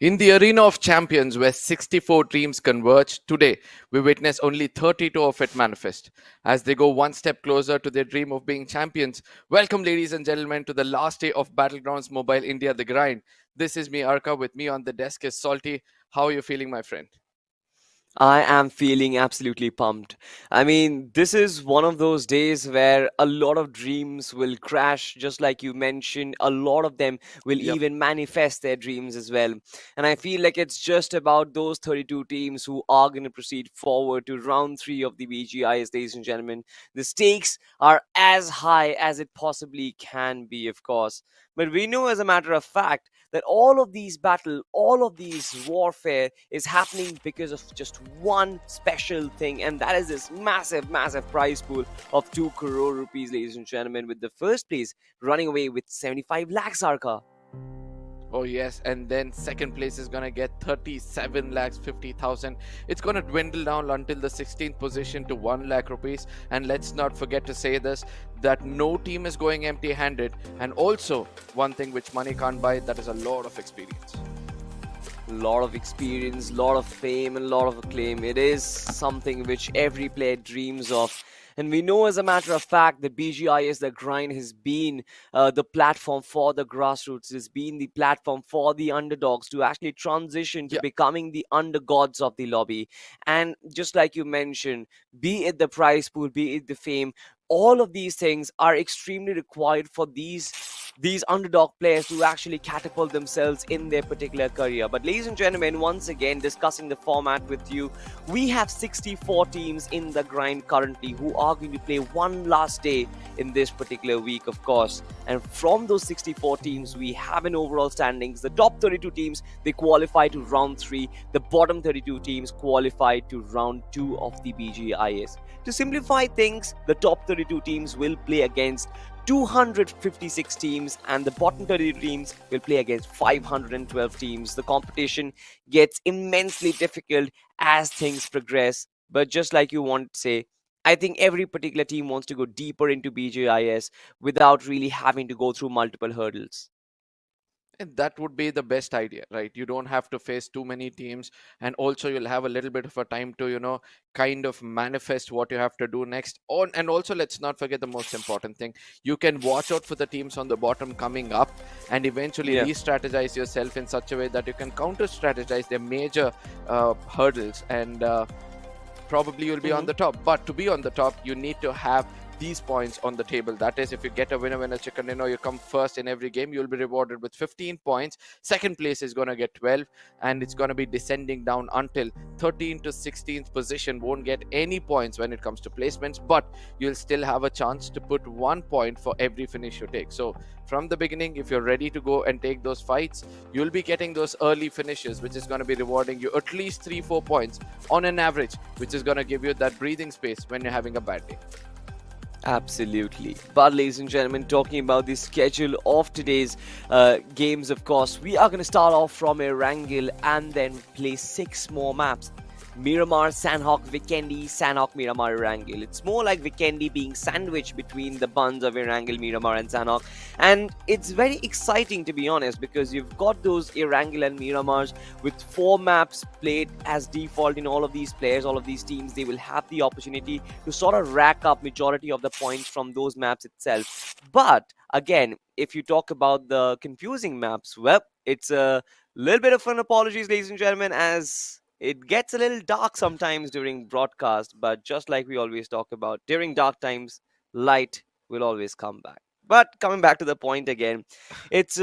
In the arena of champions where 64 teams converge, today we witness only 32 of it manifest. As they go one step closer to their dream of being champions, welcome ladies and gentlemen to the last day of Battlegrounds Mobile India The Grind. This is me Arka, with me on the desk is Salty. How are you feeling, my friend? I am feeling absolutely pumped. I mean, this is one of those days where a lot of dreams will crash, just like you mentioned. A lot of them will Yep. even manifest their dreams as well. And I feel like it's just about those 32 teams who are going to proceed forward to round three of the BGIS, ladies and gentlemen. The stakes are as high as it possibly can be, of course. But we know, as a matter of fact, that all of these battle, all of these warfare is happening because of just one special thing, and that is this massive, massive prize pool of 2 crore rupees, ladies and gentlemen, with the first place running away with 75 lakhs, Arka. Oh yes, and then second place is gonna get 37 lakhs 50,000. It's gonna dwindle down until the 16th position to 1 lakh rupees. And let's not forget to say this, that no team is going empty-handed. And also one thing which money can't buy, that is a lot of experience. Lot of experience, lot of fame, and lot of acclaim. It is something which every player dreams of. And we know, as a matter of fact, that BGIS, the grind, has been the platform for the grassroots, has been the platform for the underdogs to actually transition to Yeah. becoming the undergods of the lobby. And just like you mentioned, be it the prize pool, be it the fame, all of these things are extremely required for these underdog players to actually catapult themselves in their particular career. But ladies and gentlemen, once again discussing the format with you, we have 64 teams in the grind currently who are going to play one last day in this particular week, of course. And from those 64 teams, we have an overall standings. The top 32 teams, they qualify to round 3. The bottom 32 teams qualify to round 2 of the BGIS. To simplify things, the top 32 teams will play against 256 teams, and the bottom 32 teams will play against 512 teams. The competition gets immensely difficult as things progress. But just like you want to say, I think every particular team wants to go deeper into BGIS without really having to go through multiple hurdles. And that would be the best idea, right? You don't have to face too many teams, and also you'll have a little bit of a time to, kind of manifest what you have to do next. On and also, let's not forget the most important thing. You can watch out for the teams on the bottom coming up, and eventually Yeah. re-strategize yourself in such a way that you can counter-strategize their major hurdles, and probably you'll be on Hmm. the top. But to be on the top, you need to have these points on the table. That is, if you get a winner chicken dinner, you come first in every game, you'll be rewarded with 15 points. Second place is going to get 12, and it's going to be descending down until 13th to 16th position won't get any points when it comes to placements, but you'll still have a chance to put 1 point for every finish you take. So from the beginning, if you're ready to go and take those fights, you'll be getting those early finishes, which is going to be rewarding you at least 3-4 points on an average, which is going to give you that breathing space when you're having a bad day. Absolutely. But, ladies and gentlemen, talking about the schedule of today's games, of course, we are going to start off from Erangel and then play 6 more maps. Miramar, Sanhok, Vikendi, Sanhok, Miramar, Erangel. It's more like Vikendi being sandwiched between the buns of Erangel, Miramar, and Sanhok. And it's very exciting, to be honest, because you've got those Erangel and Miramars with 4 maps played as default in all of these players, all of these teams. They will have the opportunity to sort of rack up majority of the points from those maps itself. But again, if you talk about the confusing maps, well, it's a little bit of an apologies, ladies and gentlemen, as it gets a little dark sometimes during broadcast, but just like we always talk about, during dark times, light will always come back. But coming back to the point again, it's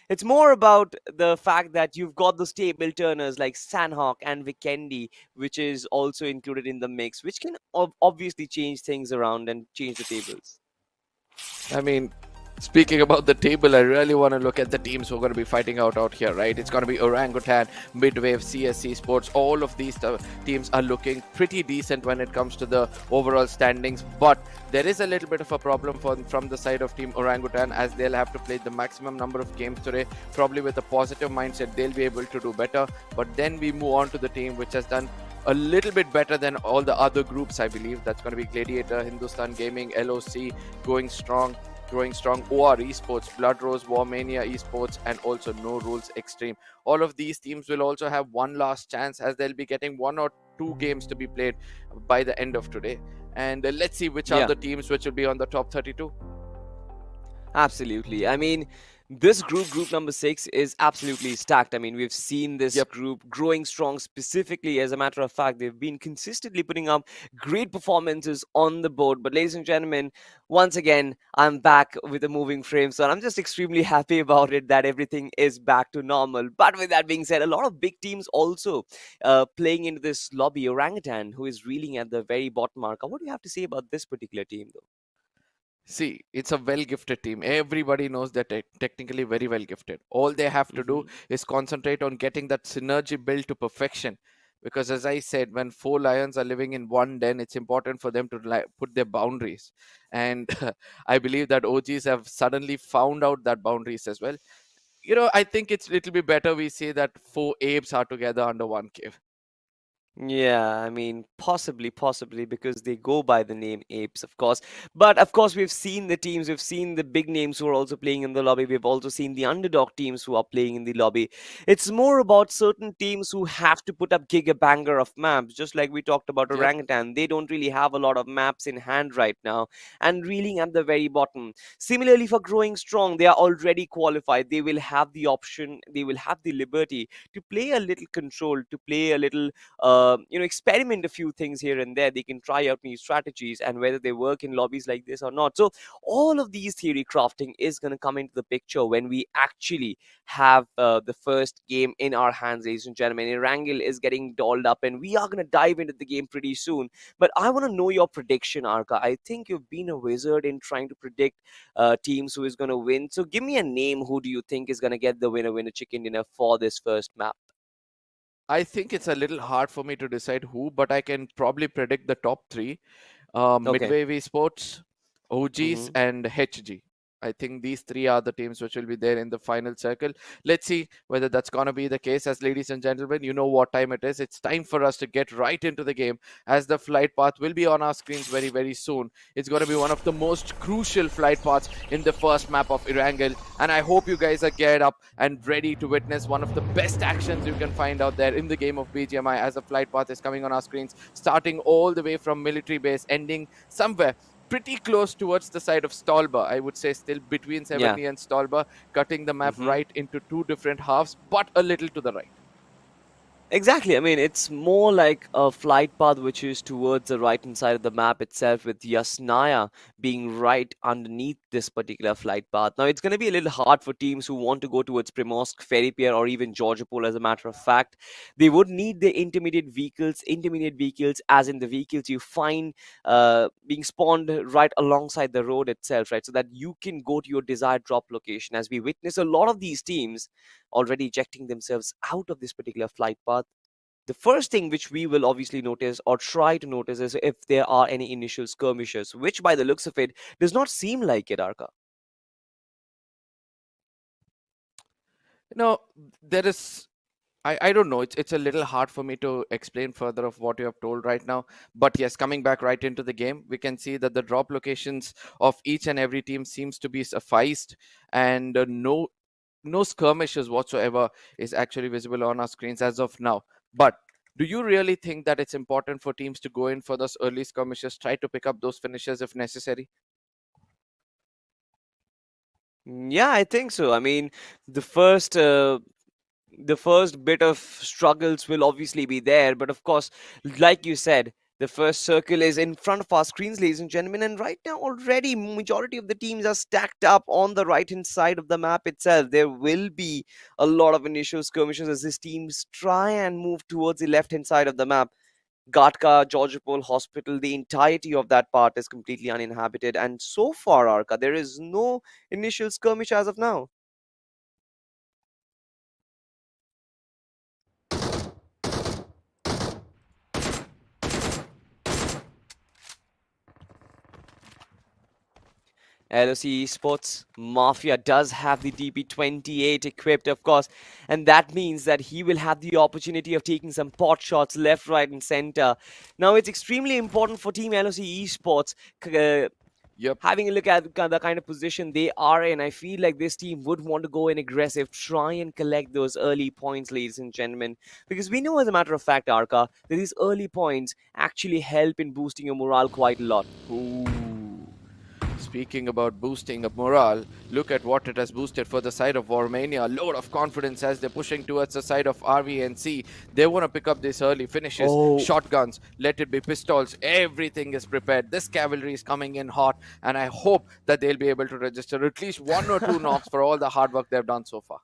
it's more about the fact that you've got those table turners like Sanhok and Vikendi, which is also included in the mix, which can obviously change things around and change the tables. I mean, speaking about the table, I really want to look at the teams who are going to be fighting out here, right? It's going to be Orangutan, Midwave, CSC Sports. All of these teams are looking pretty decent when it comes to the overall standings. But there is a little bit of a problem from the side of Team Orangutan, as they'll have to play the maximum number of games today. Probably with a positive mindset, they'll be able to do better. But then we move on to the team which has done a little bit better than all the other groups, I believe. That's going to be Gladiator, Hindustan Gaming, LOC, going strong, growing strong, OR Esports, Blood Rose, Warmania Esports, and also No Rules Extreme. All of these teams will also have one last chance, as they'll be getting 1 or 2 games to be played by the end of today. And let's see which are Yeah. the teams which will be on the top 32. Absolutely. I mean, this group number 6, is absolutely stacked. I mean, we've seen this Yep. group growing strong specifically. As a matter of fact, they've been consistently putting up great performances on the board. But, ladies and gentlemen, once again, I'm back with a moving frame. So I'm just extremely happy about it that everything is back to normal. But with that being said, a lot of big teams also playing into this lobby. Orangutan, who is reeling at the very bottom marker. What do you have to say about this particular team, though? See, it's a well gifted team. Everybody knows that they're technically very well gifted. All they have to do Hmm. is concentrate on getting that synergy built to perfection. Because, as I said, when 4 lions are living in one den, it's important for them to put their boundaries. And I believe that OGs have suddenly found out that boundaries as well. I think it's a little bit better we say that 4 apes are together under one cave. Yeah, I mean, possibly, because they go by the name Apes, of course. But of course, we've seen the teams, we've seen the big names who are also playing in the lobby. We've also seen the underdog teams who are playing in the lobby. It's more about certain teams who have to put up giga banger of maps, just like we talked about Yep. Orangutan. They don't really have a lot of maps in hand right now and reeling at the very bottom. Similarly, for Growing Strong, they are already qualified. They will have the option, they will have the liberty to play a little control, to play a little experiment a few things here and there. They can try out new strategies and whether they work in lobbies like this or not. So all of these theory crafting is going to come into the picture when we actually have the first game in our hands, ladies and gentlemen. Erangel is getting dolled up and we are going to dive into the game pretty soon. But I want to know your prediction, Arka. I think you've been a wizard in trying to predict teams who is going to win. So give me a name. Who do you think is going to get the winner chicken dinner for this first map? I think it's a little hard for me to decide who, but I can probably predict the top three: Okay. Midway Esports, OGs, Mm-hmm. and HG. I think these three are the teams which will be there in the final circle. Let's see whether that's going to be the case. As ladies and gentlemen, you know what time it is. It's time for us to get right into the game, as the flight path will be on our screens very, very soon. It's going to be one of the most crucial flight paths in the first map of Erangel. And I hope you guys are geared up and ready to witness one of the best actions you can find out there in the game of BGMI, as the flight path is coming on our screens, starting all the way from military base, ending somewhere pretty close towards the side of Stolba. I would say still between Yeah. Severny and Stolba, cutting the map Hmm. right into two different halves, but a little to the right. Exactly. I mean, it's more like a flight path which is towards the right hand side of the map itself, with Yasnaya being right underneath this particular flight path. Now, it's going to be a little hard for teams who want to go towards Primorsk, Ferrypier, or even Georgopol, as a matter of fact. They would need the intermediate vehicles, as in the vehicles you find being spawned right alongside the road itself, right? So that you can go to your desired drop location. As we witness a lot of these teams already ejecting themselves out of this particular flight path, the first thing which we will obviously notice or try to notice is if there are any initial skirmishes, which by the looks of it does not seem like it, Arka. You know, there is. I don't know. It's a little hard for me to explain further of what you have told right now. But yes, coming back right into the game, we can see that the drop locations of each and every team seems to be sufficed, and no skirmishes whatsoever is actually visible on our screens as of now. But do you really think that it's important for teams to go in for those early skirmishes, try to pick up those finishes if necessary? Yeah, I think so. I mean, the first the first bit of struggles will obviously be there, but of course, like you said, the first circle is in front of our screens, ladies and gentlemen, and right now already majority of the teams are stacked up on the right hand side of the map itself. There will be a lot of initial skirmishes as these teams try and move towards the left hand side of the map. Gatka, Georgopol Hospital, the entirety of that part is completely uninhabited, and so far, Arka, there is no initial skirmish as of now. LOC Esports Mafia does have the DP28 equipped, of course, and that means that he will have the opportunity of taking some pot shots left, right, and center. Now, it's extremely important for Team LOC Esports. Yep. Having a look at the kind of position they are in, I feel like this team would want to go in aggressive, try and collect those early points, ladies and gentlemen. Because we know, as a matter of fact, Arka, that these early points actually help in boosting your morale quite a lot. Ooh. Speaking about boosting up morale, look at what it has boosted for the side of Warmania. A load of confidence as they're pushing towards the side of RVNC. They want to pick up these early finishes. Oh, Shotguns, let it be pistols. Everything is prepared. This cavalry is coming in hot, and I hope that they'll be able to register at least one or two knocks for all the hard work they've done so far.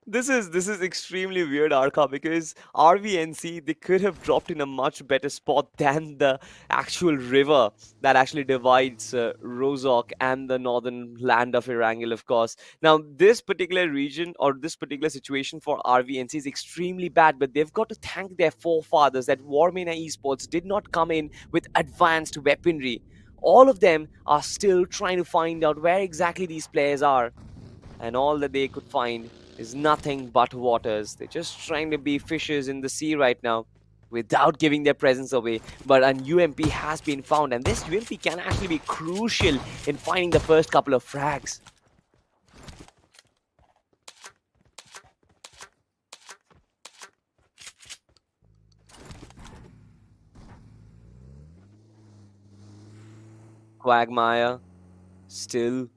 this is extremely weird, Arka, because RVNC, they could have dropped in a much better spot than the actual river that actually divides Rozok and the northern land of Erangel, of course. Now, this particular region or this particular situation for RVNC is extremely bad, but they've got to thank their forefathers that Warmena Esports did not come in with advanced weaponry. All of them are still trying to find out where exactly these players are, and all that they could find is nothing but waters. They're just trying to be fishes in the sea right now without giving their presence away. But an UMP has been found, and this UMP can actually be crucial in finding the first couple of frags. Quagmire still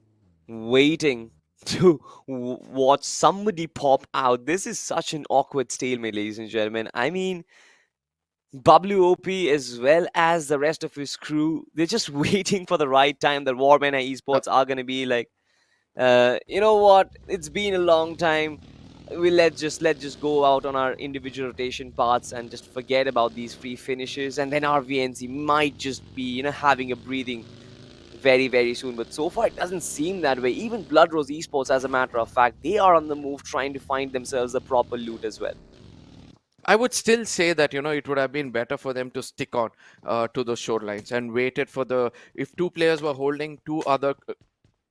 waiting to watch somebody pop out. This is such an awkward stalemate, ladies and gentlemen. I mean, WOP as well as the rest of his crew, they're just waiting for the right time that Warmena Uh, Esports are going to be like, you know what? It's been a long time. We let's just go out on our individual rotation paths and just forget about these free finishes, and then our VNC might just be having a breathing very very soon. But so far it doesn't seem that way. Even Blood Rose Esports, as a matter of fact, they are on the move trying to find themselves a proper loot as well. I would still say that it would have been better for them to stick on to those shorelines and waited for the if two players were holding two other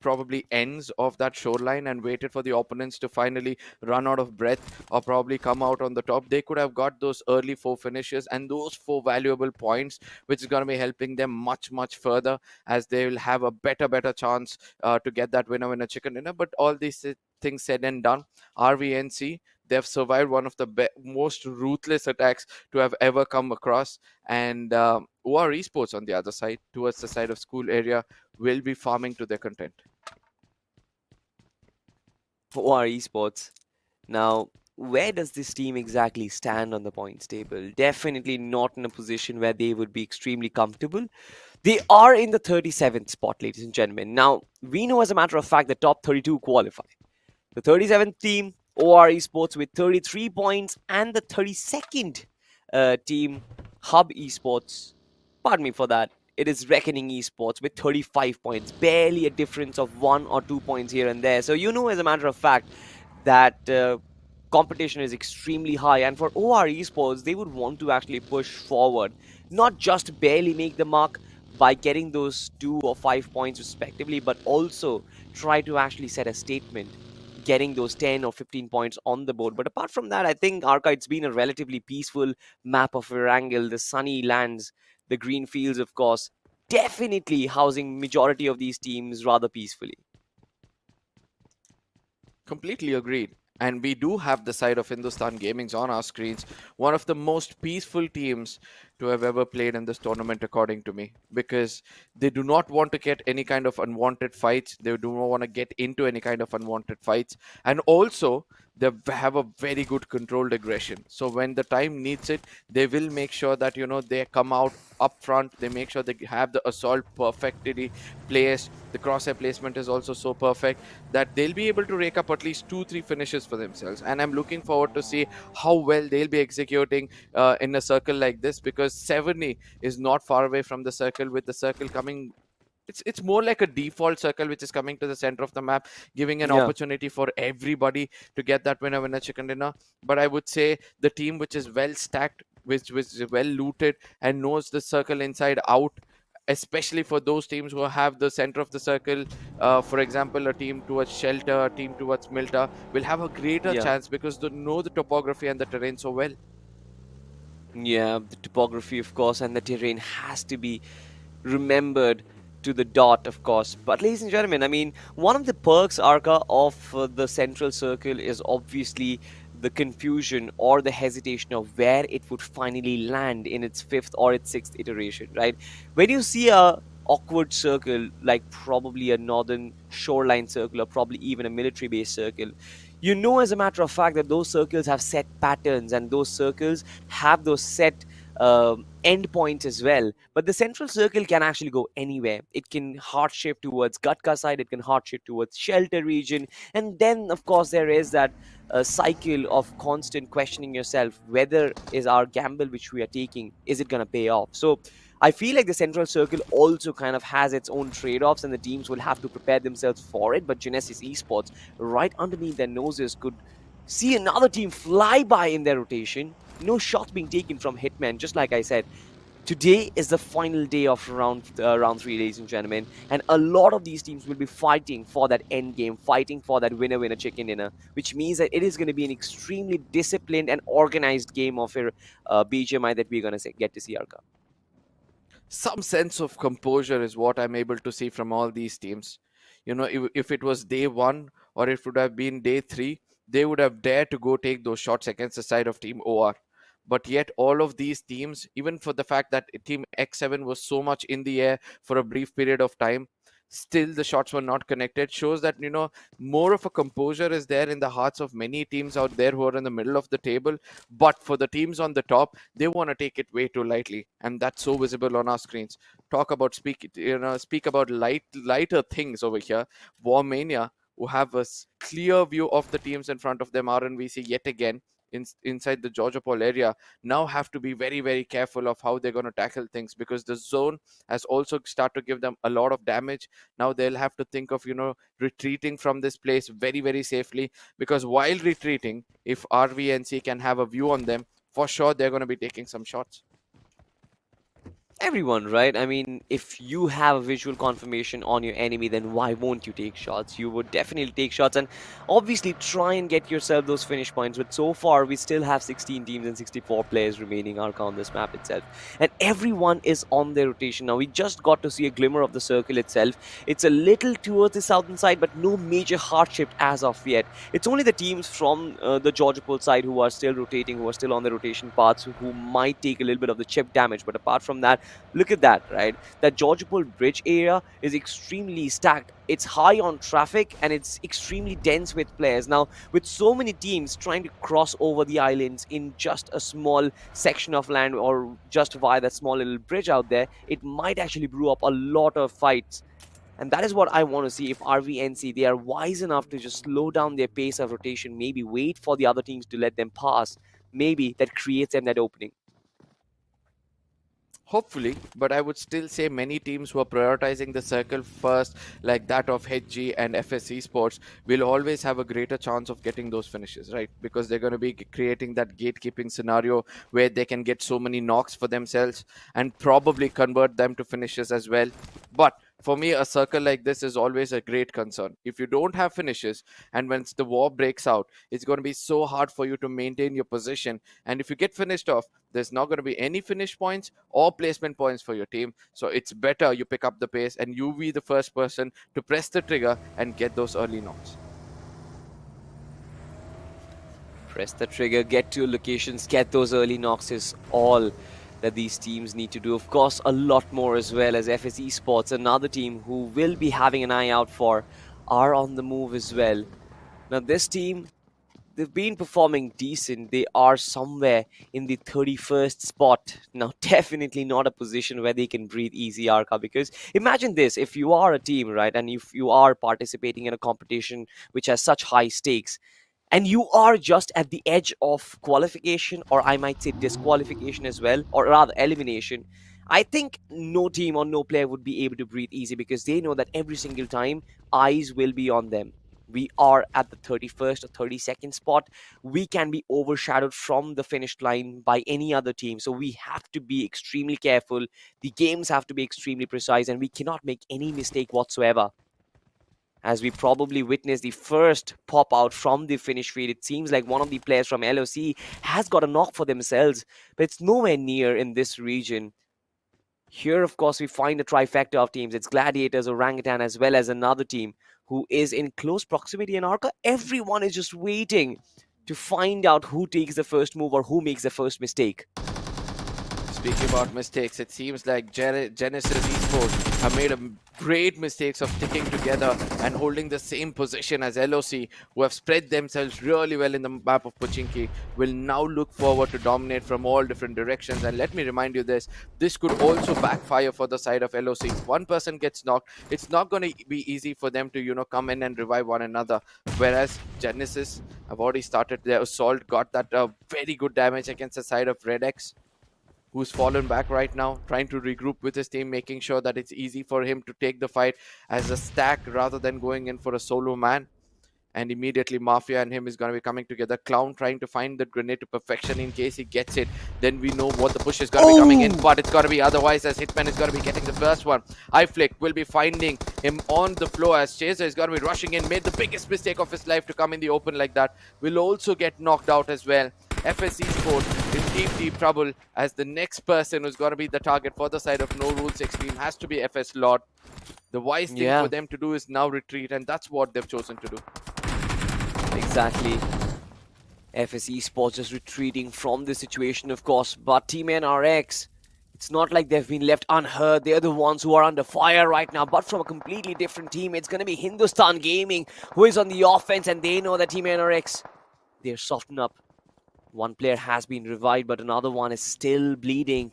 probably ends of that shoreline and waited for the opponents to finally run out of breath or probably come out on the top, they could have got those early 4 finishes and those 4 valuable points, which is going to be helping them much further, as they will have a better chance to get that winner chicken dinner. But all these things said and done, RVNC, they've survived one of the most ruthless attacks to have ever come across. And OR Esports on the other side, towards the side of school area, will be farming to their content. OR Esports. Now, where does this team exactly stand on the points table? Definitely not in a position where they would be extremely comfortable. They are in the 37th spot, ladies and gentlemen. Now, we know as a matter of fact the top 32 qualify. The 37th team, OR Esports, with 33 points, and the 32nd team, Hub Esports, pardon me for that, it is Reckoning Esports with 35 points, barely a difference of 1 or 2 points here and there. So you know as a matter of fact that competition is extremely high, and for OR Esports, they would want to actually push forward, not just barely make the mark by getting those 2 or 5 points respectively, but also try to actually set a statement, getting those 10 or 15 points on the board. But apart from that, I think Arca, it's been a relatively peaceful map of Erangel, the sunny lands, the green fields, of course, definitely housing majority of these teams rather peacefully. Completely agreed. And we do have the side of Hindustan Gamings on our screens. One of the most peaceful teams to have ever played in this tournament, according to me, because they do not want to get any kind of unwanted fights. They do not want to get into any kind of unwanted fights. And also, they have a very good controlled aggression. So when the time needs it, they will make sure that, they come out up front. They make sure they have the assault perfectly placed. The crosshair placement is also so perfect that they'll be able to rake up at least 2-3 finishes for themselves. And I'm looking forward to see how well they'll be executing in a circle like this, because 70 is not far away from the circle, with the circle coming. It's more like a default circle which is coming to the center of the map, giving an Yeah. opportunity for everybody to get that winner chicken dinner. But I would say the team which is well stacked, which is well looted and knows the circle inside out, especially for those teams who have the center of the circle, for example, a team towards Shelter, a team towards Milta, will have a greater Yeah. chance because they know the topography and the terrain so well. Yeah, the topography, of course, and the terrain has to be remembered to the dot, of course. But ladies and gentlemen, I mean, one of the perks, Arca, of the central circle is obviously the confusion or the hesitation of where it would finally land in its 5th or its 6th iteration, right? When you see a awkward circle like probably a northern shoreline circle or probably even a military base circle, you know as a matter of fact that those circles have set patterns and those circles have those set endpoints as well. But the central circle can actually go anywhere. It can hard shift towards Gatka side, it can hard shift towards Shelter region, and then of course there is that cycle of constant questioning yourself, whether is our gamble which we are taking, is it going to pay off? So I feel like the central circle also kind of has its own trade-offs, and the teams will have to prepare themselves for it. But Genesis Esports, right underneath their noses, could see another team fly by in their rotation. No shots being taken from Hitman. Just like I said, today is the final day of round 3, ladies and gentlemen, and a lot of these teams will be fighting for that end game, fighting for that winner chicken dinner, which means that it is going to be an extremely disciplined and organized game of BGMI that we're going to get to see, Arka. Some sense of composure is what I'm able to see from all these teams. If it was day 1 or it would have been day 3, they would have dared to go take those shots against the side of team OR. But yet all of these teams, even for the fact that team X7 was so much in the air for a brief period of time, still the shots were not connected, shows that more of a composure is there in the hearts of many teams out there who are in the middle of the table. But for the teams on the top, they want to take it way too lightly, and that's so visible on our screens. Speak about lighter things over here. Warmania, who have a clear view of the teams in front of them, RNVC yet again inside the Georgia Paul area, now have to be very careful of how they're going to tackle things, because the zone has also started to give them a lot of damage. Now they'll have to think of retreating from this place very safely, because while retreating, if RVNC can have a view on them, for sure they're going to be taking some shots. Everyone, right? I mean, if you have a visual confirmation on your enemy, then why won't you take shots? You would definitely take shots and obviously try and get yourself those finish points. But so far, we still have 16 teams and 64 players remaining Arca on this map itself. And everyone is on their rotation. Now, we just got to see a glimmer of the circle itself. It's a little towards the southern side, but no major hardship as of yet. It's only the teams from the Georgia Pole side who are still rotating, who are still on the rotation paths, who might take a little bit of the chip damage. But apart from that, look at that, right? That Georgopol bridge area is extremely stacked. It's high on traffic and it's extremely dense with players. Now, with so many teams trying to cross over the islands in just a small section of land or just via that small little bridge out there, it might actually brew up a lot of fights. And that is what I want to see if RVNC, they are wise enough to just slow down their pace of rotation, maybe wait for the other teams to let them pass. Maybe that creates them that opening. Hopefully, but I would still say many teams who are prioritizing the circle first, like that of HG and FS Esports, will always have a greater chance of getting those finishes, right? Because they're going to be creating that gatekeeping scenario where they can get so many knocks for themselves and probably convert them to finishes as well. But for me, a circle like this is always a great concern. If you don't have finishes and once the war breaks out, it's going to be so hard for you to maintain your position. And if you get finished off, there's not going to be any finish points or placement points for your team. So it's better you pick up the pace and you be the first person to press the trigger and get those early knocks. Press the trigger, get to locations, get those early knocks is all that these teams need to do. Of course, a lot more as well, as FS Esports, another team who will be having an eye out for, are on the move as well. Now, this team, they've been performing decent. They are somewhere in the 31st spot. Now, definitely not a position where they can breathe easy, Arca, because imagine this, if you are a team, right, and if you are participating in a competition which has such high stakes, and you are just at the edge of qualification, or I might say disqualification as well, or rather elimination, I think no team or no player would be able to breathe easy because they know that every single time eyes will be on them. We are at the 31st or 32nd spot. We can be overshadowed from the finish line by any other team. So we have to be extremely careful. The games have to be extremely precise, and we cannot make any mistake whatsoever. As we probably witnessed the first pop out from the finish feed, it seems like one of the players from LOC has got a knock for themselves, but it's nowhere near in this region. Here, of course, we find a trifecta of teams. It's Gladiators, Orangutan, as well as another team who is in close proximity in Arca. Everyone is just waiting to find out who takes the first move or who makes the first mistake. Speaking about mistakes, it seems like Genesis Esports have made a great mistakes of sticking together and holding the same position as LOC, who have spread themselves really well in the map of Pochinki, will now look forward to dominate from all different directions. And let me remind you this could also backfire for the side of LOC. If one person gets knocked, it's not going to be easy for them to, come in and revive one another. Whereas Genesis have already started their assault, got that very good damage against the side of Red X, who's fallen back right now, trying to regroup with his team, making sure that it's easy for him to take the fight as a stack rather than going in for a solo man. And immediately Mafia and him is going to be coming together. Clown trying to find the grenade to perfection in case he gets it. Then we know what the push is going to be coming in, but it's going to be otherwise, as Hitman is going to be getting the first one. iFlick will be finding him on the floor as Chaser is going to be rushing in. Made the biggest mistake of his life to come in the open like that. Will also get knocked out as well. FS Esports in deep trouble, as the next person who's going to be the target for the side of No Rules Extreme has to be FS Lord. The wise thing for them to do is now retreat, and that's what they've chosen to do. Exactly. FS Esports just retreating from this situation, of course, but Team NRX, it's not like they've been left unheard. They're the ones who are under fire right now, but from a completely different team. It's going to be Hindustan Gaming who is on the offense, and they know that Team NRX, they're softened up. One player has been revived, but another one is still bleeding.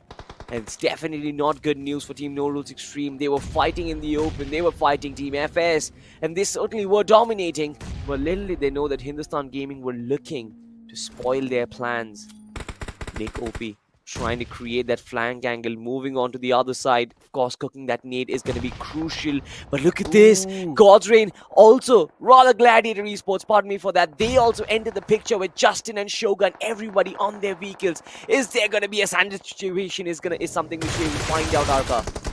And it's definitely not good news for Team No Rules Extreme. They were fighting in the open. They were fighting Team FS. And they certainly were dominating. But little did they know that Hindustan Gaming were looking to spoil their plans. Nick OP trying to create that flank angle, moving on to the other side. Of course, cooking that nade is going to be crucial. But look at this. Ooh. Godsreign also, rather Gladiator Esports, pardon me for that. They also entered the picture with Justin and Shogun, everybody on their vehicles. Is there going to be a sandwich situation? Is something which we will find out, Arka.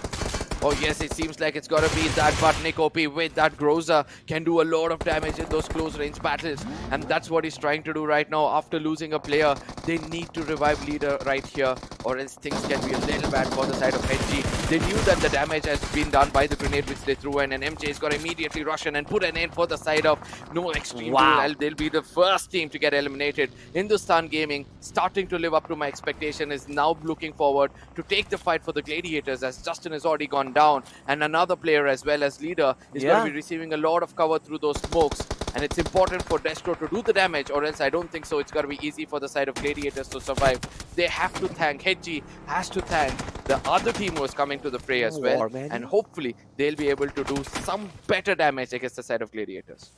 Oh yes, it seems like it's gotta be that, but Nick OP with that Groza can do a lot of damage in those close range battles, and that's what he's trying to do right now. After losing a player, they need to revive leader right here, or else things can be a little bad for the side of HG. They knew that the damage has been done by the grenade which they threw in, and MJ is gonna immediately rush in and put an end for the side of No Extreme. Wow. They'll be the first team to get eliminated. Hindustan Gaming, starting to live up to my expectation, is now looking forward to take the fight for the Gladiators, as Justin has already gone down, and another player as well as leader is going to be receiving a lot of cover through those smokes, and it's important for Destro to do the damage, or else I don't think so it's going to be easy for the side of Gladiators to survive. They have to thank, Hedgie has to thank the other team who is coming to the fray as well, and hopefully they'll be able to do some better damage against the side of Gladiators.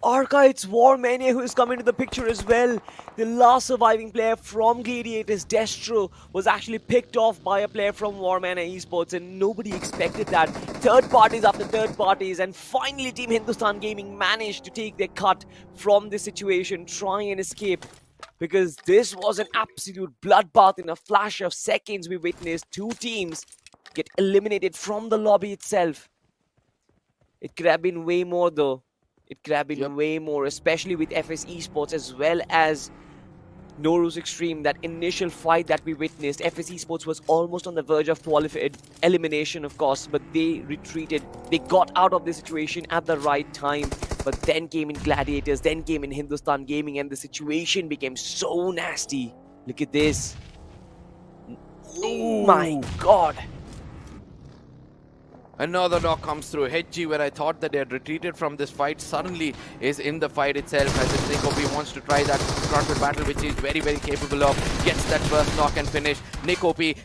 Arca, it's Warmania who is coming to the picture as well. The last surviving player from Gladiators, Destro, was actually picked off by a player from Warmania Esports, and nobody expected that. Third parties after third parties, and finally Team Hindustan Gaming managed to take their cut from this situation, try and escape. Because this was an absolute bloodbath. In a flash of seconds, we witnessed two teams get eliminated from the lobby itself. It could have been way more though. It could have been way more, especially with FS Esports as well as Noru's Extreme. That initial fight that we witnessed, FS Esports was almost on the verge of elimination, of course, but they retreated. They got out of the situation at the right time, but then came in Gladiators, then came in Hindustan Gaming, and the situation became so nasty. Look at this. Oh my god. Another knock comes through. Hedgie, where I thought that they had retreated from this fight, suddenly is in the fight itself, as if Nick wants to try that frontal battle, which he's very, very capable of. Gets that first knock and finish. Nick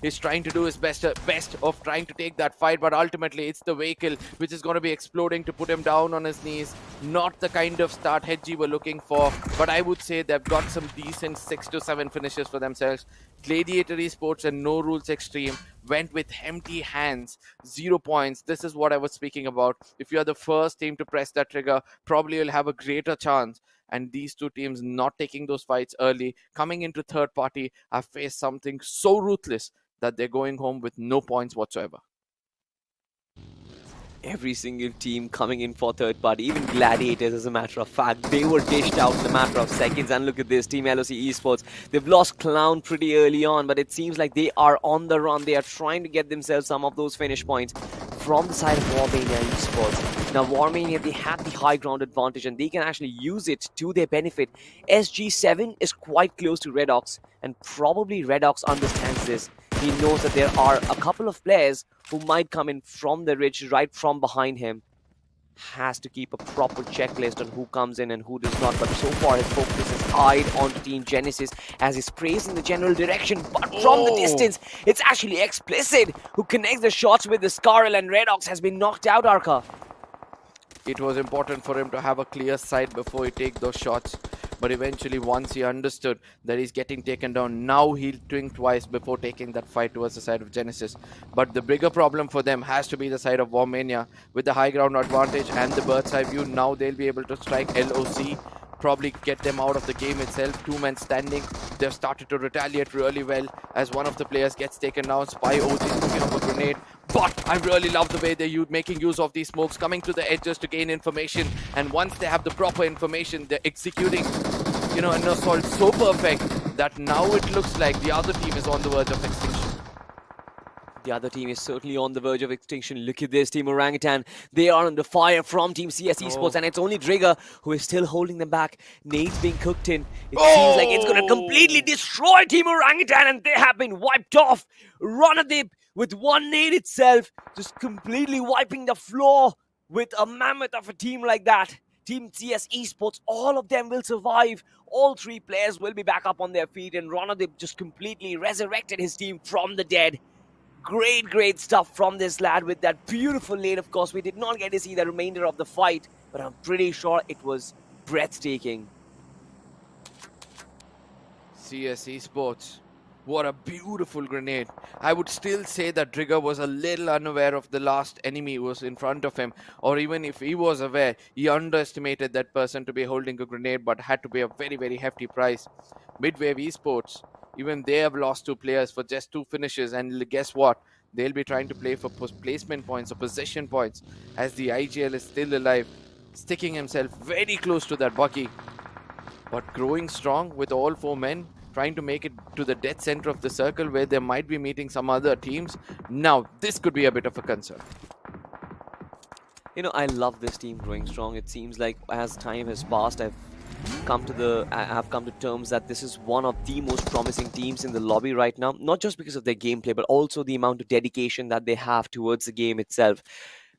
is trying to do his best of trying to take that fight, but ultimately it's the vehicle which is going to be exploding to put him down on his knees. Not the kind of start Hedgie were looking for, but I would say they've got some decent 6 to 7 finishes for themselves. Gladiator Esports and No Rules Extreme went with empty hands, 0 points. This is what I was speaking about. If you're the first team to press that trigger, probably you'll have a greater chance. And these two teams not taking those fights early, coming into third party, have faced something so ruthless that they're going home with no points whatsoever. Every single team coming in for third party, even Gladiators, as a matter of fact, they were dished out in a matter of seconds. And look at this, Team LOC Esports. They've lost Clown pretty early on, but it seems like they are on the run. They are trying to get themselves some of those finish points from the side of Warmania Esports. Now, Warmania, they have the high ground advantage, and they can actually use it to their benefit. SG7 is quite close to Redox, and probably Redox understands this. He knows that there are a couple of players who might come in from the ridge right from behind him. Has to keep a proper checklist on who comes in and who does not, but so far his focus is eyed onto Team Genesis as he sprays in the general direction, but from the distance, it's actually Explicit who connects the shots with the Scarl, and Redox has been knocked out, Arca. It was important for him to have a clear sight before he take those shots. But eventually, once he understood that he's getting taken down, now he'll think twice before taking that fight towards the side of Genesis. But the bigger problem for them has to be the side of Warmania. With the high ground advantage and the bird's eye view, now they'll be able to strike LOC, probably get them out of the game itself. 2 men standing. They've started to retaliate really well as one of the players gets taken down. Spy OG picking up a grenade. But I really love the way they're making use of these smokes, coming to the edges to gain information. And once they have the proper information, they're executing, an assault so perfect that now it looks like the other team is on the verge of extinction. The other team is certainly on the verge of extinction. Look at this, Team Orangutan. They are under fire from Team CS Esports, and it's only Drigger who is still holding them back. Nades being cooked in. It seems like it's going to completely destroy Team Orangutan, and they have been wiped off. Ranadip with one nade itself, just completely wiping the floor with a mammoth of a team like that. Team CS Esports, all of them will survive. All 3 players will be back up on their feet, and Ranadip just completely resurrected his team from the dead. Great stuff from this lad with that beautiful nade. Of course, we did not get to see the remainder of the fight, but I'm pretty sure it was breathtaking. CS Esports What a beautiful grenade. I would still say that Trigger was a little unaware of the last enemy who was in front of him, or even if he was aware, he underestimated that person to be holding a grenade but had to pay a very, very hefty price. Midwave Esports, even they have lost two players for just two finishes, and guess what? They'll be trying to play for placement points or possession points as the IGL is still alive, sticking himself very close to that buggy, but growing strong with all four men, trying to make it to the dead center of the circle where they might be meeting some other teams. Now, this could be a bit of a concern. You know, I love this team growing strong. It seems like as time has passed, I've come to terms that this is one of the most promising teams in the lobby right now, not just because of their gameplay, but also the amount of dedication that they have towards the game itself.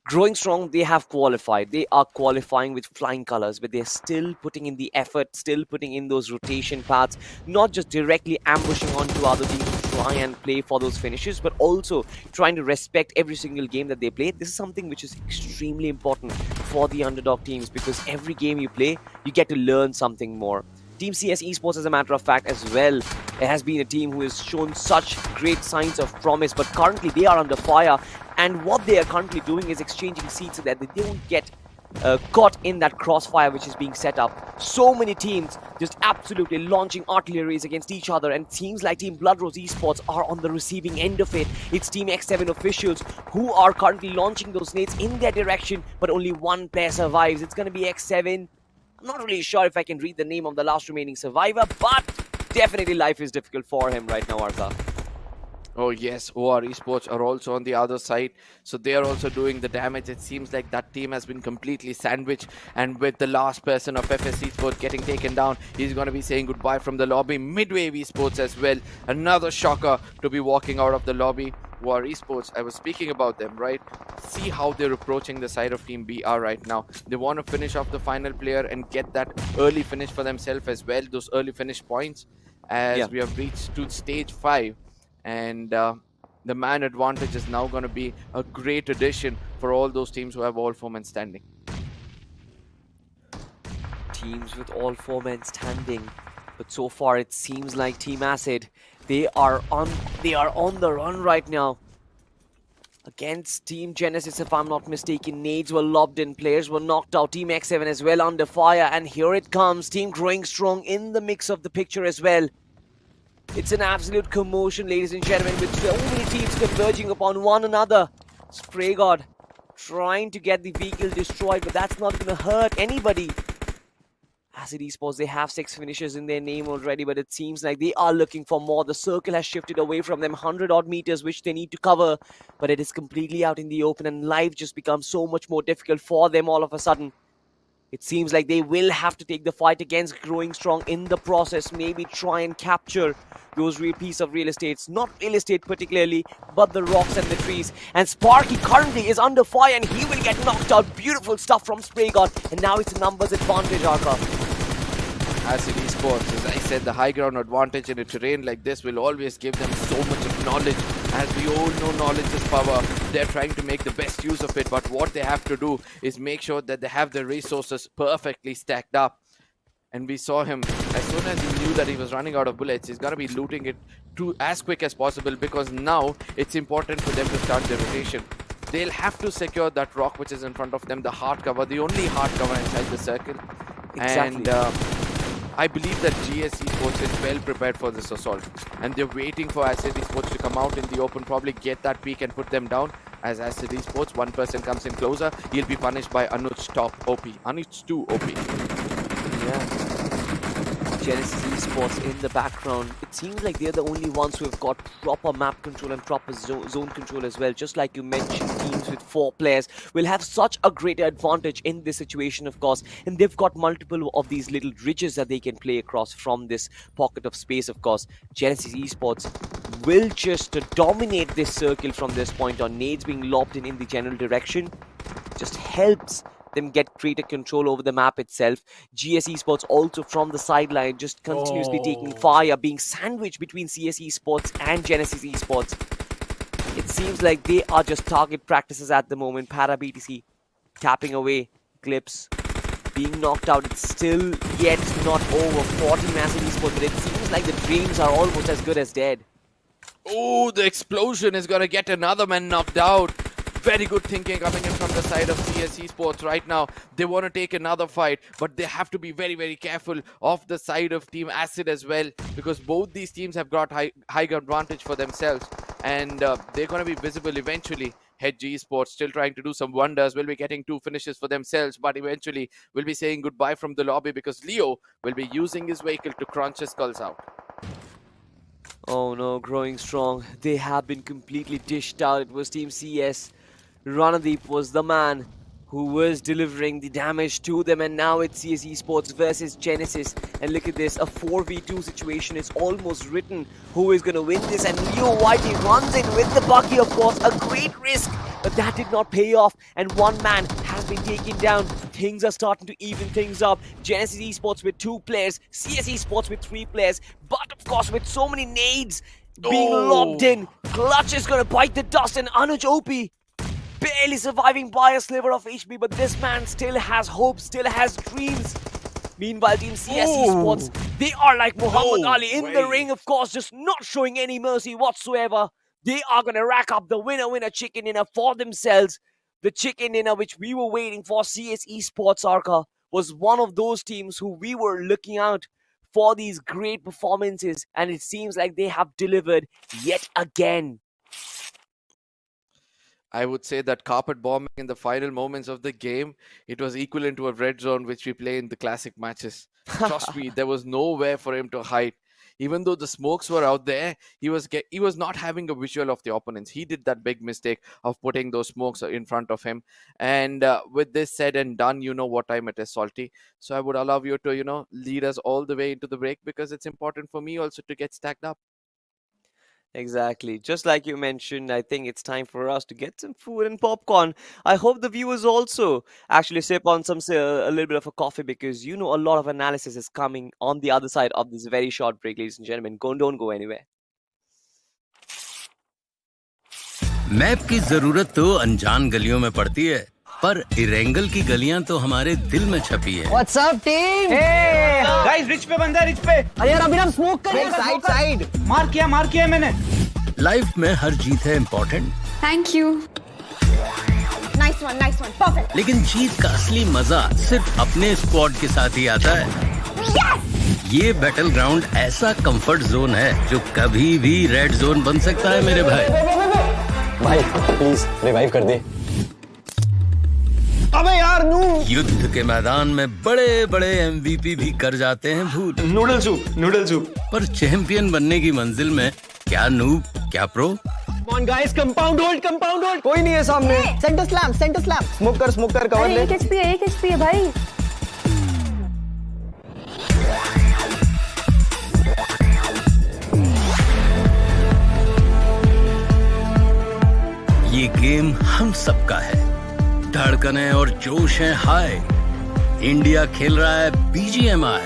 Growing strong, they have qualified. They are qualifying with flying colors, but they're still putting in the effort, still putting in those rotation paths, not just directly ambushing onto other teams to try and play for those finishes, but also trying to respect every single game that they play. This is something which is extremely important for the underdog teams, because every game you play, you get to learn something more. Team CS Esports, as a matter of fact, as well, it has been a team who has shown such great signs of promise, but currently they are under fire, and what they are currently doing is exchanging seeds so that they don't get caught in that crossfire which is being set up. So many teams just absolutely launching artilleries against each other, and it seems like Team Bloodrose Esports are on the receiving end of it. It's Team X7 officials who are currently launching those nades in their direction, but only one player survives. It's going to be X7. I'm not really sure if I can read the name of the last remaining survivor, but definitely life is difficult for him right now, Artha. Oh yes, OR Esports are also on the other side, so they are also doing the damage. It seems like that team has been completely sandwiched, and with the last person of FS Esports getting taken down, he's going to be saying goodbye from the lobby. Midwave Esports as well, another shocker to be walking out of the lobby. OR Esports, I was speaking about them, right? See how they're approaching the side of Team BR right now. They want to finish off the final player and get that early finish for themselves as well, those early finish points, as we have reached to stage 5. And the man advantage is now going to be a great addition for all those teams who have all four men standing. Teams with all four men standing, but so far it seems like Team Acid, they are on the run right now against Team Genesis, if I'm not mistaken. Nades were lobbed in, players were knocked out. Team X7 as well under fire, and here it comes. Team Growing Strong in the mix of the picture as well. It's an absolute commotion, ladies and gentlemen, with so many teams converging upon one another. Spray God trying to get the vehicle destroyed, but that's not going to hurt anybody. Acid Esports, they have 6 finishes in their name already, but it seems like they are looking for more. The circle has shifted away from them, 100-odd meters, which they need to cover, but it is completely out in the open, and life just becomes so much more difficult for them all of a sudden. It seems like they will have to take the fight against Growing Strong in the process, maybe try and capture those piece of real estates. Not real estate particularly, but the rocks and the trees. And Sparky currently is under fire, and he will get knocked out. Beautiful stuff from Spray God, and now it's a numbers advantage, Arka. Acid Esports, as I said, the high ground advantage in a terrain like this will always give them so much of knowledge. As we all know, knowledge is power. They're trying to make the best use of it, but what they have to do is make sure that they have the resources perfectly stacked up. And we saw him, as soon as he knew that he was running out of bullets, he's going to be looting it as quick as possible, because now it's important for them to start their rotation. They'll have to secure that rock which is in front of them, the hard cover, the only hard cover inside the circle. Exactly. And I believe that GS Esports is well prepared for this assault, and they're waiting for Acid Esports to come out in the open, probably get that peak and put them down. As Acid Esports, one person comes in closer, he'll be punished by Anuj top OP, Anuj 2 OP. Yeah. Genesis Esports in the background. It seems like they're the only ones who have got proper map control and proper zone control as well. Just like you mentioned, teams with 4 players will have such a great advantage in this situation, of course. And they've got multiple of these little ridges that they can play across from this pocket of space, of course. Genesis Esports will just dominate this circle from this point on. Nades being lobbed in the general direction just helps them get greater control over the map itself. GS Esports also from the sideline just continuously taking fire, being sandwiched between CS Esports and Genesis Esports. It seems like they are just target practices at the moment. Para BTC tapping away. Clips being knocked out. It's still yet not over. 40 Massive Esports, but it seems like the dreams are almost as good as dead. Oh, the explosion is going to get another man knocked out. Very good thinking coming in from the side of CS Esports right now. They want to take another fight, but they have to be very, very careful of the side of Team Acid as well, because both these teams have got high advantage for themselves, and they're going to be visible eventually. Hedge Esports still trying to do some wonders, will be getting 2 finishes for themselves, but eventually will be saying goodbye from the lobby because Leo will be using his vehicle to crunch his skulls out. Oh no, growing strong. They have been completely dished out. It was Team CS. Ranadeep was the man who was delivering the damage to them, and now it's CS Esports versus Genesis. And look at this, a 4v2 situation is almost written. Who is going to win this? And Leo Whitey runs in with the Bucky, of course. A great risk, but that did not pay off. And one man has been taken down. Things are starting to even things up. Genesis Esports with 2 players, CS Esports with 3 players, but of course with so many nades being lobbed in. Clutch is going to bite the dust, and Anuj OP barely surviving by a sliver of HP, but this man still has hope, still has dreams. Meanwhile, Team CS Esports, they are like Muhammad Ali in the ring, of course, just not showing any mercy whatsoever. They are going to rack up the winner chicken dinner for themselves. The chicken dinner which we were waiting for. CS Esports, Arca, was one of those teams who we were looking out for these great performances, and it seems like they have delivered yet again. I would say that carpet bombing in the final moments of the game, it was equivalent to a red zone which we play in the classic matches. Trust me, there was nowhere for him to hide. Even though the smokes were out there, he was not having a visual of the opponents. He did that big mistake of putting those smokes in front of him. And with this said and done, you know what time it is, Salty. So I would allow you to, lead us all the way into the break, because it's important for me also to get stacked up. Exactly. Just like you mentioned, I think it's time for us to get some food and popcorn. I hope the viewers also actually sip on a little bit of a coffee, because a lot of analysis is coming on the other side of this very short break, ladies and gentlemen. Don't go anywhere. Map की जरूरत तो अनजान गलियों में पड़ती है, पर Erangel की गलियां तो हमारे दिल में छपी है। What's up, team? Hey, guys, rich पे बंदा है, रिच पे। अरे यार अभी हम स्मोक कर रहे हैं। साइड मार किया मैंने। लाइफ में हर जीत है important. Thank you. Nice one, perfect. लेकिन जीत का असली मजा सिर्फ अपने स्क्वाड के साथ ही आता है। Yes! ये बैटल ग्राउंड ऐसा कंफर्ट जोन है जो कभी भी रेड जोन बन सकता है मेरे भाई। भाई प्लीज रिवाइव कर दे। अबे यार नू। युद्ध के मैदान में बड़े बड़े MVP भी कर जाते हैं भूल। Noodle soup. पर चैंपियन बनने की मंजिल में क्या नूब क्या pro. Come on guys, compound hold. कोई नहीं है सामने। Center slam. स्मोक कर कवर ले। 1 HP है भाई। ये गेम हम सबका है। धड़कने और जोश है हाय। इंडिया खेल रहा है BGMI।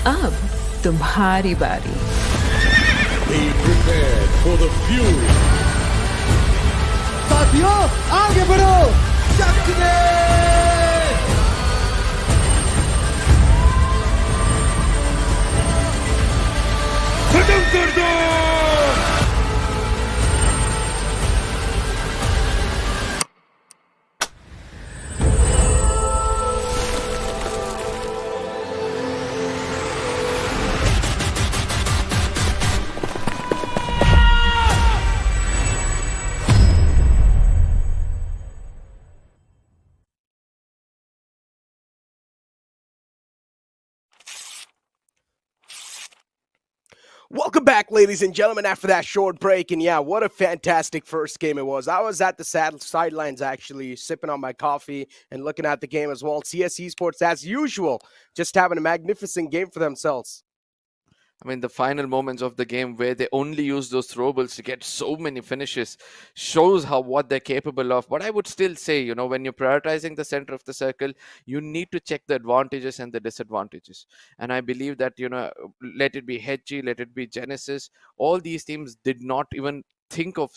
अब तुम्हारी बारी। Be prepared for the fury. साथियों आगे बढ़ो। चकने। खत्म कर दो। Welcome back, ladies and gentlemen, after that short break. And yeah, what a fantastic first game it was. I was at the sidelines actually, sipping on my coffee and looking at the game as well. CS Esports, as usual, just having a magnificent game for themselves. I mean, the final moments of the game where they only use those throwables to get so many finishes shows what they're capable of. But I would still say, when you're prioritizing the center of the circle, you need to check the advantages and the disadvantages. And I believe that, let it be HG, let it be Genesis, all these teams did not even think of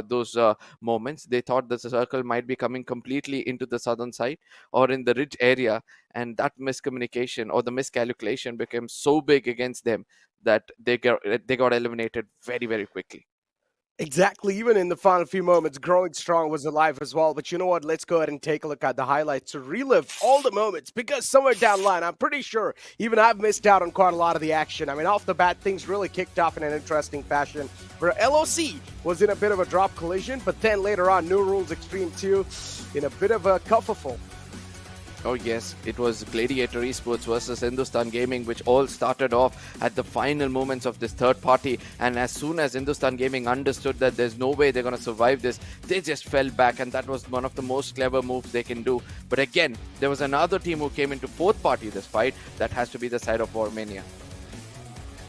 those moments. They thought that the circle might be coming completely into the southern side or in the ridge area, and that miscommunication or the miscalculation became so big against them that they got eliminated very, very quickly. Exactly. Even in the final few moments, Growing Strong was alive as well. But you know what? Let's go ahead and take a look at the highlights to relive all the moments, because somewhere down the line, I'm pretty sure even I've missed out on quite a lot of the action. I mean, off the bat, things really kicked off in an interesting fashion, where LOC was in a bit of a drop collision, but then later on, New Rules Extreme 2 in a bit of a kerfuffle. Oh yes, it was Gladiator Esports versus Hindustan Gaming, which all started off at the final moments of this third party. And as soon as Hindustan Gaming understood that there's no way they're going to survive this, they just fell back, and that was one of the most clever moves they can do. But again, there was another team who came into fourth party this fight. That has to be the side of Warmania.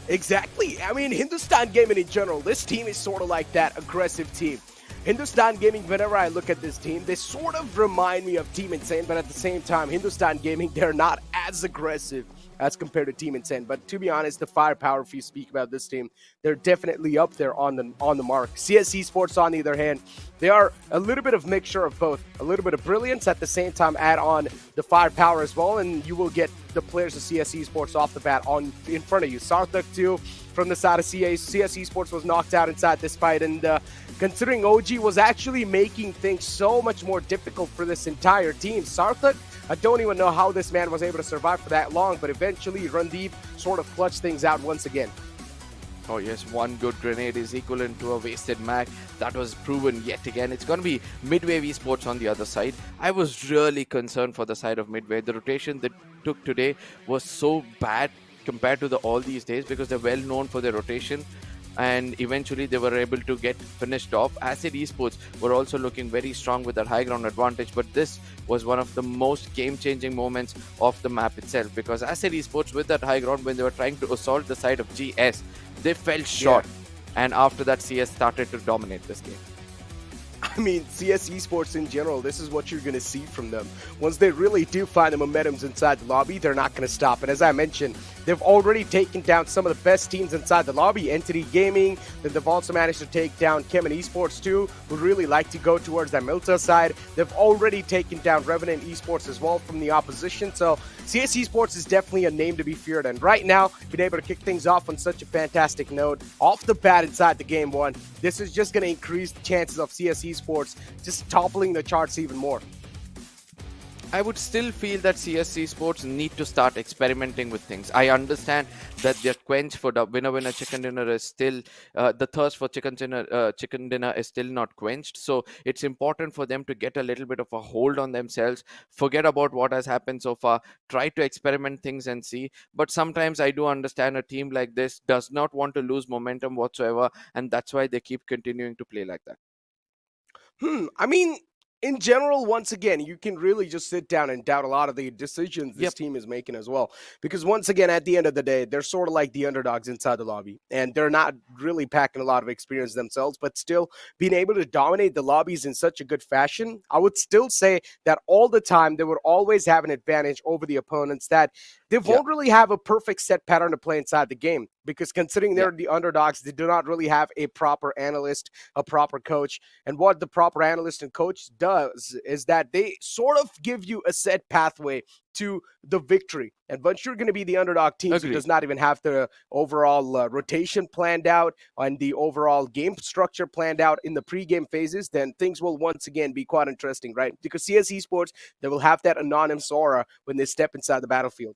Exactly. I mean, Hindustan Gaming in general, this team is sort of like that aggressive team. Hindustan Gaming, whenever I look at this team, they sort of remind me of Team Insane, but at the same time, Hindustan Gaming, they're not as aggressive as compared to Team Insane. But to be honest, the firepower, if you speak about this team, they're definitely up there on the mark. CS Esports, on the other hand, they are a little bit of mixture of both. A little bit of brilliance, at the same time add on the firepower as well, and you will get the players of CS Esports off the bat in front of you. Sarthak too, from the side of CS Esports, was knocked out inside this fight, and considering OG was actually making things so much more difficult for this entire team. Sarthak, I don't even know how this man was able to survive for that long, but eventually Randeep sort of clutched things out once again. Oh yes, one good grenade is equivalent to a wasted mag. That was proven yet again. It's going to be Midwave Esports on the other side. I was really concerned for the side of Midwave. The rotation they took today was so bad compared to all these days, because they're well known for their rotation, and eventually they were able to get finished off. Acid Esports were also looking very strong with that high ground advantage, but this was one of the most game-changing moments of the map itself, because Acid Esports, with that high ground, when they were trying to assault the side of GS, they fell short, and after that CS started to dominate this game. I mean, CS Esports in general, this is what you're going to see from them. Once they really do find the momentums inside the lobby, they're not going to stop. And as I mentioned, they've already taken down some of the best teams inside the lobby. Entity Gaming, then they've also managed to take down Kemen Esports too, who really like to go towards that Milta side. They've already taken down Revenant Esports as well from the opposition. So CS Esports is definitely a name to be feared. And right now, being able to kick things off on such a fantastic note, off the bat inside the game one, this is just going to increase the chances of CS Esports just toppling the charts even more. I would still feel that CS Esports need to start experimenting with things. I understand that their quench for the winner chicken dinner is still, the thirst for chicken dinner is still not quenched. So it's important for them to get a little bit of a hold on themselves, forget about what has happened so far, try to experiment things and see. But sometimes I do understand a team like this does not want to lose momentum whatsoever, and that's why they keep continuing to play like that. I mean, in general, once again, you can really just sit down and doubt a lot of the decisions this team is making as well. Because once again, at the end of the day, they're sort of like the underdogs inside the lobby. And they're not really packing a lot of experience themselves, but still being able to dominate the lobbies in such a good fashion. I would still say that all the time, they would always have an advantage over the opponents, that they won't really have a perfect set pattern to play inside the game. Because considering they're the underdogs, they do not really have a proper analyst, a proper coach. And what the proper analyst and coach does is that they sort of give you a set pathway to the victory. And once you're going to be the underdog team who does not even have the overall rotation planned out and the overall game structure planned out in the pre-game phases, then things will once again be quite interesting, right? Because CS Esports, they will have that anonymous aura when they step inside the battlefield.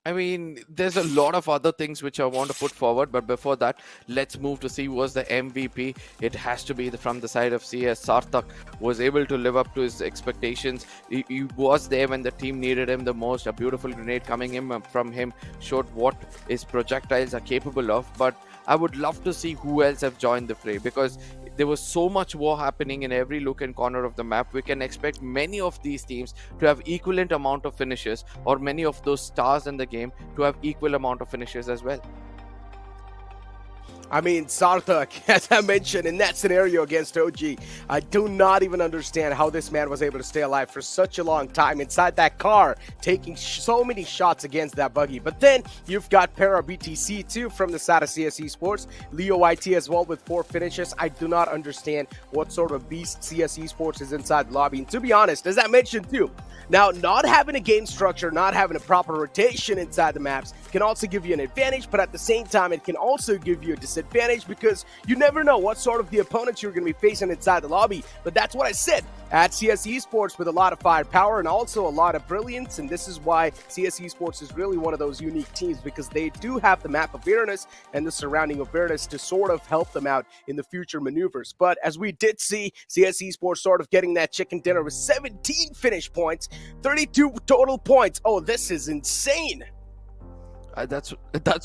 I mean, there's a lot of other things which I want to put forward, but before that, let's move to see who was the MVP. It has to be from the side of CS. Sarthak was able to live up to his expectations. He was there when the team needed him the most. A beautiful grenade coming in from him showed what his projectiles are capable of, but I would love to see who else have joined the fray, because there was so much war happening in every nook and corner of the map. We can expect many of these teams to have equivalent amount of finishes, or many of those stars in the game to have equal amount of finishes as well. I mean, Sarthak, as I mentioned, in that scenario against OG, I do not even understand how this man was able to stay alive for such a long time inside that car, taking so many shots against that buggy. But then you've got Para BTC too from the side of CS Esports, Leo YT as well with 4 finishes. I do not understand what sort of beast CS Esports is inside the lobby. And to be honest, as I mentioned too, now not having a game structure, not having a proper rotation inside the maps can also give you an advantage, but at the same time, it can also give you a disadvantage because you never know what sort of the opponents you're going to be facing inside the lobby. But that's what I said. At CS Esports with a lot of firepower and also a lot of brilliance, and this is why CS Esports is really one of those unique teams because they do have the map awareness and the surrounding awareness to sort of help them out in the future maneuvers. But as we did see, CS Esports sort of getting that chicken dinner with 17 finish points, 32 total points. Oh, this is insane. That's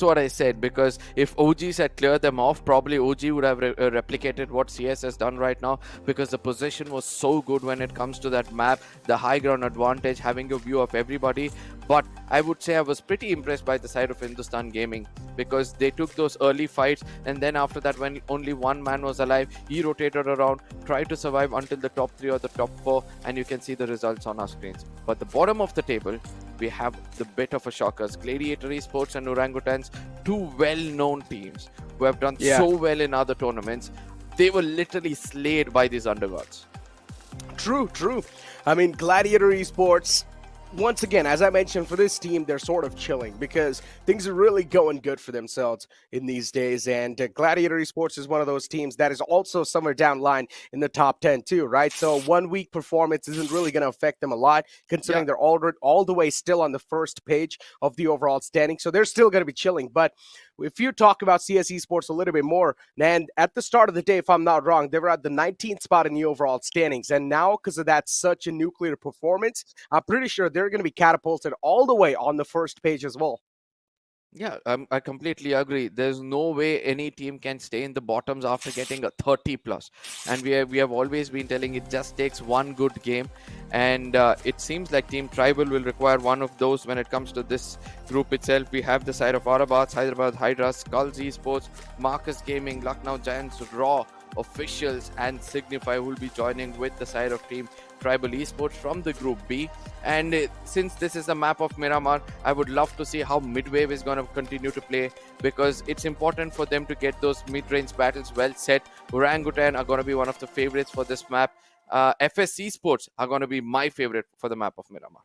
what I said, because if OGs had cleared them off, probably OG would have replicated what CS has done right now, because the position was so good when it comes to that map, the high ground advantage, having a view of everybody. But I would say I was pretty impressed by the side of Hindustan Gaming, because they took those early fights, and then after that, when only one man was alive, he rotated around, tried to survive until the top 3 or the top 4, and you can see the results on our screens. But the bottom of the table, we have the bit of a shockers. Gladiator Esports and Orangutans, 2 well-known teams who have done so well in other tournaments. They were literally slayed by these undergods. True. I mean, Gladiator Esports, once again, as I mentioned, for this team, they're sort of chilling because things are really going good for themselves in these days. And Gladiator Esports is one of those teams that is also somewhere down the line in the top 10 too, right? So 1 week performance isn't really going to affect them a lot, considering they're all the way still on the first page of the overall standing. So they're still going to be chilling. But if you talk about CS Esports a little bit more, and at the start of the day, if I'm not wrong, they were at the 19th spot in the overall standings. And now, because of that such a nuclear performance, I'm pretty sure they're going to be catapulted all the way on the first page as well. Yeah, I completely agree. There's no way any team can stay in the bottoms after getting a 30 plus. And we have always been telling it just takes one good game. And it seems like Team Tribal will require one of those when it comes to this group itself. We have the side of AUTOBOTZ, Hyderabad Hydras, Skulltz Esports, Marcus Gaming, Lucknow Giants, Raw, officials, and Signify will be joining with the side of Team Tribal Esports from the Group B. And since this is a map of Miramar, I would love to see how Midwave is going to continue to play, because it's important for them to get those mid-range battles well set. Orangutan are going to be one of the favorites for this map. FS Esports are going to be my favorite for the map of Miramar.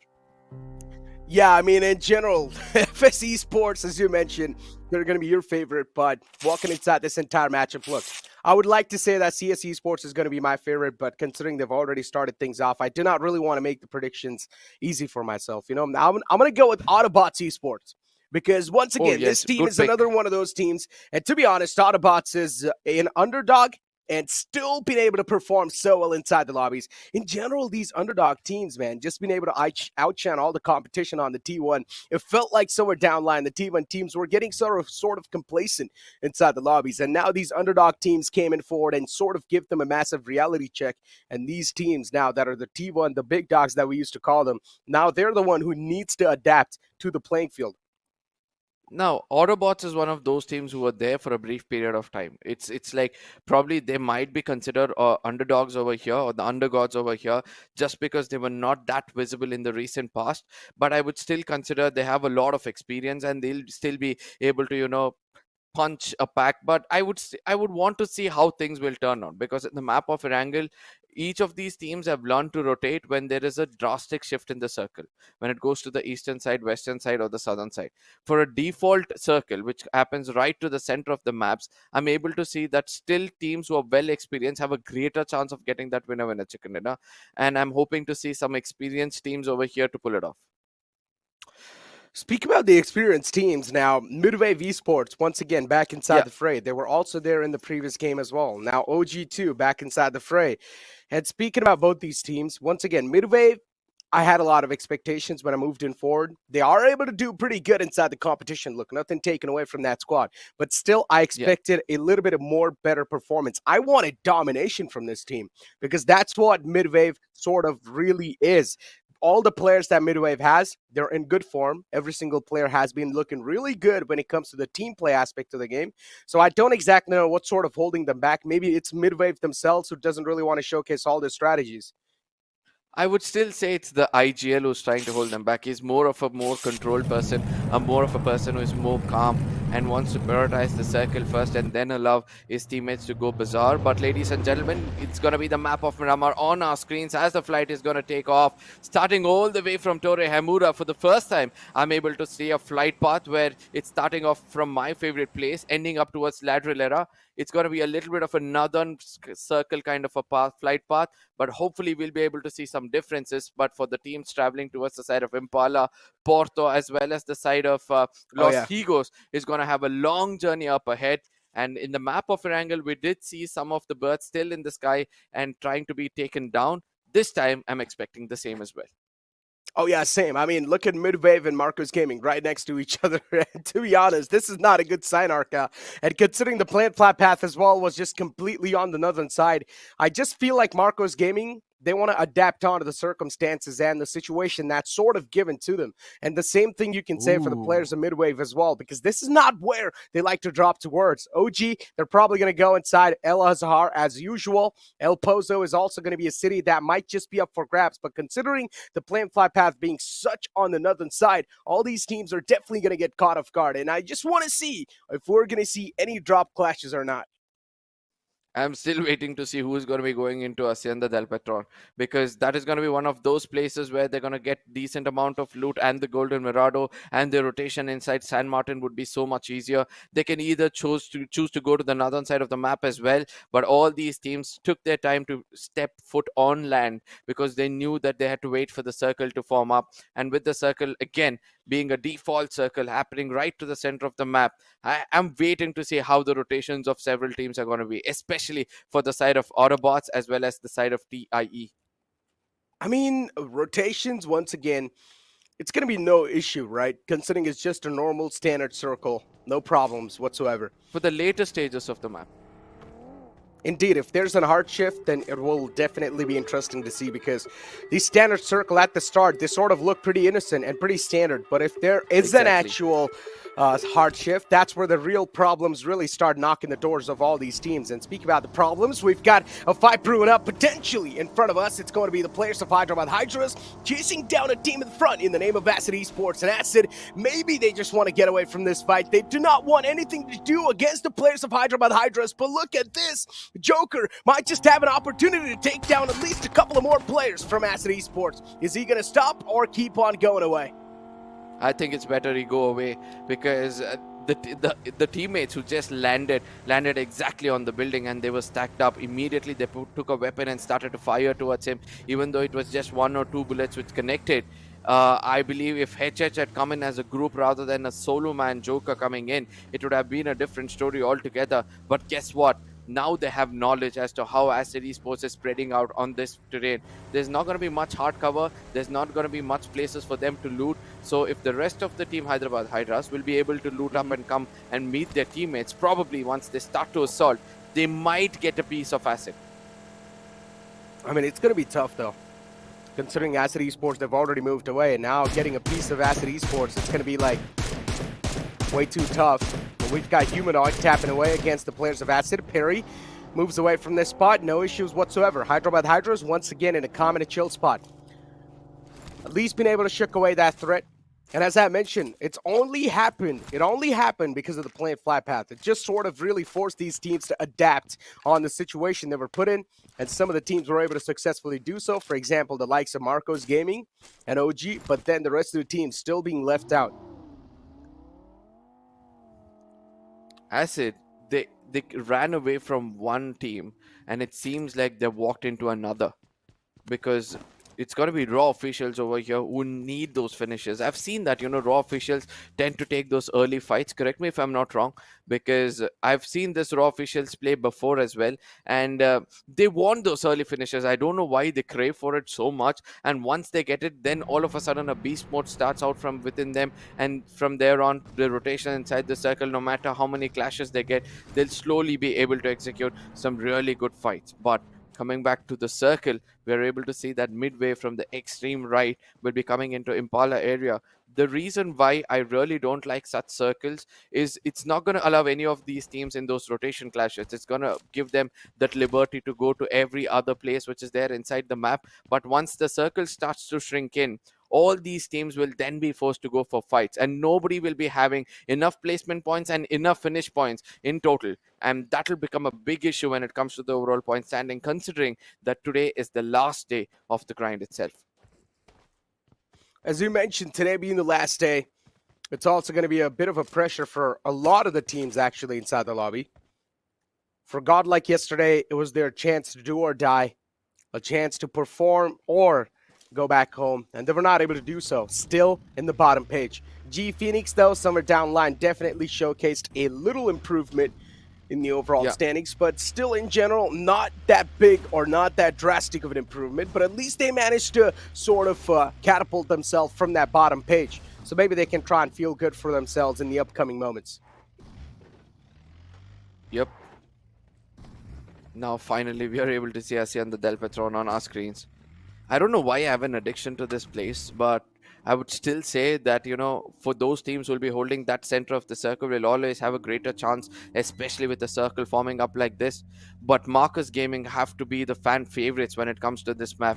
Yeah, I mean, in general, FS Esports, as you mentioned, they're going to be your favorite, but walking inside this entire matchup, look, I would like to say that CS Esports is going to be my favorite, but considering they've already started things off, I do not really want to make the predictions easy for myself. You know, I'm going to go with AUTOBOTZ Esports, because once again, this team is another one of those teams, and to be honest, AUTOBOTZ is an underdog and still being able to perform so well inside the lobbies. In general, these underdog teams, man, just being able to outshine all the competition on the T1, it felt like somewhere down line, the T1 teams were getting sort of complacent inside the lobbies. And now these underdog teams came in forward and sort of give them a massive reality check. And these teams now that are the T1, the big dogs that we used to call them, now they're the one who needs to adapt to the playing field. Now, AUTOBOTZ is one of those teams who were there for a brief period of time. It's like probably they might be considered underdogs over here, or the undergods over here, just because they were not that visible in the recent past. But I would still consider they have a lot of experience and they'll still be able to, punch a pack. But I would want to see how things will turn out, because in the map of Erangel, each of these teams have learned to rotate when there is a drastic shift in the circle, when it goes to the eastern side, western side, or the southern side. For a default circle, which happens right to the center of the maps, I'm able to see that still teams who are well experienced have a greater chance of getting that winner chicken dinner. And I'm hoping to see some experienced teams over here to pull it off. Speak about the experienced teams now. Midwave Esports, once again, back inside the fray. They were also there in the previous game as well. Now OG2 back inside the fray. And speaking about both these teams, once again, Midwave, I had a lot of expectations when I moved in forward. They are able to do pretty good inside the competition. Look, nothing taken away from that squad. But still, I expected a little bit of more better performance. I wanted domination from this team, because that's what Midwave sort of really is. all the players that Midwave has, they're in good form. Every single player has been looking really good when it comes to the team play aspect of the game. So I don't exactly know what's sort of holding them back. Maybe it's Midwave themselves who doesn't really want to showcase all their strategies. I would still say it's the IGL who's trying to hold them back. He's more of a more controlled person, more of a person who is more calm and wants to prioritize the circle first and then allow his teammates to go bizarre. But ladies and gentlemen, it's going to be the map of Miramar on our screens as the flight is going to take off. Starting all the way from Torre Hamura, for the first time, I'm able to see a flight path where it's starting off from my favorite place, ending up towards Ladrillera. It's going to be a little bit of a northern circle kind of a flight path, but hopefully we'll be able to see some differences. But for the teams traveling towards the side of Impala, Porto, as well as the side of Los Higos, is going to have a long journey up ahead. And in the map of Erangel, we did see some of the birds still in the sky and trying to be taken down. This time, I'm expecting the same as well. Oh, yeah, same. I mean, look at Midwave and Marcos Gaming right next to each other. And to be honest, this is not a good sign, Arca. And considering the planned flat path as well was just completely on the northern side, I just feel like Marcos Gaming, they want to adapt onto the circumstances and the situation that's sort of given to them. And the same thing you can say for the players of Midwave as well, because this is not where they like to drop towards. OG, they're probably going to go inside El Azhar as usual. El Pozo is also going to be a city that might just be up for grabs. But considering the planned fly path being such on the northern side, all these teams are definitely going to get caught off guard. And I just want to see if we're going to see any drop clashes or not. I'm still waiting to see who's going to be going into Hacienda del Petron, because that is going to be one of those places where they're going to get decent amount of loot, and the Golden Mirado and the rotation inside San Martin would be so much easier. They can either choose to go to the northern side of the map as well, but all these teams took their time to step foot on land because they knew that they had to wait for the circle to form up. And with the circle again being a default circle happening right to the center of the map, I am waiting to see how the rotations of several teams are going to be, especially for the side of AUTOBOTZ as well as the side of TIE. I mean, rotations, once again, it's going to be no issue, right? Considering it's just a normal standard circle. No problems whatsoever. For the later stages of the map. Indeed, if there's a hard shift, then it will definitely be interesting to see, because the standard circle at the start, they sort of look pretty innocent and pretty standard. But if there is an actual hard shift, that's where the real problems really start knocking the doors of all these teams. And speaking about the problems, we've got a fight brewing up potentially in front of us. It's going to be the players of Hyderabad Hydras chasing down a team in front in the name of Acid Esports. And Acid, maybe they just want to get away from this fight. They do not want anything to do against the players of Hyderabad Hydras. But look at this. Joker might just have an opportunity to take down at least a couple of more players from Acid Esports. Is he going to stop or keep on going away? I think it's better he go away, because the teammates who just landed exactly on the building, and they were stacked up. Immediately they took a weapon and started to fire towards him, even though it was just 1 or 2 bullets which connected. I believe if HH had come in as a group rather than a solo man Joker coming in, it would have been a different story altogether. But guess what? Now they have knowledge as to how Acid Esports is spreading out on this terrain. There's not going to be much hard cover. There's not going to be much places for them to loot. So if the rest of the team Hyderabad Hydras will be able to loot up and come and meet their teammates, probably once they start to assault, they might get a piece of Acid. I mean, it's going to be tough though. Considering Acid Esports, they've already moved away, and now getting a piece of Acid Esports, it's going to be like way too tough. But we've got Humanoid tapping away against the players of Acid. Perry moves away from this spot, no issues whatsoever. Hyderabad Hydras once again in a calm and a chill spot. At least been able to shook away that threat. And as I mentioned, it only happened because of the planned flat path. It just sort of really forced these teams to adapt on the situation they were put in, and some of the teams were able to successfully do so. For example, the likes of Marcos Gaming and OG, but then the rest of the teams still being left out. Acid, they ran away from one team, and it seems like they walked into another, because it's going to be raw officials over here who need those finishes. I've seen that, raw officials tend to take those early fights. Correct me if I'm not wrong, because I've seen this raw officials play before as well, and they want those early finishes. I don't know why they crave for it so much, and once they get it, then all of a sudden a beast mode starts out from within them, and from there on, the rotation inside the circle, no matter how many clashes they get, they'll slowly be able to execute some really good fights. But Coming back to the circle, we're able to see that midway from the extreme right will be coming into Impala area. The reason why I really don't like such circles is it's not going to allow any of these teams in those rotation clashes. It's going to give them that liberty to go to every other place which is there inside the map. But once the circle starts to shrink in, all these teams will then be forced to go for fights, and nobody will be having enough placement points and enough finish points in total. And that will become a big issue when it comes to the overall point standing, considering that today is the last day of the grind itself. As you mentioned, today being the last day, it's also going to be a bit of a pressure for a lot of the teams actually inside the lobby. For God, like yesterday, it was their chance to do or die, a chance to perform or go back home, and they were not able to do so. Still in the bottom page. G Phoenix, though, somewhere down the line, definitely showcased a little improvement in the overall standings, but still in general, not that big or not that drastic of an improvement, but at least they managed to sort of catapult themselves from that bottom page. So maybe they can try and feel good for themselves in the upcoming moments. Yep. Now finally we are able to see ASEAN the Del Patron on our screens. I don't know why I have an addiction to this place, but I would still say that, you know, for those teams who will be holding that center of the circle will always have a greater chance, especially with the circle forming up like this. But Marcus Gaming have to be the fan favorites when it comes to this map.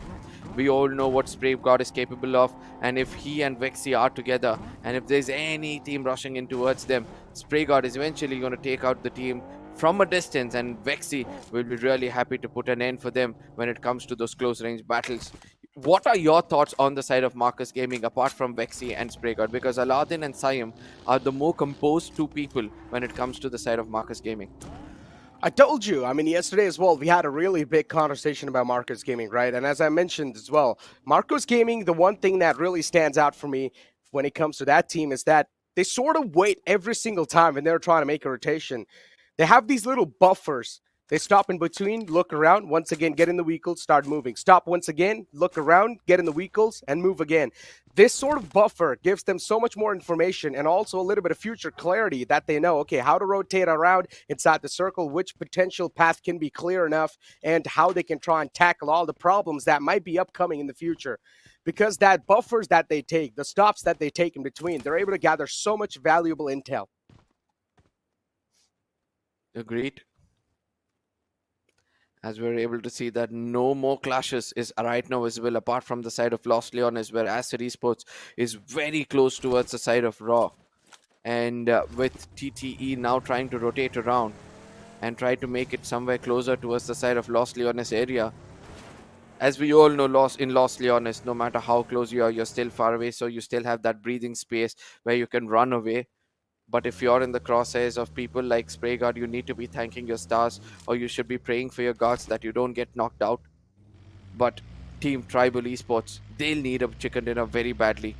We all know what Spray God is capable of, and if he and Vexy are together, and if there's any team rushing in towards them, Spray God is eventually going to take out the team from a distance, and Vexy will be really happy to put an end for them when it comes to those close range battles. What are your thoughts on the side of Marcus Gaming apart from Vexy and Spraygod? Because Aladdin and Siam are the more composed two people when it comes to the side of Marcus Gaming. I told you, I mean, yesterday as well, we had a really big conversation about Marcus Gaming, right? And as I mentioned as well, Marcus Gaming, the one thing that really stands out for me when it comes to that team is that they sort of wait every single time when they're trying to make a rotation. They have these little buffers. They stop in between, look around, once again, get in the vehicles, start moving. Stop once again, look around, get in the vehicles, and move again. This sort of buffer gives them so much more information and also a little bit of future clarity that they know, okay, how to rotate around inside the circle, which potential path can be clear enough, and how they can try and tackle all the problems that might be upcoming in the future. Because that buffers that they take, the stops that they take in between, they're able to gather so much valuable intel. Agreed. As we're able to see that no more clashes is right now visible apart from the side of Los Leones, where XNOR Esports is very close towards the side of Raw. And with TTE now trying to rotate around and try to make it somewhere closer towards the side of Los Leones area. As we all know, in Los Leones, no matter how close you are, you're still far away, so you still have that breathing space where you can run away. But if you're in the crosshairs of people like Spraygod, you need to be thanking your stars, or you should be praying for your gods that you don't get knocked out. But Team Tribal Esports, they'll need a chicken dinner very badly.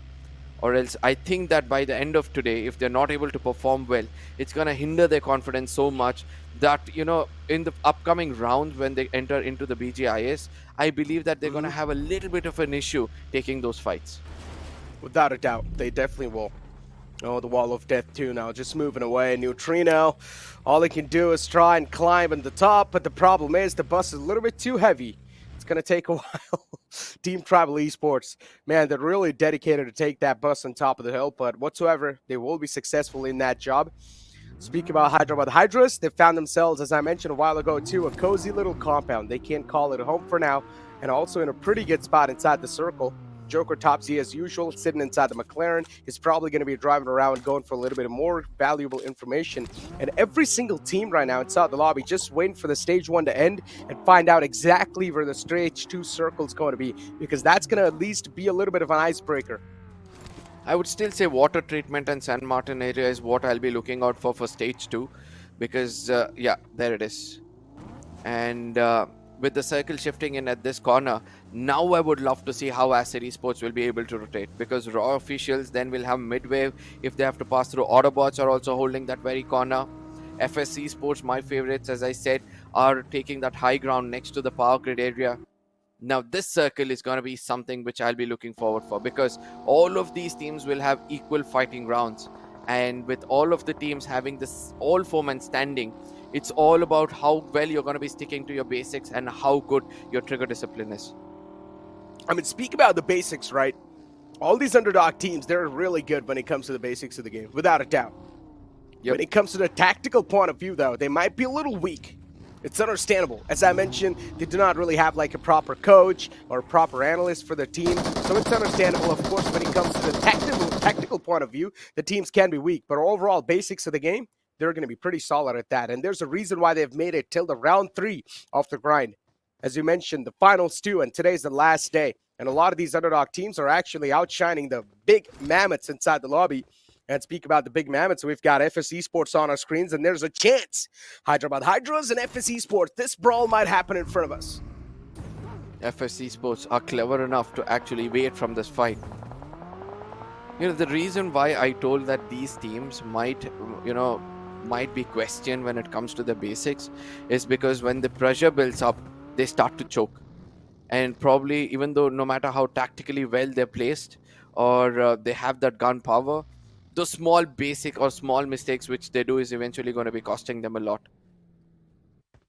Or else I think that by the end of today, if they're not able to perform well, it's going to hinder their confidence so much that, you know, in the upcoming rounds when they enter into the BGIS, I believe that they're going to have a little bit of an issue taking those fights. Without a doubt, they definitely will. Oh, the wall of death too now, just moving away. Neutrino, all he can do is try and climb on the top, but the problem is the bus is a little bit too heavy. It's going to take a while. Team Tribal Esports, man, they're really dedicated to take that bus on top of the hill, but whatsoever, they will be successful in that job. Speaking about Hyderabad Hydras, they found themselves, as I mentioned a while ago too, a cozy little compound. They can't call it a home for now, and also in a pretty good spot inside the circle. Joker Topsy, as usual, sitting inside the McLaren, is probably going to be driving around going for a little bit of more valuable information. And every single team right now inside the lobby just waiting for the stage 1 to end and find out exactly where the stage 2 circle is going to be, because that's going to at least be a little bit of an icebreaker. I would still say water treatment and San Martin area is what I'll be looking out for stage 2, because yeah, there it is. And with the circle shifting in at this corner, now I would love to see how XNOR Esports will be able to rotate, because Raw officials then will have midwave if they have to pass through. AUTOBOTZ are also holding that very corner. FSC Sports, my favorites, as I said, are taking that high ground next to the power grid area. Now this circle is going to be something which I'll be looking forward for, because all of these teams will have equal fighting rounds, and with all of the teams having this all 4 men standing, It's all about how well you're going to be sticking to your basics and how good your trigger discipline is. I mean, speak about the basics, right? All these underdog teams, they're really good when it comes to the basics of the game, without a doubt. Yep. When it comes to the tactical point of view, though, they might be a little weak. It's understandable. As I mentioned, they do not really have like a proper coach or a proper analyst for their team. So it's understandable, of course, when it comes to the tactical point of view, the teams can be weak. But overall basics of the game, they're going to be pretty solid at that. And there's a reason why they've made it till the round 3 of the grind. As you mentioned, the finals 2, and today's the last day. And a lot of these underdog teams are actually outshining the big mammoths inside the lobby. And speak about the big mammoths, we've got FS Esports on our screens, and there's a chance. Hyderabad Hydras and FS Esports, this brawl might happen in front of us. FS Esports are clever enough to actually wait from this fight. You know, the reason why I told that these teams might be questioned when it comes to the basics is because when the pressure builds up, they start to choke. And probably, even though no matter how tactically well they're placed or they have that gun power, those small basic or small mistakes which they do is eventually going to be costing them a lot.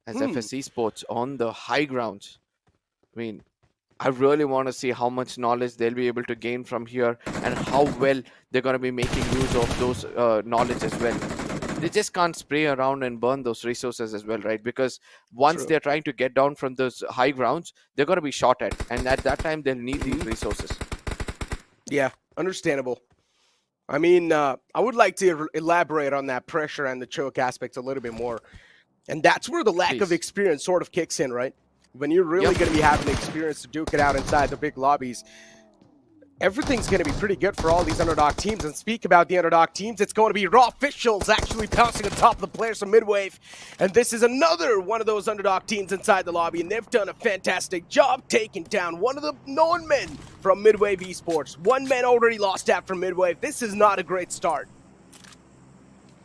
As FS Esports on the high grounds, I mean, I really want to see how much knowledge they'll be able to gain from here and how well they're going to be making use of those knowledge as well. They just can't spray around and burn those resources as well, right? Because once they're trying to get down from those high grounds, they're going to be shot at. And at that time, they'll need these resources. Yeah, understandable. I mean, I would like to elaborate on that pressure and the choke aspect a little bit more. And that's where the lack of experience sort of kicks in, right? When you're really going to be having the experience to duke it out inside the big lobbies, everything's going to be pretty good for all these underdog teams. And speak about the underdog teams, it's going to be Raw Officials actually pouncing on top of the players from Midwave. And this is another one of those underdog teams inside the lobby, and they've done a fantastic job taking down one of the known men from Midwave Esports. One man already lost out from Midwave. This is not a great start.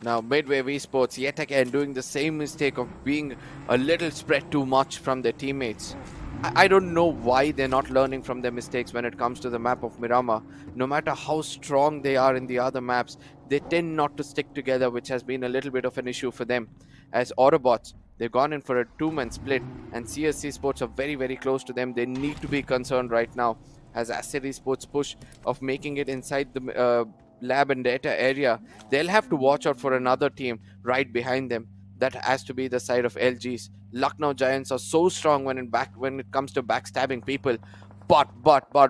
Now, Midwave Esports yet again doing the same mistake of being a little spread too much from their teammates. I don't know why they're not learning from their mistakes when it comes to the map of Miramar. No matter how strong they are in the other maps, they tend not to stick together, which has been a little bit of an issue for them. As AUTOBOTZ, they've gone in for a 2-man split, and CS Esports are very, very close to them. They need to be concerned right now as Acid Esports push of making it inside the lab and data area. They'll have to watch out for another team right behind them. That has to be the side of LGs. Lucknow Giants are so strong when it comes to backstabbing people. But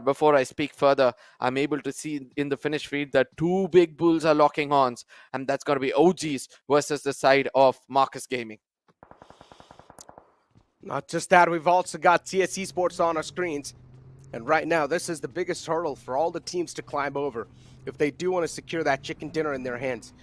before I speak further, I'm able to see in the finish feed that 2 big bulls are locking horns, and that's going to be OGs versus the side of Marcus Gaming. Not just that, we've also got CS Esports on our screens. And right now, this is the biggest hurdle for all the teams to climb over if they do want to secure that chicken dinner in their hands.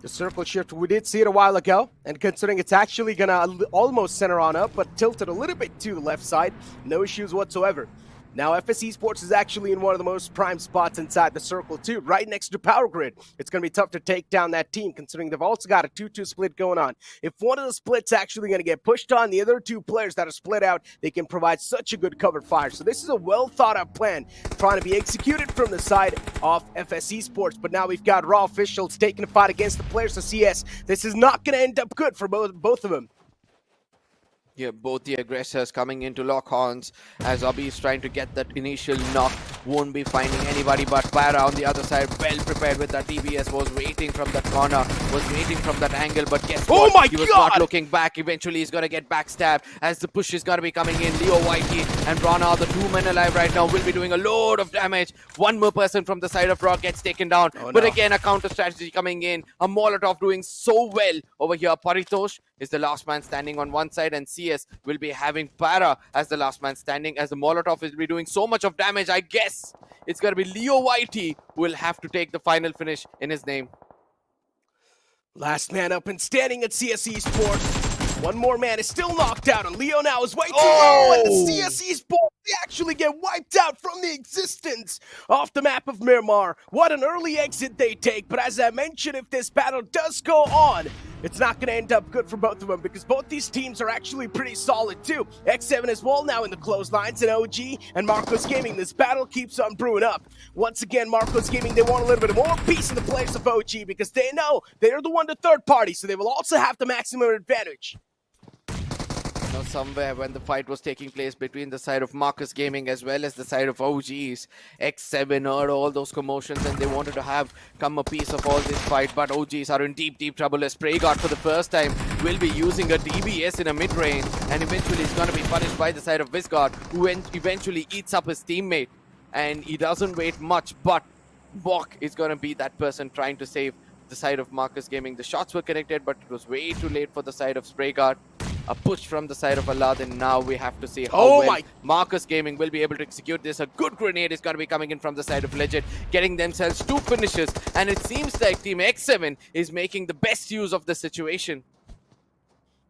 The circle shift, we did see it a while ago, and considering it's actually going to almost center on up, but tilted a little bit to the left side, no issues whatsoever. Now, FS Esports is actually in one of the most prime spots inside the circle, too, right next to Power Grid. It's going to be tough to take down that team, considering they've also got a 2-2 split going on. If one of the splits actually going to get pushed on, the other 2 players that are split out, they can provide such a good cover fire. So this is a well-thought-out plan trying to be executed from the side of FS Esports. But now we've got Raw Officials taking a fight against the players of CS. This is not going to end up good for both of them. Yeah, both the aggressors coming into lock horns as Abhi is trying to get that initial knock. Won't be finding anybody but Para on the other side. Well prepared with that TBS. Was waiting from that corner. Was waiting from that angle. But guess what? Oh my He was God! not looking back. Eventually he's going to get backstabbed as the push is going to be coming in. Leo Whitey and Rana, the 2 men alive right now, will be doing a load of damage. One more person from the side of Rock gets taken down. But again, a counter strategy coming in. A Molotov doing so well over here. Paritosh is the last man standing on one side, and CS will be having Para as the last man standing, as the Molotov will be doing so much of damage. I guess it's going to be Leo Whitey who will have to take the final finish in his name. Last man up and standing at CS Esports. One more man is still knocked out, and Leo now is way too low, and the CS Esports, They actually get wiped out from the existence off the map of Miramar. What an early exit they take, but as I mentioned, if this battle does go on, it's not going to end up good for both of them because both these teams are actually pretty solid too. X7 as well now in the clotheslines, and OG and Marcos Gaming. This battle keeps on brewing up. Once again, Marcos Gaming, they want a little bit more piece of the players of OG because they know they're the one to third party, so they will also have the maximum advantage. Somewhere when the fight was taking place between the side of Marcus Gaming as well as the side of OGs, X7 heard all those commotions and they wanted to have come a piece of all this fight, but OGs are in deep trouble as Spraygard for the first time will be using a DBS in a mid-range, and eventually is going to be punished by the side of Visgard, who eventually eats up his teammate, and he doesn't wait much, but Bok is going to be that person trying to save the side of Marcus Gaming. The shots were connected, but it was way too late for the side of Spraygard. A push from the side of Aladdin. Now we have to see how well Marcus Gaming will be able to execute this. A good grenade is going to be coming in from the side of Legit, getting themselves 2 finishes. And it seems like Team X7 is making the best use of the situation.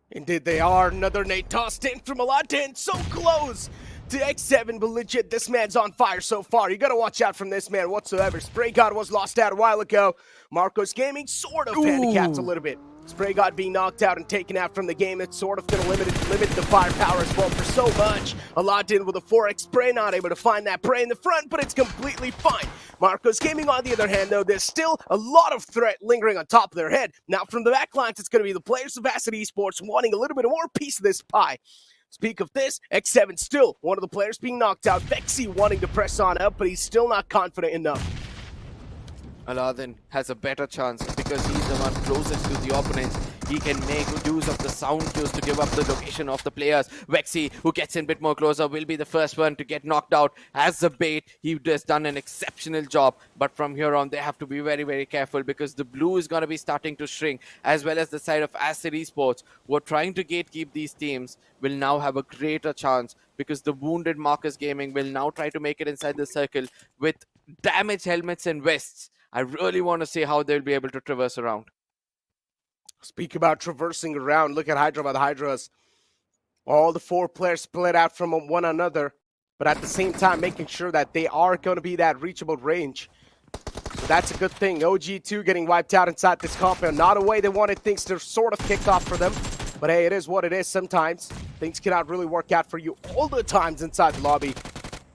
Indeed they are. Another nade tossed in from Aladdin. So close to X7, but legit, this man's on fire so far. You got to watch out from this man whatsoever. Spray God was lost out a while ago. Marcos Gaming sort of handicapped a little bit. Spray God being knocked out and taken out from the game, it's sort of going to limit the firepower as well for so much. Aladdin with a 4x spray, not able to find that prey in the front, but it's completely fine. Marcos Gaming, on the other hand, though, there's still a lot of threat lingering on top of their head. Now, from the backlines, it's going to be the players of Acid Esports wanting a little bit more piece of this pie. Speak of this, X7 still one of the players being knocked out. Vexy wanting to press on up, but he's still not confident enough. Aladdin has a better chance because he's the one closest to the opponents. He can make use of the sound cues to give up the location of the players. Vexy, who gets in a bit more closer, will be the first one to get knocked out as the bait. He has done an exceptional job, but from here on they have to be very careful because the blue is going to be starting to shrink, as well as the side of Acid Esports, who are trying to gatekeep these teams, will now have a greater chance because the wounded Marcus Gaming will now try to make it inside the circle with damaged helmets and vests. I really want to see how they'll be able to traverse around. Speak about traversing around. Look at Hyderabad Hydras. All the 4 players split out from one another, but at the same time making sure that they are going to be that reachable range. So that's a good thing. OG2 getting wiped out inside this compound. Not a way they wanted things to sort of kick off for them. But hey, it is what it is sometimes. Things cannot really work out for you all the times inside the lobby.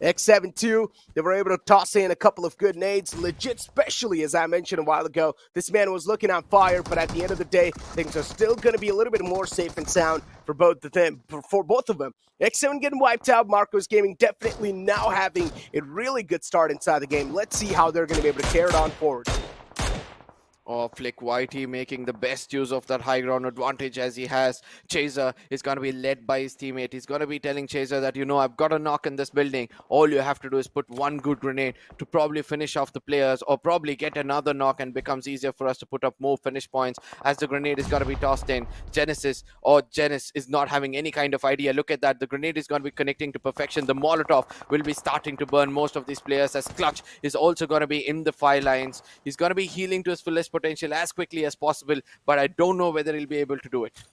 X7 too, they were able to toss in a couple of good nades. Legit, especially as I mentioned a while ago, this man was looking on fire, but at the end of the day, things are still going to be a little bit more safe and sound for both of them. X7 getting wiped out. Marcos Gaming definitely now having a really good start inside the game. Let's see how they're going to be able to carry it on forward. Oh, Flick YT making the best use of that high ground advantage as he has. Chaser is going to be led by his teammate. He's going to be telling Chaser that, you know, I've got a knock in this building. All you have to do is put one good grenade to probably finish off the players or probably get another knock, and becomes easier for us to put up more finish points as the grenade is going to be tossed in. Genesis is not having any kind of idea. Look at that. The grenade is going to be connecting to perfection. The Molotov will be starting to burn most of these players as Clutch is also going to be in the fire lines. He's going to be healing to his fullest potential as quickly as possible, but I don't know whether he'll be able to do it.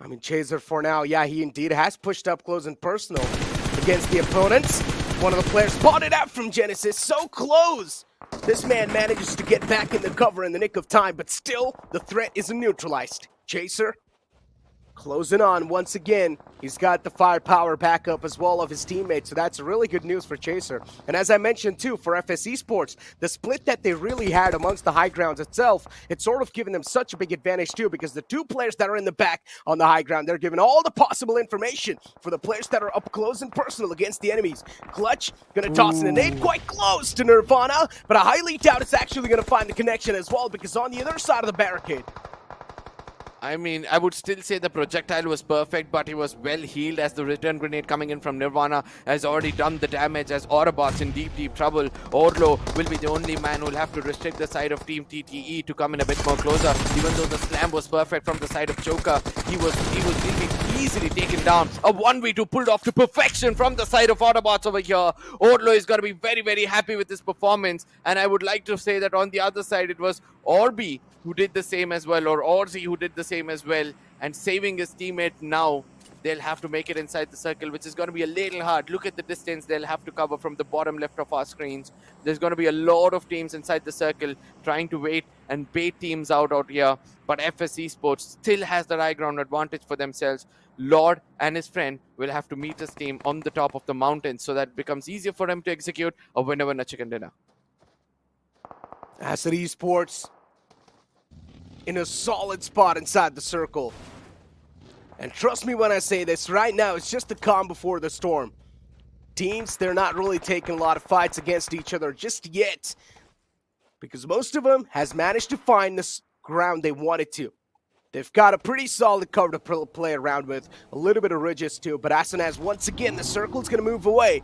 I mean, Chaser for now, yeah, he indeed has pushed up close and personal against the opponents. One of the players spotted out from Genesis, so close. This man manages to get back in the cover in the nick of time, but still, the threat isn't neutralized. Chaser closing on once again. He's got the firepower backup as well of his teammates, so that's really good news for Chaser. And as I mentioned too, for FS Esports, the split that they really had amongst the high grounds itself, it's sort of given them such a big advantage too, because the 2 players that are in the back on the high ground, they're given all the possible information for the players that are up close and personal against the enemies. Clutch gonna toss in a nade quite close to Nirvana, but I highly doubt it's actually gonna find the connection as well, because on the other side of the barricade, I mean, I would still say the projectile was perfect, but he was well healed as the return grenade coming in from Nirvana has already done the damage as AUTOBOTZ in deep trouble. Orlo will be the only man who will have to restrict the side of Team TTE to come in a bit more closer. Even though the slam was perfect from the side of Joker, he was being easily taken down. A 1v2 pulled off to perfection from the side of AUTOBOTZ over here. Orlo is going to be very happy with this performance, and I would like to say that on the other side it was Orbi who did the same as well, or Orzi who did the same as well, and saving his teammate now. they'll have to make it inside the circle, which is going to be a little hard. Look at the distance they'll have to cover from the bottom left of our screens. There's going to be a lot of teams inside the circle trying to wait and bait teams out here. But FS Esports still has the high ground advantage for themselves. Lord and his friend will have to meet his team on the top of the mountain, so that it becomes easier for him to execute a winner chicken dinner. Acid Esports in a solid spot inside the circle. And trust me when I say this, right now it's just the calm before the storm. Teams, they're not really taking a lot of fights against each other just yet, because most of them has managed to find the ground they wanted to. They've got a pretty solid cover to play around with, a little bit of ridges too, but as soon as once again the circle's going to move away,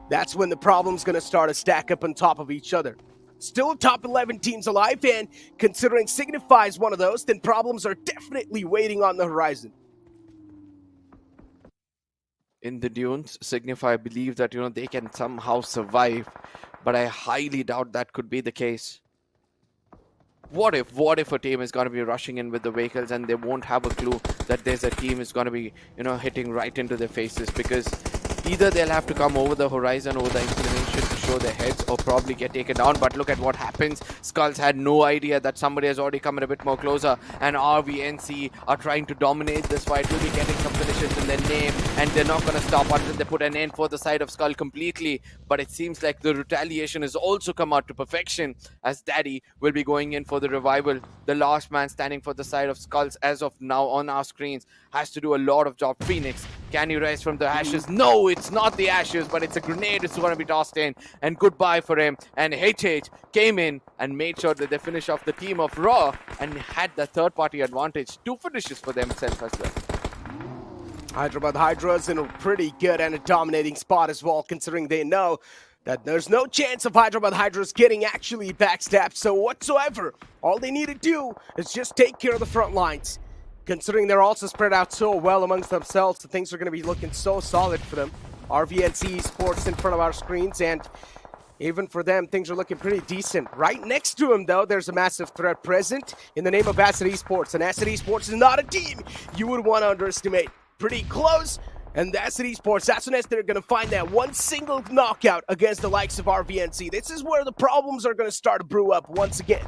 that's when the problem's going to start to stack up on top of each other. Still top 11 teams alive, and considering Signify is one of those, then problems are definitely waiting on the horizon. In the dunes, Signify believe that, they can somehow survive, but I highly doubt that could be the case. What if a team is going to be rushing in with the vehicles and they won't have a clue that there's a team is going to be, hitting right into their faces, because either they'll have to come over the horizon, over the inclination to show their heads, or probably get taken down. But look at what happens. Skulltz had no idea that somebody has already come in a bit more closer, and RVNC are trying to dominate this fight. Will be getting some finishes in their name, and they're not going to stop until they put an end for the side of Skull completely. But it seems like the retaliation has also come out to perfection, as Daddy will be going in for the revival. The last man standing for the side of Skulltz as of now on our screens has to do a lot of job. Phoenix, can you rise from the ashes? No, it's not the ashes, but it's a grenade. It's going to be tossed in, and goodbye for him. And HH came in and made sure that they finish off the team of Raw and had the third-party advantage. 2 finishes for themselves as well. Hyderabad Hydras in a pretty good and a dominating spot as well, considering they know that there's no chance of Hyderabad Hydras getting actually backstabbed. So whatsoever, all they need to do is just take care of the front lines. Considering they're also spread out so well amongst themselves, the things are going to be looking so solid for them. RVNC Sports in front of our screens, and even for them, things are looking pretty decent. Right next to him, though, there's a massive threat present in the name of Acid Esports. And Acid Esports is not a team you would want to underestimate. Pretty close. And Acid Esports, as soon as they're going to find that one single knockout against the likes of RVNC, this is where the problems are going to start to brew up once again.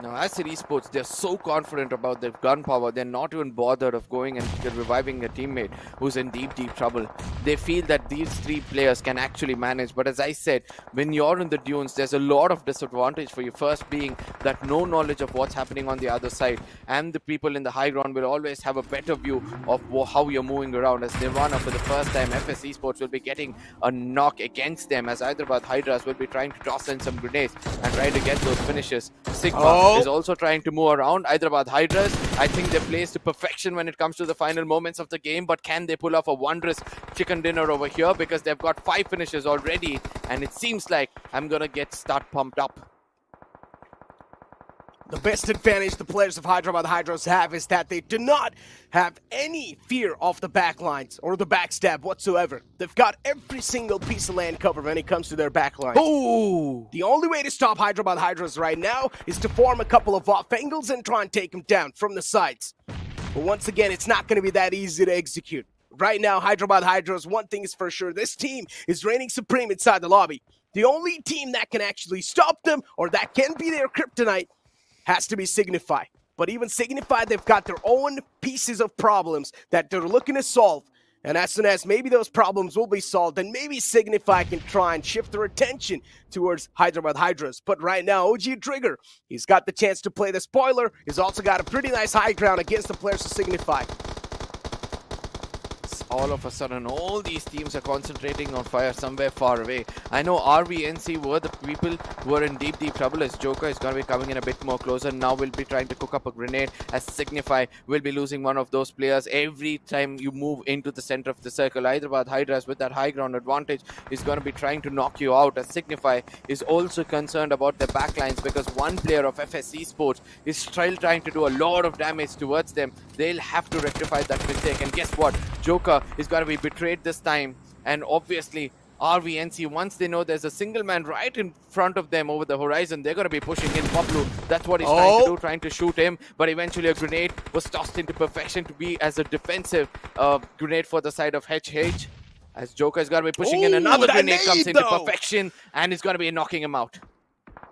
Now, Acid Esports, they're so confident about their gun power, they're not even bothered of going and reviving a teammate who's in deep trouble. They feel that these 3 players can actually manage. But as I said, when you're in the dunes, there's a lot of disadvantage for you. First being that no knowledge of what's happening on the other side, and the people in the high ground will always have a better view of how you're moving around. As Nirvana, for the first time, FS Esports will be getting a knock against them, as Hyderabad Hydras will be trying to toss in some grenades and try to get those finishes. Sigma is also trying to move around. Hyderabad Hydras, I think they're placed to perfection when it comes to the final moments of the game, but can they pull off a wondrous chicken dinner over here? Because they've got 5 finishes already, and it seems like I'm gonna start pumped up. The best advantage the players of Hyderabad Hydras have is that they do not have any fear of the backlines or the backstab whatsoever. They've got every single piece of land covered when it comes to their backlines. Oh! The only way to stop Hyderabad Hydras right now is to form a couple of off angles and try and take them down from the sides. But once again, it's not going to be that easy to execute. Right now, Hyderabad Hydras, one thing is for sure, this team is reigning supreme inside the lobby. The only team that can actually stop them, or that can be their kryptonite, has to be Signify. But even Signify, they've got their own pieces of problems that they're looking to solve. And as soon as maybe those problems will be solved, then maybe Signify can try and shift their attention towards Hyderabad Hydras. But right now, OG Trigger, he's got the chance to play the spoiler. He's also got a pretty nice high ground against the players of Signify. All of a sudden, all these teams are concentrating on fire somewhere far away. I know RVNC were the people who were in deep trouble, as Joker is going to be coming in a bit more closer. Now we'll be trying to cook up a grenade, as Signify will be losing one of those players every time you move into the center of the circle. Hyderabad Hydras, with that high ground advantage, is going to be trying to knock you out, as Signify is also concerned about their backlines, because one player of FS Esports is still trying to do a lot of damage towards them. They'll have to rectify that mistake, and guess what? Joker is going to be betrayed this time, and obviously RVNC, once they know there's a single man right in front of them over the horizon, they're going to be pushing in Poplu. That's what he's trying to do, trying to shoot him. But eventually a grenade was tossed into perfection to be as a defensive grenade for the side of HH. As Joker's going to be pushing in, another grenade comes into perfection and is going to be knocking him out.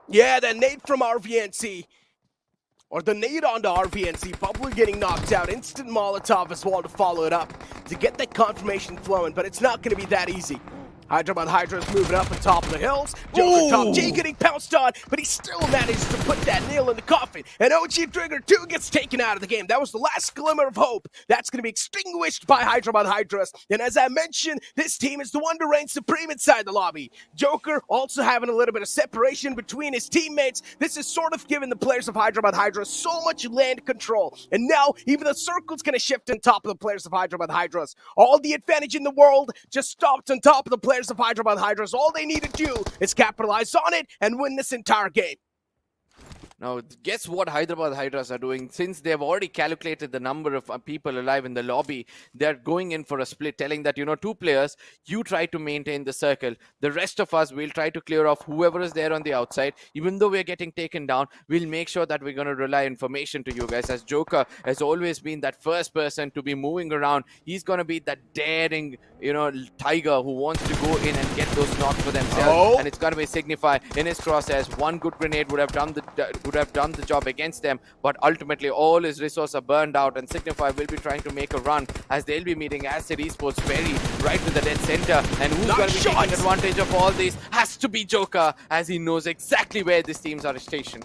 Yeah, the nade from RVNC. Or the nade onto RVNC. Poplu getting knocked out. Instant Molotov as well to follow it up. To get that confirmation flowing, but it's not going to be that easy. Hyderabad Hydras moving up on top of the hills. Joker top J getting pounced on, but he still managed to put that nail in the coffin. And OG Trigger 2 gets taken out of the game. That was the last glimmer of hope. That's going to be extinguished by Hyderabad Hydras. And as I mentioned, this team is the one to reign supreme inside the lobby. Joker also having a little bit of separation between his teammates. This is sort of giving the players of Hyderabad Hydras so much land control. And now even the circle's going to shift on top of the players of Hyderabad Hydras. All the advantage in the world just stopped on top of the players of Hyderabad Hydras. All they need to do is capitalize on it and win this entire game. Now, guess what Hyderabad Hydras are doing? Since they've already calculated the number of people alive in the lobby, they're going in for a split, telling that, 2 players, you try to maintain the circle. The rest of us will try to clear off whoever is there on the outside. Even though we're getting taken down, we'll make sure that we're going to rely information to you guys. As Joker has always been that first person to be moving around. He's going to be that daring, tiger who wants to go in and get those knocks for themselves. And it's going to be Signify in his crosshairs. One good grenade would have done the job against them, but ultimately all his resources are burned out, and Signify will be trying to make a run as they'll be meeting XNOR Esports very right to the dead center. And who's going to be taking advantage of all this has to be Joker, as he knows exactly where these teams are stationed.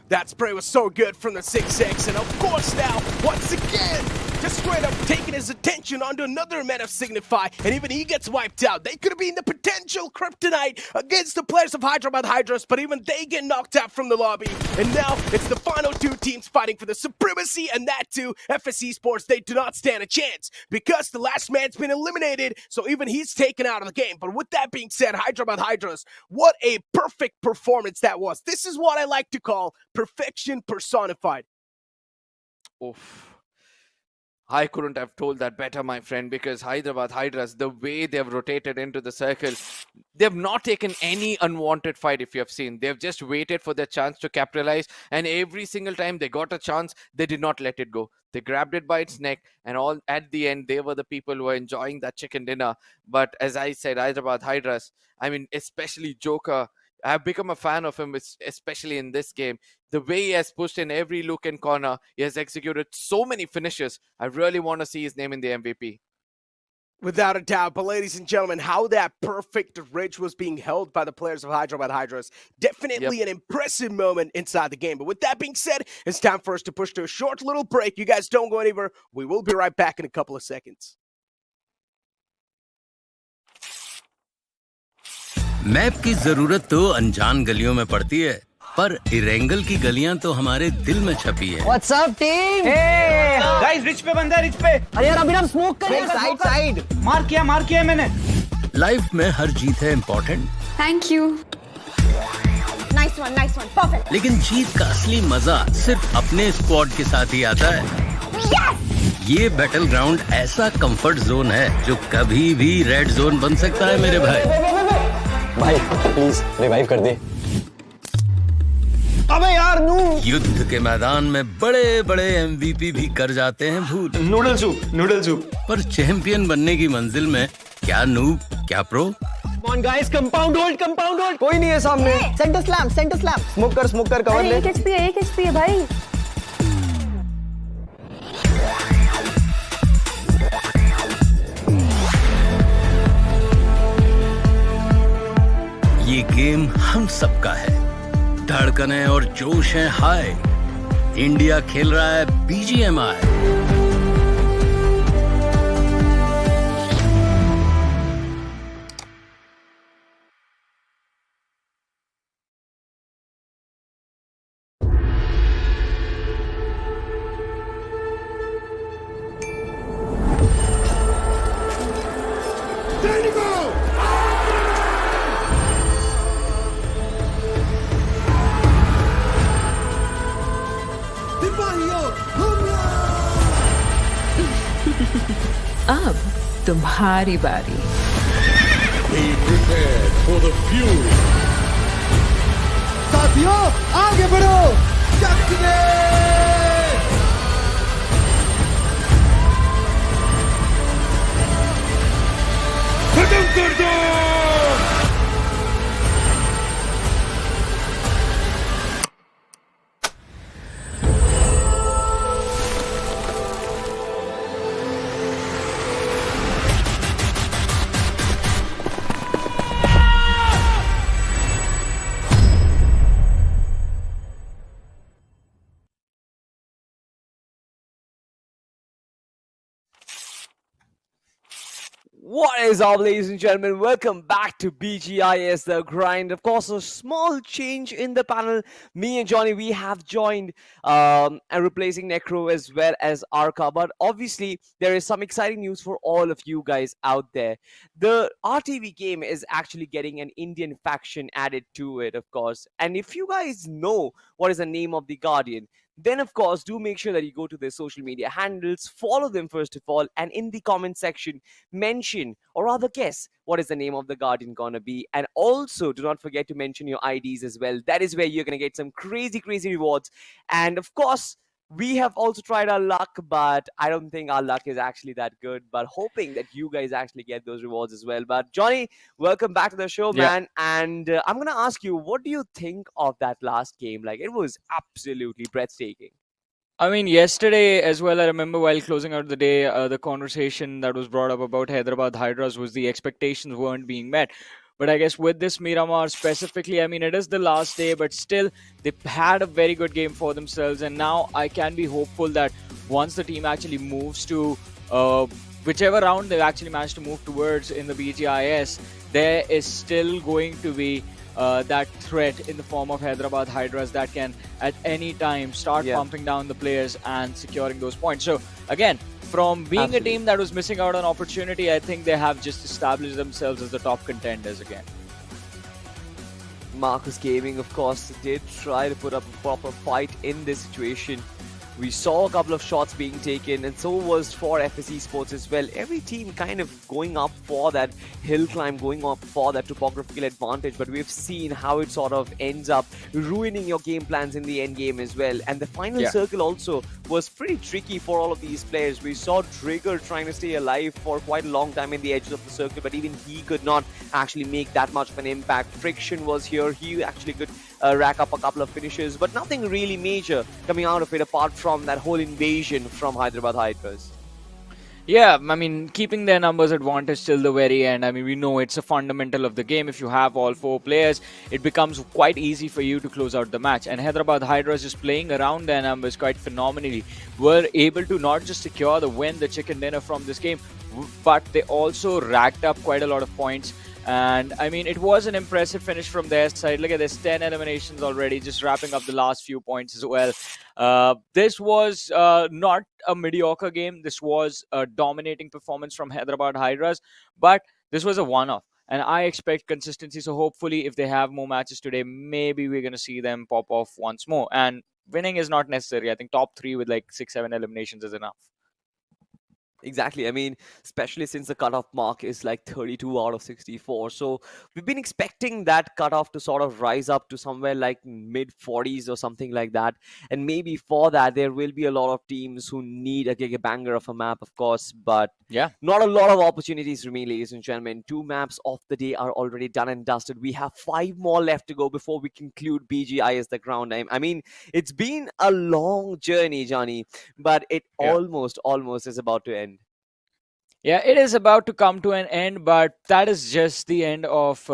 That spray was so good from the 6X, and of course now, once again, just straight up taking his attention onto another man of Signify, and even he gets wiped out. They could have been the potential kryptonite against the players of Hyderabad Hydras, but even they get knocked out from the lobby. And now it's the final 2 teams fighting for the supremacy, and that too, FS Esports, they do not stand a chance because the last man's been eliminated, so even he's taken out of the game. But with that being said, Hyderabad Hydras, what a perfect performance that was. This is what I like to call perfection personified. Oof. I couldn't have told that better, my friend, because Hyderabad Hydras, the way they've rotated into the circle, they've not taken any unwanted fight, if you have seen. They've just waited for their chance to capitalize, and every single time they got a chance, they did not let it go. They grabbed it by its neck, and all at the end, they were the people who were enjoying that chicken dinner. But as I said, Hyderabad Hydras, especially Joker, I've become a fan of him, especially in this game. The way he has pushed in every look and corner, he has executed so many finishes. I really want to see his name in the MVP. Without a doubt, but ladies and gentlemen, how that perfect ridge was being held by the players of Hyderabad Hydras, definitely an impressive moment inside the game. But with that being said, it's time for us to push to a short little break. You guys don't go anywhere. We will be right back in a couple of seconds. Map की जरूरत तो अनजान गलियों में पड़ती है, पर Erangel की गलियां तो हमारे दिल में छपी है। What's up, team? Hey, guys, rich पे बंदा है, रिच पे। अरे यार अभी हम स्मोक करें साइड मार किया मैंने। लाइफ में हर जीत है important. Thank you. Nice one, perfect. लेकिन जीत का असली मजा सिर्फ अपने स्क्वाड के साथ ही आता है। Yes! ये बैटल ग्राउंड ऐसा कंफर्ट जोन है जो कभी भी रेड जोन बन सकता है मेरे भाई। भाई प्लीज रिवाइव कर दे। अबे यार नू। युद्ध के मैदान में बड़े बड़े MVP भी कर जाते हैं भूल। Noodle soup. पर चैंपियन बनने की मंजिल में क्या नूब क्या pro. Come on guys, compound hold। कोई नहीं है सामने। Center slam। स्मोक कर कवर ले। 1 HP है भाई। ये गेम हम सबका है, धड़कनें और जोश है हाय। इंडिया खेल रहा है BGMI। अब तुम्हारी बारी। Be prepared for the fury. साथियों आगे बढ़ो चकने खत्म कर दो. What is up, ladies and gentlemen? Welcome back to BGIS The Grind. Of course, a small change in the panel. Me and Johnny, we have joined and replacing Necro as well as Arca. But obviously, there is some exciting news for all of you guys out there. The RTV game is actually getting an Indian faction added to it, of course. And if you guys know what is the name of the Guardian, then of course do make sure that you go to their social media handles, follow them first of all, and in the comment section mention or rather guess what is the name of the Guardian gonna be. And also do not forget to mention your IDs as well. That is where you're gonna get some crazy rewards. And of course, we have also tried our luck, but I don't think our luck is actually that good. But hoping that you guys actually get those rewards as well. But Johnny, welcome back to the show, man. And I'm gonna ask you, what do you think of that last game? Like, it was absolutely breathtaking. I mean, yesterday as well, I remember while closing out the day, the conversation that was brought up about Hyderabad Hydras was the expectations weren't being met. But I guess with this Miramar specifically, I mean, it is the last day, but still, they had a very good game for themselves. And now I can be hopeful that once the team actually moves to whichever round they've actually managed to move towards in the BGIS, there is still going to be that threat in the form of Hyderabad Hydras that can at any time start pumping down the players and securing those points. So again, from being a team that was missing out on opportunity, I think they have just established themselves as the top contenders again. Marcus Gaming, of course, did try to put up a proper fight in this situation. We saw a couple of shots being taken, and so was for FS Esports as well. Every team kind of going up for that hill climb, going up for that topographical advantage, but we've seen how it sort of ends up ruining your game plans in the end game as well. And the final circle also was pretty tricky for all of these players. We saw Trigger trying to stay alive for quite a long time in the edges of the circle, but even he could not actually make that much of an impact. Friction was here. He actually could rack up a couple of finishes, but nothing really major coming out of it apart from that whole invasion from Hyderabad Hydras. Yeah, I mean, keeping their numbers advantage till the very end. I mean, we know it's a fundamental of the game. If you have all four players, it becomes quite easy for you to close out the match. And Hyderabad Hydras just playing around their numbers quite phenomenally. Were able to not just secure the win, the chicken dinner from this game, but they also racked up quite a lot of points. And I mean, it was an impressive finish from their side. Look at this, 10 eliminations already, just wrapping up the last few points as well. This was not a mediocre game. This was a dominating performance from Hyderabad Hydras, but this was a one-off. And I expect consistency. So hopefully, if they have more matches today, maybe we're going to see them pop off once more. And winning is not necessary. I think top 3 with like 6-7 eliminations is enough. Exactly. I mean, especially since the cutoff mark is like 32 out of 64. So we've been expecting that cutoff to sort of rise up to somewhere like mid 40s or something like that. And maybe for that, there will be a lot of teams who need a gigabanger of a map, of course. But not a lot of opportunities remain, ladies and gentlemen. 2 maps of the day are already done and dusted. We have 5 more left to go before we conclude BGIS The Ground. I mean, it's been a long journey, Johnny, but it almost is about to end. Yeah, it is about to come to an end, but that is just the end of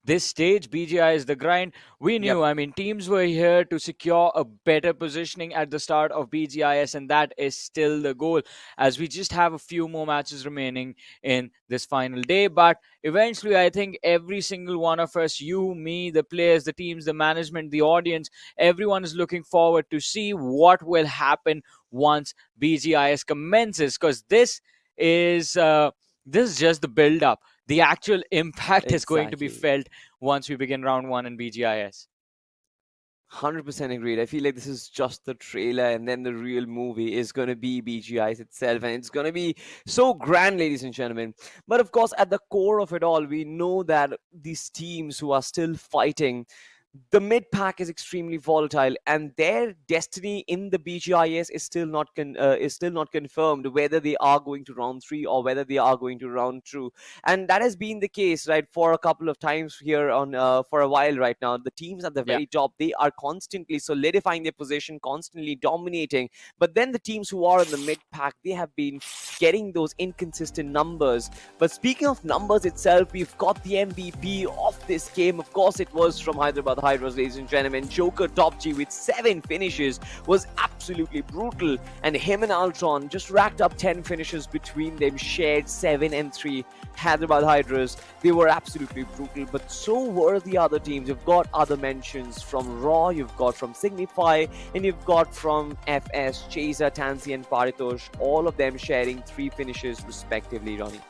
this stage. BGIS The Grind. We knew, I mean, teams were here to secure a better positioning at the start of BGIS, and that is still the goal, as we just have a few more matches remaining in this final day. But eventually, I think every single one of us, you, me, the players, the teams, the management, the audience, everyone is looking forward to see what will happen once BGIS commences, because this is just the build up. The actual impact is going to be felt once we begin round 1 in BGIS. 100% agreed. I feel like this is just the trailer, and then the real movie is going to be BGIS itself, and it's going to be so grand, ladies and gentlemen. But of course, at the core of it all, we know that these teams who are still fighting, the mid pack is extremely volatile, and their destiny in the BGIS is still not confirmed whether they are going to round 3 or whether they are going to round 2. And that has been the case, right, for a couple of times here on for a while right now. The teams at the very top, they are constantly solidifying their position, constantly dominating. But then the teams who are in the mid pack, they have been getting those inconsistent numbers. But speaking of numbers itself, we've got the MVP of this game. Of course, it was from Hyderabad Hydras, ladies and gentlemen. Joker Top G with 7 finishes was absolutely brutal, and him and Altron just racked up 10 finishes between them, shared 7 and 3. Hyderabad Hydras, they were absolutely brutal, but so were the other teams. You've got other mentions from Raw, you've got from Signify, and you've got from FS, Chaser, Tansy, and Paritosh, all of them sharing 3 finishes respectively, Ronnie.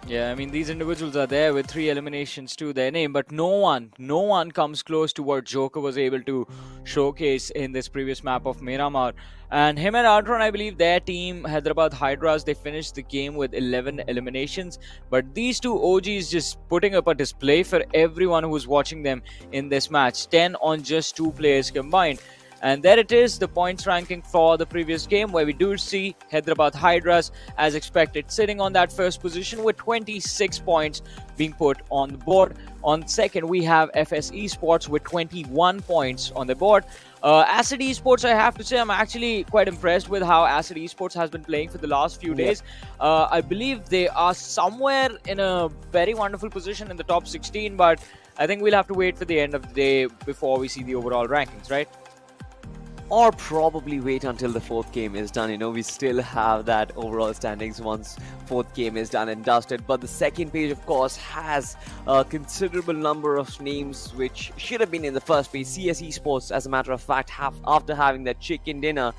Yeah, I mean, these individuals are there with 3 eliminations to their name, but no one comes close to what Joker was able to showcase in this previous map of Miramar. And him and Artron, I believe their team, Hyderabad Hydras, they finished the game with 11 eliminations. But these two OGs just putting up a display for everyone who's watching them in this match. 10 on just 2 players combined. And there it is, the points ranking for the previous game, where we do see Hyderabad Hydras, as expected, sitting on that first position with 26 points being put on the board. On second, we have FS Esports with 21 points on the board. Acid Esports, I have to say, I'm actually quite impressed with how Acid Esports has been playing for the last few days. I believe they are somewhere in a very wonderful position in the top 16, but I think we'll have to wait for the end of the day before we see the overall rankings, right? Or probably wait until the 4th game is done. You know, we still have that overall standings once 4th game is done and dusted. But the second page, of course, has a considerable number of names which should have been in the first page. CS Esports, as a matter of fact, after having that chicken dinner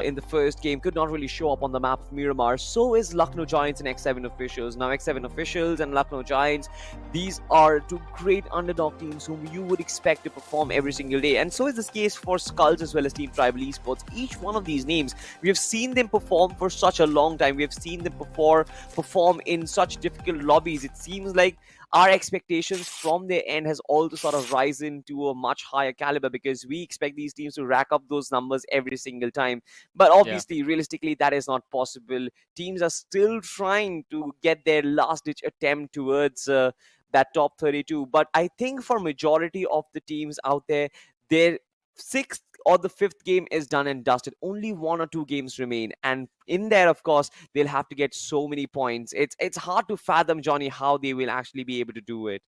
in the first game, could not really show up on the map of Miramar. So is Lucknow Giants and X7 Officials. Now, X7 Officials and Lucknow Giants, these are 2 great underdog teams whom you would expect to perform every single day. And so is this case for Skulltz as well as Team Tribal Esports. Each one of these names, we have seen them perform for such a long time. We have seen them perform in such difficult lobbies. It seems like our expectations from their end has also sort of risen to a much higher caliber, because we expect these teams to rack up those numbers every single time. But obviously, realistically, that is not possible. Teams are still trying to get their last-ditch attempt towards that top 32. But I think for majority of the teams out there, their 6th or the 5th game is done and dusted. Only 1 or 2 games remain, and in there, of course, they'll have to get so many points. It's hard to fathom, Johnny, how they will actually be able to do it.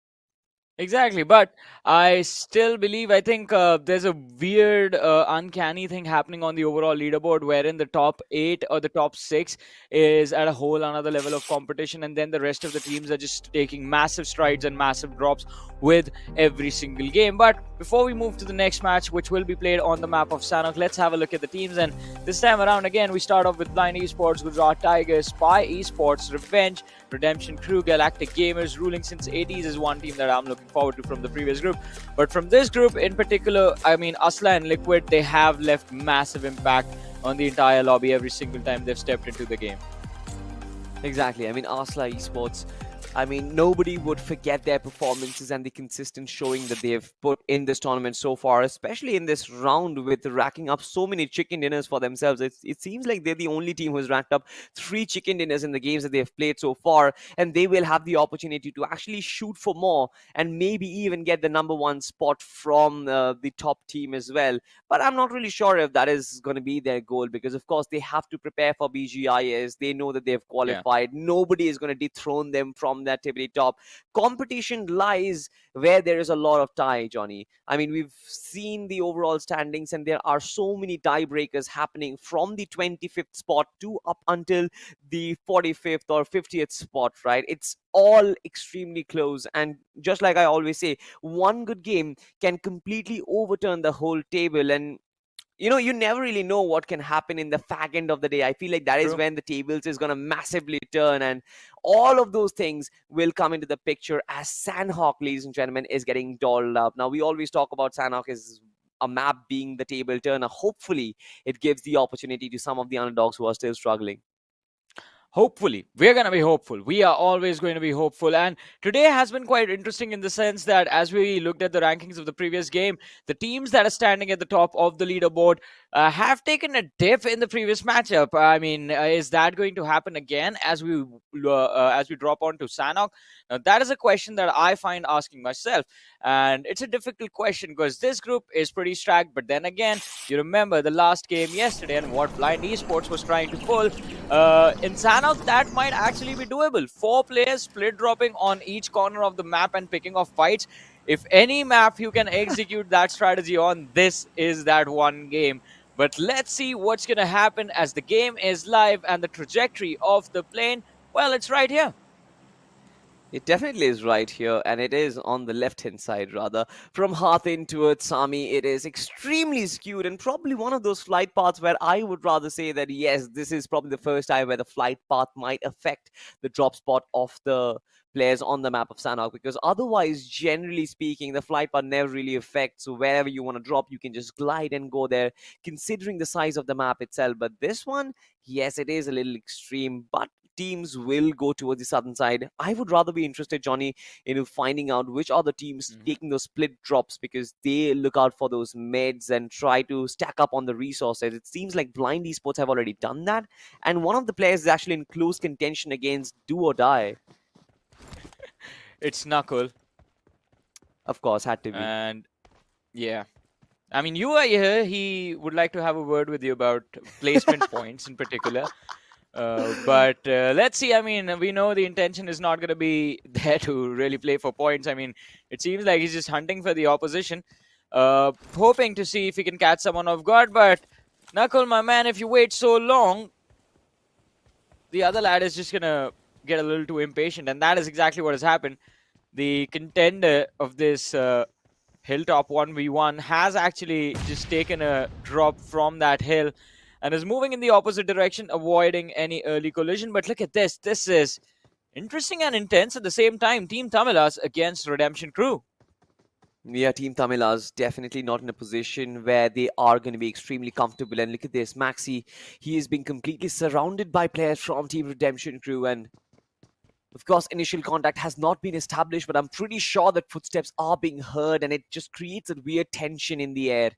Exactly, but I still believe, I think there's a weird, uncanny thing happening on the overall leaderboard, wherein the top 8 or the top 6 is at a whole another level of competition, and then the rest of the teams are just taking massive strides and massive drops with every single game. But before we move to the next match, which will be played on the map of Sanhok, let's have a look at the teams. And this time around, again, we start off with Blind Esports, Gujarat Tigers, Spy Esports, Revenge, Redemption Crew, Galactic Gamers. Ruling since 80s is one team that I'm looking forward to from the previous group. But from this group in particular, I mean, Asla and Liquid, they have left massive impact on the entire lobby every single time they've stepped into the game. Exactly. I mean, Asla Esports, I mean, nobody would forget their performances and the consistent showing that they have put in this tournament so far, especially in this round with racking up so many chicken dinners for themselves. It seems like they're the only team who has racked up 3 chicken dinners in the games that they have played so far, and they will have the opportunity to actually shoot for more and maybe even get the number 1 spot from the top team as well. But I'm not really sure if that is going to be their goal, because of course they have to prepare for BGIS. They know that they've qualified. Nobody is going to dethrone them from that tippity top. Competition lies where there is a lot of tie, Johnny. I mean, we've seen the overall standings, and there are so many tiebreakers happening from the 25th spot to up until the 45th or 50th spot, right? It's all extremely close, and just like I always say, one good game can completely overturn the whole table. And you know, you never really know what can happen in the fag end of the day. I feel like that is when the tables is going to massively turn, and all of those things will come into the picture as Sanhok, ladies and gentlemen, is getting dolled up. Now, we always talk about Sanhok as a map being the table turner. Hopefully, it gives the opportunity to some of the underdogs who are still struggling. Hopefully, we're going to be hopeful. We are always going to be hopeful. And today has been quite interesting in the sense that as we looked at the rankings of the previous game, the teams that are standing at the top of the leaderboard have taken a dip in the previous matchup. I mean, is that going to happen again as we drop on to Sanhok? Now, that is a question that I find asking myself. And it's a difficult question because this group is pretty stacked. But then again, you remember the last game yesterday and what Blind Esports was trying to pull. In Sanhok, that might actually be doable. 4 players split dropping on each corner of the map and picking off fights. If any map you can execute that strategy on, this is that one game. But let's see what's going to happen as the game is live and the trajectory of the plane, well, it's right here. It definitely is right here, and it is on the left-hand side, rather. From Hathin towards Sami, it is extremely skewed, and probably one of those flight paths where I would rather say that, yes, this is probably the first time where the flight path might affect the drop spot of the players on the map of Sanhok, because otherwise, generally speaking, the flight path never really affects. So wherever you want to drop, you can just glide and go there, considering the size of the map itself. But this one, yes, it is a little extreme, but teams will go towards the southern side. I would rather be interested, Johnny, in finding out which are the teams taking those split drops, because they look out for those meds and try to stack up on the resources. It seems like Blind Esports have already done that, and one of the players is actually in close contention against Do or Die. It's Knuckle. Of course, had to be. And yeah. I mean, you are here. He would like to have a word with you about placement points in particular. But let's see. I mean, we know the intention is not going to be there to really play for points. I mean, it seems like he's just hunting for the opposition, hoping to see if he can catch someone off guard. But Knuckle, my man, if you wait so long, the other lad is just going to get a little too impatient. And that is exactly what has happened. The contender of this Hilltop 1v1 has actually just taken a drop from that hill and is moving in the opposite direction, avoiding any early collision. But look at this. This is interesting and intense at the same time. Team Tamilas against Redemption Crew. Yeah, Team Tamilas definitely not in a position where they are going to be extremely comfortable. And look at this. Maxi, he is being completely surrounded by players from Team Redemption Crew. And of course, initial contact has not been established, but I'm pretty sure that footsteps are being heard, and it just creates a weird tension in the air.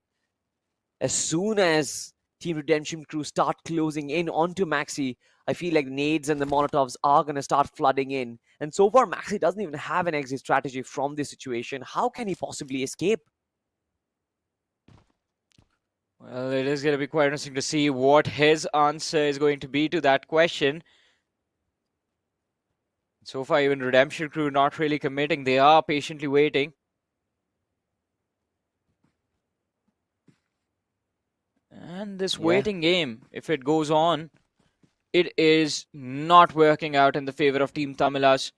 As soon as Team Redemption Crew start closing in onto Maxi, I feel like nades and the Molotovs are going to start flooding in. And so far, Maxi doesn't even have an exit strategy from this situation. How can he possibly escape? Well, it is going to be quite interesting to see what his answer is going to be to that question. So far, even Redemption Crew not really committing. They are patiently waiting. And this waiting game, if it goes on, it is not working out in the favor of Team Tamilas.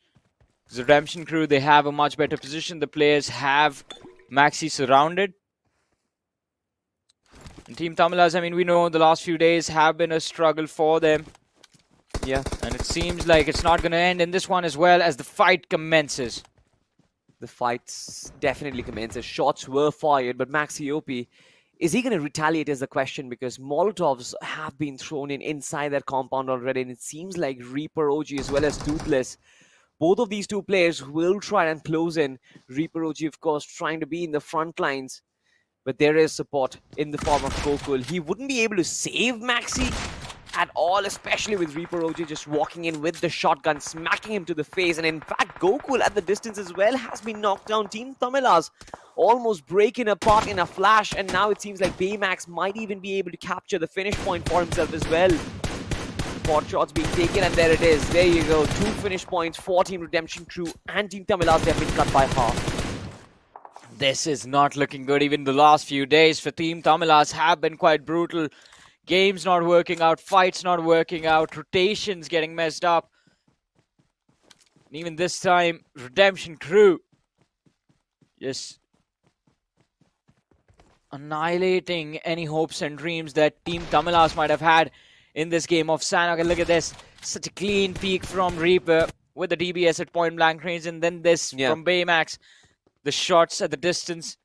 The Redemption Crew, they have a much better position. The players have Maxi surrounded. And Team Tamilas, I mean, we know the last few days have been a struggle for them. Yeah. And it seems like it's not going to end in this one as well as the fight commences. The fight definitely commences. Shots were fired, but Maxi OP, is he going to retaliate is the question, because Molotovs have been thrown in inside that compound already, and it seems like Reaper OG as well as Toothless, both of these two players will try and close in. Reaper OG, of course, trying to be in the front lines, but there is support in the form of Gokul. He wouldn't be able to save Maxi at all, especially with Reaper OG just walking in with the shotgun, smacking him to the face. And in fact, Gokul at the distance as well has been knocked down. Team Tamilas almost breaking apart in a flash, and now it seems like Baymax might even be able to capture the finish point for himself as well. Pot shots being taken, and there it is. There you go. 2 finish points for Team Redemption Crew and Team Tamilas. They have been cut by half. This is not looking good. Even the last few days for Team Tamilas have been quite brutal. Games not working out, fights not working out, rotations getting messed up. And even this time, Redemption Crew just annihilating any hopes and dreams that Team Tamilas might have had in this game of Sanhok. And look at this, such a clean peek from Reaper with the DBS at point blank range, and then this from Baymax. The shots at the distance.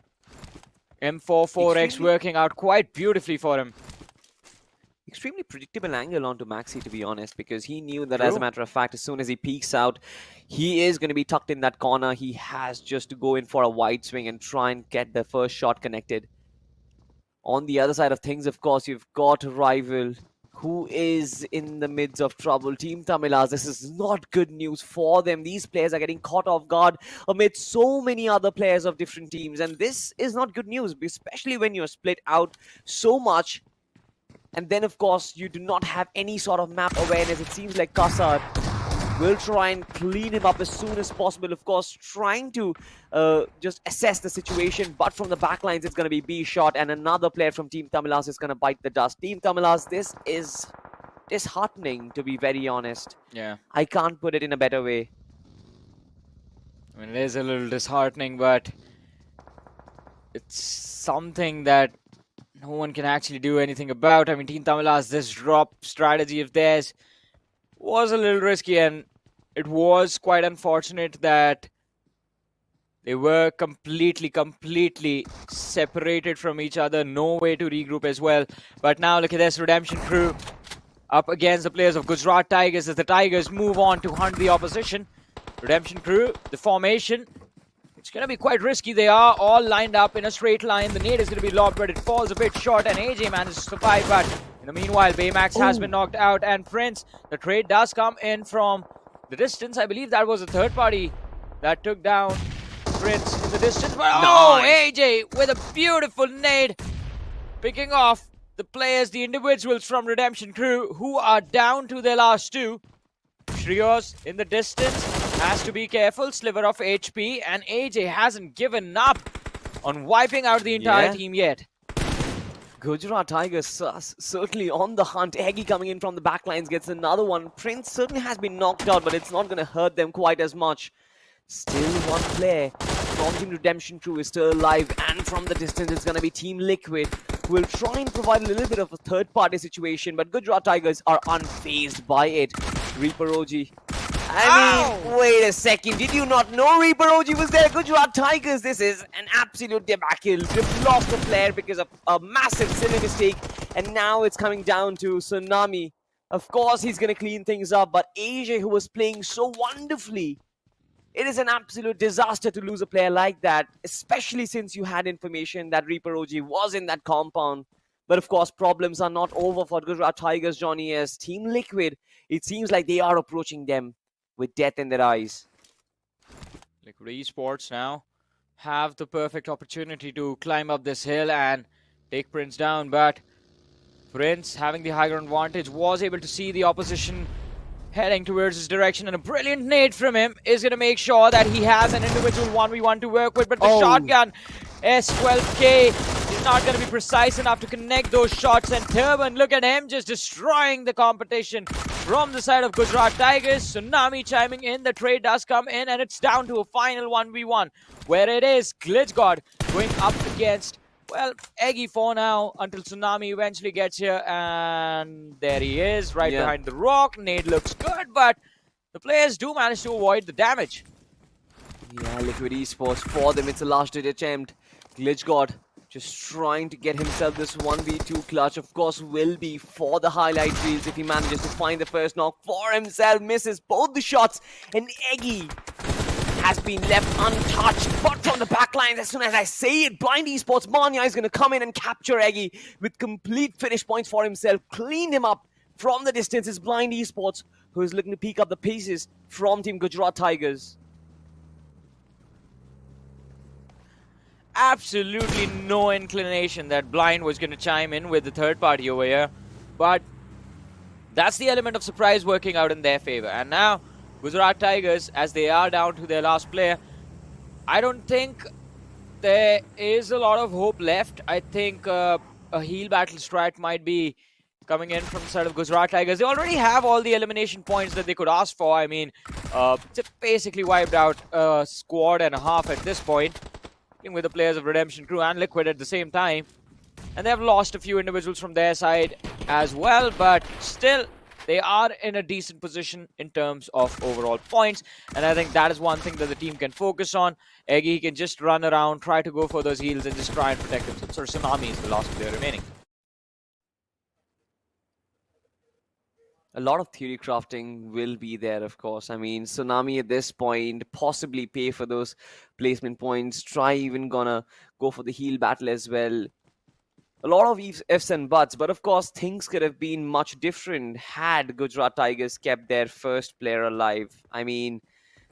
M44X working out quite beautifully for him. Extremely predictable angle onto Maxi, to be honest, because he knew that, as a matter of fact, as soon as he peeks out, he is going to be tucked in that corner. He has just to go in for a wide swing and try and get the first shot connected. On the other side of things, of course, you've got a rival who is in the midst of trouble. Team Tamilas, this is not good news for them. These players are getting caught off guard amid so many other players of different teams, and this is not good news, especially when you're split out so much. And then, of course, you do not have any sort of map awareness. It seems like Kasad will try and clean him up as soon as possible. Of course, trying to just assess the situation. But from the backlines, it's going to be B shot. And another player from Team Tamilas is going to bite the dust. Team Tamilas, this is disheartening, to be very honest. Yeah. I can't put it in a better way. I mean, it is a little disheartening, but it's something that no one can actually do anything about. I mean, Team Tamilas, this drop strategy of theirs was a little risky, and it was quite unfortunate that they were completely separated from each other. No way to regroup as well. But now look at this, Redemption Crew up against the players of Gujarat Tigers as the Tigers move on to hunt the opposition. Redemption Crew, the formation, it's going to be quite risky. They are all lined up in a straight line. The nade is going to be lobbed, but it falls a bit short, and AJ manages to survive. But in the meanwhile, Baymax has been knocked out, and Prince, the trade does come in from the distance. I believe that was a third party that took down Prince in the distance. But oh, AJ with a beautiful nade, picking off the players, the individuals from Redemption Crew, who are down to their last two. Trios in the distance has to be careful. Sliver of HP, and AJ hasn't given up on wiping out the entire team yet. Gujarat Tigers certainly on the hunt. Eggy coming in from the backlines gets another one. Prince certainly has been knocked out, but it's not going to hurt them quite as much. Still one player from Team Redemption Crew is still alive, and from the distance it's going to be Team Liquid, who will try and provide a little bit of a third-party situation, but Gujarat Tigers are unfazed by it. Reaper OG. I mean, wait a second. Did you not know Reaper OG was there? Gujarat Tigers, this is an absolute debacle. They've lost the player because of a massive silly mistake, and now it's coming down to Tsunami. Of course, he's going to clean things up, but AJ, who was playing so wonderfully, it is an absolute disaster to lose a player like that, especially since you had information that Reaper OG was in that compound. But of course, problems are not over for Gujarat Tigers, Johnny, as Team Liquid, it seems like they are approaching them with death in their eyes. Liquid Esports now have the perfect opportunity to climb up this hill and take Prince down, but Prince, having the high ground advantage, was able to see the opposition heading towards his direction, and a brilliant nade from him is going to make sure that he has an individual 1v1 to work with. But the shotgun S12K is not going to be precise enough to connect those shots, and Turban, look at him just destroying the competition from the side of Gujarat Tigers. Tsunami chiming in, the trade does come in, and it's down to a final 1v1 where it is Glitch God going up against, well, Eggy for now until Tsunami eventually gets here, and there he is right behind the rock. Nade looks good, but the players do manage to avoid the damage. Yeah, Liquid Esports, for them it's a last-ditch attempt. Glitch God just trying to get himself this 1v2 clutch. Of course, will be for the highlight reels if he manages to find the first knock for himself. Misses both the shots, and Eggy has been left untouched. But from the backlines, as soon as I say it, Blind Esports, Manya is going to come in and capture Eggy with complete finish points for himself. Cleaned him up from the distance. It's Blind Esports who is looking to pick up the pieces from Team Gujarat Tigers. Absolutely no inclination that Blind was going to chime in with the third party over here, but that's the element of surprise working out in their favor. And now Gujarat Tigers, as they are down to their last player, I don't think there is a lot of hope left. I think a heal battle strat might be coming in from the side of Gujarat Tigers. They already have all the elimination points that they could ask for. I mean, they basically wiped out a squad and a half at this point, with the players of Redemption Crew and Liquid at the same time. And they have lost a few individuals from their side as well, but still, they are in a decent position in terms of overall points. And I think that is one thing that the team can focus on. Eggy can just run around, try to go for those heals, and just try and protect himself. So Tsunami is the last player remaining. A lot of theory crafting will be there, of course. I mean, Tsunami at this point possibly pay for those placement points, try even gonna go for the heal battle as well. A lot of ifs and buts, but of course things could have been much different had Gujarat Tigers kept their first player alive. I mean,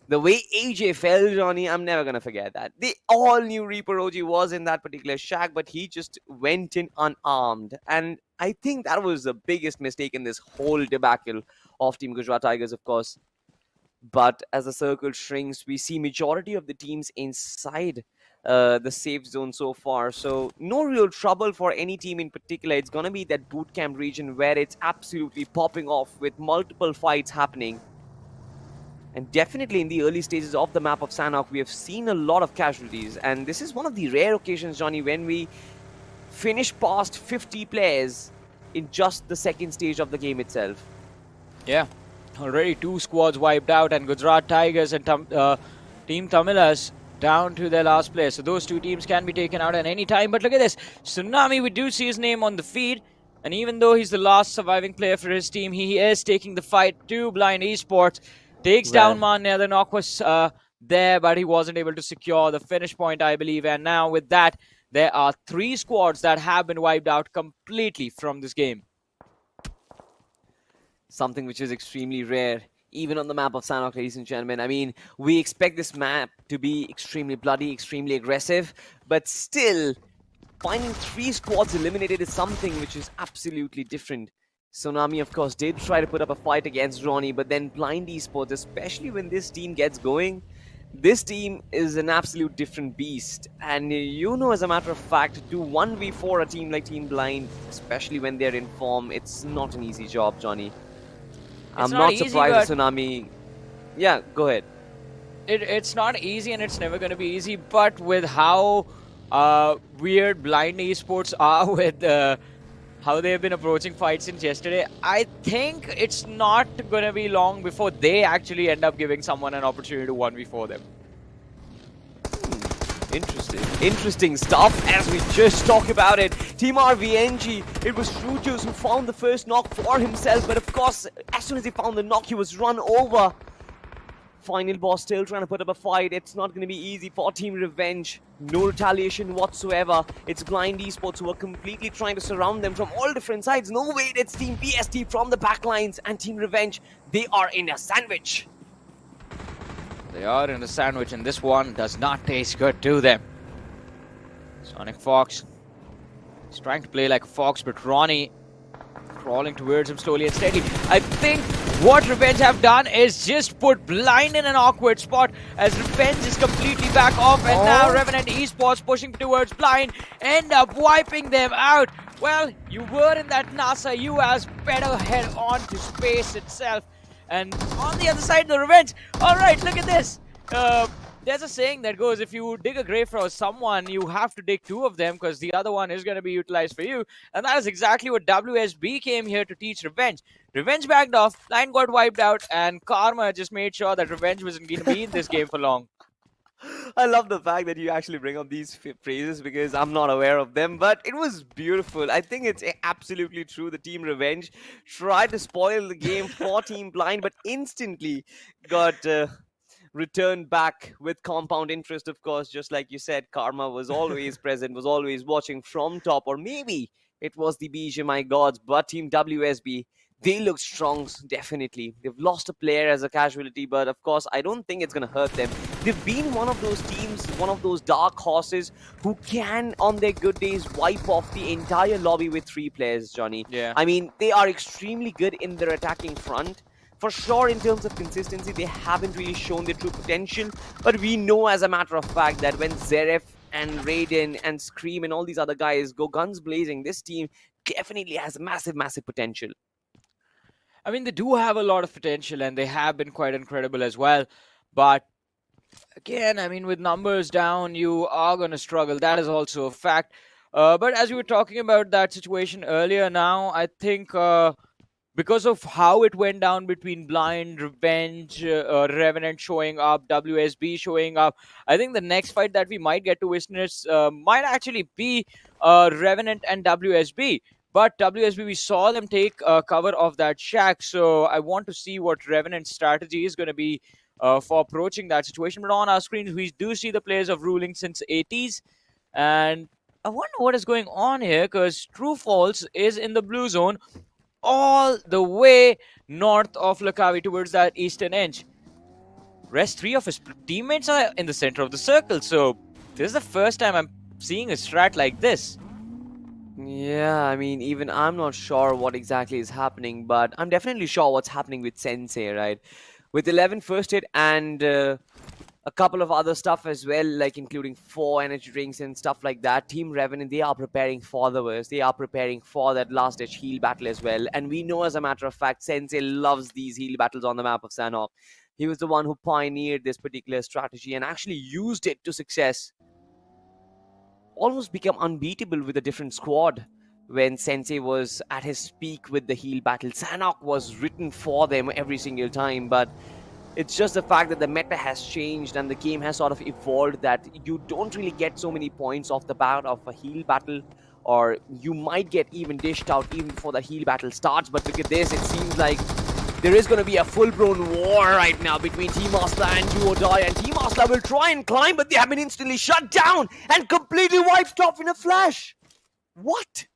the way AJ fell, Johnny, I'm never gonna forget that. They all knew Reaper OG was in that particular shack, but he just went in unarmed. And I think that was the biggest mistake in this whole debacle of Team Gujarat Tigers, of course. But as the circle shrinks, we see majority of the teams inside the safe zone so far. So no real trouble for any team in particular. It's gonna be that boot camp region where it's absolutely popping off with multiple fights happening. And definitely in the early stages of the map of Sanhok, we have seen a lot of casualties. And this is one of the rare occasions, Johnny, when we finish past 50 players in just the second stage of the game itself. Yeah, already 2 squads wiped out, and Gujarat Tigers and Team Tamilas down to their last player. So those 2 teams can be taken out at any time. But look at this. Tsunami, we do see his name on the feed. And even though he's the last surviving player for his team, he is taking the fight to Blind Esports. Takes down Manya. The knock was there, but he wasn't able to secure the finish point, I believe. And now with that, there are 3 squads that have been wiped out completely from this game. Something which is extremely rare, even on the map of Sanhok, ladies and gentlemen. I mean, we expect this map to be extremely bloody, extremely aggressive, but still, finding 3 squads eliminated is something which is absolutely different. Tsunami, of course, did try to put up a fight against Ronnie, but then Blind Esports, especially when this team gets going, this team is an absolute different beast. And you know, as a matter of fact, to 1v4 a team like Team Blind, especially when they're in form, it's not an easy job, Johnny. I'm not surprised that Tsunami... Yeah, go ahead. It's not easy, and it's never going to be easy, but with how weird Blind Esports are with how they've been approaching fights since yesterday, I think it's not going to be long before they actually end up giving someone an opportunity to 1v4 them. Interesting stuff as we just talk about it. Team RVNG, it was Shooters who found the first knock for himself, but of course, as soon as he found the knock, he was run over. Final boss still trying to put up a fight. It's not going to be easy for Team Revenge. No retaliation whatsoever. It's Blind Esports who are completely trying to surround them from all different sides. No, wait, it's Team BST from the backlines, and Team Revenge, they are in a sandwich. They are in a sandwich, and this one does not taste good to them. Sonic Fox is trying to play like a fox, but Ronnie crawling towards him slowly and steadily. I think what Revenge have done is just put Blind in an awkward spot as Revenge is completely back off, and now Revenant Esports pushing towards Blind end up wiping them out. Well, you were in that NASA, you as better head on to space itself. And on the other side, the Revenge. Alright, look at this. There's a saying that goes, if you dig a grave for someone, you have to dig 2 of them because the other one is going to be utilized for you. And that is exactly what WSB came here to teach Revenge. Revenge backed off, Line got wiped out, and Karma just made sure that Revenge wasn't going to be in this game for long. I love the fact that you actually bring up these phrases because I'm not aware of them, but it was beautiful. I think it's absolutely true. The Team Revenge tried to spoil the game for Team Blind, but instantly got returned back with compound interest, of course. Just like you said, Karma was always present, was always watching from top, or maybe it was the BGMI gods, but Team WSB, they look strong, definitely. They've lost a player as a casualty, but of course, I don't think it's going to hurt them. They've been one of those teams, one of those dark horses who can, on their good days, wipe off the entire lobby with 3 players, Johnny. Yeah. I mean, they are extremely good in their attacking front. For sure, in terms of consistency, they haven't really shown their true potential. But we know, as a matter of fact, that when Zeref and Raiden and Scream and all these other guys go guns blazing, this team definitely has massive, massive potential. I mean, they do have a lot of potential, and they have been quite incredible as well. But again, I mean, with numbers down, you are going to struggle. That is also a fact. But as we were talking about that situation earlier now, I think because of how it went down between Blind, Revenge, Revenant showing up, WSB showing up. I think the next fight that we might get to witness might actually be Revenant and WSB. But WSB, we saw them take cover of that shack, so I want to see what Revenant's strategy is going to be for approaching that situation. But on our screens, we do see the players of Ruling since 80s, and I wonder what is going on here, because True False is in the blue zone all the way north of Lakavi towards that eastern edge. Rest 3 of his teammates are in the center of the circle, so this is the first time I'm seeing a strat like this. Yeah, I mean, even I'm not sure what exactly is happening, but I'm definitely sure what's happening with Sensei, right? With 11 first hit and a couple of other stuff as well, like including 4 energy drinks and stuff like that. Team Revenant, they are preparing for the worst. They are preparing for that last-ditch heal battle as well. And we know, as a matter of fact, Sensei loves these heal battles on the map of Sanhok. He was the one who pioneered this particular strategy and actually used it to success. Almost become unbeatable with a different squad when Sensei was at his peak with the heal battle. Sanhok was written for them every single time, but it's just the fact that the meta has changed and the game has sort of evolved that you don't really get so many points off the bat of a heal battle, or you might get even dished out even before the heal battle starts. But look at this, it seems like there is going to be a full-blown war right now between Team Asla and Do or Die, and Team Asla will try and climb, but they have been instantly shut down and completely wiped off in a flash. What?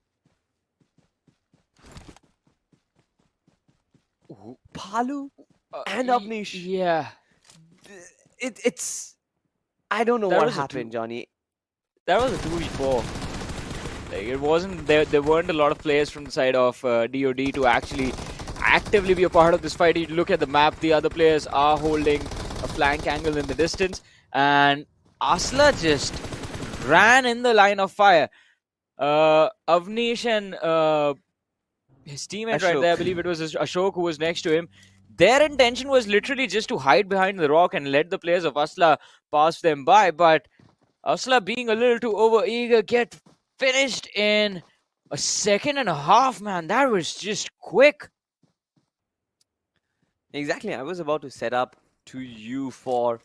Palu and Avnish. Yeah. It's... I don't know what happened, Johnny. That was a 2v4. Like, it wasn't... There weren't a lot of players from the side of DOD to actually actively be a part of this fight. You look at the map, the other players are holding a flank angle in the distance, and Asla just ran in the line of fire. Avnish and his teammate Ashok. right there, I believe it was Ashok who was next to him, their intention was literally just to hide behind the rock and let the players of Asla pass them by, but Asla, being a little too over-eager, get finished in a second and a half, man. That was just quick. Exactly, I was about to set up to you for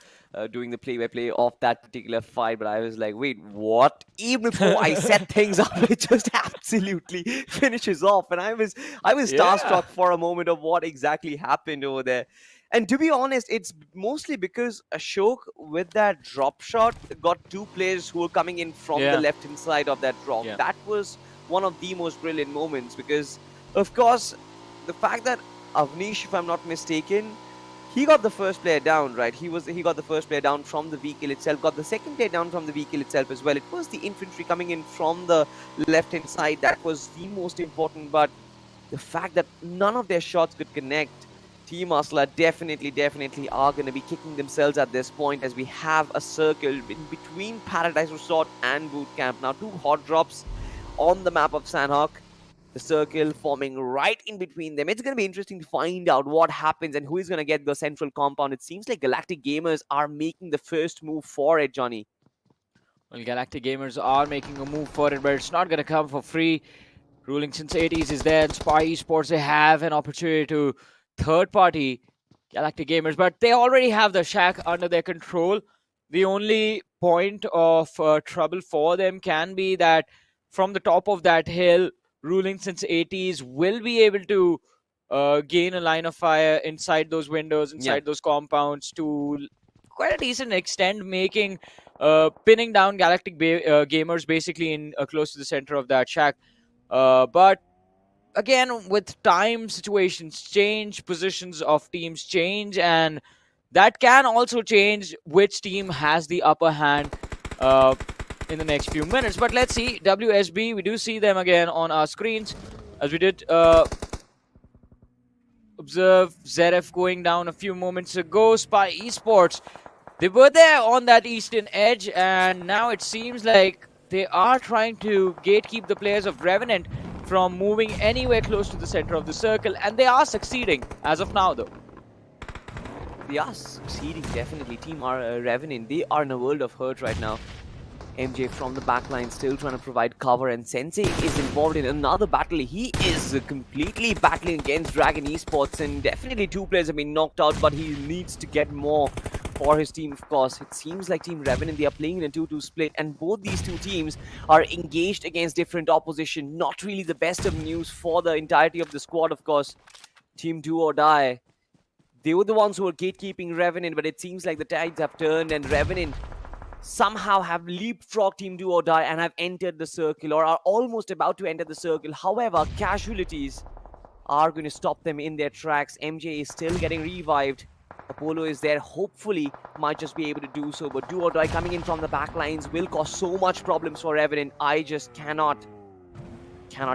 doing the play-by-play of that particular fight, but I was like, wait, what? Even before I set things up, it just absolutely finishes off, and I was starstruck for a moment of what exactly happened over there. And to be honest, it's mostly because Ashok, with that drop shot, got 2 players who were coming in from the left-hand side of that rock. Yeah. That was one of the most brilliant moments, because, of course, the fact that Avnish, if I'm not mistaken, he got the first player down, right? He got the first player down from the vehicle itself, got the second player down from the vehicle itself as well. It was the infantry coming in from the left-hand side that was the most important, but the fact that none of their shots could connect, Team Asla definitely are going to be kicking themselves at this point, as we have a circle in between Paradise Resort and Boot Camp. Now, 2 hot drops on the map of Sanhok. The circle forming right in between them. It's going to be interesting to find out what happens and who is going to get the central compound. It seems like Galactic Gamers are making the first move for it, Johnny. Well, Galactic Gamers are making a move for it, but it's not going to come for free. Ruling since 80s is there, and XNOR Esports, they have an opportunity to third-party Galactic Gamers, but they already have the shack under their control. The only point of trouble for them can be that from the top of that hill, Ruling since 80s will be able to gain a line of fire inside those windows, inside those compounds to quite a decent extent, making pinning down Galactic Gamers basically in close to the center of that shack. But again, with time, situations change, positions of teams change, and that can also change which team has the upper hand in the next few minutes. But let's see, WSB, we do see them again on our screens, as we did observe Zeref going down a few moments ago. XNOR Esports, they were there on that eastern edge, and now it seems like they are trying to gatekeep the players of Revenant from moving anywhere close to the center of the circle, and they are succeeding as of now, though. They are succeeding, definitely. Team Revenant, they are in a world of hurt right now. MJ from the backline still trying to provide cover, and Sensei is involved in another battle. He is completely battling against Dragon Esports, and definitely 2 players have been knocked out, but he needs to get more for his team, of course. It seems like Team Revenant, they are playing in a 2-2 split, and both these 2 teams are engaged against different opposition. Not really the best of news for the entirety of the squad, of course. Team Do or Die, they were the ones who were gatekeeping Revenant, but it seems like the tides have turned, and Revenant somehow have leapfrogged Team Do or Die and have entered the circle, or are almost about to enter the circle. However, casualties are going to stop them in their tracks. MJ is still getting revived. Apollo is there, hopefully might just be able to do so, but Do or Die coming in from the back lines will cause so much problems for Revenant. I just cannot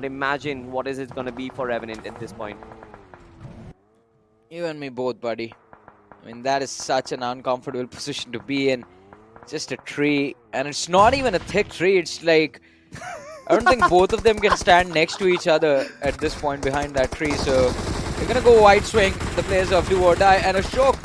imagine what is it going to be for Revenant at this point. You and me both, buddy. I mean, that is such an uncomfortable position to be in. Just a tree, and it's not even a thick tree. It's like, I don't think both of them can stand next to each other at this point behind that tree. So they're gonna go wide swing, the players of Do or Die, and Ashok,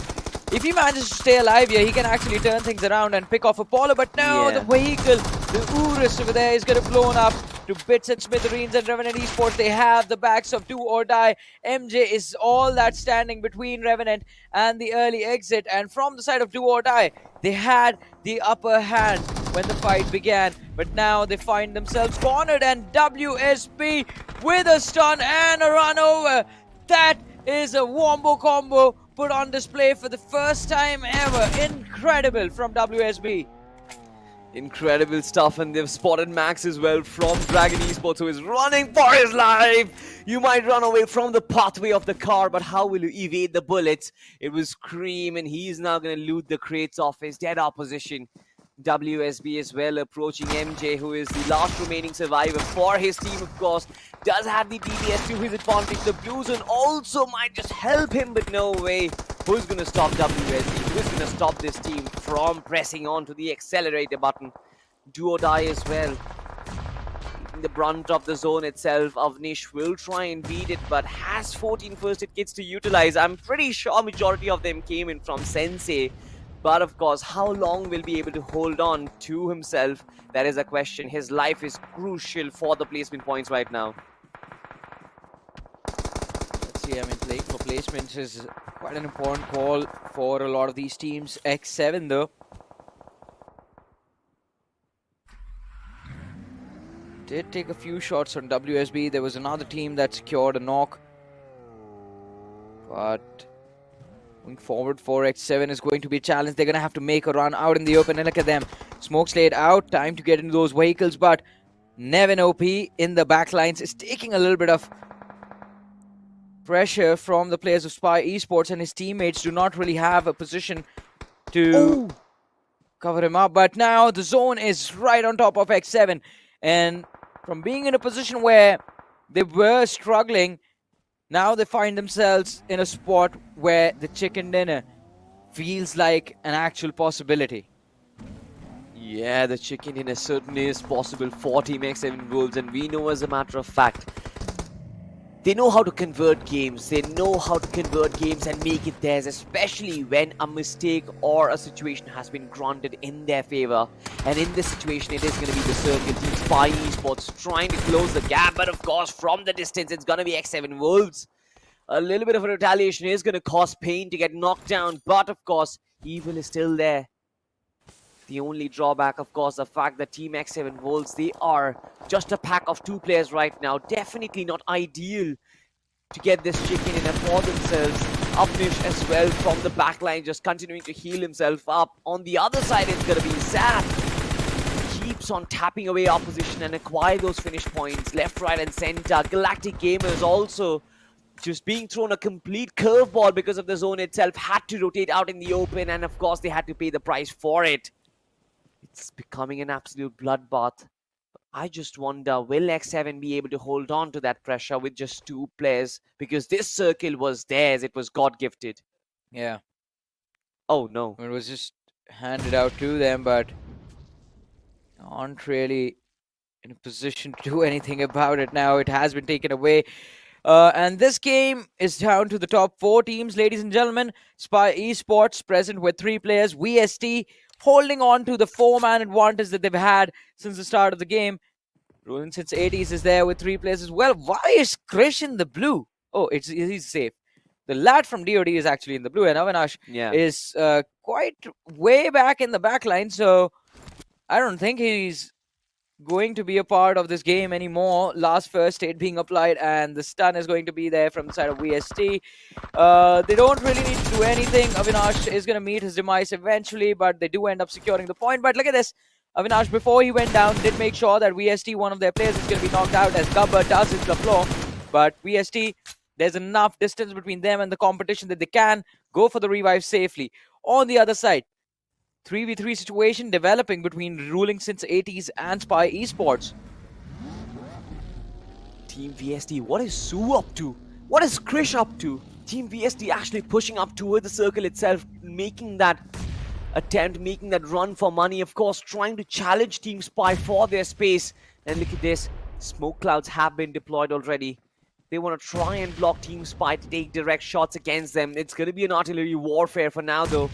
if he manages to stay alive here, he can actually turn things around and pick off Apollo. But no, the vehicle, the Urus over there is gonna blown up to bits and smithereens, and Revenant Esports, they have the backs of Do or Die. MJ is all that standing between Revenant and the early exit, and from the side of Do or Die, they had the upper hand when the fight began, but now they find themselves cornered, and WSB with a stun and a run over. That is a wombo combo put on display for the first time ever. Incredible from WSB. Incredible stuff, and they've spotted Max as well from Dragon Esports, who is running for his life. You might run away from the pathway of the car, but how will you evade the bullets? It was Cream, and he's now going to loot the crates off his dead opposition. WSB as well approaching MJ, who is the last remaining survivor for his team, of course. Does have the DBS to his advantage. The blue zone also might just help him, but no way. Who's going to stop WSB? Who's going to stop this team from pressing on to the accelerator button? Do or Die as well. Taking the brunt of the zone itself. Avnish will try and beat it, but has 14 first aid kits to utilize. I'm pretty sure majority of them came in from Sensei. But of course, how long will be able to hold on to himself? That is a question. His life is crucial for the placement points right now. Let's see, I mean, playing for placements is quite an important call for a lot of these teams. X7 though. Did take a few shots on WSB. There was another team that secured a knock. But going forward for X7 is going to be a challenge. They're going to have to make a run out in the open. And look at them. Smoke laid out. Time to get into those vehicles. But Nevin OP in the backlines is taking a little bit of pressure from the players of Spy Esports. And his teammates do not really have a position to cover him up. But now the zone is right on top of X7. And from being in a position where they were struggling, now they find themselves in a spot where the chicken dinner feels like an actual possibility. Yeah, the chicken dinner certainly is possible for Team X7 Wolves, and we know as a matter of fact, they know how to convert games. They know how to convert games and make it theirs, especially when a mistake or a situation has been granted in their favor. And in this situation, it is going to be the circle team Spy Esports trying to close the gap. But of course, from the distance, it's going to be X7 Wolves. A little bit of a retaliation is going to cause Pain to get knocked down. But of course, Evil is still there. The only drawback, of course, the fact that Team X7 Wolves, they are just a pack of 2 players right now. Definitely not ideal to get this chicken in for themselves. Avnish as well from the backline, just continuing to heal himself up. On the other side, it's going to be Zap. Keeps on tapping away opposition and acquire those finish points left, right, and center. Galactic Gamers also just being thrown a complete curveball because of the zone itself. Had to rotate out in the open, and of course, they had to pay the price for it. It's becoming an absolute bloodbath. I just wonder, will X7 be able to hold on to that pressure with just 2 players? Because this circle was theirs. It was God-gifted. Yeah. Oh, no. It was just handed out to them, but aren't really in a position to do anything about it now. It has been taken away. And this game is down to the top 4 teams, ladies and gentlemen. Spy Esports present with 3 players. VST holding on to the 4-man advantage that they've had since the start of the game. Ruling since 80s is there with 3 players as well. Why is Krish in the blue? Oh, he's safe. The lad from DOD is actually in the blue, and Avinash is quite way back in the back line, so I don't think he's going to be a part of this game anymore. Last first aid being applied, and the stun is going to be there from the side of VST. They don't really need to do anything. Avinash is going to meet his demise eventually, but they do end up securing the point. But look at this. Avinash, before he went down, did make sure that VST, one of their players, is going to be knocked out as Gabbar does hit the floor. But VST, there's enough distance between them and the competition that they can go for the revive safely. On the other side, 3v3 situation developing between Ruling since 80s and Spy Esports. Team VST, what is Sue up to? What is Krish up to? Team VST actually pushing up toward the circle itself, making that attempt, making that run for money, of course, trying to challenge Team Spy for their space. And look at this, smoke clouds have been deployed already. They want to try and block Team Spy to take direct shots against them. It's going to be an artillery warfare for now, though.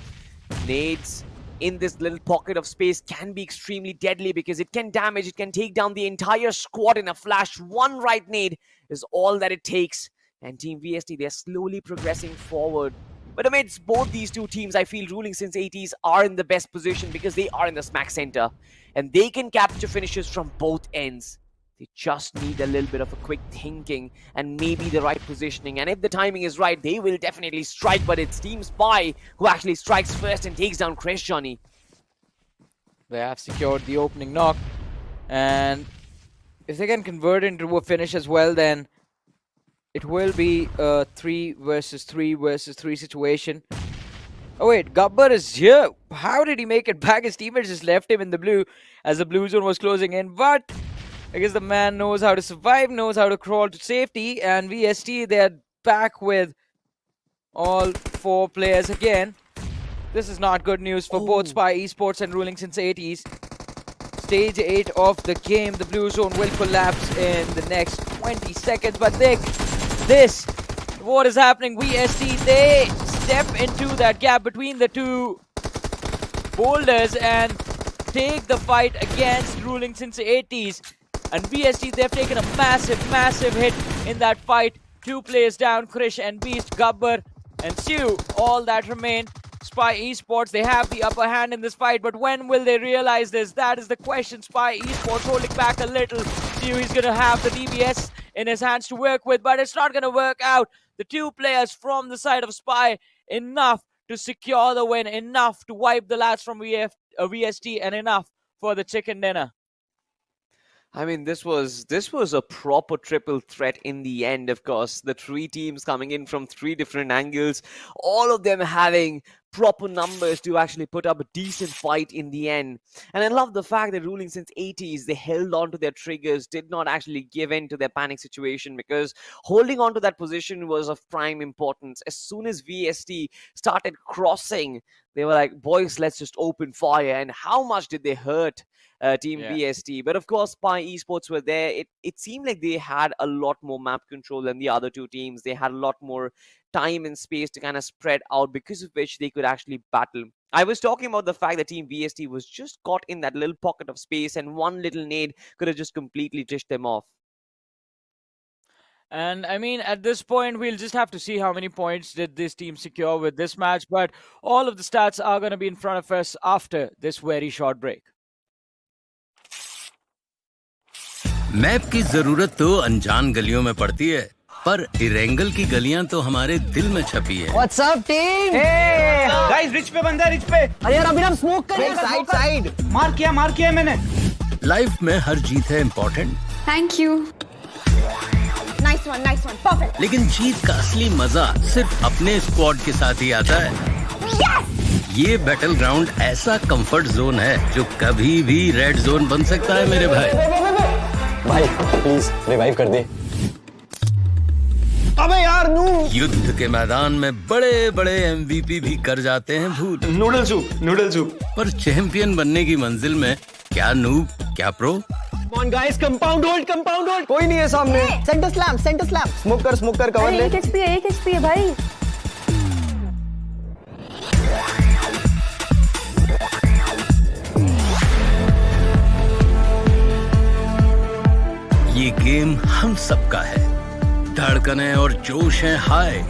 Nades in this little pocket of space can be extremely deadly because it can damage, it can take down the entire squad in a flash. One right nade is all that it takes. And Team VST, they're slowly progressing forward. But amidst both these two teams, I feel Ruling since 80s are in the best position because they are in the smack center. And they can capture finishes from both ends. They just need a little bit of a quick thinking and maybe the right positioning. And if the timing is right, they will definitely strike. But it's Team Spy who actually strikes first and takes down Krish, Johnny. They have secured the opening knock. And if they can convert into a finish as well, then it will be a 3 versus 3 versus 3 situation. Oh wait, Gabbar is here. How did he make it back? His teammates just left him in the blue as the blue zone was closing in. But I guess the man knows how to survive, knows how to crawl to safety. And VST, they're back with all 4 players again. This is not good news for both Spy Esports and Ruling since 80s. Stage 8 of the game. The blue zone will collapse in the next 20 seconds. But this, what is happening? VST, they step into that gap between the two boulders and take the fight against Ruling since 80s. And VST, they've taken a massive hit in that fight. 2 players down, Krish and Beast, Gabbar and Sue, all that remain. Spy Esports, they have the upper hand in this fight, but when will they realize this? That is the question. Spy Esports holding back a little. Sue, he's going to have the DBS in his hands to work with, but it's not going to work out. The 2 players from the side of Spy, enough to secure the win, enough to wipe the lads from VST, and enough for the chicken dinner. I mean, this was a proper triple threat in the end, of course. The 3 teams coming in from 3 different angles, all of them having proper numbers to actually put up a decent fight in the end. And I love the fact that Ruling since 80s, they held on to their triggers, did not actually give in to their panic situation, because holding on to that position was of prime importance. As soon as VST started crossing, they were like, boys, let's just open fire. And how much did they hurt Team VST? But of course, Spy Esports were there. It seemed like they had a lot more map control than the other 2 teams. They had a lot more time and space to kind of spread out, because of which they could actually battle. I was talking about the fact that Team VST was just caught in that little pocket of space, and one little nade could have just completely dished them off. And I mean, at this point, we'll just have to see how many points did this team secure with this match. But all of the stats are going to be in front of us after this very short break. Map की जरूरत तो अनजान गलियों में पड़ती है, पर Erangel की गलियां तो हमारे दिल में छपी है। What's up, team? Hey, guys, rich पे बंदा है, रिच पे। अरे यार, अभी हम स्मोक कर रहे हैं। साइड मार किया मैंने। लाइफ में हर जीत है important. Thank you. Nice one, perfect. लेकिन जीत का असली मजा सिर्फ अपने स्क्वाड के साथ ही आता है। Yes! ये बैटल ग्राउंड ऐसा कंफर्ट जोन है जो कभी भी रेड जोन बन सकता है मेरे भाई। भाई प्लीज रिवाइव कर दे। अबे यार नू। युद्ध के मैदान में बड़े बड़े MVP भी कर जाते हैं भूल। Noodle soup. पर चैंपियन बनने की मंजिल में क्या नूब क्या pro. Come on guys, compound hold. कोई नहीं है सामने। Center slam. स्मोक कर कवर ले। 1 HP है भाई। गेम हम सबका है, धड़कने और जोश है हाय।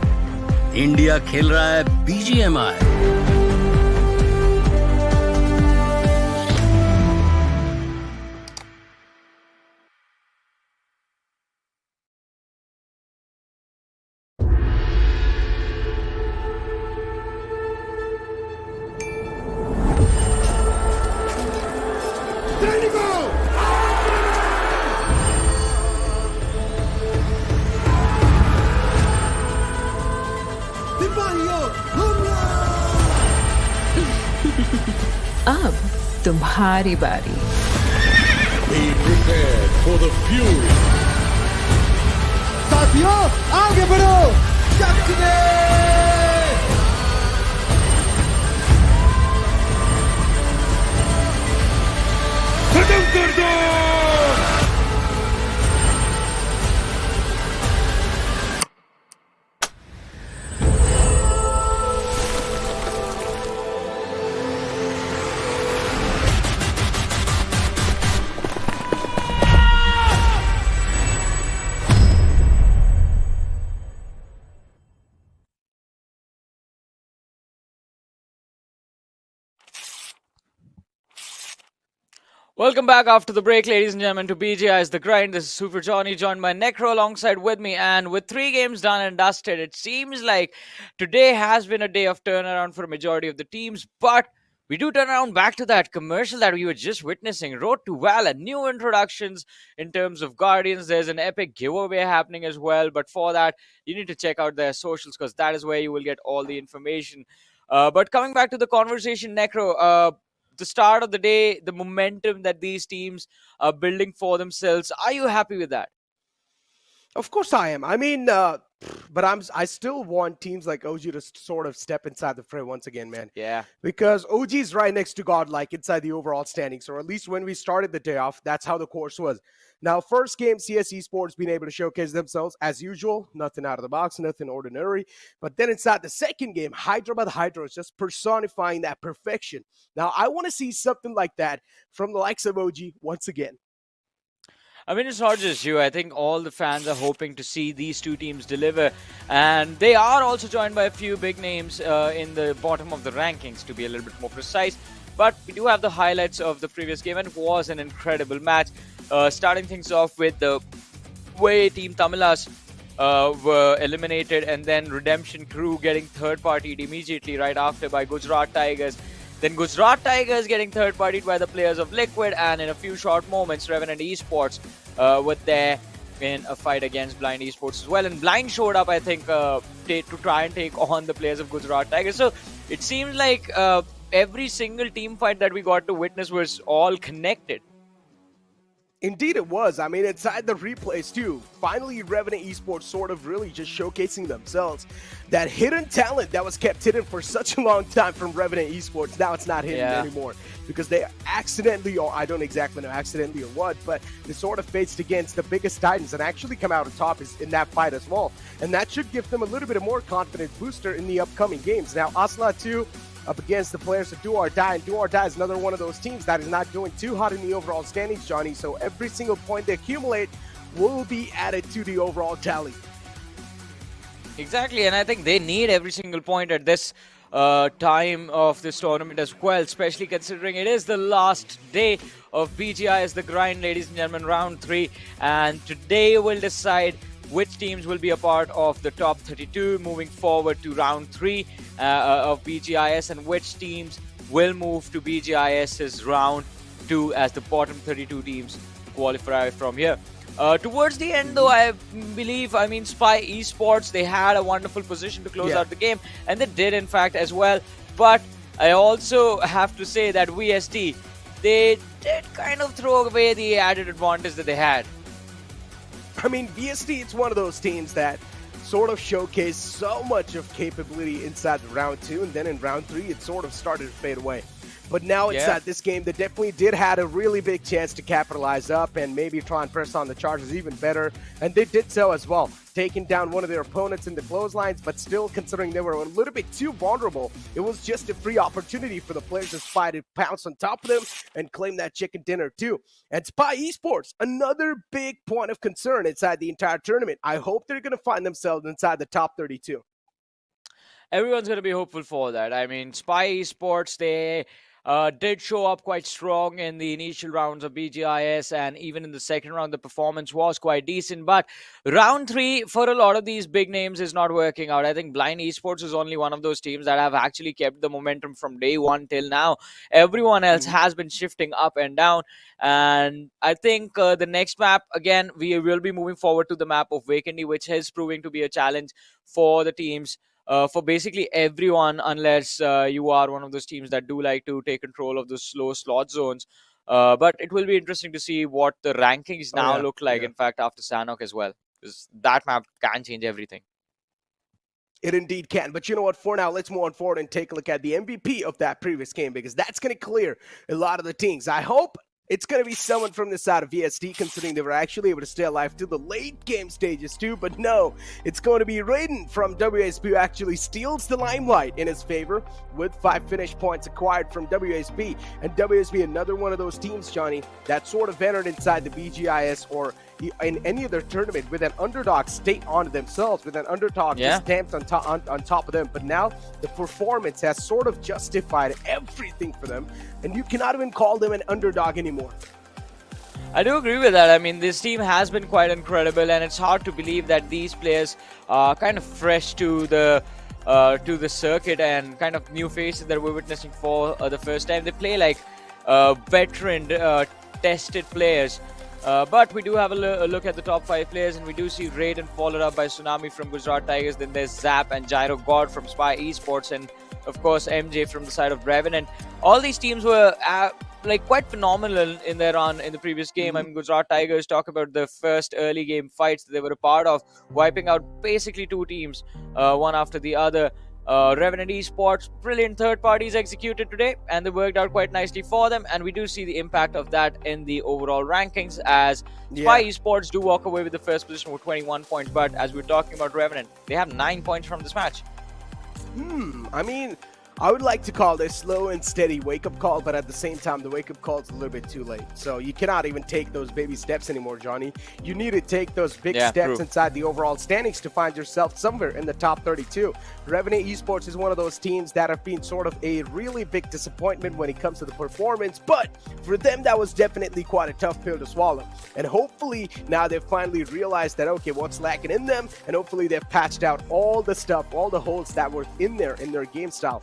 इंडिया खेल रहा है BGMI। अब तुम्हारी बारी। Be prepared for the fury. साथियों आगे बढ़ो, चकने खत्म कर दो। Welcome back after the break, ladies and gentlemen, to BGIS The Grind. This is Super Johnny, joined by Necro alongside with me. And with 3 games done and dusted, it seems like today has been a day of turnaround for a majority of the teams. But we do turn around back to that commercial that we were just witnessing. Road to Valor, new introductions in terms of Guardians. There's an epic giveaway happening as well. But for that, you need to check out their socials because that is where you will get all the information. But coming back to the conversation, Necro, the start of the day, the momentum that these teams are building for themselves. Are you happy with that? Of course I am. I mean, but I still want teams like OG to sort of step inside the fray once again, man. Yeah. Because OG is right next to Godlike inside the overall standings, or at least when we started the day off, that's how the course was. Now, first game, CS Esports being able to showcase themselves as usual, nothing out of the box, nothing ordinary. But then inside the second game, Hyderabad Hydras just personifying that perfection. Now, I want to see something like that from the likes of OG once again. I mean, it's not just you. I think all the fans are hoping to see these two teams deliver. And they are also joined by a few big names in the bottom of the rankings, to be a little bit more precise. But we do have the highlights of the previous game, and it was an incredible match. Starting things off with the way Team Tamilas were eliminated, and then Redemption Crew getting third-partied immediately right after by Gujarat Tigers. Then Gujarat Tigers getting third-partied by the players of Liquid, and in a few short moments, Revenant Esports were there in a fight against Blind Esports as well. And Blind showed up, I think, to try and take on the players of Gujarat Tigers. So it seems like every single team fight that we got to witness was all connected. Indeed it was. I mean, inside the replays too. Finally, Revenant Esports sort of really just showcasing themselves. That hidden talent that was kept hidden for such a long time from Revenant Esports, now it's not hidden anymore. Because they accidentally, or I don't exactly know accidentally or what, but they sort of faced against the biggest titans and actually come out on top in that fight as well. And that should give them a little bit of more confidence booster in the upcoming games. Now, Asla too, up against the players of Do or Die, and Do or Die is another one of those teams that is not doing too hot in the overall standings, Johnny. So every single point they accumulate will be added to the overall tally. Exactly, and I think they need every single point at this time of this tournament as well, especially considering it is the last day of BGIS The Grind, ladies and gentlemen, round 3. And today will decide which teams will be a part of the top 32 moving forward to round 3 of BGIS, and which teams will move to BGIS's round 2 as the bottom 32 teams qualify from here. Towards the end, though, I believe, Spy Esports, they had a wonderful position to close out the game, and they did, in fact, as well. But I also have to say that VST, they did kind of throw away the added advantage that they had. I mean, VST, it's one of those teams that sort of showcased so much of capability inside the round 2, and then in round 3, it sort of started to fade away. But now inside this game, they definitely did had a really big chance to capitalize up and maybe try and press on the Chargers even better, and they did so as well. taking down one of their opponents in the clotheslines, but still, considering they were a little bit too vulnerable, it was just a free opportunity for the players of Spy to pounce on top of them and claim that chicken dinner too. And Spy Esports, another big point of concern inside the entire tournament. I hope they're going to find themselves inside the top 32. Everyone's going to be hopeful for that. I mean, Spy Esports, they did show up quite strong in the initial rounds of BGIS, and even in the second round, the performance was quite decent. But round 3, for a lot of these big names, is not working out. I think Blind Esports is only one of those teams that have actually kept the momentum from day one till now. Everyone else has been shifting up and down. And I think the next map, again, we will be moving forward to the map of Vikendi, which is proving to be a challenge for the teams. For basically everyone, unless you are one of those teams that do like to take control of the slow slot zones. But it will be interesting to see what the rankings now look like, in fact, after Sanhok as well. Because that map can change everything. It indeed can. But you know what? For now, let's move on forward and take a look at the MVP of that previous game, because that's going to clear a lot of the things. I hope it's going to be someone from the side of VST, considering they were actually able to stay alive to the late game stages too. But no, it's going to be Raiden from WSP who actually steals the limelight in his favor with 5 finish points acquired from WSP. And WSP, another one of those teams, Johnny, that sort of entered inside the BGIS or in any other tournament with an underdog state on themselves, with an underdog just stamped on top of them. But now the performance has sort of justified everything for them, and you cannot even call them an underdog anymore. I do agree with that. I mean, this team has been quite incredible, and it's hard to believe that these players are kind of fresh to the circuit and kind of new faces that we're witnessing for the first time. They play like veteran, tested players. But we do have a look at the top 5 players, and we do see Raiden followed up by Tsunami from Gujarat Tigers. Then there's Zap and Gyro God from Spy Esports, and of course MJ from the side of Draven. And all these teams were like quite phenomenal in their run in the previous game. I mean, Gujarat Tigers, talk about the first early game fights that they were a part of, wiping out basically 2 teams, one after the other. Revenant Esports, brilliant third parties executed today, and they worked out quite nicely for them, and we do see the impact of that in the overall rankings, as Spy Esports do walk away with the first position with 21 points. But as we're talking about Revenant, they have 9 points from this match. I mean, I would like to call this slow and steady wake-up call, but at the same time, the wake-up call is a little bit too late. So you cannot even take those baby steps anymore, Johnny. You need to take those big steps inside the overall standings to find yourself somewhere in the top 32. Revenant Esports is one of those teams that have been sort of a really big disappointment when it comes to the performance, but for them, that was definitely quite a tough pill to swallow. And hopefully, now they've finally realized that, okay, what's lacking in them, and hopefully they've patched out all the stuff, all the holes that were in there in their game style.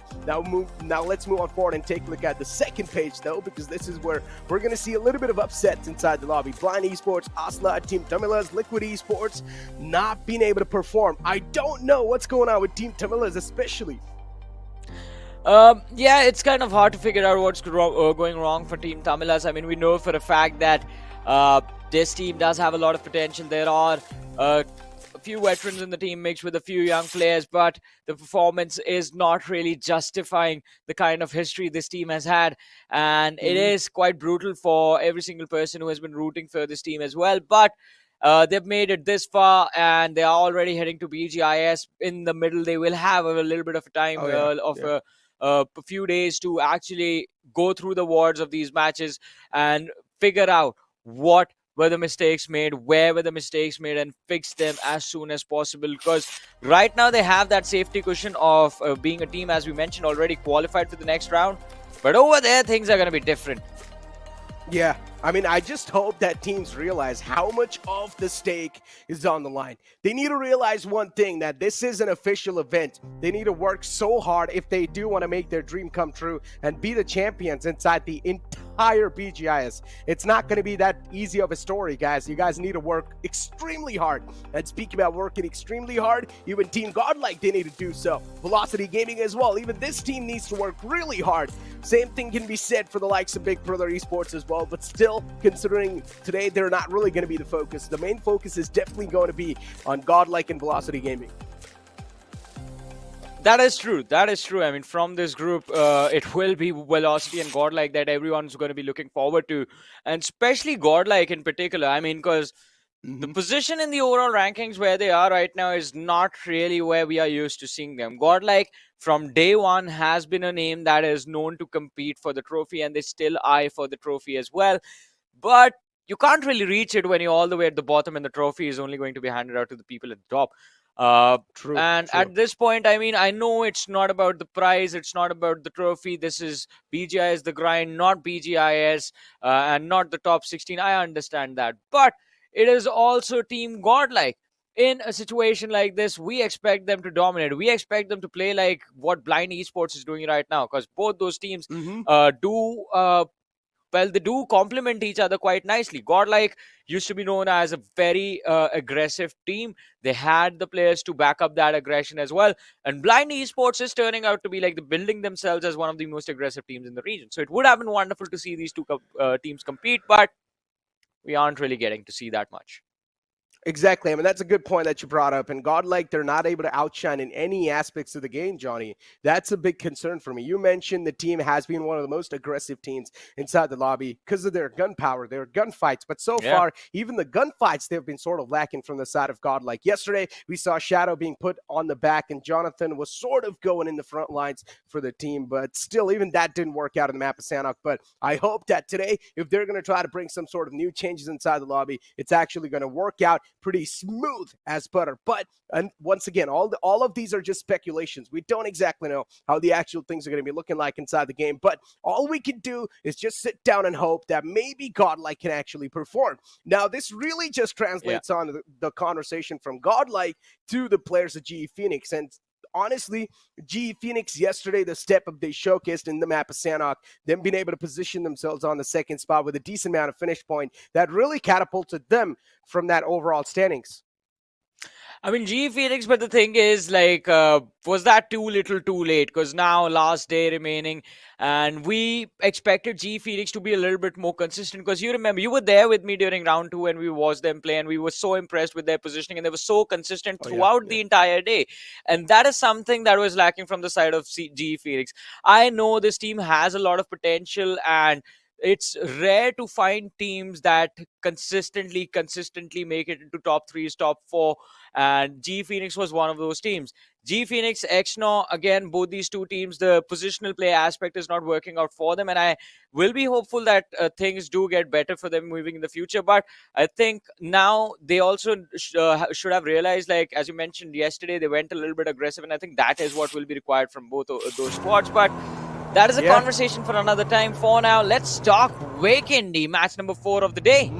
Now let's move on forward and take a look at the second page, though, because this is where we're going to see a little bit of upsets inside the lobby. Blind Esports, Asla, Team Tamilas, Liquid Esports not being able to perform. I don't know what's going on with Team Tamilas especially. Yeah, it's kind of hard to figure out what's going wrong for Team Tamilas. I mean, we know for a fact that this team does have a lot of potential. There are a few veterans in the team mixed with a few young players, but the performance is not really justifying the kind of history this team has had, and it is quite brutal for every single person who has been rooting for this team as well. But they've made it this far, and they are already heading to BGIS. In the middle, they will have a little bit of a time a few days to actually go through the wards of these matches and figure out what were the mistakes made, where were the mistakes made, and fix them as soon as possible. Because right now they have that safety cushion of being a team, as we mentioned already, qualified for the next round. But over there, things are going to be different. Yeah, I mean, I just hope that teams realize how much of the stake is on the line. They need to realize one thing, that this is an official event. They need to work so hard if they do want to make their dream come true and be the champions inside the entire BGIS. It's not going to be that easy of a story, guys. You guys need to work extremely hard. And speaking about working extremely hard, even Team Godlike, they need to do so. Velocity Gaming as well. Even this team needs to work really hard. Same thing can be said for the likes of Big Brother Esports as well, but still, considering today they're not really going to be the focus. The main focus is definitely going to be on Godlike and Velocity Gaming. That is true. That is true. I mean, from this group, it will be Velocity and Godlike that everyone's going to be looking forward to. And especially Godlike in particular. I mean, because The position in the overall rankings where they are right now is not really where we are used to seeing them. Godlike from day one has been a name that is known to compete for the trophy, and they still eye for the trophy as well. But you can't really reach it when you're all the way at the bottom, and the trophy is only going to be handed out to the people at the top. True. At this point, I mean, I know it's not about the prize, it's not about the trophy. This is BGIS the grind, not BGIS, and not the top 16. I understand that, but it is also Team Godlike. In a situation like this, we expect them to dominate. We expect them to play like what Blind Esports is doing right now, because both those teams they do complement each other quite nicely. Godlike used to be known as a very aggressive team. They had the players to back up that aggression as well. And Blind Esports is turning out to be like the building themselves as one of the most aggressive teams in the region. So it would have been wonderful to see these two teams compete, but we aren't really getting to see that much. Exactly. I mean, that's a good point that you brought up. And Godlike, they're not able to outshine in any aspects of the game, Johnny. That's a big concern for me. You mentioned the team has been one of the most aggressive teams inside the lobby because of their gunpowder, their gunfights. But so far, even the gunfights, they've been sort of lacking from the side of Godlike. Yesterday, we saw Shadow being put on the back, and Jonathan was sort of going in the front lines for the team. But still, even that didn't work out in the map of Sanhok. But I hope that today, if they're going to try to bring some sort of new changes inside the lobby, it's actually going to work out pretty smooth as butter. But and once again, all of these are just speculations. We don't exactly know how the actual things are going to be looking like inside the game, but all we can do is just sit down and hope that maybe Godlike can actually perform. Now, this really just translates on the conversation from Godlike to the players of GE Phoenix. And honestly, GE Phoenix yesterday, the step up they showcased in the map of Sanhok, them being able to position themselves on the second spot with a decent amount of finish point, that really catapulted them from that overall standings. I mean, GE Phoenix, but the thing is, like, was that too little too late? Because now, last day remaining, and we expected GE Phoenix to be a little bit more consistent. Because you remember, you were there with me during round 2 and we watched them play, and we were so impressed with their positioning, and they were so consistent throughout the entire day. And that is something that was lacking from the side of GE Phoenix. I know this team has a lot of potential, and it's rare to find teams that consistently make it into top 3s, top 4, and G Phoenix was one of those teams. G Phoenix, XNOR, again, both these two teams, the positional play aspect is not working out for them, and I will be hopeful that things do get better for them moving in the future. But I think now they also should have realized, like, as you mentioned yesterday, they went a little bit aggressive, and I think that is what will be required from both those squads. But that is a conversation for another time. For now, let's talk Vikendi, match number 4 of the day.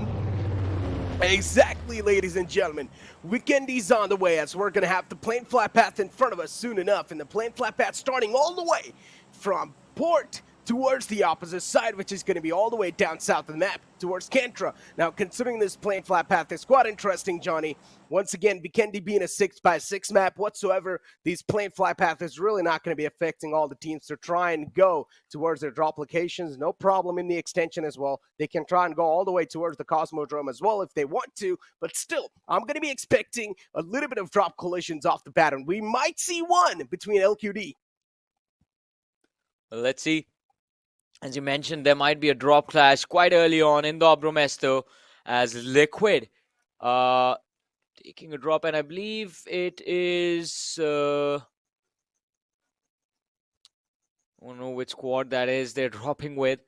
Exactly, ladies and gentlemen. Vikendi's on the way, as we're going to have the plane flat path in front of us soon enough. And the plane flat path starting all the way from port towards the opposite side, which is going to be all the way down south of the map towards Kantra. Now, considering this plane flat path is quite interesting, Johnny. Once again, Vikendi being a 6x6 map whatsoever, these plane flat path is really not going to be affecting all the teams to try and go towards their drop locations. No problem in the extension as well. They can try and go all the way towards the Cosmodrome as well if they want to, but still, I'm going to be expecting a little bit of drop collisions off the bat, and we might see one between LQD. Well, let's see. As you mentioned, there might be a drop clash quite early on in the Obromesto as Liquid taking a drop, and I believe it is I don't know which squad that is they're dropping with,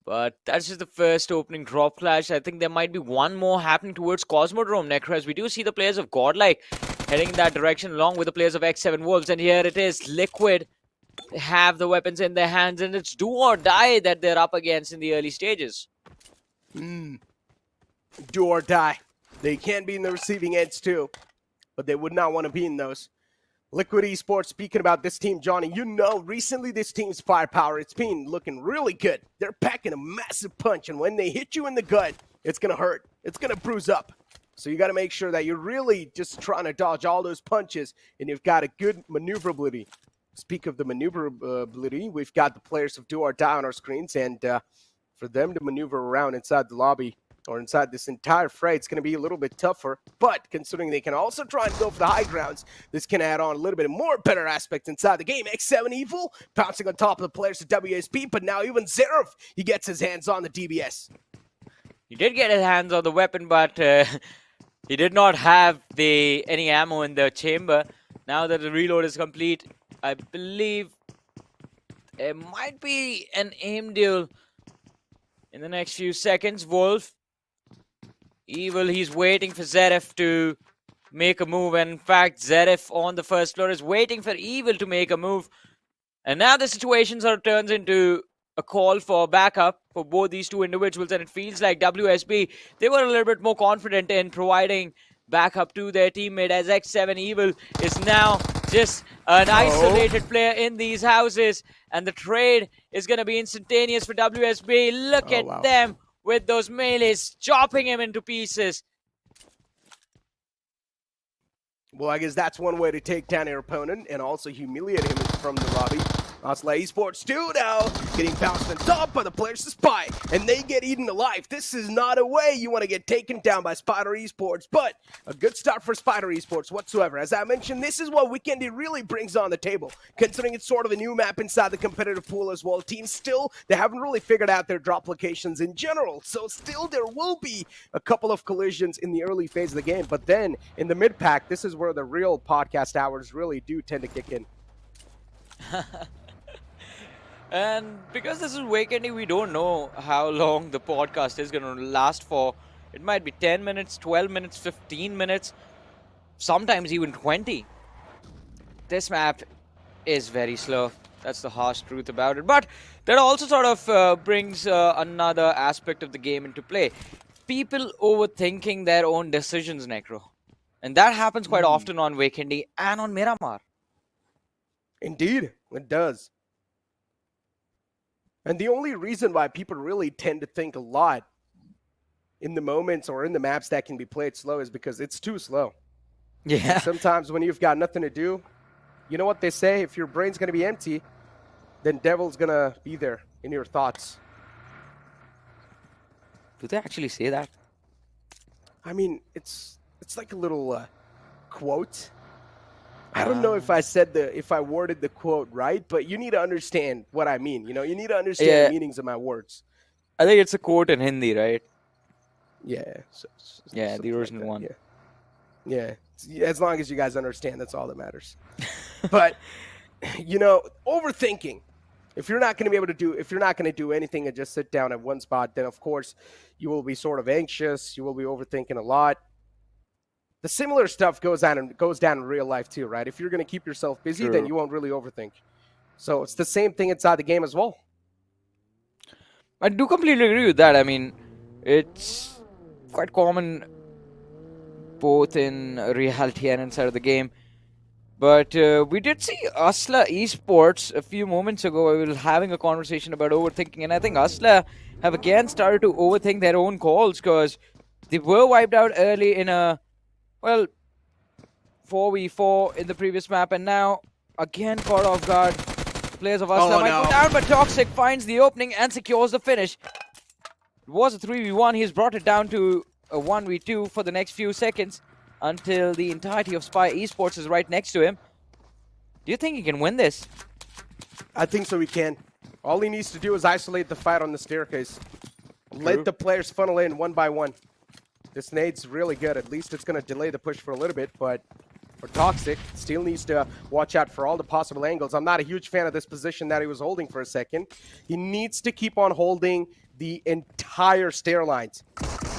but that's just the first opening drop clash. I think there might be one more happening towards Cosmodrome, Necros. We do see the players of Godlike heading in that direction along with the players of X7 Wolves, and here it is, Liquid. They have the weapons in their hands, and it's do or die that they're up against in the early stages. Do or die. They can be in the receiving ends too, but they would not want to be in those. Liquid Esports, speaking about this team, Johnny, you know, recently this team's firepower, it's been looking really good. They're packing a massive punch, and when they hit you in the gut, it's going to hurt. It's going to bruise up. So you got to make sure that you're really just trying to dodge all those punches, and you've got a good maneuverability. Speak of the maneuverability, we've got the players of Do or Die on our screens, and for them to maneuver around inside the lobby or inside this entire fray, it's going to be a little bit tougher. But considering they can also try and go for the high grounds, this can add on a little bit more better aspect inside the game. X7 Evil pouncing on top of the players of WSP, but now even Zerov, he gets his hands on the DBS. He did get his hands on the weapon, but he did not have any ammo in the chamber. Now that the reload is complete, I believe there might be an aim duel in the next few seconds. Wolf, Evil, he's waiting for Zeref to make a move. And in fact, Zeref on the first floor is waiting for Evil to make a move. And now the situation sort of turns into a call for backup for both these two individuals. And it feels like WSB, they were a little bit more confident in providing backup to their teammate, as X7 Evil is now just an isolated player in these houses. And the trade is going to be instantaneous for WSB. Look at them with those melees, chopping him into pieces. Well, I guess that's one way to take down your opponent and also humiliate him from the lobby. Untitled Esports 2 now getting bounced on top by the players to Spy, and they get eaten alive. This is not a way you want to get taken down by Spider Esports, but a good start for Spider Esports whatsoever. As I mentioned, this is what Vikendi really brings on the table, considering it's sort of a new map inside the competitive pool as well. Teams still, they haven't really figured out their drop locations in general, so still there will be a couple of collisions in the early phase of the game, but then in the mid-pack, this is where the real podcast hours really do tend to kick in. And because this is Vikendi, we don't know how long the podcast is going to last for. It might be 10 minutes, 12 minutes, 15 minutes, sometimes even 20. This map is very slow. That's the harsh truth about it. But that also sort of brings another aspect of the game into play. People overthinking their own decisions, Necro. And that happens quite often on Vikendi and on Miramar. Indeed, it does. And the only reason why people really tend to think a lot in the moments or in the maps that can be played slow is because it's too slow. Yeah. And sometimes when you've got nothing to do, you know what they say, if your brain's going to be empty, then devil's going to be there in your thoughts. Do they actually say that? I mean, it's like a little quote. I don't know if I worded the quote right, but you need to understand what I mean. You know, you need to understand the meanings of my words. I think it's a quote in Hindi, right? Yeah. Yeah, the original one. Yeah. As long as you guys understand, that's all that matters. But, you know, overthinking. If you're not going to do anything and just sit down at one spot, then of course you will be sort of anxious. You will be overthinking a lot. The similar stuff goes down in real life too, right? If you're going to keep yourself busy, then you won't really overthink. So it's the same thing inside the game as well. I do completely agree with that. I mean, it's quite common both in reality and inside of the game. But we did see Asla Esports a few moments ago. We were having a conversation about overthinking, and I think Asla have again started to overthink their own calls because they were wiped out early in a 4v4 in the previous map, and now again caught off guard. The players of Asla might go down, but Toxic finds the opening and secures the finish. It was a 3v1. He's brought it down to a 1v2 for the next few seconds until the entirety of Spy Esports is right next to him. Do you think he can win this? I think so, he can. All he needs to do is isolate the fight on the staircase. Let the players funnel in one by one. This nade's really good. At least it's going to delay the push for a little bit, but for Toxic, still needs to watch out for all the possible angles. I'm not a huge fan of this position that he was holding for a second. He needs to keep on holding the entire stair lines.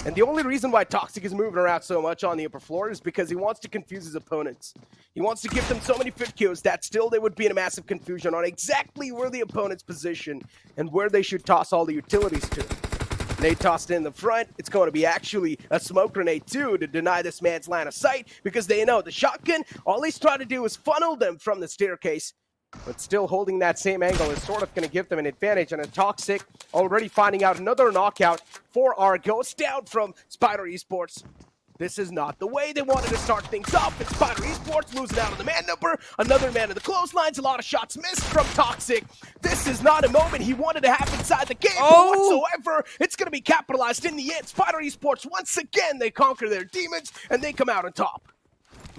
And the only reason why Toxic is moving around so much on the upper floor is because he wants to confuse his opponents. He wants to give them so many fit kills that still they would be in a massive confusion on exactly where the opponent's position and where they should toss all the utilities to. They tossed in the front. It's going to be actually a smoke grenade too to deny this man's line of sight because they know the shotgun, all he's trying to do is funnel them from the staircase. But still holding that same angle is sort of going to give them an advantage. And a Toxic already finding out another knockout for Argos down from Spider Esports. This is not the way they wanted to start things off. It's Spider Esports losing out on the man number. Another man in the clotheslines. A lot of shots missed from Toxic. This is not a moment he wanted to have inside the game whatsoever. It's going to be capitalized in the end. Spider Esports, once again, they conquer their demons and they come out on top.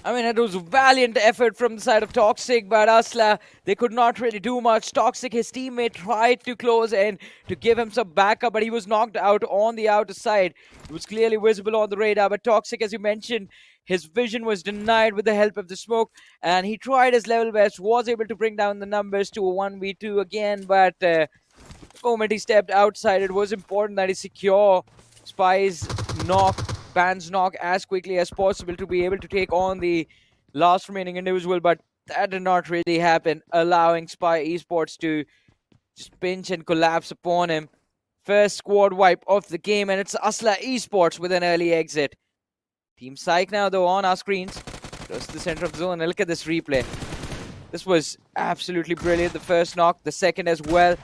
I mean, it was a valiant effort from the side of Toxic, but Asla, they could not really do much. Toxic, his teammate, tried to close in to give him some backup, but he was knocked out on the outer side. It was clearly visible on the radar, but Toxic, as you mentioned, his vision was denied with the help of the smoke, and he tried his level best, was able to bring down the numbers to a 1v2 again, but the moment he stepped outside, it was important that he secure Spy's knock, Ban's knock as quickly as possible to be able to take on the last remaining individual, but that did not really happen, allowing Spy Esports to just pinch and collapse upon him. First squad wipe of the game, and it's Asla Esports with an early exit. Team Psych now, though, on our screens. Close to the center of the zone, and look at this replay. This was absolutely brilliant. The first knock, the second as well.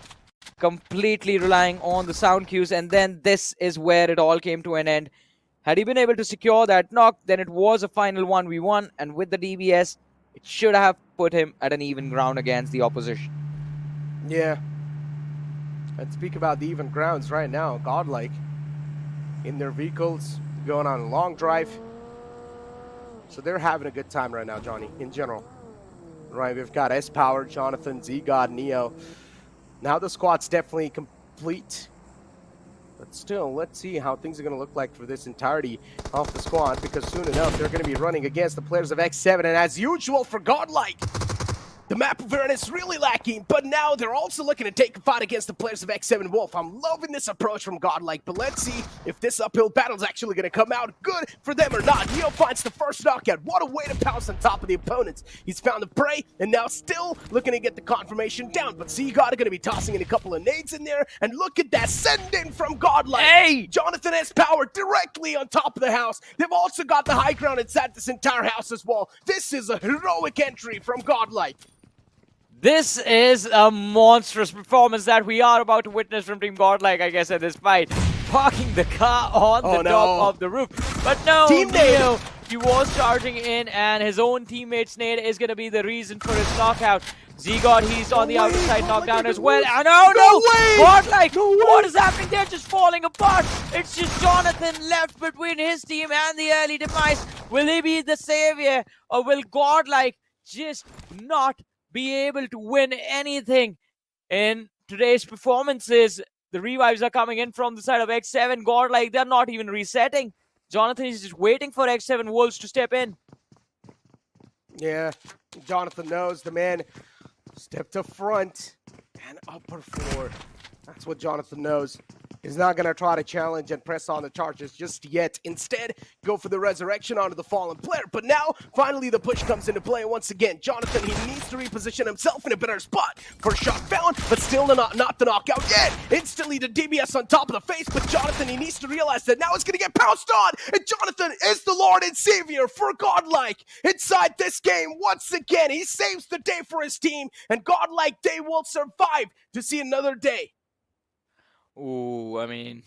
Completely relying on the sound cues, and then this is where it all came to an end. Had he been able to secure that knock, then it was a final 1v1, and with the DBS, it should have put him at an even ground against the opposition. Yeah. Let's speak about the even grounds right now. Godlike in their vehicles, going on a long drive. So they're having a good time right now, Johnny, in general. Right, we've got S-Power, Jonathan, Z-God, Neo. Now the squad's definitely complete. But still, let's see how things are going to look like for this entirety of the squad, because soon enough they're going to be running against the players of X7, and as usual for Godlike, the map awareness really lacking, but now they're also looking to take a fight against the players of X7 Wolf. I'm loving this approach from Godlike, but let's see if this uphill battle is actually going to come out good for them or not. Neo finds the first knockout. What a way to pounce on top of the opponents. He's found the prey, and now still looking to get the confirmation down, but Z-God are going to be tossing in a couple of nades in there, and look at that send in from Godlike. Hey! Jonathan has power directly on top of the house. They've also got the high ground inside this entire house as well. This is a heroic entry from Godlike. This is a monstrous performance that we are about to witness from Team Godlike, I guess, at this fight. Parking the car on the top of the roof. But no, Neo, he was charging in, and his own teammate's nade is going to be the reason for his knockout. Z-God, he's on the outer side, knocked down as well. And Godlike, what is happening? They're just falling apart. It's just Jonathan left between his team and the early demise. Will he be the savior, or will Godlike just not be able to win anything in today's performances? The revives are coming in from the side of X7. Godlike, they're not even resetting. Jonathan is just waiting for X7 Wolves to step in. Yeah, Jonathan knows the man stepped up front and upper floor. That's what Jonathan knows. He's not going to try to challenge and press on the charges just yet. Instead, go for the resurrection onto the fallen player. But now, finally, the push comes into play once again. Jonathan, he needs to reposition himself in a better spot. First shot found, but still not the knockout yet. Instantly, the DBS on top of the face, but Jonathan, he needs to realize that now it's going to get pounced on. And Jonathan is the Lord and Savior for Godlike inside this game. Once again, he saves the day for his team, and Godlike, they will survive to see another day. Ooh, I mean,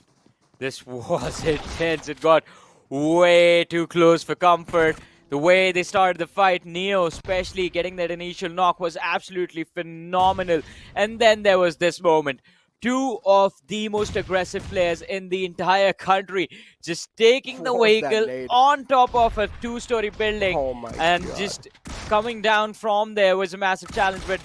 this was intense. It got way too close for comfort. The way they started the fight, Neo especially getting that initial knock was absolutely phenomenal. And then there was this moment. Two of the most aggressive players in the entire country just taking the vehicle on top of a two-story building. And just coming down from there was a massive challenge. But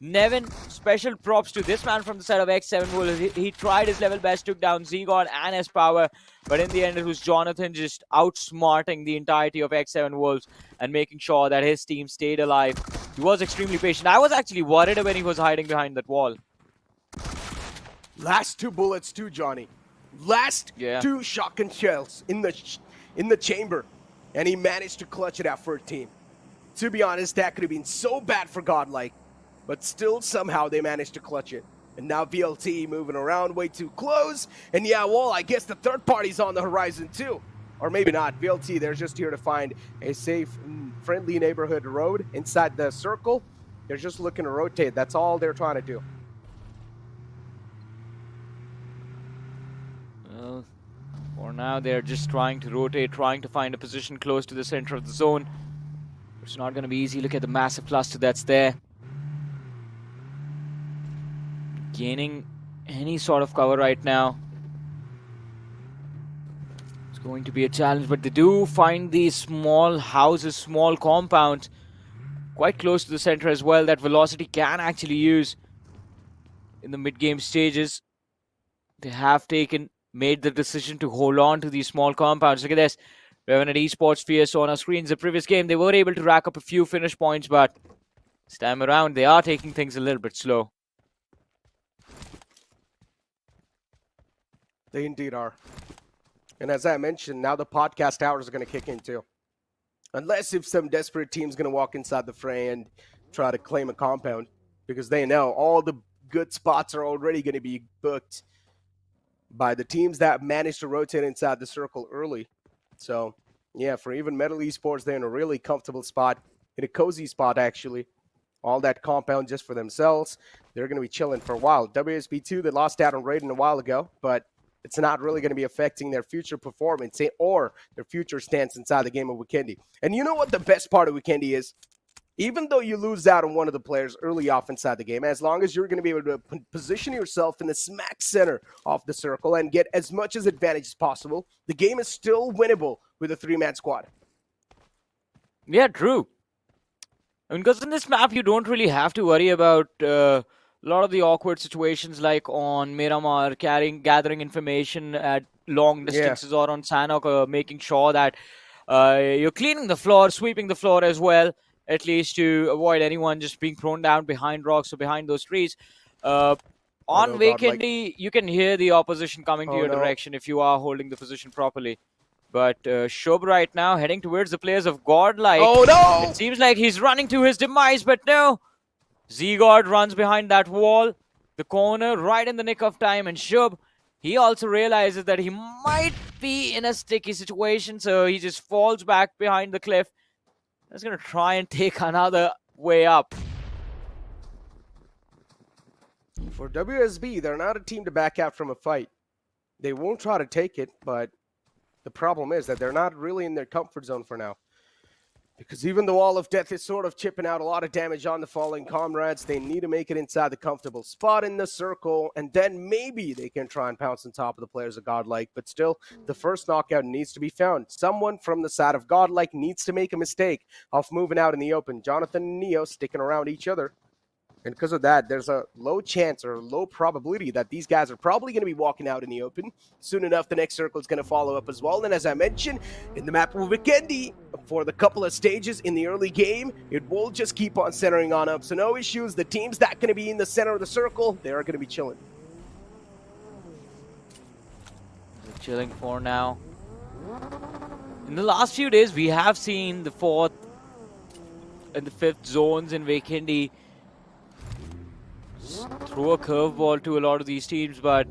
Nevin, special props to this man from the side of X7 Wolves. He tried his level best, took down Z-God and his power, but in the end it was Jonathan just outsmarting the entirety of X7 Wolves and making sure that his team stayed alive. He was extremely patient. I was actually worried when he was hiding behind that wall. Last two bullets too, Johnny. Last two shotgun shells in the chamber, and he managed to clutch it out for a team. To be honest, that could have been so bad for Godlike. But still, somehow, they managed to clutch it. And now VLT moving around way too close. And yeah, well, I guess the third party's on the horizon too. Or maybe not. VLT, they're just here to find a safe, friendly neighborhood road inside the circle. They're just looking to rotate. That's all they're trying to do. Well, for now, they're just trying to rotate, trying to find a position close to the center of the zone. It's not going to be easy. Look at the massive cluster that's there. Gaining any sort of cover right now. Going to be a challenge, but they do find these small houses, small compounds quite close to the center as well that Velocity can actually use in the mid-game stages. They have made the decision to hold on to these small compounds. Look at this. Revenant Esports Fierce on our screens. The previous game, they were able to rack up a few finish points, but this time around, they are taking things a little bit slow. They indeed are. And as I mentioned, now the podcast hours are going to kick in too. Unless if some desperate team's going to walk inside the fray and try to claim a compound, because they know all the good spots are already going to be booked by the teams that managed to rotate inside the circle early. So, yeah, for even Metal Esports, they're in a really comfortable spot, in a cozy spot, actually. All that compound just for themselves. They're going to be chilling for a while. WSB2, they lost out on Raiden a while ago, but it's not really going to be affecting their future performance or their future stance inside the game of Vikendi. And you know what the best part of Vikendi is? Even though you lose out on one of the players early off inside the game, as long as you're going to be able to position yourself in the smack center of the circle and get as much as advantage as possible, the game is still winnable with a 3-man squad. Yeah, true. I mean, because in this map, you don't really have to worry about a lot of the awkward situations like on Miramar, gathering information at long distances, or on Sanhok, making sure that you're cleaning the floor, sweeping the floor as well, at least to avoid anyone just being thrown down behind rocks or behind those trees. On Vikendi, you can hear the opposition coming to your direction if you are holding the position properly. But Shob right now heading towards the players of Godlike. Oh no! It seems like he's running to his demise, but no. Z-God runs behind that wall, the corner, right in the nick of time, and Shub, he also realizes that he might be in a sticky situation, so he just falls back behind the cliff. He's going to try and take another way up. For WSB, they're not a team to back out from a fight. They won't try to take it, but the problem is that they're not really in their comfort zone for now. Because even though Wall of Death is sort of chipping out a lot of damage on the falling comrades, they need to make it inside the comfortable spot in the circle, and then maybe they can try and pounce on top of the players of Godlike. But still, the first knockout needs to be found. Someone from the side of Godlike needs to make a mistake of moving out in the open. Jonathan and Neo sticking around each other. And because of that, there's a low chance or low probability that these guys are probably going to be walking out in the open. Soon enough, the next circle is going to follow up as well. And as I mentioned, in the map of Vikendi, for the couple of stages in the early game, it will just keep on centering on up. So no issues. The teams that are going to be in the center of the circle, they are going to be chilling. They're chilling for now. In the last few days, we have seen the 4th and the 5th zones in Vikendi throw a curveball to a lot of these teams, but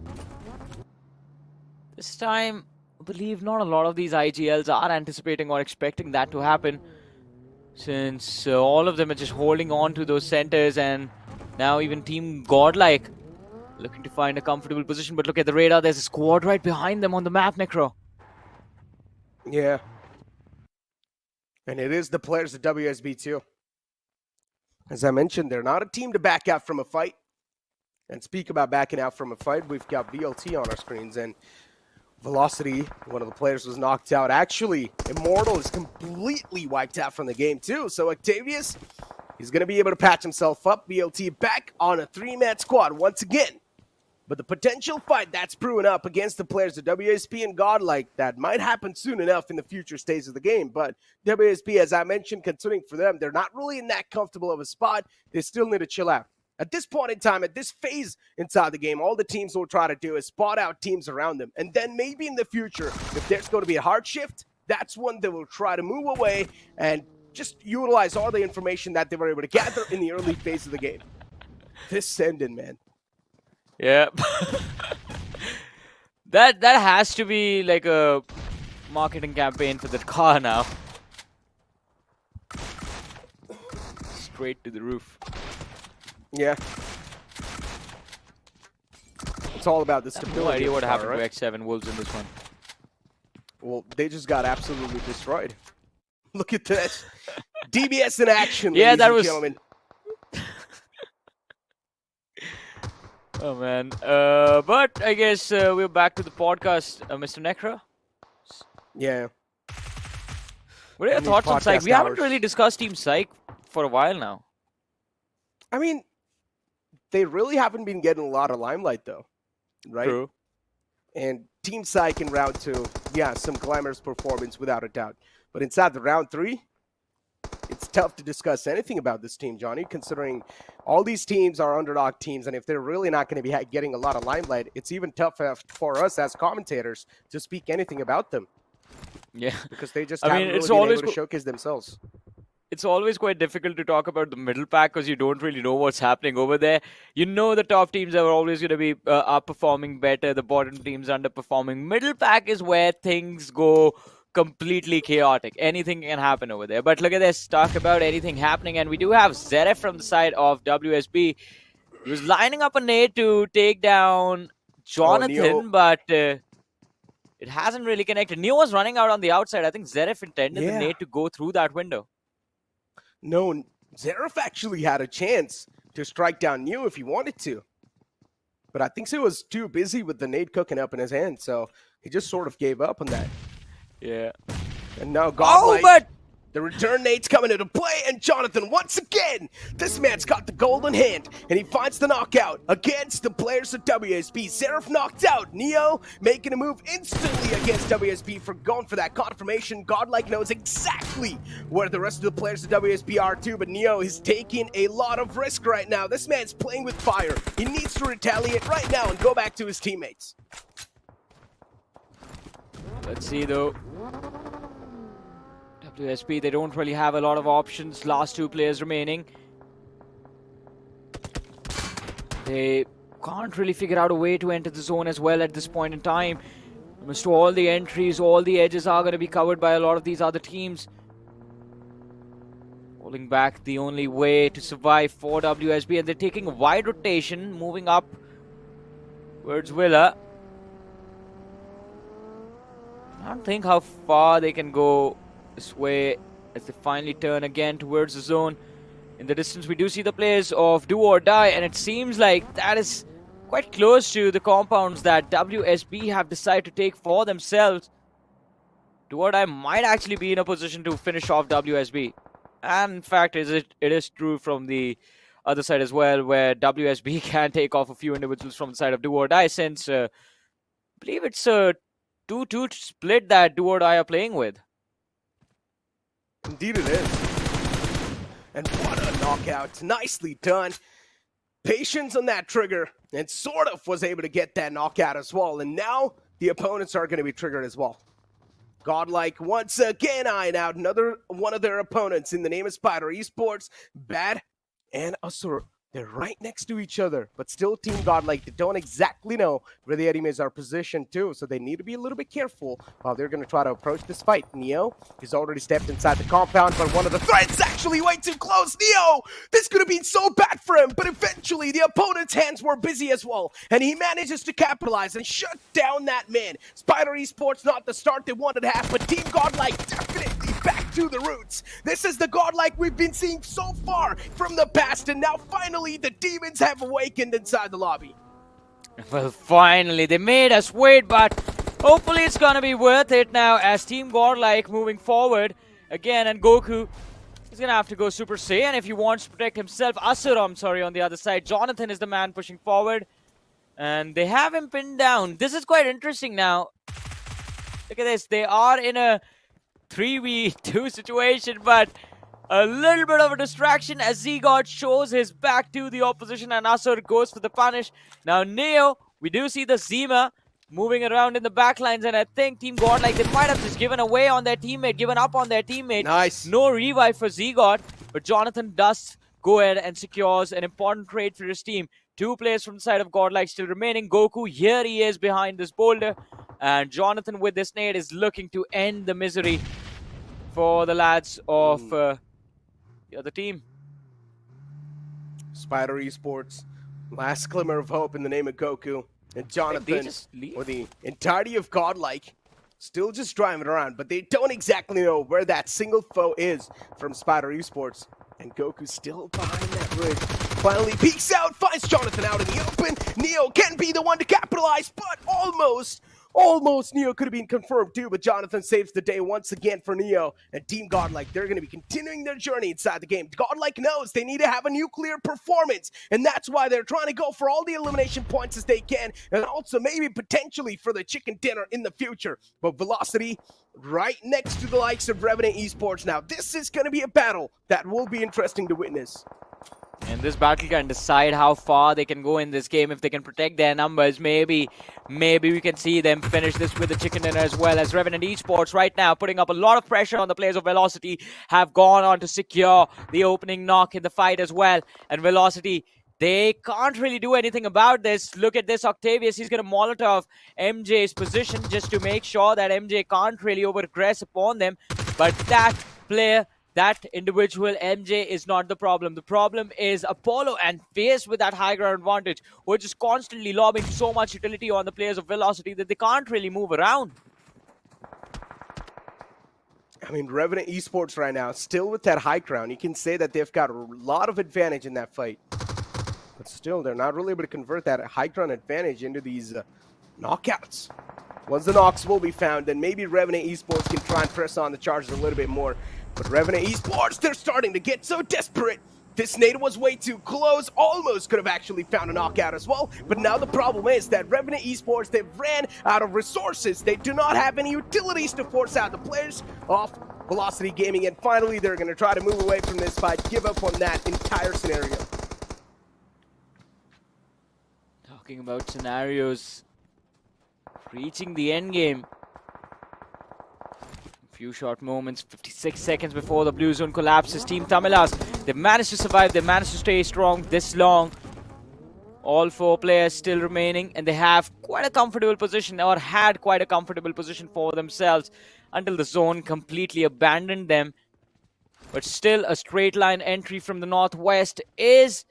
this time, I believe not a lot of these IGLs are anticipating or expecting that to happen, since all of them are just holding on to those centers, and now even Team Godlike looking to find a comfortable position. But look at the radar, there's a squad right behind them on the map, Necro. Yeah. And it is the players of WSB too. As I mentioned, they're not a team to back out from a fight. And speak about backing out from a fight, we've got VLT on our screens, and Velocity, one of the players was knocked out. Actually, Immortal is completely wiped out from the game too. So Octavius, he's going to be able to patch himself up. VLT back on a 3-man squad once again. But the potential fight that's brewing up against the players of WSP and Godlike, that might happen soon enough in the future stages of the game. But WSP, as I mentioned, considering for them, they're not really in that comfortable of a spot. They still need to chill out. At this point in time, at this phase inside the game, all the teams will try to do is spot out teams around them. And then maybe in the future, if there's going to be a hard shift, that's when they will try to move away and just utilize all the information that they were able to gather in the early phase of the game. This send-in, man. Yeah. that has to be like a marketing campaign for the car now. Straight to the roof. Yeah. It's all about the stability. No idea what happened right? to X7 Wolves in this one. Well, they just got absolutely destroyed. Look at this. DBS in action, yeah, that was... gentlemen. Oh, man. But I guess we're back to the podcast, Mr. Necra. Yeah. What are your And these thoughts on Psych? podcast We haven't hours. really discussed Team Psych for a while now. I mean, they really haven't been getting a lot of limelight, though, right? True. And Team Psych in round 2, yeah, some glamorous performance without a doubt. But inside the round 3, it's tough to discuss anything about this team, Johnny, considering all these teams are underdog teams, and if they're really not going to be getting a lot of limelight, it's even tough for us as commentators to speak anything about them. Yeah. Because they just I haven't mean, really it's been always able to showcase themselves. It's always quite difficult to talk about the middle pack because you don't really know what's happening over there. You know the top teams are always going to be performing better, the bottom teams underperforming. Middle pack is where things go completely chaotic. Anything can happen over there. But look at this, talk about anything happening, and we do have Zeref from the side of WSB. He was lining up a nade to take down Jonathan, but it hasn't really connected. Neo was running out on the outside. I think Zeref intended the nade to go through that window. No, Zeref actually had a chance to strike down Neo if he wanted to. But I think he was too busy with the nade cooking up in his hand, so he just sort of gave up on that. Yeah. And now Godlike, but the return nade's coming into play, and Jonathan, once again, this man's got the golden hand, and he finds the knockout against the players of WSB. Zeref knocked out. Neo making a move instantly against WSB for going for that confirmation. Godlike knows exactly where the rest of the players of WSB are too, but Neo is taking a lot of risk right now. This man's playing with fire. He needs to retaliate right now and go back to his teammates. Let's see though. WSB, they don't really have a lot of options. Last 2 players remaining. They can't really figure out a way to enter the zone as well at this point in time. Almost all the entries, all the edges are going to be covered by a lot of these other teams. Falling back the only way to survive for WSB, and they're taking a wide rotation, moving up towards Villa. I don't think how far they can go this way as they finally turn again towards the zone. In the distance, we do see the players of Do or Die, and it seems like that is quite close to the compounds that WSB have decided to take for themselves. Do or Die might actually be in a position to finish off WSB. And in fact, it is true from the other side as well, where WSB can take off a few individuals from the side of Do or Die, since I believe it's a 2-2 split that Do or Die are playing with. Indeed it is. And what a knockout. Nicely done. Patience on that trigger. And sort of was able to get that knockout as well. And now the opponents are going to be triggered as well. Godlike once again eyeing out another one of their opponents in the name of Spider Esports. Bad and Asur. They're right next to each other, but still Team Godlike, they don't exactly know where the enemies are positioned too, so they need to be a little bit careful while they're going to try to approach this fight. Neo has already stepped inside the compound, but one of the threats actually way too close. Neo, this could have been so bad for him, but eventually the opponent's hands were busy as well, and he manages to capitalize and shut down that man. Spider Esports, not the start they wanted to have, but Team Godlike definitely back to the roots. This is the Godlike we've been seeing so far from the past, and now finally the demons have awakened inside the lobby. Well, finally, they made us wait, but hopefully it's gonna be worth it now as Team Godlike moving forward again, and Goku is gonna have to go Super Saiyan if he wants to protect himself. On the other side. Jonathan is the man pushing forward, and they have him pinned down. This is quite interesting now. Look at this. They are in a 3v2 situation, but a little bit of a distraction as Z-God shows his back to the opposition, and Asur goes for the punish. Now Neo, we do see the Zima moving around in the backlines, and I think Team Godlike, they might have just given up on their teammate. Nice. No revive for Z-God, but Jonathan does go ahead and secures an important trade for his team. 2 players from the side of Godlike still remaining. Goku, here he is behind this boulder, and Jonathan with this nade is looking to end the misery for the lads of the other team. Spider Esports, last glimmer of hope in the name of Goku. And Jonathan, or the entirety of Godlike, still just driving around, but they don't exactly know where that single foe is from Spider Esports. And Goku's still behind that bridge. Finally peeks out, finds Jonathan out in the open. Neo can be the one to capitalize, but almost Almost Neo could have been confirmed too, but Jonathan saves the day once again for Neo. And Team Godlike, they're going to be continuing their journey inside the game. Godlike knows they need to have a nuclear performance, and that's why they're trying to go for all the elimination points as they can, and also maybe potentially for the chicken dinner in the future. But Velocity right next to the likes of Revenant Esports. Now, this is going to be a battle that will be interesting to witness. And this battle can decide how far they can go in this game. If they can protect their numbers, maybe we can see them finish this with the chicken dinner as well. As Revenant Esports right now putting up a lot of pressure on the players of Velocity, have gone on to secure the opening knock in the fight as well. And Velocity, they can't really do anything about this. Look at this, Octavius, he's going to Molotov MJ's position just to make sure that MJ can't really overaggress upon them. But that player, that individual MJ is not the problem. The problem is Apollo, and faced with that high ground advantage, we're just constantly lobbing so much utility on the players of Velocity that they can't really move around. I mean, Revenant Esports right now, still with that high ground, you can say that they've got a lot of advantage in that fight. But still, they're not really able to convert that high ground advantage into these knockouts. Once the knocks will be found, then maybe Revenant Esports can try and press on the charges a little bit more. But Revenant Esports, they're starting to get so desperate. This nade was way too close, almost could have actually found a knockout as well. But now the problem is that Revenant Esports, they've ran out of resources. They do not have any utilities to force out the players off Velocity Gaming. And finally, they're going to try to move away from this fight, give up on that entire scenario. Talking about scenarios, reaching the end game. Few short moments, 56 seconds before the blue zone collapses. Team Tamilas, they've managed to survive, they've managed to stay strong this long. All 4 players still remaining, and they have quite a comfortable position, or had quite a comfortable position for themselves until the zone completely abandoned them. But still, a straight line entry from the northwest is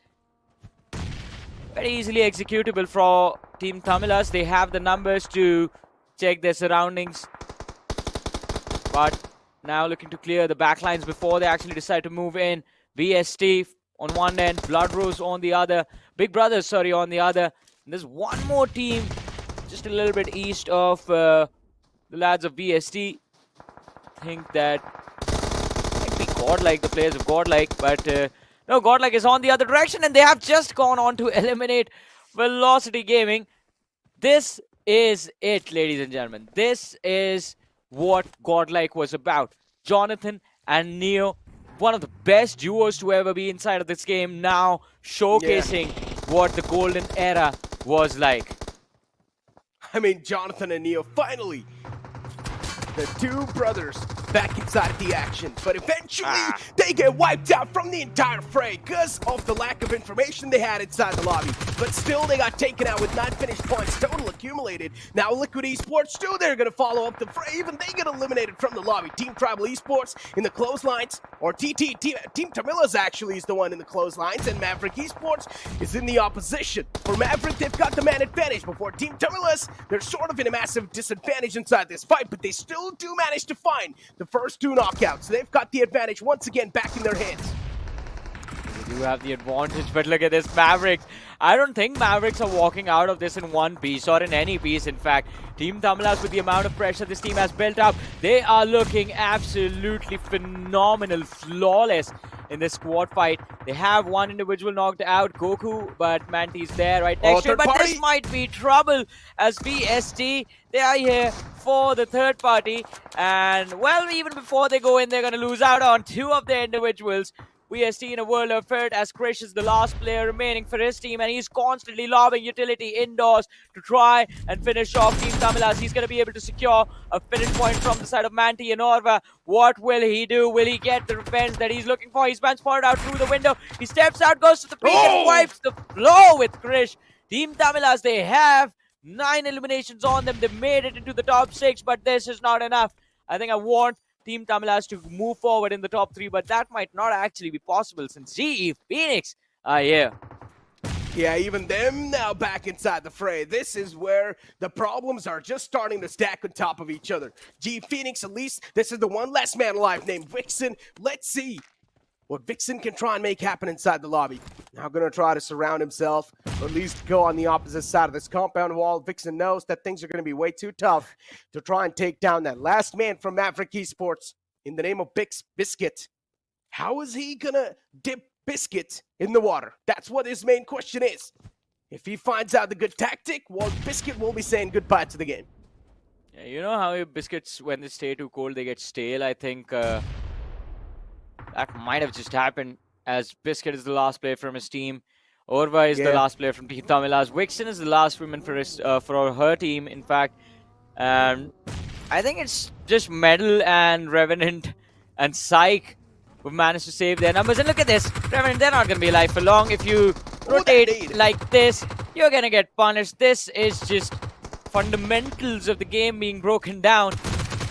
very easily executable for Team Tamilas. They have the numbers to check their surroundings. But now looking to clear the backlines before they actually decide to move in. VST on one end, Blood Rose on the other, Big Brothers, sorry, on the other. And there's one more team just a little bit east of the lads of VST. I think that might be Godlike, the players of Godlike, but no, Godlike is on the other direction, and they have just gone on to eliminate Velocity Gaming. This is it, ladies and gentlemen. This is what Godlike was about. Jonathan and Neo, one of the best duos to ever be inside of this game, now showcasing what the golden era was like. I mean, Jonathan and Neo, finally, the 2 brothers back inside the action. But eventually, they get wiped out from the entire fray because of the lack of information they had inside the lobby. But still, they got taken out with 9 finished points total accumulated. Now, Liquid Esports, too, they're going to follow up the fray. Even they get eliminated from the lobby. Team Tribal Esports in the clotheslines, or Team Tamilas actually is the one in the clotheslines, and Maverick Esports is in the opposition. For Maverick, they've got the man advantage, but for Team Tamilas, they're sort of in a massive disadvantage inside this fight, but they still do manage to find the first 2 knockouts. They've got the advantage once again back in their hands. They do have the advantage, but look at this, Mavericks. I don't think Mavericks are walking out of this in one piece, or in any piece, in fact. Team Tamilas, with the amount of pressure this team has built up, they are looking absolutely phenomenal, flawless in this squad fight. They have one individual knocked out, Goku, but Manti's there right next to him. But this might be trouble, as VST, they are here for the third party. And, well, even before they go in, they're going to lose out on 2 of their individuals. VST in a world of hurt, as Krish is the last player remaining for his team, and he's constantly lobbing utility indoors to try and finish off Team Tamilas. He's going to be able to secure a finish point from the side of Manti and Orva. What will he do? Will he get the revenge that he's looking for? He's been spotted out through the window. He steps out, goes to the peak, and wipes the floor with Krish. Team Tamilas, they have 9 eliminations on them. They made it into the top 6, but this is not enough. I think I want Team Tamilas to move forward in the top 3, but that might not actually be possible since GE Phoenix are here. Yeah, even them now back inside the fray. This is where the problems are just starting to stack on top of each other. GE Phoenix, at least, this is the one last man alive named Vixen. Let's see what Vixen can try and make happen inside the lobby. Now going to try to surround himself, or at least go on the opposite side of this compound wall. Vixen knows that things are going to be way too tough to try and take down that last man from Maverick Esports in the name of Biscuit. How is he going to dip Biscuit in the water? That's what his main question is. If he finds out the good tactic, well, Biscuit will be saying goodbye to the game. Yeah, you know how biscuits, when they stay too cold, they get stale? I think that might have just happened, as Biscuit is the last player from his team. Orva is the last player from Team Tamilas. Vixen is the last woman for her team, in fact. And I think it's just Medal and Revenant and Psych who've managed to save their numbers. And look at this. Revenant, they're not going to be alive for long. If you rotate like this, you're going to get punished. This is just fundamentals of the game being broken down.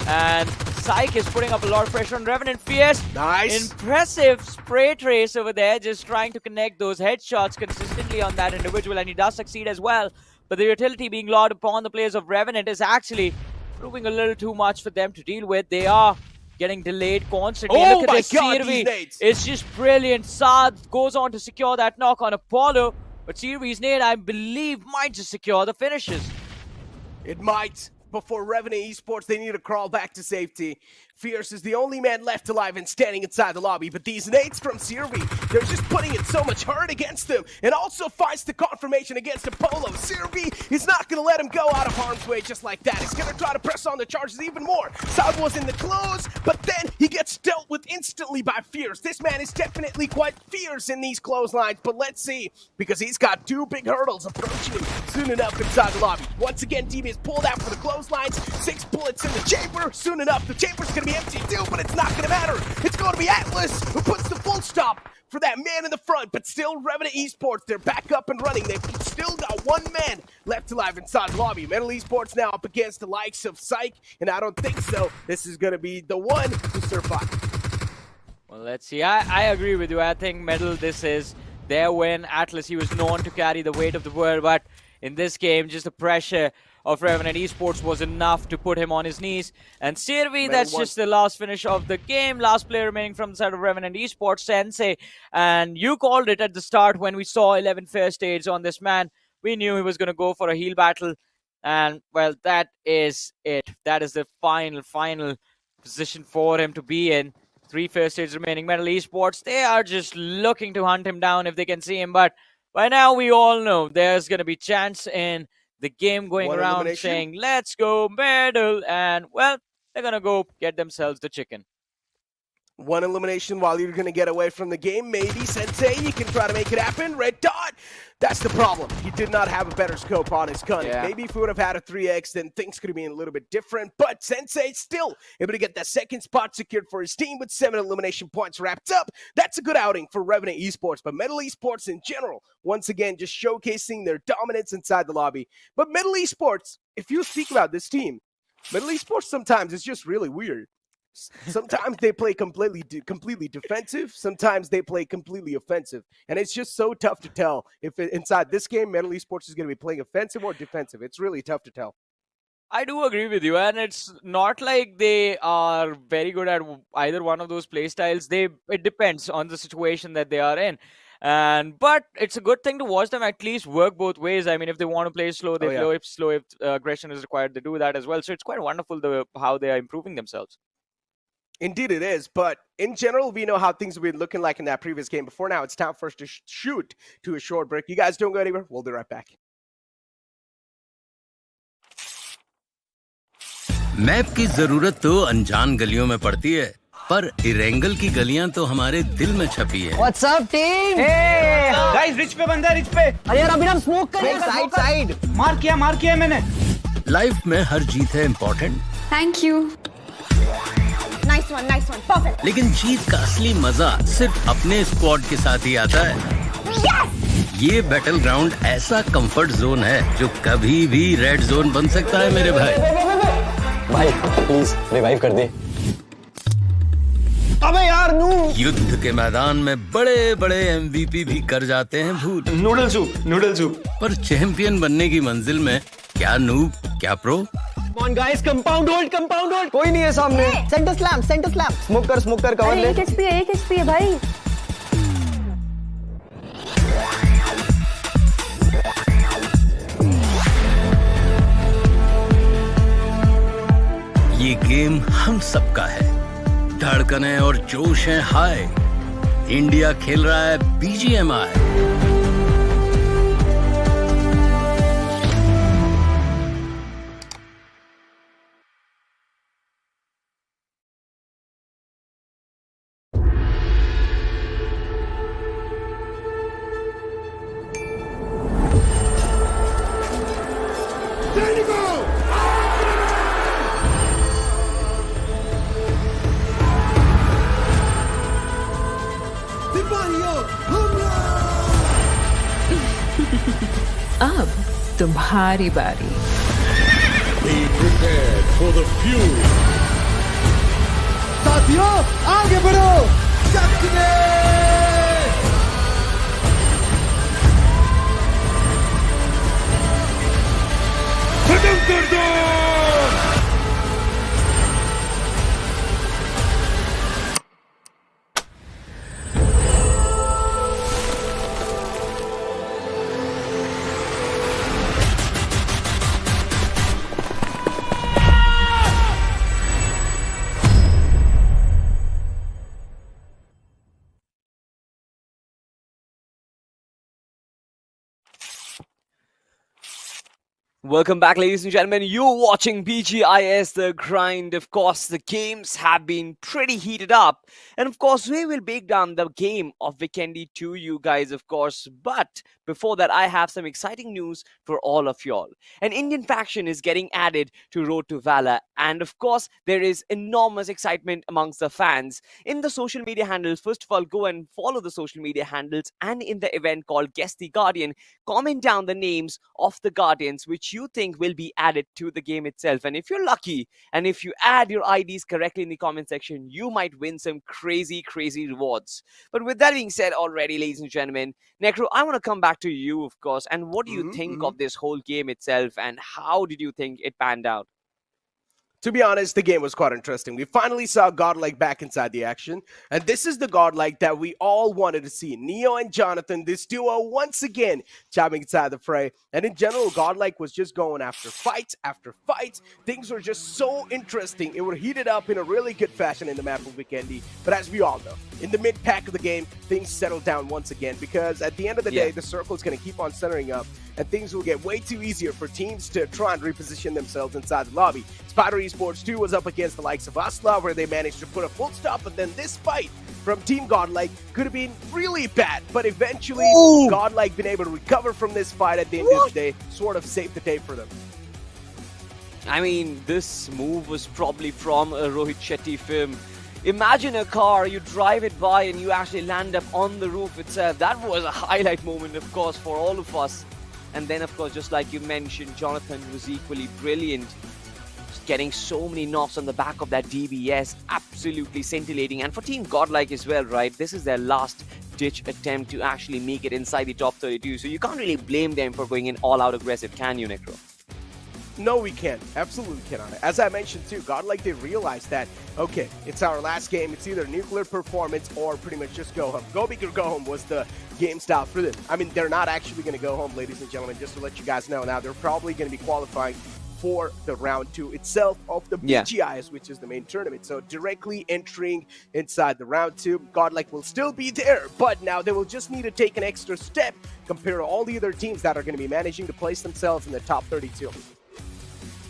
And Psych is putting up a lot of pressure on Revenant. Fierce. Nice. Impressive spray trace over there, just trying to connect those headshots consistently on that individual, and he does succeed as well. But the utility being lowered upon the players of Revenant is actually proving a little too much for them to deal with. They are getting delayed constantly. Oh look at my this. God, Sirvi, these nades. it's just brilliant. Saad goes on to secure that knock on Apollo, but Sirvi's nade, I believe, might just secure the finishes. It might. Before Revenant Esports, they need to crawl back to safety. Fierce is the only man left alive and standing inside the lobby, but these nades from Sirvi, they're just putting in so much hurt against them, and also finds the confirmation against Apollo. Sirvi is not going to let him go out of harm's way just like that. He's going to try to press on the charges even more. Saad was in the close, but then he gets dealt with instantly by Fierce. This man is definitely quite fierce in these clotheslines, but let's see, because he's got two big hurdles approaching him soon enough inside the lobby. Once again, DB is pulled out for the clotheslines. 6 bullets in the chamber. Soon enough, the chamber's going to be empty too, but it's not going to matter. It's going to be Atlas who puts the full stop for that man in the front, but still Revenant Esports, they're back up and running. They've still got one man left alive inside the lobby. Metal Esports now up against the likes of Psych, and I don't think so. This is going to be the one who survives. Well, let's see. I agree with you. I think Medal, this is their win. Atlas, he was known to carry the weight of the world, but in this game, just the pressure of Revenant Esports was enough to put him on his knees. And Sirvi, that's just the last finish of the game. Last player remaining from the side of Revenant Esports, Sensei. And you called it at the start when we saw 11 first aids on this man. We knew he was going to go for a heal battle. And, well, that is it. That is the final position for him to be in. 3 first aids remaining. Metal Esports, they are just looking to hunt him down if they can see him. But by now, we all know there's going to be chance in the game going around saying, let's go Medal, and, well, they're going to go get themselves the chicken. One elimination while you're going to get away from the game. Maybe, Sensei, you can try to make it happen. Red dot. That's the problem. He did not have a better scope on his gun. Yeah. Maybe if he would have had a 3x, then things could have been a little bit different. But Sensei still able to get that second spot secured for his team with 7 elimination points wrapped up. That's a good outing for Revenant Esports. But Metal Esports in general, once again, just showcasing their dominance inside the lobby. But Metal Esports, if you speak about this team, Metal Esports sometimes is just really weird. Sometimes they play completely defensive. Sometimes they play completely offensive. And it's just so tough to tell if inside this game, Metal Esports is going to be playing offensive or defensive. It's really tough to tell. I do agree with you. And it's not like they are very good at either one of those play styles. It depends on the situation that they are in. But it's a good thing to watch them at least work both ways. I mean, if they want to play slow, they play slow. If aggression is required, they do that as well. So it's quite wonderful how they are improving themselves. Indeed it is, but in general, we know how things have been looking like in that previous game. Before now, it's time for us to shoot to a short break. You guys don't go anywhere. We'll be right back. Map की जरूरत तो अनजान गलियों में पड़ती है, पर Erangel की गलियां तो हमारे दिल में छपी है। What's up, team? Hey, guys, rich पे बंदा है, रिच पे। अरे यार, अभी हम स्मोक कर रहे हैं, साइड। मार किया मैंने। लाइफ में हर जीत है important. Thank you. Nice one, perfect. लेकिन जीत का असली मजा सिर्फ अपने स्क्वाड के साथ ही आता है। Yes! ये बैटल ग्राउंड ऐसा कंफर्ट जोन है जो कभी भी रेड जोन बन सकता है मेरे भाई। भाई प्लीज रिवाइव कर दे। अबे यार नू। युद्ध के मैदान में बड़े बड़े MVP भी कर जाते हैं भूल। Noodle soup. पर चैंपियन बनने की मंजिल में क्या नूब क्या pro. Come on guys, compound hold. कोई नहीं है सामने। Center slam. स्मोक कर कवर ले। एक HP है भाई। गेम हम सबका है, धड़कने और जोश है हाय। इंडिया खेल रहा है BGMI। अब तुम्हारी बारी। Be prepared for the fury. साथियों आगे बढ़ो, चकने खत्म कर दो। Welcome back, ladies and gentlemen. You're watching BGIS, The Grind. Of course, the games have been pretty heated up. And of course, we will break down the game of Vikendi to you guys, of course. But before that, I have some exciting news for all of y'all. An Indian faction is getting added to Road to Valor. And of course, there is enormous excitement amongst the fans. In the social media handles, first of all, go and follow the social media handles. And in the event called Guess the Guardian, comment down the names of the Guardians which you think will be added to the game itself. And if you're lucky, and if you add your IDs correctly in the comment section, you might win some crazy rewards. But with that being said already, ladies and gentlemen, Necro, I want to come back to you, of course. And what do you think of this whole game itself, and how did you think it panned out? To be honest, the game was quite interesting. We finally saw Godlike back inside the action, and this is the Godlike that we all wanted to see. Neo and Jonathan, this duo once again chopping inside the fray. And in general, Godlike was just going after fights after fights. Things were just so interesting. It was heated up in a really good fashion in the map of Vikendi. But as we all know, in the mid-pack of the game, things settled down once again, because at the end of the day, the circle is going to keep on centering up, and things will get way too easier for teams to try and reposition themselves inside the lobby. Spider Esports 2 was up against the likes of Asla, where they managed to put a full stop, but then this fight from Team Godlike could have been really bad, but eventually Godlike been able to recover from this fight at the end of the day, sort of saved the day for them. I mean, this move was probably from a Rohit Shetty film. Imagine a car, you drive it by and you actually land up on the roof itself. That was a highlight moment, of course, for all of us. And then, of course, just like you mentioned, Jonathan was equally brilliant. Just getting so many knocks on the back of that DBS, absolutely scintillating. And for Team Godlike as well, right? This is their last-ditch attempt to actually make it inside the top 32. So you can't really blame them for going in all-out aggressive, can you, Necro? No, we can't. Absolutely cannot. As I mentioned too, Godlike, they realized that, okay, it's our last game. It's either nuclear performance or pretty much just go home. Go big or go home was the game style for them. I mean, they're not actually going to go home, ladies and gentlemen, just to let you guys know. Now, they're probably going to be qualifying for the round 2 itself of the BGIS, which is the main tournament. So directly entering inside the round 2, Godlike will still be there, but now they will just need to take an extra step compared to all the other teams that are going to be managing to place themselves in the top 32.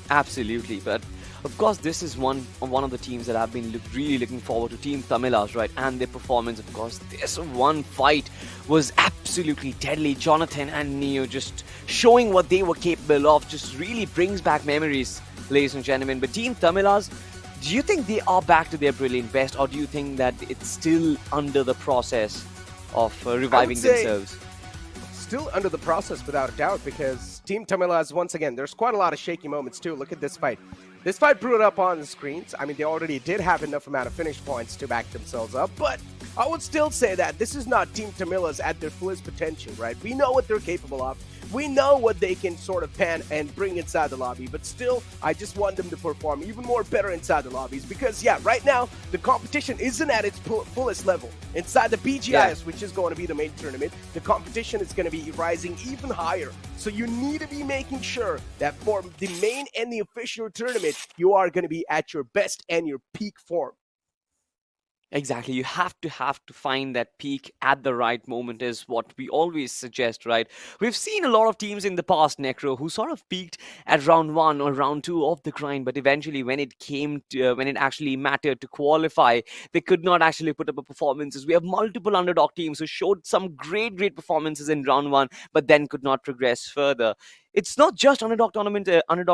Absolutely, but of course this is one of the teams that I've been really looking forward to, Team Tamilas, right? And their performance, of course. This one fight was absolutely deadly. Jonathan and Neo just showing what they were capable of just really brings back memories, ladies and gentlemen. But Team Tamilas, do you think they are back to their brilliant best, or do you think that it's still under the process of reviving themselves? Still under the process, without a doubt, because Team Tamilas, once again, there's quite a lot of shaky moments too. Look at this fight. This fight blew it up on the screens. I mean, they already did have enough amount of finish points to back themselves up, but I would still say that this is not Team Tamilas at their fullest potential, right? We know what they're capable of. We know what they can sort of pan and bring inside the lobby, but still, I just want them to perform even more better inside the lobbies because, yeah, right now, the competition isn't at its fullest level. Inside the BGIS, which is going to be the main tournament, the competition is going to be rising even higher. So you need to be making sure that for the main and the official tournament, you are going to be at your best and your peak form. Exactly. You have to find that peak at the right moment is what we always suggest, right? We've seen a lot of teams in the past, Necro, who sort of peaked at round 1 or round 2 of the grind, but eventually when it came to, when it actually mattered to qualify, they could not actually put up a performances. We have multiple underdog teams who showed some great performances in round 1, but then could not progress further. It's not just underdog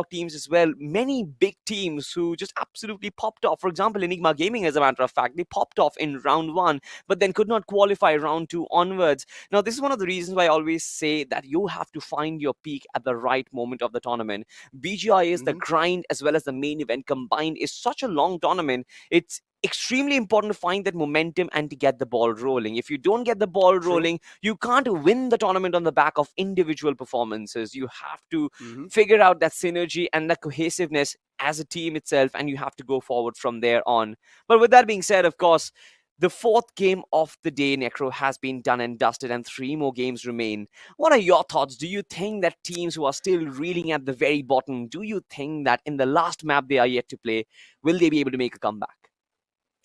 teams as well. Many big teams who just absolutely popped off. For example, Enigma Gaming, as a matter of fact, they popped off in round 1, but then could not qualify round 2 onwards. Now, this is one of the reasons why I always say that you have to find your peak at the right moment of the tournament. BGIS, the grind, as well as the main event combined is such a long tournament. It's extremely important to find that momentum and to get the ball rolling. If you don't get the ball rolling, you can't win the tournament on the back of individual performances. You have to figure out that synergy and the cohesiveness as a team itself, and you have to go forward from there on. But with that being said, of course, the 4th game of the day, Necro, has been done and dusted, and 3 more games remain. What are your thoughts? Do you think that teams who are still reeling at the very bottom, do you think that in the last map they are yet to play, will they be able to make a comeback?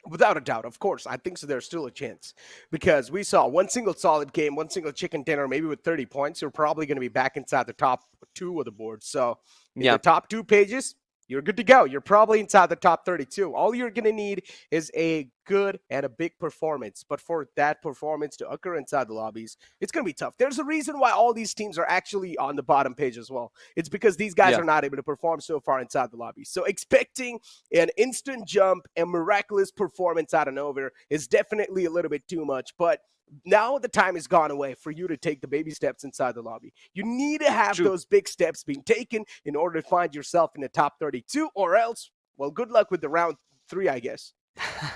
Without a doubt, of course. I think so. There's still a chance because we saw one single solid game, one single chicken dinner, maybe with 30 points. You're probably going to be back inside the top 2 of the board. So in the top 2 pages, you're good to go. You're probably inside the top 32. All you're going to need is a good and a big performance. But for that performance to occur inside the lobbies, it's going to be tough. There's a reason why all these teams are actually on the bottom page as well. It's because these guys are not able to perform so far inside the lobby. So expecting an instant jump and miraculous performance out of nowhere is definitely a little bit too much. But now the time has gone away for you to take the baby steps inside the lobby. You need to have those big steps being taken in order to find yourself in the top 32, or else, well, good luck with the round 3, I guess.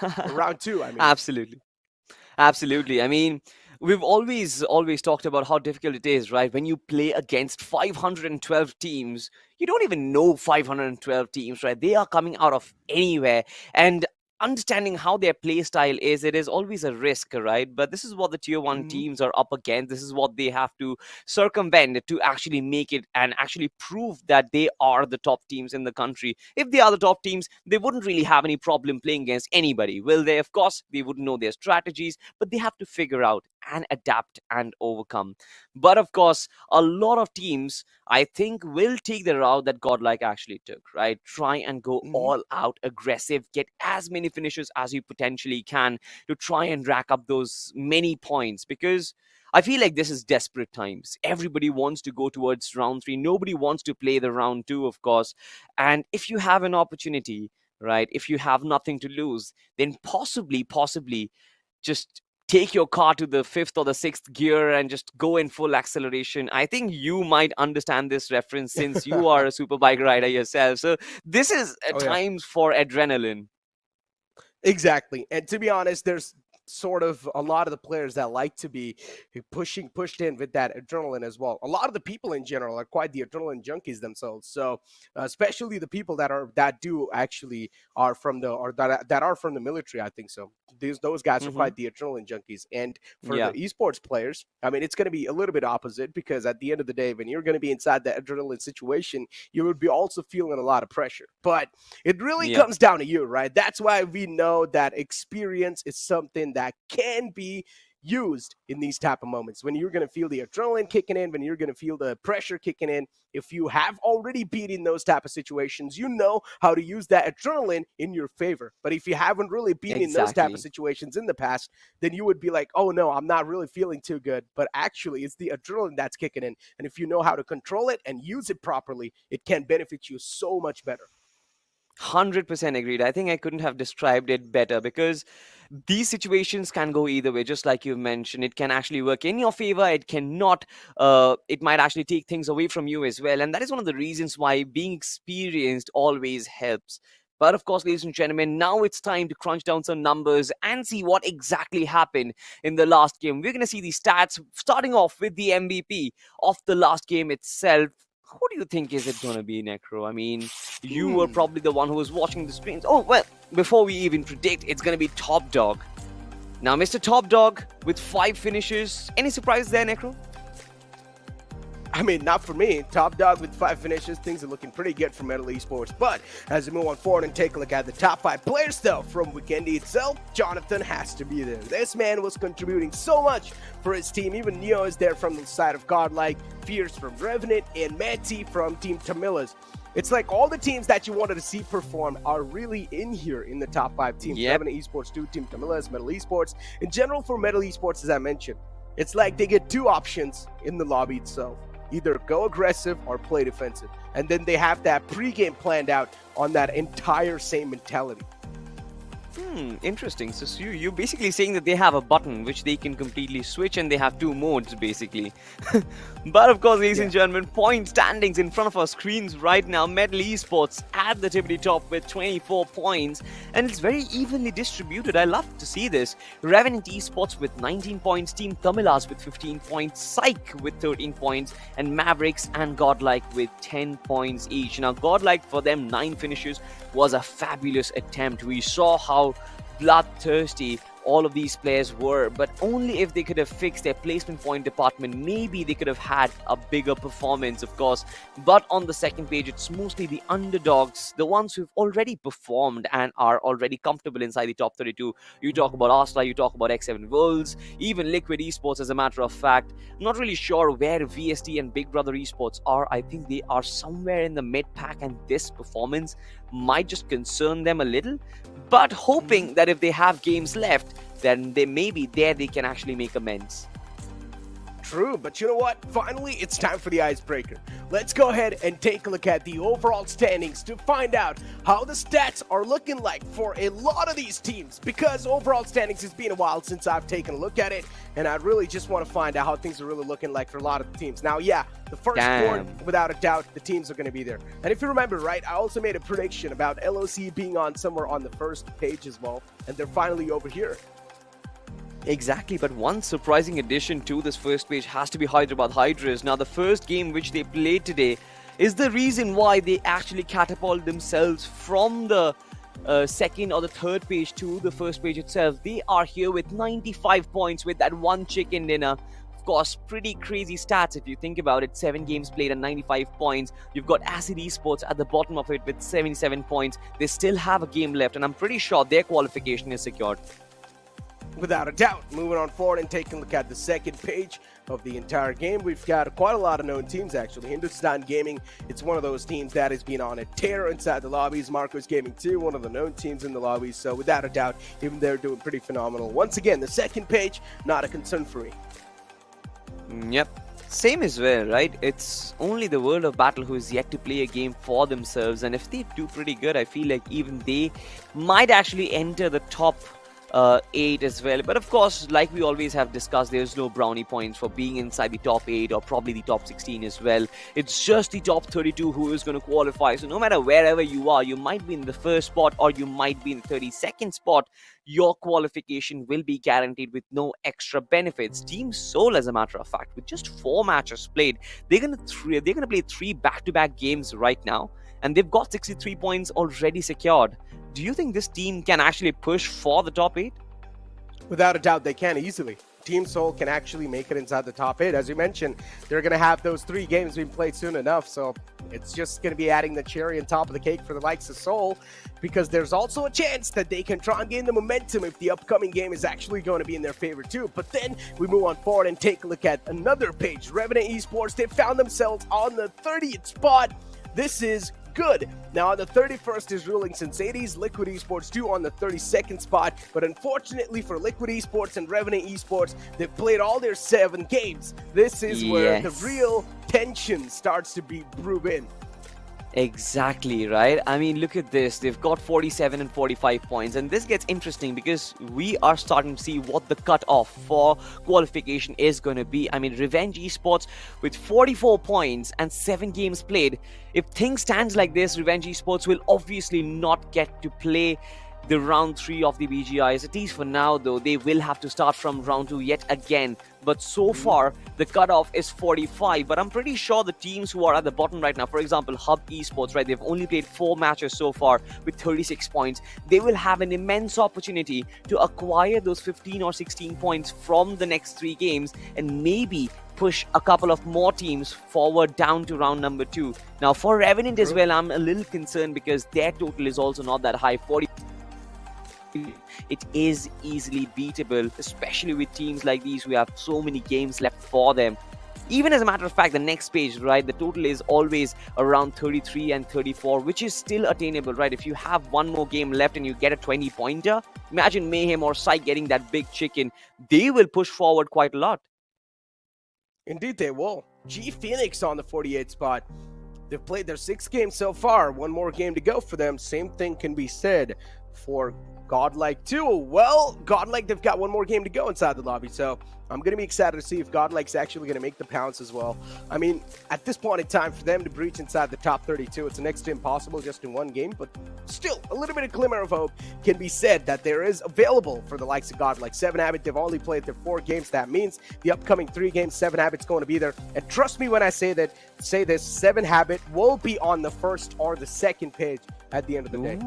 Or round 2, I mean. Absolutely. I mean, we've always talked about how difficult it is, right? When you play against 512 teams, you don't even know 512 teams, right? They are coming out of anywhere. And understanding how their play style is, it is always a risk, right? But this is what the tier 1 teams are up against. This is what they have to circumvent to actually make it and actually prove that they are the top teams in the country. If they are the top teams, they wouldn't really have any problem playing against anybody, will they? Of course, they wouldn't know their strategies, but they have to figure out and adapt and overcome. But of course, a lot of teams, I think, will take the route that Godlike actually took, right? Try and go all out aggressive, get as many finishes as you potentially can to try and rack up those many points, because I feel like this is desperate times. Everybody wants to go towards round 3. Nobody wants to play the round 2, of course. And if you have an opportunity, right, if you have nothing to lose, then possibly just take your car to the 5th or the 6th gear and just go in full acceleration. I think you might understand this reference since you are a superbike rider yourself. So this is times for adrenaline. Exactly. And to be honest, there's sort of a lot of the players that like to be pushed in with that adrenaline as well. A lot of the people in general are quite the adrenaline junkies themselves. So especially the people that are from the military, I think so. Those guys are quite the adrenaline junkies. And for the esports players, I mean, it's going to be a little bit opposite, because at the end of the day, when you're going to be inside that adrenaline situation, you would be also feeling a lot of pressure. But it really comes down to you, right? That's why we know that experience is something that can be used in these type of moments, when you're going to feel the adrenaline kicking in, when you're going to feel the pressure kicking in. If you have already been in those type of situations, you know how to use that adrenaline in your favor. But if you haven't really been in those type of situations in the past, then you would be like, oh no, I'm not really feeling too good. But actually, it's the adrenaline that's kicking in. And if you know how to control it and use it properly, it can benefit you so much better. 100% agreed. I think I couldn't have described it better, because these situations can go either way. Just like you mentioned, it can actually work in your favor. It cannot. It might actually take things away from you as well. And that is one of the reasons why being experienced always helps. But of course, ladies and gentlemen, now it's time to crunch down some numbers and see what exactly happened in the last game. We're going to see the stats, starting off with the MVP of the last game itself. Who do you think is it going to be, Necro? I mean, you were probably the one who was watching the streams. Oh, well, before we even predict, it's going to be Top Dog. Now, Mr. Top Dog with 5 finishes. Any surprise there, Necro? I mean, not for me. Top Dog with 5 finishes. Things are looking pretty good for Metal Esports. But as we move on forward and take a look at the top 5 players, though, from Vikendi itself, Jonathan has to be there. This man was contributing so much for his team. Even Neo is there from the side of Godlike, Fierce from Revenant, and Manti from Team Tamilas. It's like all the teams that you wanted to see perform are really in here in the top 5 teams. Revenant Esports 2, Team Tamilas, Metal Esports. In general, for Metal Esports, as I mentioned, it's like they get 2 options in the lobby itself. Either go aggressive or play defensive. And then they have that pregame planned out on that entire same mentality. Interesting. So you're basically saying that they have a button which they can completely switch, and they have 2 modes basically. But of course, ladies and gentlemen, point standings in front of our screens right now. Metal Esports at the tippity top with 24 points, and it's very evenly distributed. I love to see this. Revenant Esports with 19 points, Team Tamilas with 15 points, Psych with 13 points, and Mavericks and Godlike with 10 points each. Now, Godlike, for them, 9 finishes was a fabulous attempt. We saw how bloodthirsty all of these players were, but only if they could have fixed their placement point department, maybe they could have had a bigger performance, of course. But on the second page, it's mostly the underdogs, the ones who've already performed and are already comfortable inside the top 32. You talk about Astra, you talk about X7 Wolves, even Liquid Esports, as a matter of fact. I'm not really sure where VST and Big Brother Esports are. I think they are somewhere in the mid-pack, and this performance might just concern them a little, but hoping that if they have games left, then they maybe there they can actually make amends. True, but you know what? Finally, it's time for the icebreaker. Let's go ahead and take a look at the overall standings to find out how the stats are looking like for a lot of these teams, because overall standings, has been a while since I've taken a look at it, and I really just want to find out how things are really looking like for a lot of the teams. Now, yeah, the first 4, without a doubt, the teams are going to be there. And if you remember, right, I also made a prediction about LOC being on somewhere on the first page as well, and they're finally over here. Exactly, but one surprising addition to this first page has to be Hyderabad Hydras. Now, the first game which they played today is the reason why they actually catapulted themselves from the second or the third page to the first page itself. They are here with 95 points with that 1 chicken dinner. Of course, pretty crazy stats if you think about it. 7 games played and 95 points. You've got Acid Esports at the bottom of it with 77 points. They still have a game left, and I'm pretty sure their qualification is secured. Without a doubt. Moving on forward and taking a look at the second page of the entire game, we've got quite a lot of known teams actually. Hindustan Gaming, it's one of those teams that has been on a tear inside the lobbies. Marcos Gaming too, one of the known teams in the lobbies. So without a doubt, even they're doing pretty phenomenal. Once again, the second page, not a concern for me. Yep. Same as well, right? It's only the World of Battle who is yet to play a game for themselves, and if they do pretty good, I feel like even they might actually enter the top 8 as well. But of course, like we always have discussed, there's no brownie points for being inside the top 8 or probably the top 16 as well. It's just the top 32 who is going to qualify. So no matter wherever you are, you might be in the first spot or you might be in the 32nd spot, your qualification will be guaranteed with no extra benefits. Team Soul, as a matter of fact, with just 4 matches played, they're gonna play 3 back-to-back games right now, and they've got 63 points already secured. Do you think this team can actually push for the top 8? Without a doubt, they can easily. Team Soul can actually make it inside the top 8. As you mentioned, they're going to have those 3 games being played soon enough, so it's just going to be adding the cherry on top of the cake for the likes of Soul, because there's also a chance that they can try and gain the momentum if the upcoming game is actually going to be in their favor too. But then we move on forward and take a look at another page. Revenant Esports, they found themselves on the 30th spot. This is good. Now on the 31st is Ruling Senseities, Liquid Esports 2 on the 32nd spot, but unfortunately for Liquid Esports and Revenant Esports, they've played all their 7 games. This is where the real tension starts to be brewed in. Exactly, right? I mean, look at this. They've got 47 and 45 points. And this gets interesting because we are starting to see what the cutoff for qualification is going to be. I mean, Revenge Esports with 44 points and 7 games played. If things stands like this, Revenge Esports will obviously not get to play the round 3 of the BGIS. At least for now, though, they will have to start from round 2 yet again. But so far, the cutoff is 45. But I'm pretty sure the teams who are at the bottom right now, for example, Hub Esports, right, they've only played 4 matches so far with 36 points. They will have an immense opportunity to acquire those 15 or 16 points from the next 3 games and maybe push a couple of more teams forward down to round number 2. Now, for Revenant as well, I'm a little concerned because their total is also not that high. 40. It is easily beatable, especially with teams like these who have so many games left for them. Even as a matter of fact, the next page, right, the total is always around 33 and 34, which is still attainable, right? If you have one more game left and you get a 20-pointer, imagine Mayhem or Psych getting that big chicken. They will push forward quite a lot. Indeed they will. G Phoenix on the 48th spot. They've played their 6 games so far. One more game to go for them. Same thing can be said for Godlike too. Well, Godlike, they've got one more game to go inside the lobby, so I'm going to be excited to see if Godlike's actually going to make the pounce as well. I mean, at this point in time, for them to breach inside the top 32, it's next to impossible just in one game, but still, a little bit of glimmer of hope can be said that there is available for the likes of Godlike. 7 Habit, they've only played their 4 games. That means the upcoming 3 games, 7 Habit's going to be there. And trust me when I say this, 7 Habit will be on the first or the second page at the end of the day.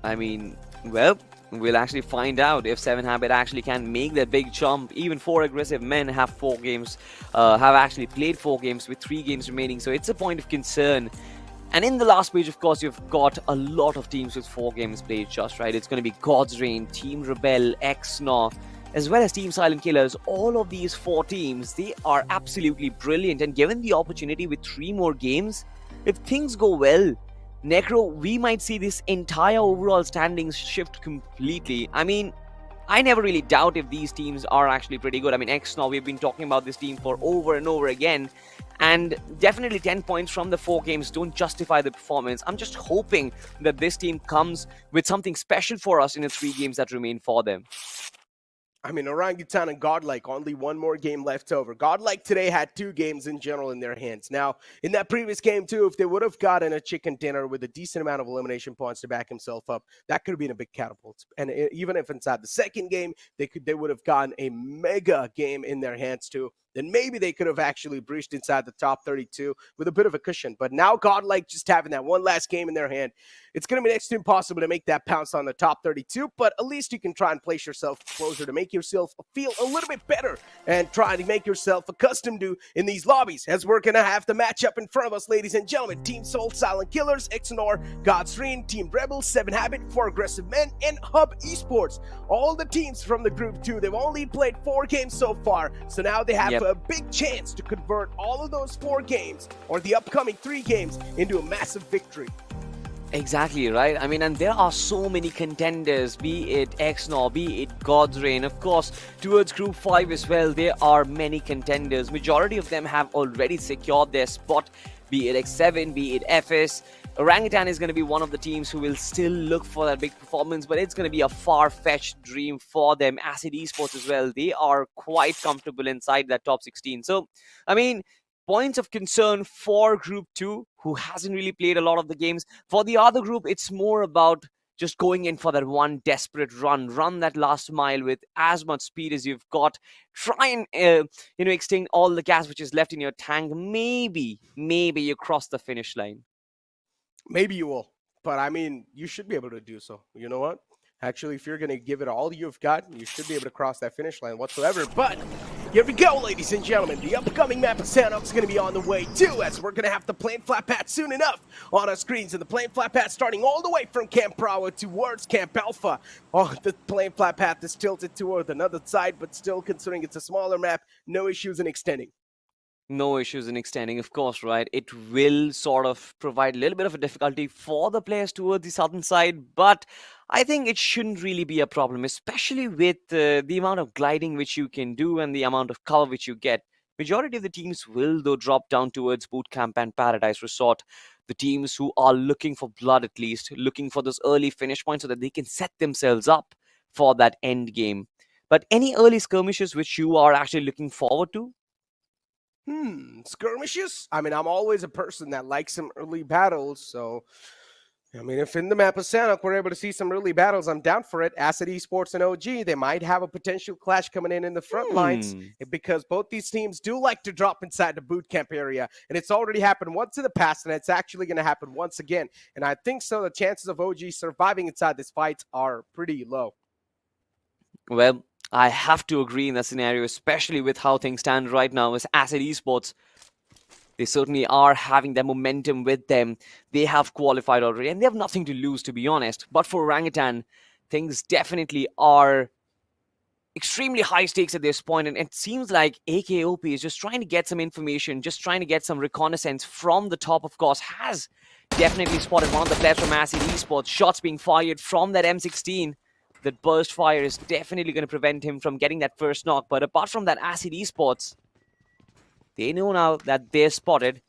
I mean, well, we'll actually find out if 7 Habit actually can make that big jump. Even 4 aggressive men have 4 games, have actually played 4 games with 3 games remaining. So it's a point of concern. And in the last page, of course, you've got a lot of teams with 4 games played just, right? It's going to be Godsreign, Team Rebel, XNOR, as well as Team Silent Killers. All of these 4 teams, they are absolutely brilliant. And given the opportunity with 3 more games, if things go well, Necro, we might see this entire overall standings shift completely. I mean, I never really doubt if these teams are actually pretty good. I mean, XNOR, we've been talking about this team for over and over again. And definitely 10 points from the 4 games don't justify the performance. I'm just hoping that this team comes with something special for us in the 3 games that remain for them. I mean, Orangutan and Godlike, only one more game left over. Godlike today had 2 games in general in their hands. Now, in that previous game, too, if they would have gotten a chicken dinner with a decent amount of elimination points to back himself up, that could have been a big catapult. And even if inside the second game, they would have gotten a mega game in their hands, too, then maybe they could have actually breached inside the top 32 with a bit of a cushion. But now Godlike just having that one last game in their hand, it's going to be next to impossible to make that pounce on the top 32, but at least you can try and place yourself closer to make yourself feel a little bit better and try to make yourself accustomed to in these lobbies, as we're going to have the matchup in front of us, ladies and gentlemen. Team Soul, Silent Killers, XNOR, Godsreign, Team Rebel, 7 Habit, 4 Aggressive Men, and Hub Esports. All the teams from the Group 2, they've only played 4 games so far, so now they have a big chance to convert all of those 4 games, or the upcoming 3 games, into a massive victory. Exactly, right? I mean, and there are so many contenders, be it XNOR, be it Godsreign. Of course, towards Group 5 as well, there are many contenders. Majority of them have already secured their spot, be it X7, be it FS. Orangutan is going to be one of the teams who will still look for that big performance, but it's going to be a far-fetched dream for them. Acid Esports as well, they are quite comfortable inside that top 16. So, I mean, points of concern for Group 2, who hasn't really played a lot of the games. For the other group, it's more about just going in for that one desperate run that last mile with as much speed as you've got. Try and extend all the gas which is left in your tank. Maybe you cross the finish line. Maybe you will, but I mean, you should be able to do so. You know what? Actually, if you're going to give it all you've got, you should be able to cross that finish line whatsoever. But here we go, ladies and gentlemen. The upcoming map of Sanhok is going to be on the way too, as we're going to have the plane flat path soon enough on our screens. And the plane flat path starting all the way from Camp Bravo towards Camp Alpha. Oh, the plane flat path is tilted toward another side, but still, considering it's a smaller map, no issues in extending. No issues in extending, of course, right? It will sort of provide a little bit of a difficulty for the players towards the southern side, but I think it shouldn't really be a problem, especially with the amount of gliding which you can do and the amount of cover which you get. Majority of the teams will, though, drop down towards Bootcamp and Paradise Resort. The teams who are looking for blood, at least, looking for those early finish points so that they can set themselves up for that end game. But any early skirmishes which you are actually looking forward to? Skirmishes? I mean, I'm always a person that likes some early battles, so... I mean, if in the map of Sanhok we're able to see some early battles, I'm down for it. Acid Esports and OG, they might have a potential clash coming in the front lines because both these teams do like to drop inside the boot camp area. And it's already happened once in the past, and it's actually going to happen once again. And I think so the chances of OG surviving inside this fight are pretty low. Well, I have to agree in that scenario, especially with how things stand right now as Acid Esports. They certainly are having their momentum with them. They have qualified already, and they have nothing to lose, to be honest. But for Orangutan, things definitely are extremely high stakes at this point, and it seems like AKOP is just trying to get some information, just trying to get some reconnaissance from the top, of course. Has definitely spotted one of the players from Acid Esports. Shots being fired from that M16. That burst fire is definitely going to prevent him from getting that first knock. But apart from that, Acid Esports, they know now that they're spotted.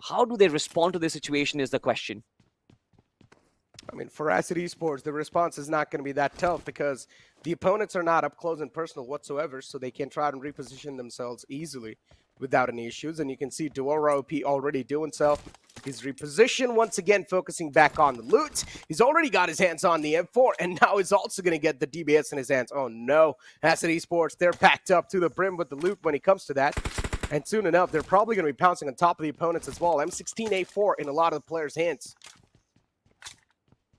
How do they respond to this situation is the question. I mean, for Acid Esports, the response is not going to be that tough because the opponents are not up close and personal whatsoever, so they can try and reposition themselves easily without any issues. And you can see Duora OP already doing so. He's repositioned once again, focusing back on the loot. He's already got his hands on the M4, and now he's also going to get the DBS in his hands. Oh no, Acid Esports, they're packed up to the brim with the loot when it comes to that. And soon enough, they're probably going to be pouncing on top of the opponents as well. M16A4 in a lot of the players' hands.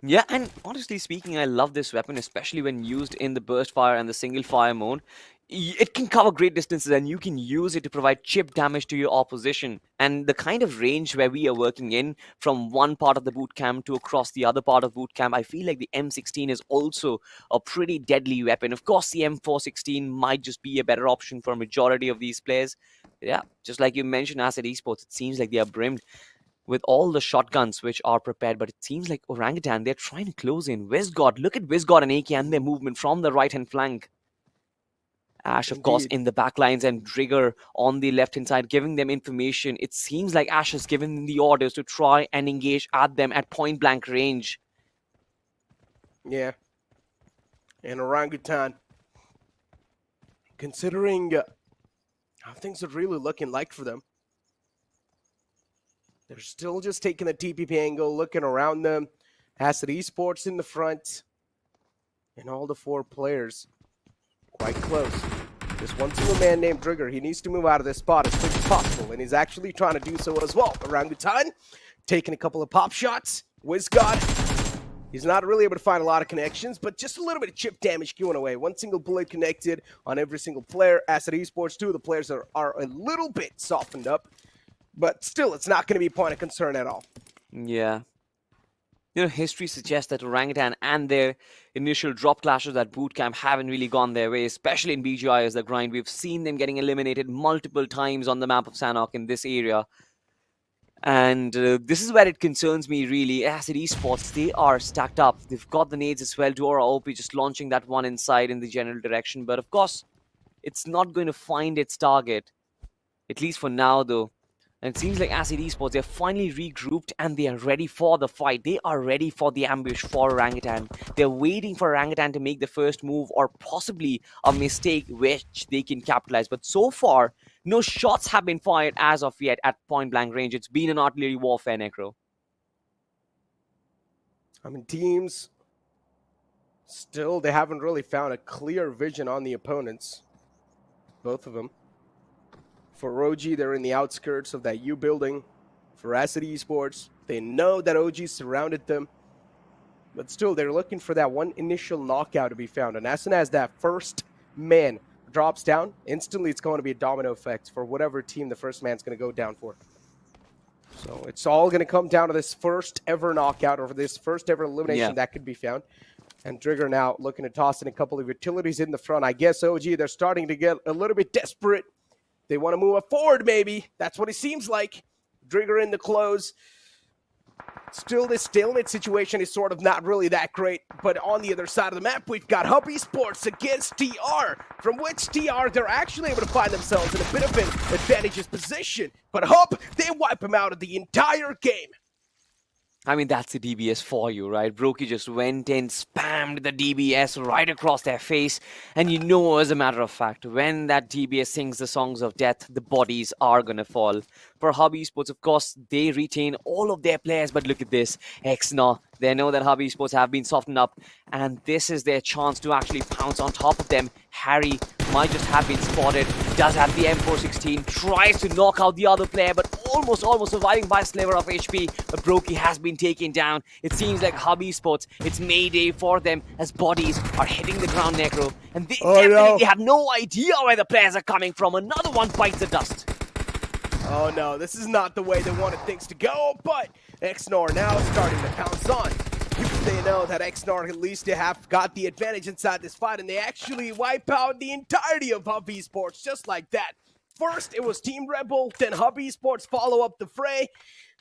Yeah, and honestly speaking, I love this weapon, especially when used in the burst fire and the single fire mode. It can cover great distances, and you can use it to provide chip damage to your opposition. And the kind of range where we are working in, from one part of the boot camp to across the other part of boot camp, I feel like the M16 is also a pretty deadly weapon. Of course, the M416 might just be a better option for a majority of these players. Yeah, just like you mentioned, Acid Esports, it seems like they are brimmed with all the shotguns which are prepared, but it seems like Orangutan, they're trying to close in. Wizgod, look at Wizgod and AK and their movement from the right-hand flank. Ash, of course, in the back lines, and Drigger on the left-hand side, giving them information. It seems like Ash has given them the orders to try and engage at them at point-blank range. Yeah. And Orangutan, considering how things are really looking like for them, they're still just taking the TPP angle, looking around them. Acid Esports in the front, and all the four players quite close. There's one single man named Drigger. He needs to move out of this spot as quick as possible, and he's actually trying to do so as well. Orangutan taking a couple of pop shots. Wizgod, he's not really able to find a lot of connections, but just a little bit of chip damage going away. One single bullet connected on every single player. Acid Esports, two of the players are a little bit softened up, but still, it's not going to be a point of concern at all. Yeah. You know, history suggests that Orangutan and their initial drop clashes at bootcamp haven't really gone their way, especially in BGIS, the grind. We've seen them getting eliminated multiple times on the map of Sanhok in this area. And this is where it concerns me, really. Acid Esports, they are stacked up. They've got the nades as well. Duora OP just launching that one inside in the general direction. But of course, it's not going to find its target. At least for now, though. And it seems like Acid Esports, they're finally regrouped and they are ready for the fight. They are ready for the ambush for Orangutan. They're waiting for Orangutan to make the first move or possibly a mistake which they can capitalize. But so far, no shots have been fired as of yet at point-blank range. It's been an artillery warfare, Necro. I mean, teams, still, they haven't really found a clear vision on the opponents. Both of them. For OG, they're in the outskirts of that U building. For Acid Esports, they know that OG surrounded them. But still, they're looking for that one initial knockout to be found. And as soon as that first man drops down, instantly it's going to be a domino effect for whatever team the first man's going to go down for. So it's all going to come down to this first ever knockout or this first ever elimination that could be found. And Drigger now looking to toss in a couple of utilities in the front. I guess OG, they're starting to get a little bit desperate. They want to move forward, maybe. That's what it seems like. Drigger in the close. Still, this stalemate situation is sort of not really that great. But on the other side of the map, we've got Hub Esports against TR, from which TR, they're actually able to find themselves in a bit of an advantageous position. But Hub, they wipe them out of the entire game. I mean, that's the DBS for you, right? Brokey just went in, spammed the DBS right across their face. And you know, as a matter of fact, when that DBS sings the songs of death, the bodies are going to fall. For Hub Esports, of course, they retain all of their players. But look at this. XNOR, they know that Hub Esports have been softened up. And this is their chance to actually pounce on top of them. Harry might just have been spotted. Does have the M416. Tries to knock out the other player, but almost surviving by a sliver of HP. But Brokey has been taken down. It seems like Hub Esports, it's Mayday for them as bodies are hitting the ground, Necro. And they definitely have no idea where the players are coming from. Another one bites the dust. Oh no, this is not the way they wanted things to go, but XNOR now starting to pounce on. They know that XNOR at least they have got the advantage inside this fight, and they actually wipe out the entirety of Hub Esports just like that. First, it was Team Rebel, then Hub Esports follow up the fray.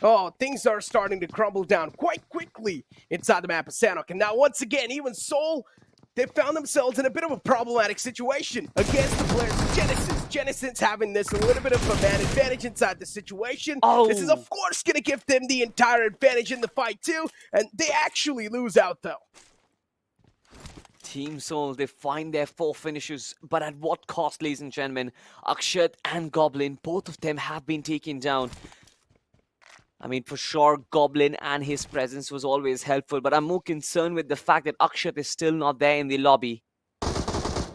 Oh, things are starting to crumble down quite quickly inside the map of Sanhok. And now, once again, even Seoul, they found themselves in a bit of a problematic situation against the players of Genesis. Genesis having this a little bit of a man advantage inside the situation. This is, of course, going to give them the entire advantage in the fight, too. And they actually lose out, though. Team Seoul, they find their 4 finishes, but at what cost, ladies and gentlemen? Akshat and Goblin, both of them have been taken down. I mean, for sure, Goblin and his presence was always helpful, but I'm more concerned with the fact that Akshat is still not there in the lobby.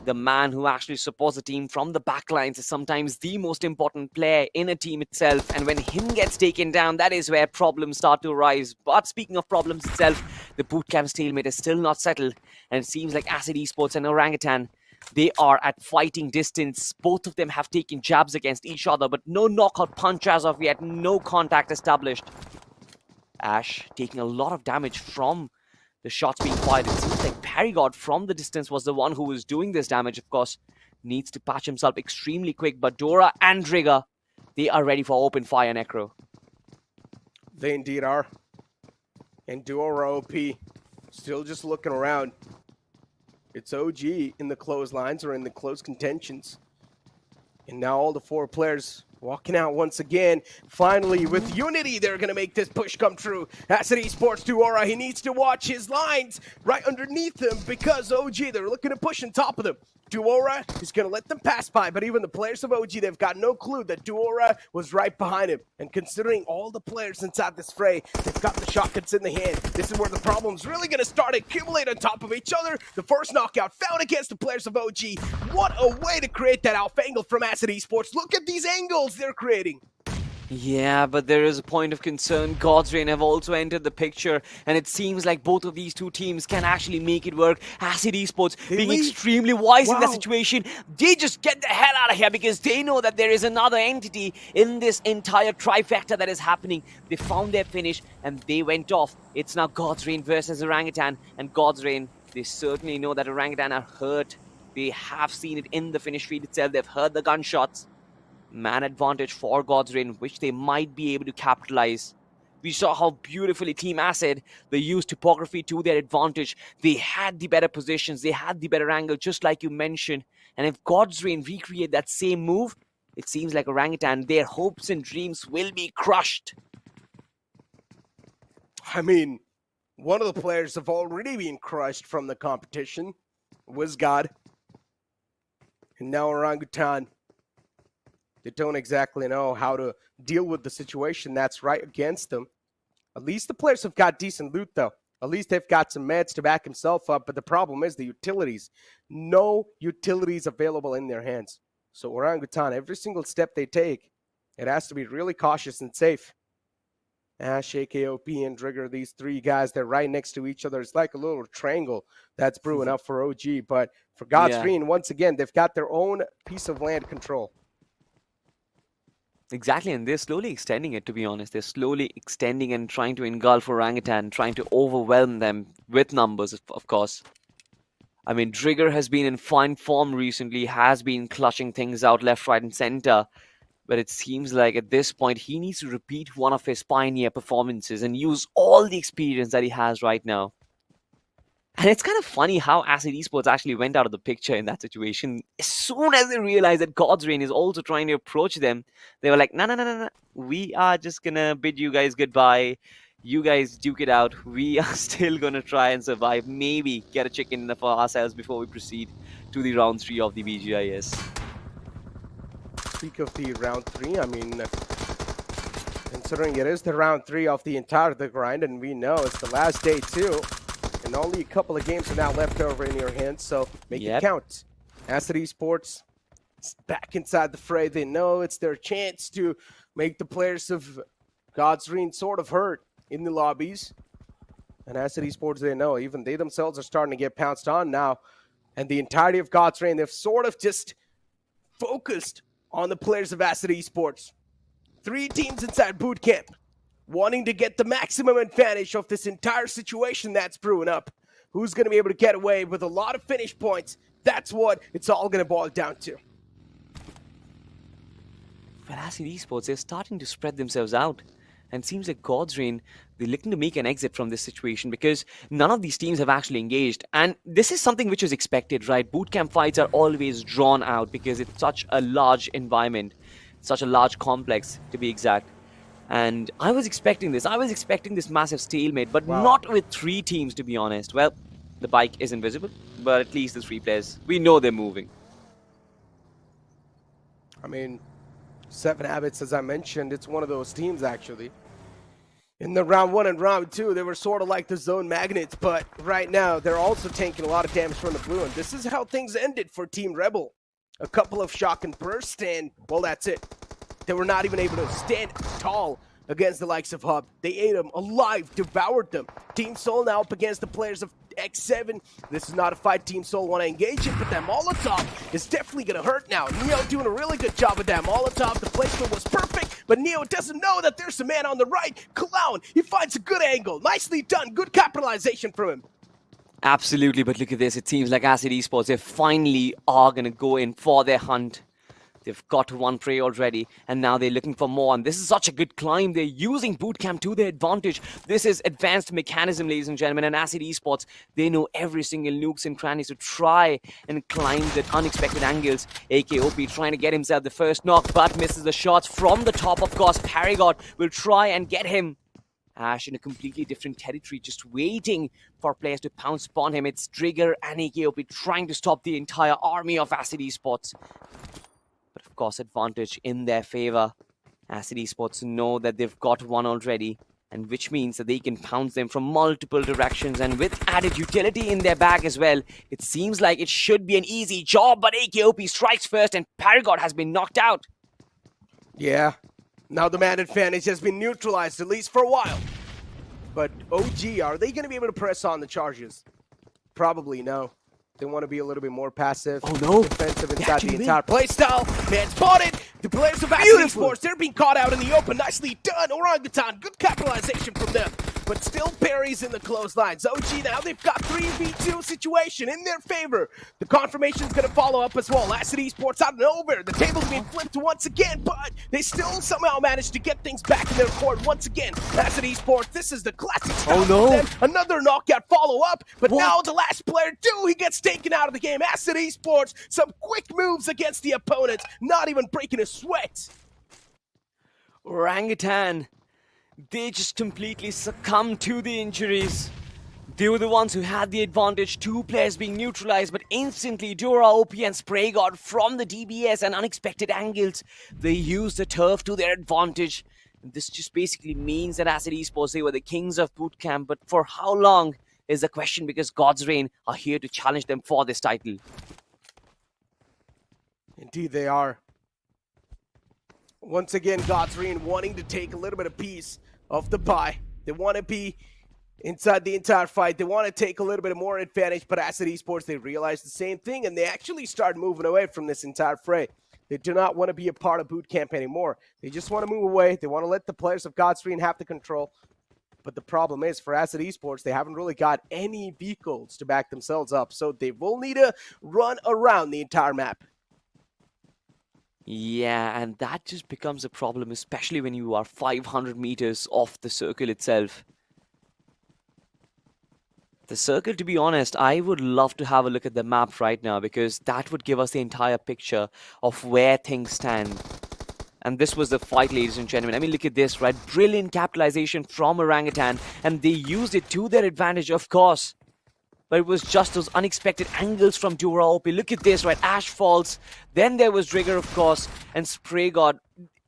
The man who actually supports the team from the backlines is sometimes the most important player in a team itself, and when him gets taken down, that is where problems start to arise. But speaking of problems itself, the bootcamp stalemate is still not settled, and it seems like Acid Esports and Orangutan, they are at fighting distance. Both of them have taken jabs against each other, but no knockout punch as of yet, no contact established. Ash taking a lot of damage from the shots being fired. It seems like Parrygod from the distance was the one who was doing this damage. Of course, needs to patch himself extremely quick, but Dora and Drigger, they are ready for open fire, Necro. They indeed are. And Dora OP still just looking around. It's OG in the clotheslines or in the close contentions. And now all the 4 players walking out once again. Finally, with unity, they're going to make this push come true. Acid Esports Duora, he needs to watch his lines right underneath him because OG, they're looking to push on top of them. Duora is going to let them pass by, but even the players of OG, they've got no clue that Duora was right behind him. And considering all the players inside this fray, they've got the shotguns in the hand. This is where the problem's really going to start to accumulate on top of each other. The first knockout found against the players of OG. What a way to create that alpha angle from Acid Esports. Look at these angles they're creating. Yeah, but there is a point of concern. Godsreign have also entered the picture, and it seems like both of these two teams can actually make it work. Acid Esports being extremely wise in that situation. They just get the hell out of here because they know that there is another entity in this entire trifecta that is happening. They found their finish, and they went off. It's now Godsreign versus Orangutan, and Godsreign, they certainly know that Orangutan are hurt. They have seen it in the finish feed itself. They've heard the gunshots. Man advantage for Godsreign, which they might be able to capitalize. We saw how beautifully Team Acid, they used topography to their advantage. They had the better positions, they had the better angle, just like you mentioned. And if Godsreign recreate that same move, it seems like Orangutan, their hopes and dreams will be crushed. I mean, one of the players have already been crushed from the competition. Was God. And now Orangutan. They don't exactly know how to deal with the situation that's right against them. At least the players have got decent loot, though. At least they've got some meds to back himself up. But the problem is the utilities. No utilities available in their hands. So Orangutan, every single step they take, it has to be really cautious and safe. Ash, AKOP, and Drigger, these 3 guys, they're right next to each other. It's like a little triangle that's brewing up for OG. But for Godsreign, once again, they've got their own piece of land control. Exactly, and they're slowly extending it, to be honest. They're slowly extending and trying to engulf Orangutan, trying to overwhelm them with numbers, of course. I mean, Drigger has been in fine form recently, has been clutching things out left, right, and center. But it seems like at this point he needs to repeat one of his pioneer performances and use all the experience that he has right now. And it's kind of funny how Acid Esports actually went out of the picture in that situation. As soon as they realized that Godsreign is also trying to approach them, they were like, no. We are just gonna bid you guys goodbye. You guys duke it out. We are still gonna try and survive. Maybe get a chicken for ourselves before we proceed to the round 3 of the BGIS. Speak of the round 3, I mean, considering it is the round 3 of the entire The Grind, and we know it's the last day too, and only a couple of games are now left over in your hands, so make it count. Acid Esports is back inside the fray. They know it's their chance to make the players of Godsreign sort of hurt in the lobbies. And Acid Esports, they know, even they themselves are starting to get pounced on now. And the entirety of Godsreign, they've sort of just focused on the players of Acid Esports. 3 teams inside boot camp, wanting to get the maximum advantage of this entire situation that's brewing up. Who's going to be able to get away with a lot of finish points? That's what it's all going to boil down to. But Acid Esports, they're starting to spread themselves out. And it seems like Godsreign, they're looking to make an exit from this situation because none of these teams have actually engaged. And this is something which was expected, right? Bootcamp fights are always drawn out because it's such a large environment, such a large complex, to be exact. And I was expecting this. I was expecting this massive stalemate, but not with 3 teams, to be honest. Well, the bike is invisible, but at least the 3 players, we know they're moving. I mean, 7 Habits, as I mentioned, it's one of those teams, actually. In the round 1 and round 2, they were sort of like the zone magnets, but right now, they're also taking a lot of damage from the blue, and this is how things ended for Team Rebel. A couple of shock and bursts, and, well, that's it. They were not even able to stand tall against the likes of Hub. They ate them alive, devoured them. Team Soul now up against the players of X7. This is not a fight Team Soul want to engage in, but that Molotov is definitely going to hurt now. Neo doing a really good job with that Molotov. The placement was perfect, but Neo doesn't know that there's a man on the right. Clown, he finds a good angle. Nicely done. Good capitalization from him. Absolutely, but look at this. It seems like Acid Esports, they finally are going to go in for their hunt. They've got 1 prey already, and now they're looking for more. And this is such a good climb. They're using Bootcamp to their advantage. This is advanced mechanism, ladies and gentlemen. And Acid Esports, they know every single nooks and crannies to try and climb the unexpected angles. AKOP trying to get himself the first knock, but misses the shots from the top. Of course, Paragon will try and get him. Ash in a completely different territory, just waiting for players to pounce upon him. It's Trigger and AKOP trying to stop the entire army of Acid Esports. But of course, advantage in their favor. Acid Esports know that they've got 1 already, and which means that they can pounce them from multiple directions, and with added utility in their bag as well, it seems like it should be an easy job, but AKOP strikes first, and Paragon has been knocked out. Yeah, now the man advantage has been neutralized, at least for a while. But OG, are they going to be able to press on the charges? Probably no. They want to be a little bit more passive. Oh no! Defensive inside the entire playstyle. Man spotted! The players of Acid Esports, they're being caught out in the open. Nicely done, Orangutan. Good capitalization from them. But still parries in the clotheslines. OG now, they've got 3v2 situation in their favor. The confirmation's going to follow up as well. Acid Esports out of nowhere. The table's being flipped once again, but they still somehow managed to get things back in their court once again. Acid Esports, this is the classic style for them. Another knockout follow-up, but now the last player he gets taken out of the game. Acid Esports, some quick moves against the opponents, not even breaking a sweat. Orangutan, they just completely succumbed to the injuries. They were the ones who had the advantage, 2 players being neutralized, but instantly Dora, OP and Spray God from the DBS and unexpected angles, they used the turf to their advantage. And this just basically means that Acid Esports, they were the kings of bootcamp, but for how long is the question, because Godsreign are here to challenge them for this title. Indeed they are. Once again, Godsreign wanting to take a little bit of piece of the pie. They want to be inside the entire fight. They want to take a little bit more advantage, but Acid Esports, they realize the same thing, and they actually start moving away from this entire fray. They do not want to be a part of boot camp anymore. They just want to move away. They want to let the players of Godsreign have the control. But the problem is, for Acid Esports, they haven't really got any vehicles to back themselves up, so they will need to run around the entire map. Yeah, and that just becomes a problem, especially when you are 500 meters off the circle itself. The circle, to be honest, I would love to have a look at the map right now because that would give us the entire picture of where things stand. And this was the fight, ladies and gentlemen. I mean, look at this, right? Brilliant capitalization from Orangutan, and they used it to their advantage, of course. But it was just those unexpected angles from Dura OP. Look at this, right? Ash falls. Then there was Rigger, of course, and Spray God.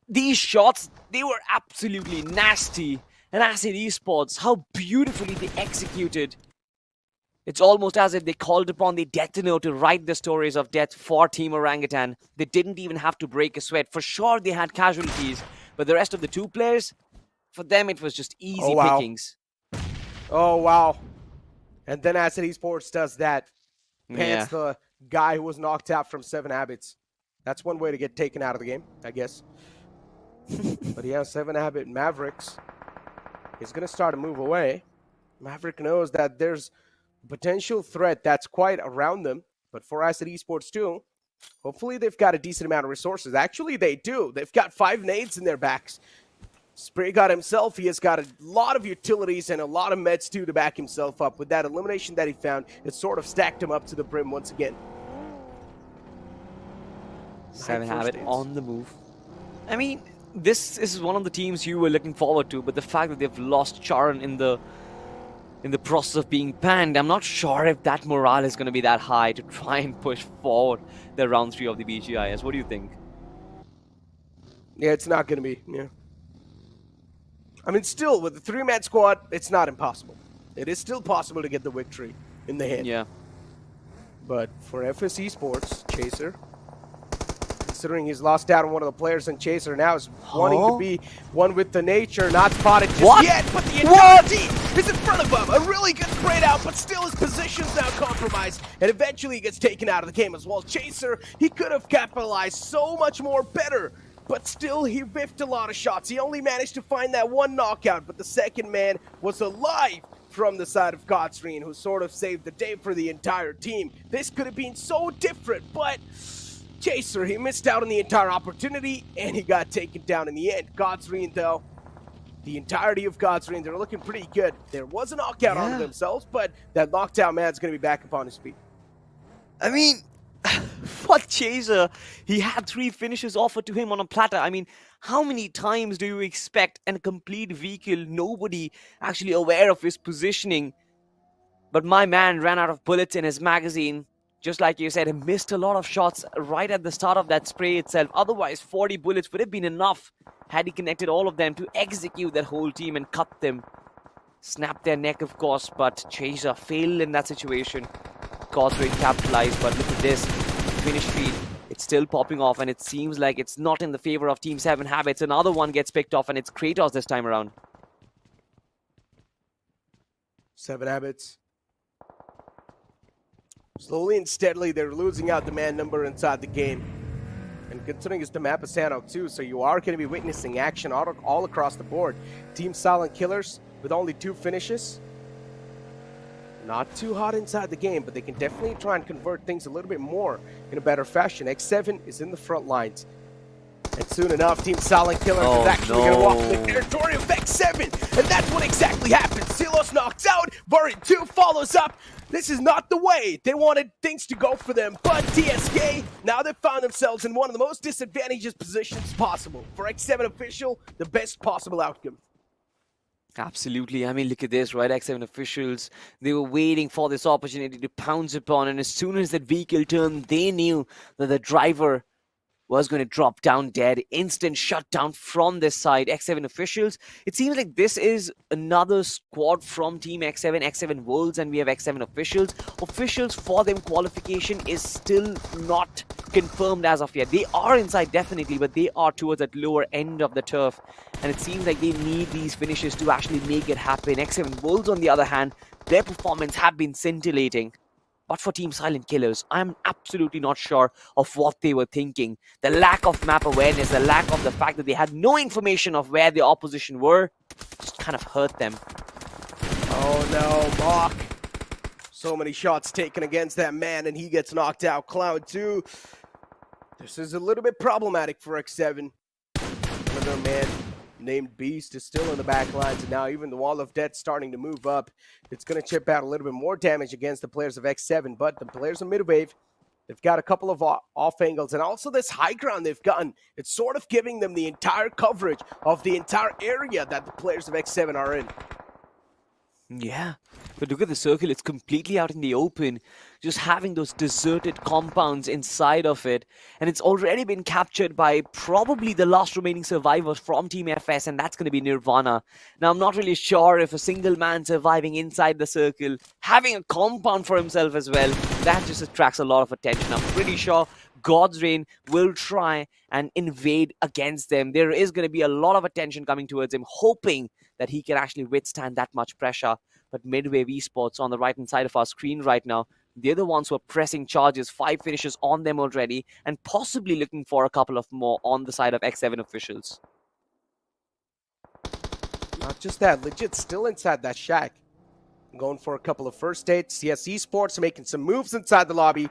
These shots, they were absolutely nasty. And Acid Esports, how beautifully they executed. It's almost as if they called upon the Death to write the stories of death for Team Orangutan. They didn't even have to break a sweat. For sure, they had casualties. But the rest of the two players, for them, it was just easy pickings. Oh, wow. And then Acid Esports does that. Pants the guy who was knocked out from 7 Habits. That's one way to get taken out of the game, I guess. But yeah, 7 Habit Mavericks is going to start to move away. Maverick knows that there's potential threat that's quite around them, but for Acid Esports too, hopefully they've got a decent amount of resources. Actually, they do. They've got 5 nades in their backs. Spray God himself, he has got a lot of utilities and a lot of meds too to back himself up. With that elimination that he found, it sort of stacked him up to the brim once again. 7 Habit on the move. I mean, this is one of the teams you were looking forward to, but the fact that they've lost Charan in the process of being banned, I'm not sure if that morale is going to be that high to try and push forward the round 3 of the BGIS. What do you think? Yeah, it's not going to be. Yeah. I mean, still, with the 3-man squad, it's not impossible. It is still possible to get the victory in the hand. Yeah. But for FS Esports, Chaser, considering he's lost out on one of the players, and Chaser now is wanting to be one with the nature, not spotted just yet, but the entire team is in front of him. A really good sprayed out, but still his position's now compromised, and eventually he gets taken out of the game as well. Chaser, he could have capitalized so much more better, but still he whiffed a lot of shots. He only managed to find that one knockout, but the second man was alive from the side of Godsreign, who sort of saved the day for the entire team. This could have been so different, but Chaser, he missed out on the entire opportunity, and he got taken down in the end. Godsreign, though, the entirety of Godsreign, they're looking pretty good. There was a knockout on themselves, but that knocked out man's going to be back up on his feet. I mean, what Chaser? He had 3 finishes offered to him on a platter. I mean, how many times do you expect a complete vehicle, nobody actually aware of his positioning? But my man ran out of bullets in his magazine. Just like you said, he missed a lot of shots right at the start of that spray itself. Otherwise, 40 bullets would have been enough had he connected all of them to execute that whole team and cut them. Snapped their neck, of course, but Chaser failed in that situation. Godsreign capitalized, but look at this. Finish feed. It's still popping off, and it seems like it's not in the favor of Team 7 Habits. Another one gets picked off, and it's Kratos this time around. 7 Habits. Slowly and steadily, they're losing out the man number inside the game. And considering it's the map of Sanhok too, so you are going to be witnessing action all across the board. Team Silent Killers with only 2 finishes. Not too hot inside the game, but they can definitely try and convert things a little bit more in a better fashion. X7 is in the front lines. And soon enough, Team Silent Killers is actually going to walk in the territory of X7. And that's what exactly happens. Silos knocks out. Variant 2 follows up. This is not the way they wanted things to go for them. But TSK, now they've found themselves in one of the most disadvantageous positions possible. For X7 official, the best possible outcome. Absolutely. I mean, look at this, right? X7 officials, they were waiting for this opportunity to pounce upon, and as soon as that vehicle turned, they knew that the driver was going to drop down dead. Instant shutdown from this side. X7 officials, it seems like this is another squad from Team X7, X7 Worlds, and we have X7 officials. Officials, for them, qualification is still not confirmed as of yet. They are inside definitely, but they are towards that lower end of the turf, and it seems like they need these finishes to actually make it happen. X7 Worlds, on the other hand, their performance have been scintillating. But for Team Silent Killers, I'm absolutely not sure of what they were thinking. The lack of map awareness, the lack of the fact that they had no information of where the opposition were, just kind of hurt them. Oh no, Mock. So many shots taken against that man, and he gets knocked out. Cloud 2. This is a little bit problematic for X7. Another man named Beast is still in the back lines, and now even the Wall of Death starting to move up. It's going to chip out a little bit more damage against the players of X7, but the players of Midwave, they've got a couple of off angles, and also this high ground they've gotten. It's sort of giving them the entire coverage of the entire area that the players of X7 are in. Yeah, but look at the circle. It's completely out in the open, just having those deserted compounds inside of it. And it's already been captured by probably the last remaining survivors from Team FS, and that's going to be Nirvana. Now, I'm not really sure if a single man surviving inside the circle, having a compound for himself as well, that just attracts a lot of attention. I'm pretty sure Godsreign will try and invade against them. There is going to be a lot of attention coming towards him, hoping that he can actually withstand that much pressure. But Midwave Esports on the right-hand side of our screen right now, they're the ones who are pressing charges, 5 finishes on them already, and possibly looking for a couple of more on the side of X7 officials. Not just that, legit still inside that shack. Going for a couple of first dates. Yes, Esports making some moves inside the lobby.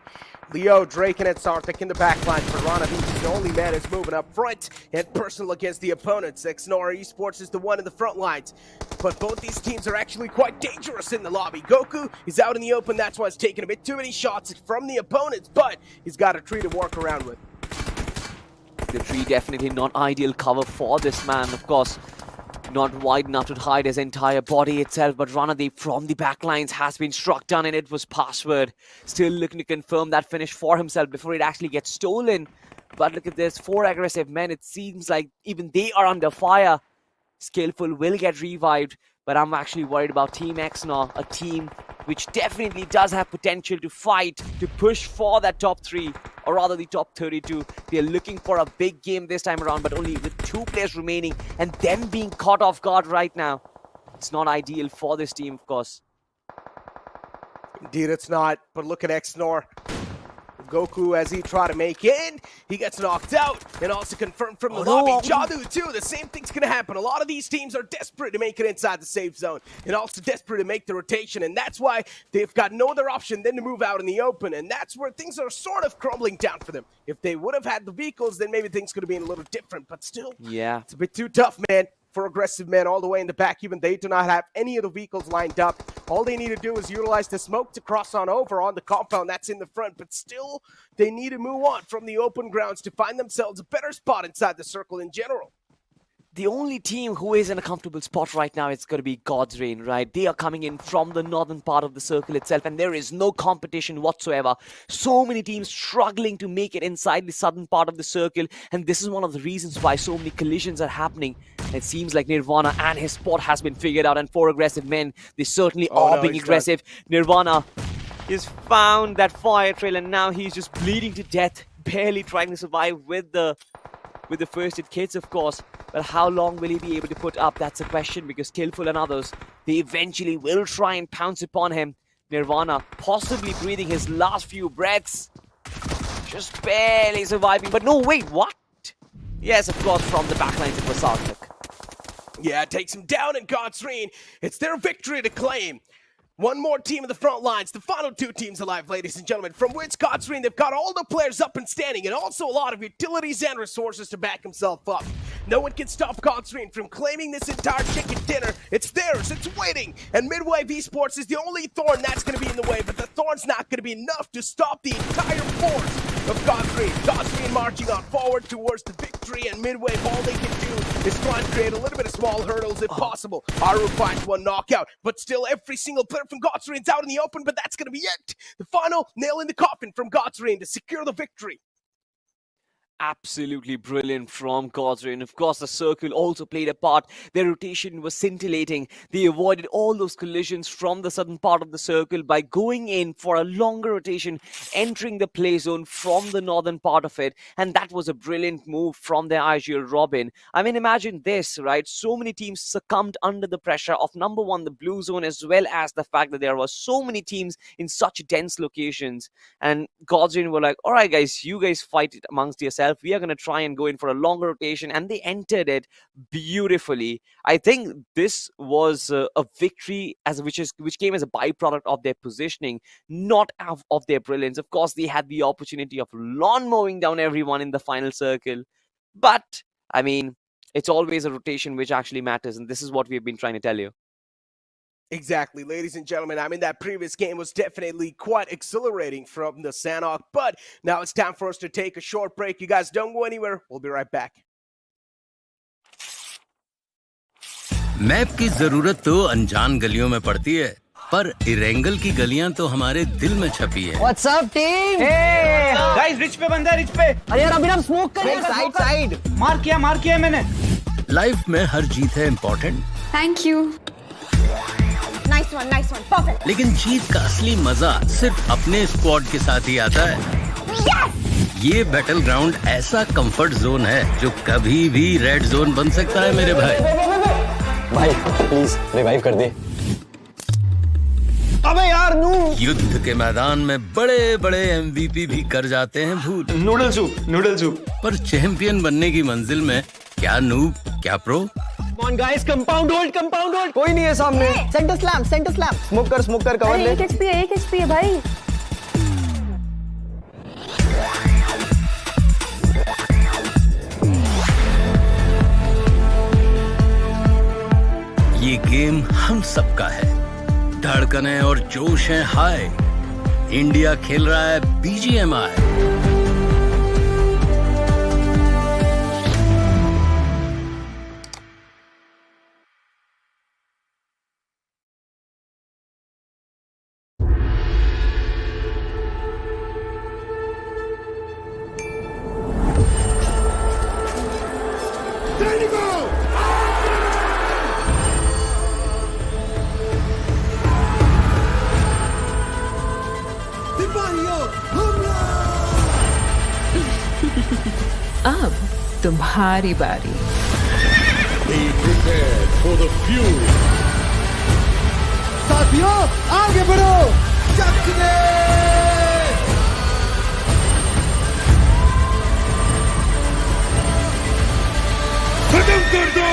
Leo, Drake, and Sarthik in the back line. Piranha being the only man is moving up front and personal against the opponents. XNOR Esports is the one in the front lines. But both these teams are actually quite dangerous in the lobby. Goku is out in the open. That's why he's taking a bit too many shots from the opponents, but he's got a tree to work around with. The tree definitely not ideal cover for this man, of course. Not wide enough to hide his entire body itself, but Ranadeep from the backlines has been struck down, and it was Password. Still looking to confirm that finish for himself before it actually gets stolen. But look at this, 4 aggressive men. It seems like even they are under fire. Skillful will get revived, but I'm actually worried about Team XNOR, a team which definitely does have potential to fight, to push for that top 3, or rather the top 32. They are looking for a big game this time around, but only with 2 players remaining, and them being caught off guard right now. It's not ideal for this team, of course. Indeed, it's not, but look at XNOR. Goku, as he tried to make in, he gets knocked out, and also confirmed from the lobby. Jadu too, the same thing's gonna happen. A lot of these teams are desperate to make it inside the safe zone, and also desperate to make the rotation, and that's why they've got no other option than to move out in the open, and that's where things are sort of crumbling down for them. If they would have had the vehicles, then maybe things could have been a little different, but still, yeah, it's a bit too tough, man. For aggressive men all the way in the back, even they do not have any of the vehicles lined up. All they need to do is utilize the smoke to cross on over on the compound that's in the front, but still they need to move on from the open grounds to find themselves a better spot inside the circle in general. The only team who is in a comfortable spot right now is going to be Godsreign, right? They are coming in from the northern part of the circle itself, and there is no competition whatsoever. So many teams struggling to make it inside the southern part of the circle, and this is one of the reasons why so many collisions are happening. It seems like Nirvana and his spot has been figured out, and 4 aggressive men, they certainly are being aggressive. Nirvana has found that fire trail, and now he's just bleeding to death, barely trying to survive with the first aid kits, of course. But how long will he be able to put up? That's a question, because Skillful and others, they eventually will try and pounce upon him. Nirvana possibly breathing his last few breaths. Just barely surviving. But no, wait, what? Yes, of course, from the backlines it was Sanhok. Yeah, it takes him down in Godsreign. It's their victory to claim. One more team in the front lines, the final 2 teams alive, ladies and gentlemen. From which Godsreign, they've got all the players up and standing, and also a lot of utilities and resources to back himself up. No one can stop Godsreign from claiming this entire chicken dinner. It's theirs, it's waiting. And Midwave Esports is the only thorn that's going to be in the way, but the thorn's not going to be enough to stop the entire force of Godsreign. Godsreign marching on forward towards the victory, and Midwave, all they can do is try and create a little bit of small hurdles if possible. Aru finds one knockout, but still every single player from Godsreign's out in the open, but that's going to be it. The final nail in the coffin from Godsreign to secure the victory. Absolutely brilliant from Godsreign. Of course, the circle also played a part. Their rotation was scintillating. They avoided all those collisions from the southern part of the circle by going in for a longer rotation, entering the play zone from the northern part of it. And that was a brilliant move from their Azure Robin. I mean, imagine this, right? So many teams succumbed under the pressure of, number one, the blue zone, as well as the fact that there were so many teams in such dense locations. And Godsreign were like, all right, guys, you guys fight it amongst yourselves. itself. We are going to try and go in for a longer rotation, and they entered it beautifully. I think this was a victory which came as a byproduct of their positioning, not of their brilliance. Of course, they had the opportunity of lawn mowing down everyone in the final circle, but I mean, it's always a rotation which actually matters, and this is what we've been trying to tell you. Exactly, ladies and gentlemen. I mean, that previous game was definitely quite exhilarating from the Sanhok, but now it's time for us to take a short break. You guys don't go anywhere. We'll be right back. Map की जरूरत तो अनजान गलियों में पड़ती है, पर Erangel की गलियां तो हमारे दिल में छपी है। What's up, team? Hey, guys, rich पे बंदा है, रिच पे। अरे यार अभी हम स्मोक कर रहे हैं, साइड मार किया मैंने। लाइफ में हर जीत है important, thank you. Nice one, perfect. लेकिन जीत का असली मजा सिर्फ अपने स्क्वाड के साथ ही आता है। Yes! ये बैटल ग्राउंड ऐसा कंफर्ट जोन है जो कभी भी रेड जोन बन सकता है मेरे भाई। भाई प्लीज रिवाइव कर दे। अबे यार नू। युद्ध के मैदान में बड़े बड़े MVP भी कर जाते हैं भूल। Noodle soup. पर चैंपियन बनने की मंजिल में क्या नूब क्या pro. Come on guys, compound hold. कोई नहीं है सामने। Center slam. स्मोक कर कवर ले। 1 HP है भाई। ये गेम हम सबका है, धड़कने और जोश है हाय। इंडिया खेल रहा है BGMI। अब तुम्हारी बारी। Be prepared for the fury. साथियों आगे बढ़ो। चकने। खत्म कर दो।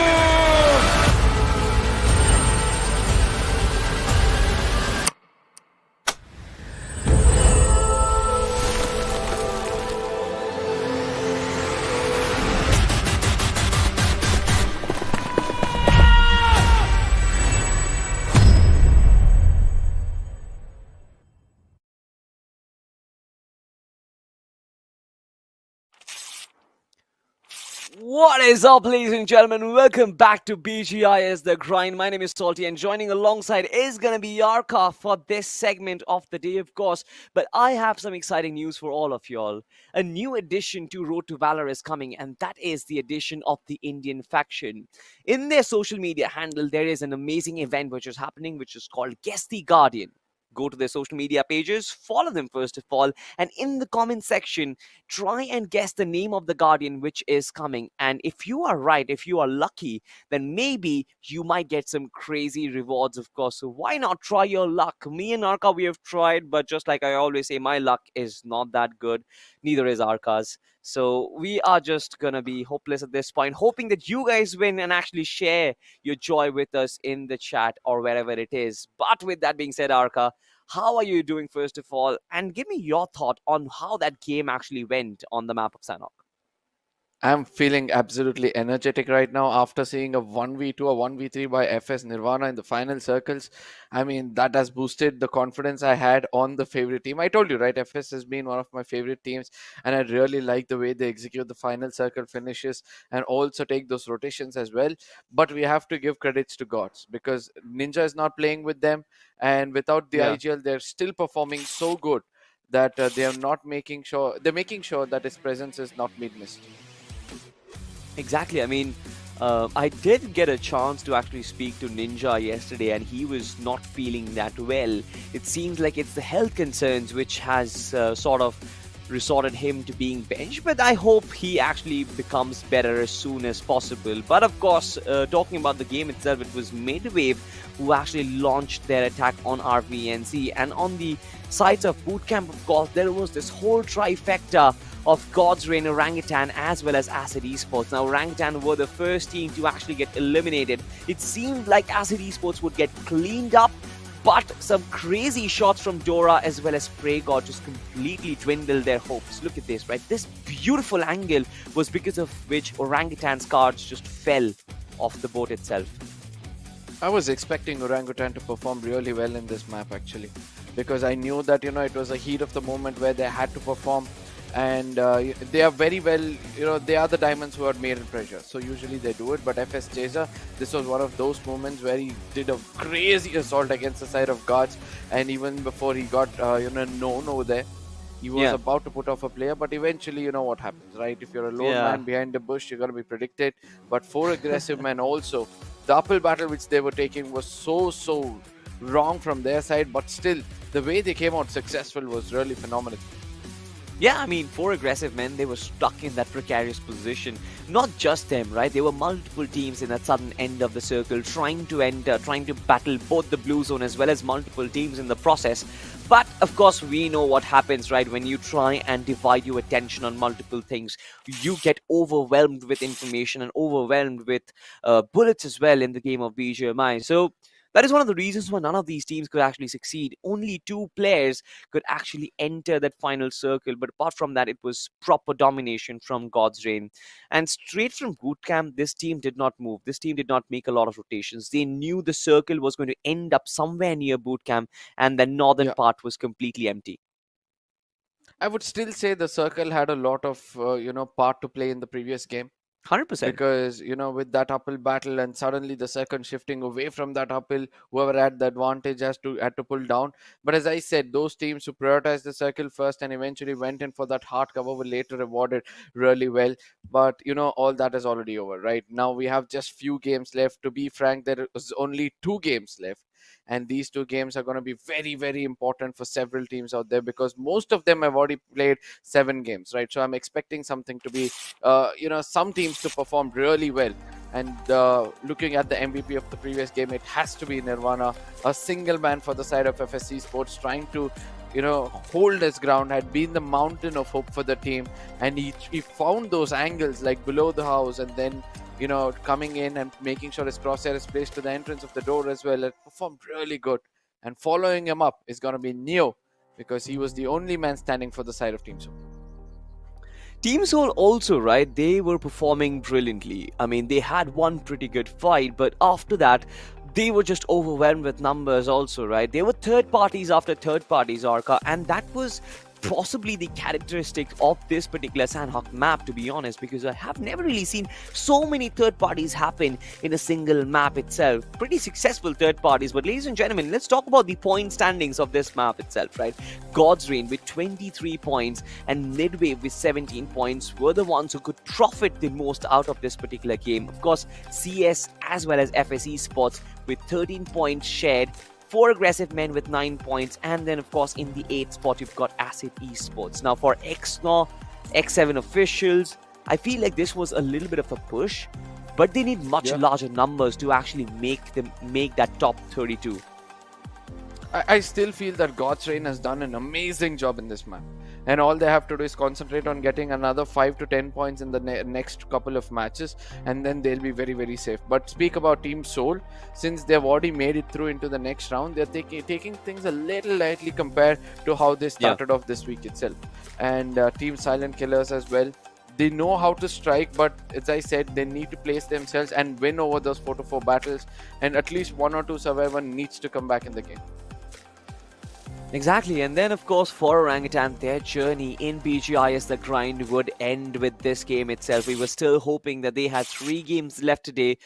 What is up, ladies and gentlemen? Welcome back to BGIS The Grind. My name is Salty, and joining alongside is going to be Yarka for this segment of the day, of course. But I have some exciting news for all of y'all. A new addition to Road to Valor is coming, and that is the addition of the Indian faction. In their social media handle, there is an amazing event which is happening, which is called Guess the Guardian. Go to their social media pages, follow them first of all, and in the comment section, try and guess the name of the Guardian which is coming. And if you are right, if you are lucky, then maybe you might get some crazy rewards, of course. So why not try your luck? Me and Arka, we have tried, but just like I always say, my luck is not that good. Neither is Arka's. So we are just gonna be hopeless at this point, hoping that you guys win and actually share your joy with us in the chat or wherever it is. But with that being said, Arka, how are you doing first of all? And give me your thought on how that game actually went on the map of Sanhok. I'm feeling absolutely energetic right now after seeing a 1v2 or 1v3 by FS Nirvana in the final circles. I mean, that has boosted the confidence I had on the favorite team. I told you, right? FS has been one of my favorite teams, and I really like the way they execute the final circle finishes and also take those rotations as well. But we have to give credits to Gods, because Ninja is not playing with them, and without the IGL, they're still performing so good that they're making sure that his presence is not missed. Exactly. I mean, I did get a chance to actually speak to Ninja yesterday, and he was not feeling that well. It seems like it's the health concerns which has sort of resorted him to being benched, but I hope he actually becomes better as soon as possible. But of course, talking about the game itself, it was Midwave who actually launched their attack on RVNC, and on the sides of Bootcamp, of course, there was this whole trifecta of Godsreign, Orangutan, as well as Acid Esports. Now, Orangutan were the first team to actually get eliminated. It seemed like Acid Esports would get cleaned up, but some crazy shots from Dora as well as Prey God just completely dwindled their hopes. Look at this, right? This beautiful angle was because of which Orangutan's cards just fell off the boat itself. I was expecting Orangutan to perform really well in this map actually, because I knew that it was a heat of the moment where they had to perform, and they are very well, they are the diamonds who are made in pressure, so usually they do it. But FS Chaser, this was one of those moments where he did a crazy assault against the side of guards, and even before he got known over there, he was about to put off a player, but eventually you know what happens, right? If you're a lone man behind the bush, you're going to be predicted. But 4 aggressive men also, the uphill battle which they were taking was so wrong from their side, but still the way they came out successful was really phenomenal. Yeah, I mean, 4 aggressive men, they were stuck in that precarious position. Not just them, right? There were multiple teams in that southern end of the circle trying to enter, trying to battle both the blue zone as well as multiple teams in the process. But, of course, we know what happens, right? When you try and divide your attention on multiple things, you get overwhelmed with information and overwhelmed with bullets as well in the game of BGMI. So, that is one of the reasons why none of these teams could actually succeed. Only 2 players could actually enter that final circle. But apart from that, it was proper domination from Godsreign. And straight from bootcamp, this team did not move. This team did not make a lot of rotations. They knew the circle was going to end up somewhere near bootcamp, and the northern part was completely empty. I would still say the circle had a lot of part to play in the previous game. 100%. Because with that uphill battle and suddenly the second shifting away from that uphill, whoever had the advantage had to pull down. But as I said, those teams who prioritized the circle first and eventually went in for that hard cover were later rewarded really well. But all that is already over, right? Now we have just few games left. To be frank, there is only 2 games left, and these 2 games are going to be very, very important for several teams out there, because most of them have already played 7 games, right? So I'm expecting something to be some teams to perform really well. And looking at the MVP of the previous game, it has to be Nirvana, a single man for the side of FSC Sports, trying to hold his ground, had been the mountain of hope for the team, and he found those angles like below the house, and then coming in and making sure his crosshair is placed to the entrance of the door as well. It performed really good. And following him up is going to be Neo, because he was the only man standing for the side of Team Soul. Team Soul also, right, they were performing brilliantly. I mean, they had one pretty good fight, but after that, they were just overwhelmed with numbers also, right? There were third parties after third parties, Arca, and that was possibly the characteristic of this particular Sanhok map, to be honest, because I have never really seen so many third parties happen in a single map itself. Pretty successful third parties. But ladies and gentlemen, let's talk about the point standings of this map itself, right? Godsreign with 23 points and Midway with 17 points were the ones who could profit the most out of this particular game. Of course, CS as well as FSE Sports with 13 points shared, 4 aggressive men with 9 points, and then of course in the 8th spot you've got Acid Esports. Now for XNOR, X7 officials, I feel like this was a little bit of a push, but they need much larger numbers to actually make that top 32. I still feel that Godsreign has done an amazing job in this map, and all they have to do is concentrate on getting another 5 to 10 points in the next couple of matches, and then they'll be very, very safe. But speak about Team Soul, since they've already made it through into the next round, they're taking things a little lightly compared to how they started off this week itself. And Team Silent Killers as well, they know how to strike, but as I said, they need to place themselves and win over those 4 to 4 battles, and at least 1 or 2 survivor needs to come back in the game. Exactly, and then of course for Orangutan, their journey in BGIS, the grind would end with this game itself. We were still hoping that they had 3 games left today,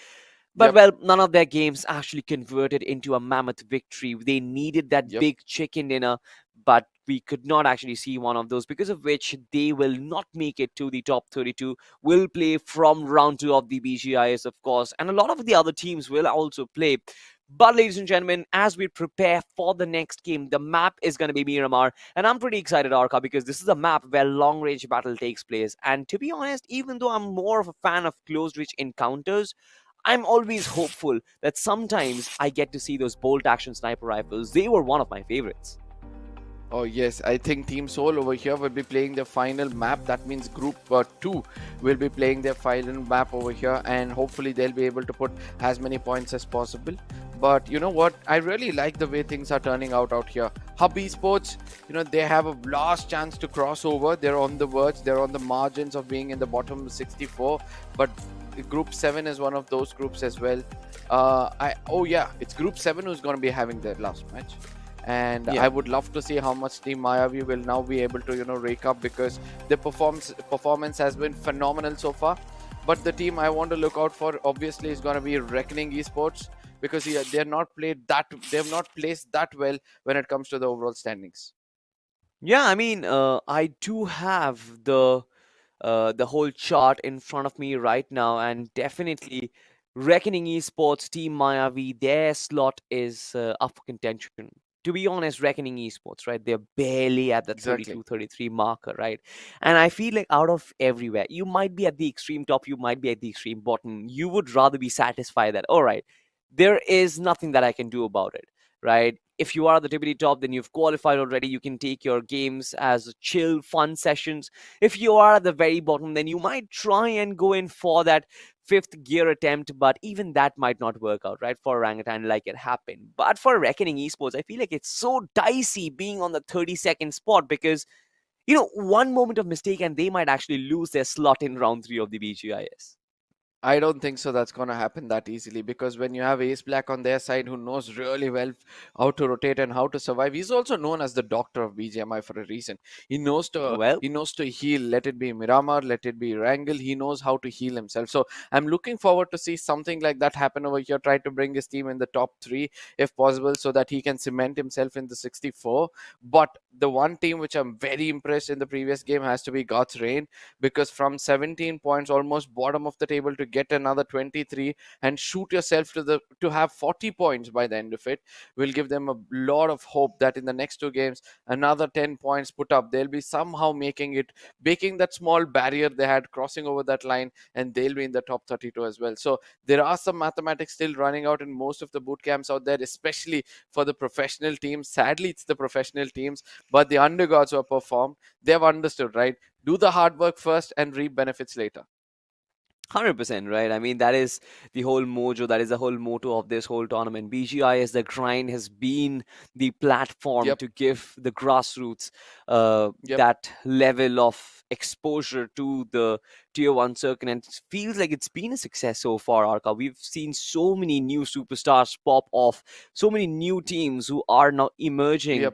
but well, none of their games actually converted into a mammoth victory. They needed that big chicken dinner, but we could not actually see one of those, because of which they will not make it to the top 32, will play from round 2 of the BGIS, of course, and a lot of the other teams will also play. But ladies and gentlemen, as we prepare for the next game, the map is going to be Miramar. And I'm pretty excited, Arca, because this is a map where long-range battle takes place. And to be honest, even though I'm more of a fan of close-range encounters, I'm always hopeful that sometimes I get to see those bolt-action sniper rifles. They were one of my favorites. Oh yes, I think Team Soul over here will be playing their final map. That means Group 2 will be playing their final map over here, and hopefully they'll be able to put as many points as possible. But you know what? I really like the way things are turning out here. Hub Esports, they have a last chance to cross over. They're on the verge. They're on the margins of being in the bottom 64. But Group 7 is one of those groups as well. It's Group 7 who's going to be having their last match. And Yeah. I would love to see how much Team Mayavi will now be able to rake up, because their performance has been phenomenal so far. But the team I want to look out for obviously is going to be Reckoning Esports, because they've not placed that well when it comes to the overall standings. Yeah, I mean, I do have the whole chart in front of me right now, and definitely Reckoning Esports, Team Mayavi, their slot is up for contention. To be honest, Reckoning Esports, right? They're barely at the Exactly. 32, 33 marker, right? And I feel like out of everywhere, you might be at the extreme top, you might be at the extreme bottom. You would rather be satisfied that, all right, there is nothing that I can do about it, right? If you are at the tippity top, then you've qualified already. You can take your games as chill, fun sessions. If you are at the very bottom, then you might try and go in for that fifth gear attempt, but even that might not work out, right? For Orangutan, like it happened. But for Reckoning Esports, I feel like it's so dicey being on the 32nd spot, because, one moment of mistake and they might actually lose their slot in round 3 of the BGIS. I don't think so that's going to happen that easily, because when you have Ace Black on their side, who knows really well how to rotate and how to survive, he's also known as the doctor of BGMI for a reason. He knows Well, to heal. Let it be Miramar, let it be Erangel. He knows how to heal himself. So I'm looking forward to see something like that happen over here. Try to bring his team in the top 3 if possible, so that he can cement himself in the 64. But the one team which I'm very impressed in the previous game has to be Godsreign, because from 17 points, almost bottom of the table, to get another 23 and shoot yourself to have 40 points by the end of it will give them a lot of hope that in the next 2 games, another 10 points put up, they'll be somehow breaking that small barrier they had, crossing over that line, and they'll be in the top 32 as well. So there are some mathematics still running out in most of the boot camps out there, especially for the professional teams. Sadly, it's the professional teams, but the undergods who have performed, they've understood, right? Do the hard work first and reap benefits later. 100%, right? I mean, that is the whole mojo, that is the whole motto of this whole tournament. BGIS, the grind has been the platform to give the grassroots that level of exposure to the tier 1 circuit, and it feels like it's been a success so far, Arka. We've seen so many new superstars pop off, so many new teams who are now emerging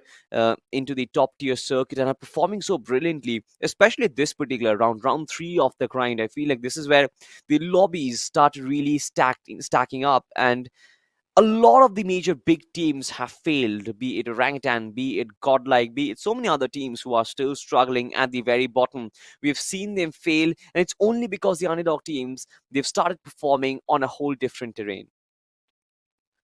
into the top tier circuit and are performing so brilliantly, especially this particular round 3 of the grind. I feel like this is where the lobbies start really stacking up, and a lot of the major big teams have failed, be it Orangutan, be it Godlike, be it so many other teams who are still struggling at the very bottom. We've seen them fail, and it's only because the underdog teams, they've started performing on a whole different terrain.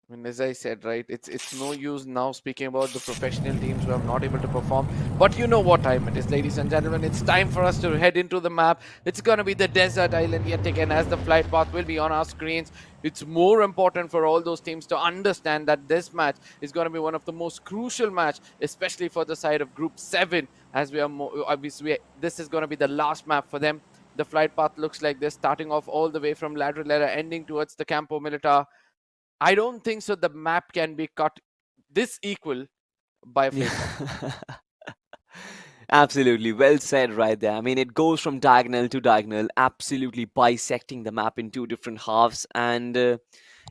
I mean, as I said, right, it's no use now speaking about the professional teams who are not able to perform. But you know what time it is, ladies and gentlemen. It's time for us to head into the map. It's going to be the desert island yet again, as the flight path will be on our screens. It's more important for all those teams to understand that this match is going to be one of the most crucial match, especially for the side of Group 7, as we are obviously this is going to be the last map for them. The flight path looks like this, starting off all the way from Ladrillera, ending towards the Campo Militar. I don't think so the map can be cut this equal by a flight. Absolutely, well said right there. I mean, it goes from diagonal to diagonal, absolutely bisecting the map in 2 different halves. And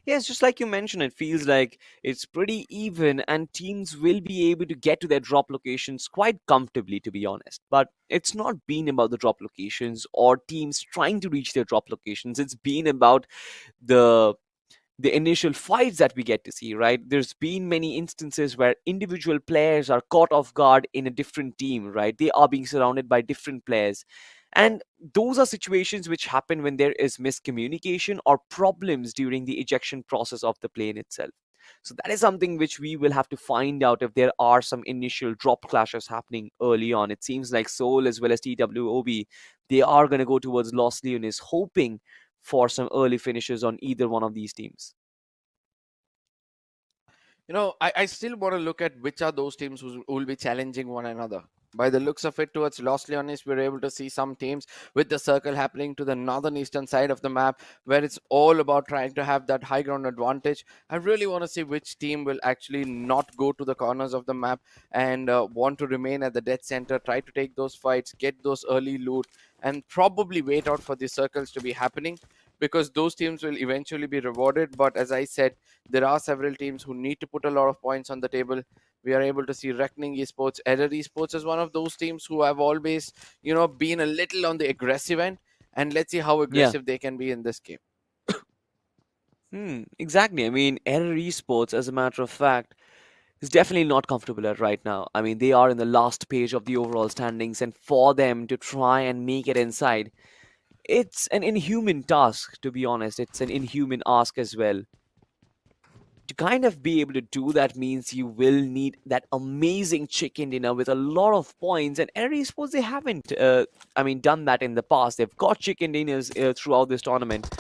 yes, just like you mentioned, it feels like it's pretty even, and teams will be able to get to their drop locations quite comfortably, to be honest. But it's not been about the drop locations or teams trying to reach their drop locations. It's been about the initial fights that we get to see, right? There's been many instances where individual players are caught off guard in a different team, right? They are being surrounded by different players. And those are situations which happen when there is miscommunication or problems during the ejection process of the plane itself. So that is something which we will have to find out if there are some initial drop clashes happening early on. It seems like Seoul as well as TWOB, they are going to go towards Los Leones, hoping for some early finishes on either one of these teams. I still want to look at which are those teams who will be challenging one another. By the looks of it, towards Los Leones, we're able to see some teams with the circle happening to the northern eastern side of the map, where it's all about trying to have that high ground advantage. I really want to see which team will actually not go to the corners of the map and want to remain at the dead center, try to take those fights, get those early loot, and probably wait out for the circles to be happening, because those teams will eventually be rewarded. But as I said, there are several teams who need to put a lot of points on the table. We are able to see Reckoning Esports, Error Esports is one of those teams who have always, been a little on the aggressive end. And let's see how aggressive they can be in this game. Exactly. I mean, Error Esports, as a matter of fact, is definitely not comfortable at right now. I mean, they are in the last page of the overall standings, and for them to try and make it inside, it's an inhuman task, to be honest. It's an inhuman ask as well. To kind of be able to do that means you will need that amazing chicken dinner with a lot of points, and Error Esports, they haven't done that in the past. They've got chicken dinners throughout this tournament,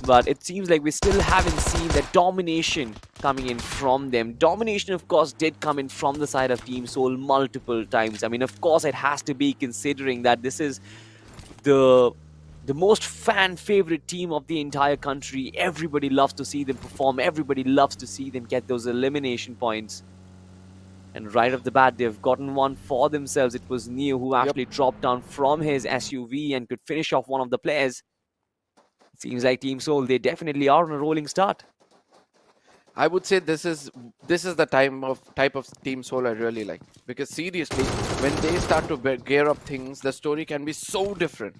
but it seems like we still haven't seen that domination coming in from them. Domination, of course, did come in from the side of Team Soul multiple times. I mean, of course, it has to be, considering that this is the most fan favorite team of the entire country. Everybody loves to see them perform. Everybody loves to see them get those elimination points. And right off the bat, they've gotten one for themselves. It was Neo who actually dropped down from his SUV and could finish off one of the players. Seems like Team Soul, they definitely are on a rolling start. I would say this is the type of Team Soul I really like, because seriously, when they start to gear up things, the story can be so different.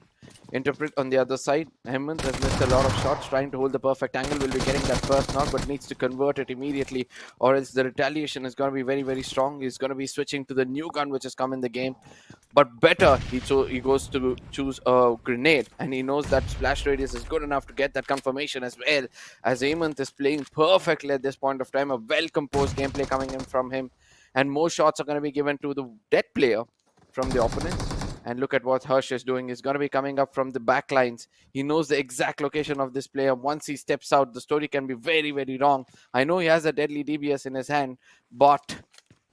Interpret on the other side, Hemant has missed a lot of shots, trying to hold the perfect angle, will be getting that first knock, but needs to convert it immediately, or else the retaliation is going to be very, very strong. He's going to be switching to the new gun which has come in the game, but better, he goes to choose a grenade, and he knows that splash radius is good enough to get that confirmation as well, as Hemant is playing perfectly at this point of time. A well-composed gameplay coming in from him, and more shots are going to be given to the dead player from the opponent. And look at what Hirsch is doing. He's going to be coming up from the back lines. He knows the exact location of this player. Once he steps out, the story can be very, very wrong. I know he has a deadly DBS in his hand, but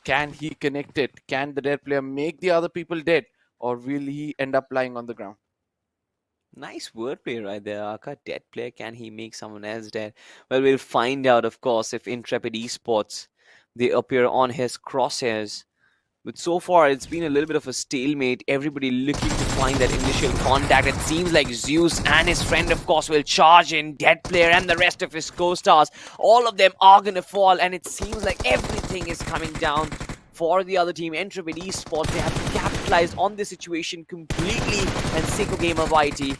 can he connect it? Can the dead player make the other people dead? Or will he end up lying on the ground? Nice wordplay right there, Aka. Dead player, can he make someone else dead? Well, we'll find out, of course, if Intrepid Esports, they appear on his crosshairs. But so far, it's been a little bit of a stalemate. Everybody looking to find that initial contact. It seems like Zeus and his friend, of course, will charge in. Dead player and the rest of his co-stars, all of them are going to fall. And it seems like everything is coming down for the other team. Intrepid Esports, they have capitalized on this situation completely. And Seiko Gamer YT,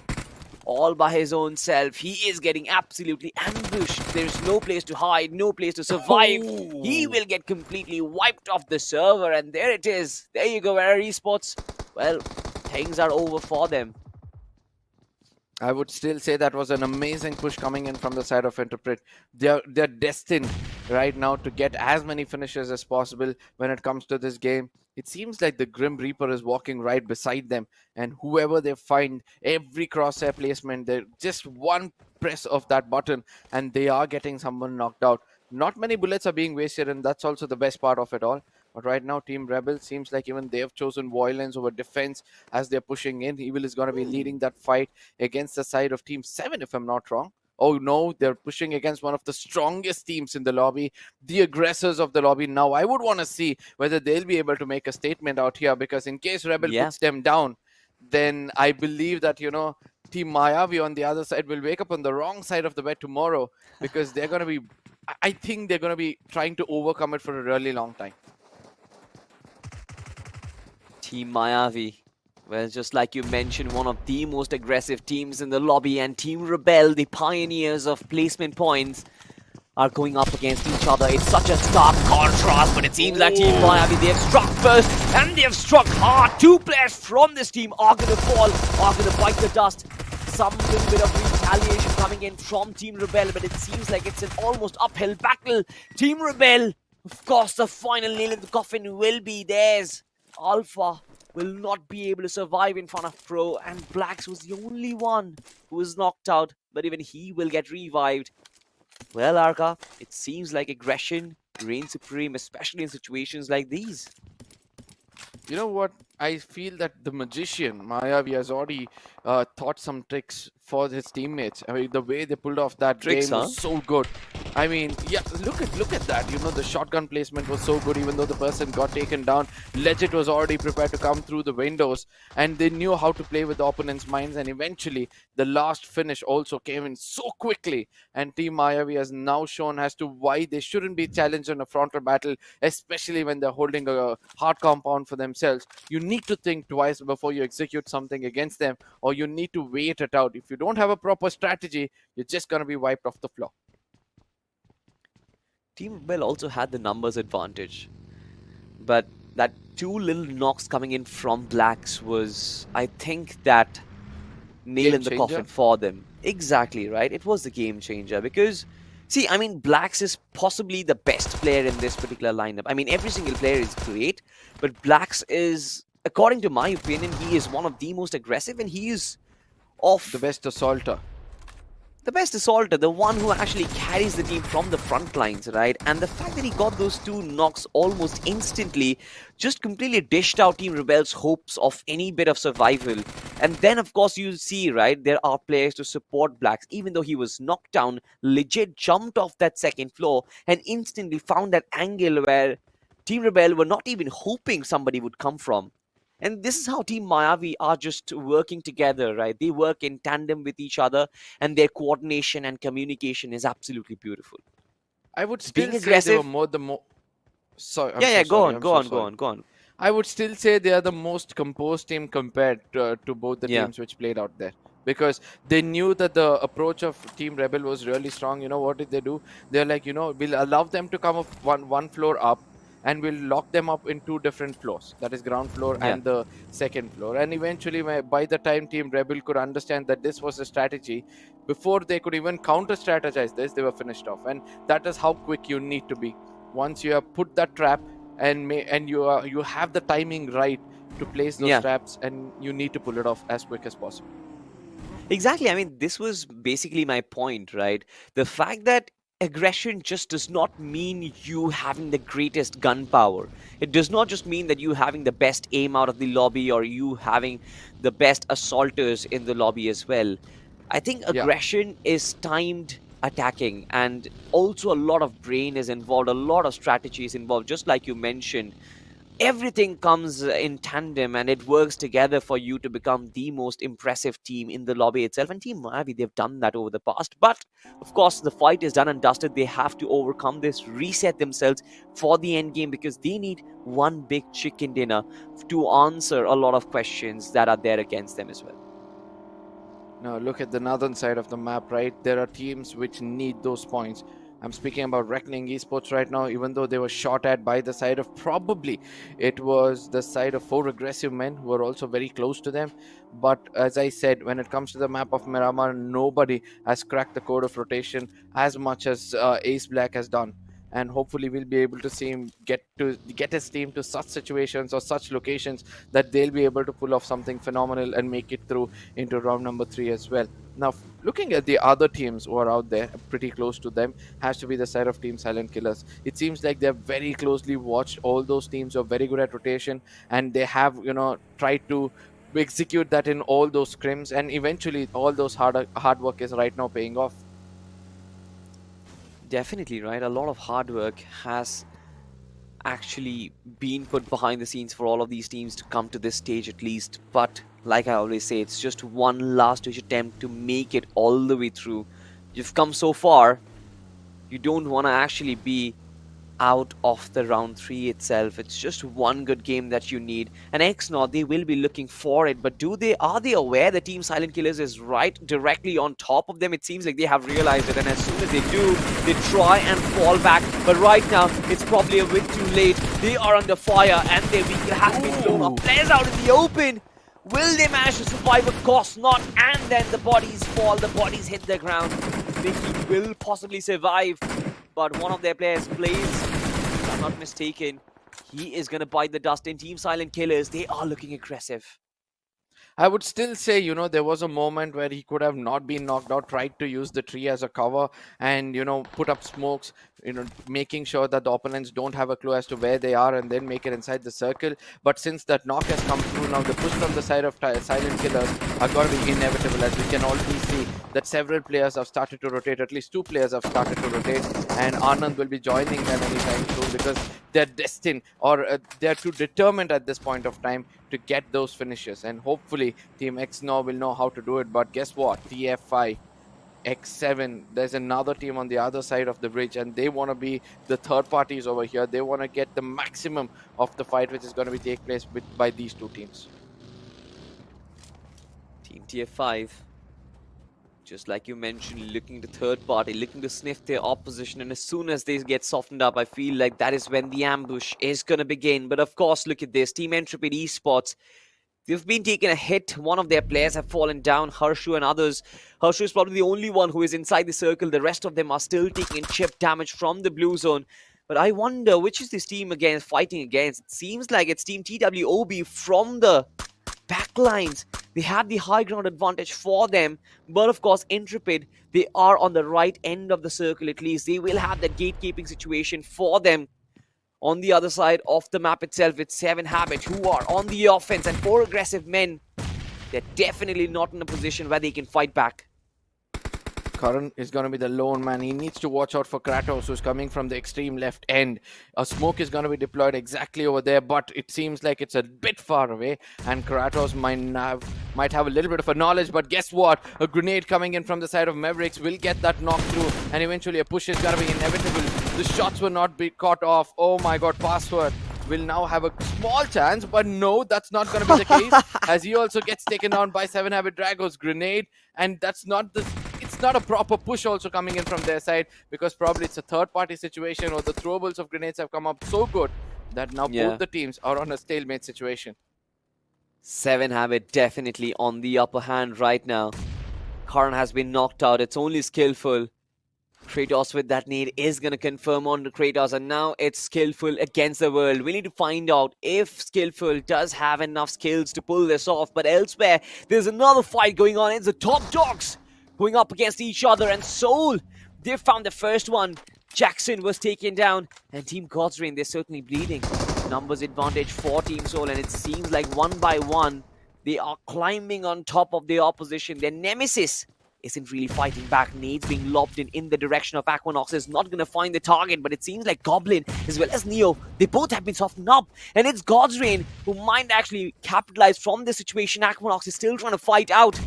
all by his own self, he is getting absolutely ambushed. There's no place to hide, no place to survive. He will get completely wiped off the server, and there it is. There you go, Error Esports. Well, things are over for them. I would still say that was an amazing push coming in from the side of Interpret. They're destined right now to get as many finishes as possible when it comes to this game. It seems like the Grim Reaper is walking right beside them, and whoever they find, every crosshair placement, they're just one press of that button and they are getting someone knocked out. Not many bullets are being wasted, and that's also the best part of it all. But right now, Team Rebel seems like even they have chosen violence over defense as they're pushing in. Evil is going to be leading that fight against the side of Team 7, if I'm not wrong. Oh no, they're pushing against one of the strongest teams in the lobby, the aggressors of the lobby. Now, I would want to see whether they'll be able to make a statement out here, because in case Rebel puts them down, then I believe that, Team Mayavi on the other side will wake up on the wrong side of the bed tomorrow, because they're going to be, I think they're going to be trying to overcome it for a really long time. Team Mayavi, well, just like you mentioned, one of the most aggressive teams in the lobby, and Team Rebel, the pioneers of placement points, are going up against each other. It's such a stark contrast, but it seems like Team Mayavi, they have struck first, and they have struck hard. Two players from this team are going to fall, are going to bite the dust. Some little bit of retaliation coming in from Team Rebel, but it seems like it's an almost uphill battle. Team Rebel, of course, the final nail in the coffin will be theirs. Alpha will not be able to survive in front of Pro, and Blacks was the only one who was knocked out, but even he will get revived. Well, Arka, it seems like aggression reign supreme, especially in situations like these. You know what? I feel that the magician Mayavi has already thought some tricks for his teammates. I mean, the way they pulled off that Tricks, game was so good. I mean, yeah, look at that. You know, the shotgun placement was so good. Even though the person got taken down, Legit was already prepared to come through the windows, and they knew how to play with the opponent's minds. And eventually, the last finish also came in so quickly. And Team Mayavi has now shown as to why they shouldn't be challenged in a frontal battle, especially when they're holding a hard compound for themselves. You need to think twice before you execute something against them, or you need to wait it out. If you don't have a proper strategy, you're just going to be wiped off the floor. Team Rebel also had the numbers advantage, but that 2 little knocks coming in from Blacks was, I think, that nail in the coffin for them. Exactly, right? It was the game changer because, see, I mean, Blacks is possibly the best player in this particular lineup. I mean, every single player is great, but Blacks is, according to my opinion, he is one of the most aggressive, and he is the best assaulter. The best assaulter, the one who actually carries the team from the front lines, right? And the fact that he got those 2 knocks almost instantly just completely dished out Team Rebel's hopes of any bit of survival. And then, of course, you see, right, there are players to support Blacks. Even though he was knocked down, Legit jumped off that second floor and instantly found that angle where Team Rebel were not even hoping somebody would come from. And this is how Team Mayavi are just working together, right? They work in tandem with each other, and their coordination and communication is absolutely beautiful. I would still say they were more Sorry. Go on. I would still say they are the most composed team compared to both the teams which played out there. Because they knew that the approach of Team Rebel was really strong. You know, what did they do? They're like, you know, we'll allow them to come up one floor up, and we'll lock them up in 2 different floors. That is ground floor and the second floor. And eventually, by the time Team Rebel could understand that this was a strategy, before they could even counter-strategize this, they were finished off. And that is how quick you need to be. Once you have put that trap and you have the timing right to place those traps, and you need to pull it off as quick as possible. Exactly. I mean, this was basically my point, right? The fact that aggression just does not mean you having the greatest gun power. It does not just mean that you having the best aim out of the lobby, or you having the best assaulters in the lobby as well. I think aggression is timed attacking, and also a lot of brain is involved, a lot of strategy is involved, just like you mentioned. Everything comes in tandem, and it works together for you to become the most impressive team in the lobby itself. And Team Mayavi, they've done that over the past. But, of course, the fight is done and dusted. They have to overcome this, reset themselves for the end game, because they need one big chicken dinner to answer a lot of questions that are there against them as well. Now, look at the northern side of the map, right? There are teams which need those points. I'm speaking about Reckoning Esports right now, even though they were shot at by the side of, probably it was the side of 4 aggressive men who were also very close to them. But as I said, when it comes to the map of Miramar, nobody has cracked the code of rotation as much as Ace Black has done. And hopefully we'll be able to see him get his team to such situations or such locations that they'll be able to pull off something phenomenal and make it through into round number 3 as well. Now, looking at the other teams who are out there, pretty close to them, has to be the side of Team Silent Killers. It seems like they're very closely watched. All those teams are very good at rotation, and they have, you know, tried to execute that in all those scrims, and eventually all those hard work is right now paying off. Definitely, right? A lot of hard work has actually been put behind the scenes for all of these teams to come to this stage at least. But like I always say, it's just one last-ditch attempt to make it all the way through. You've come so far, you don't want to actually be out of the round 3 itself. It's just one good game that you need. And XNOR, they will be looking for it, but are they aware that Team Silent Killers is right directly on top of them? It seems like they have realized it, and as soon as they do, they try and fall back. But right now, it's probably a bit too late. They are under fire, and their vehicle has been blown off. Players out in the open. Will they manage to survive? Of course not. And then the bodies fall, the bodies hit the ground. Vicky will possibly survive, but one of their players plays, if I'm not mistaken, he is going to bite the dust. In Team Silent Killers, they are looking aggressive. I would still say, you know, there was a moment where he could have not been knocked out, tried to use the tree as a cover and, you know, put up smokes, you know, making sure that the opponents don't have a clue as to where they are and then make it inside the circle. But since that knock has come through now, the push from the side of Silent Killers are going to be inevitable, as we can already see that several players have started to rotate, at least 2 players have started to rotate, and Anand will be joining them anytime soon because they're destined, or they're too determined at this point of time to get those finishes, and hopefully Team XNOR will know how to do it. But guess what? TFI, X7, there's another team on the other side of the bridge, and they want to be the third parties over here. They want to get the maximum of the fight which is going to be take place by these 2 teams. Team TF5, just like you mentioned, looking to third party, looking to sniff their opposition, and as soon as they get softened up, I feel like that is when the ambush is going to begin. But of course, look at this, Team Intrepid Esports, they've been taking a hit. One of their players have fallen down, Harshu and others. Harshu is probably the only one who is inside the circle. The rest of them are still taking chip damage from the blue zone. But I wonder, which is this team fighting against? It seems like it's Team TWOB from the backlines. They have the high ground advantage for them, but of course Intrepid, they are on the right end of the circle. At least they will have that gatekeeping situation for them. On the other side of the map itself, it's 7 Habit who are on the offense, and 4 aggressive men. They're definitely not in a position where they can fight back. Karan is going to be the lone man. He needs to watch out for Kratos, who's coming from the extreme left end. A smoke is going to be deployed exactly over there, but it seems like it's a bit far away, and Kratos might have a little bit of a knowledge. But guess what? A grenade coming in from the side of Mavericks will get that knock through, and eventually a push is going to be inevitable. The shots will not be caught off. Oh my god, Password will now have a small chance, but no, that's not going to be the case, as he also gets taken down by 7 Habit Drago's grenade, and that's not the... It's not a proper push also coming in from their side, because probably it's a third-party situation, or the throwables of grenades have come up so good that now both the teams are on a stalemate situation. 7 Habit definitely on the upper hand right now. Karan has been knocked out. It's only Skillful. Kratos with that nade is going to confirm on the Kratos, and now it's Skillful against the world. We need to find out if Skillful does have enough skills to pull this off, but elsewhere, there's another fight going on. It's the top dogs going up against each other, and Soul, they found the first one. Jackson was taken down, and Team Godsreign, they're certainly bleeding. Numbers advantage for Team Soul, and it seems like one by one, they are climbing on top of their opposition. Their nemesis isn't really fighting back. Nades being lobbed in the direction of Aquanox is not going to find the target, but it seems like Goblin as well as Neo, they both have been softened up, and it's Godsreign who might actually capitalize from this situation. Aquanox is still trying to fight out.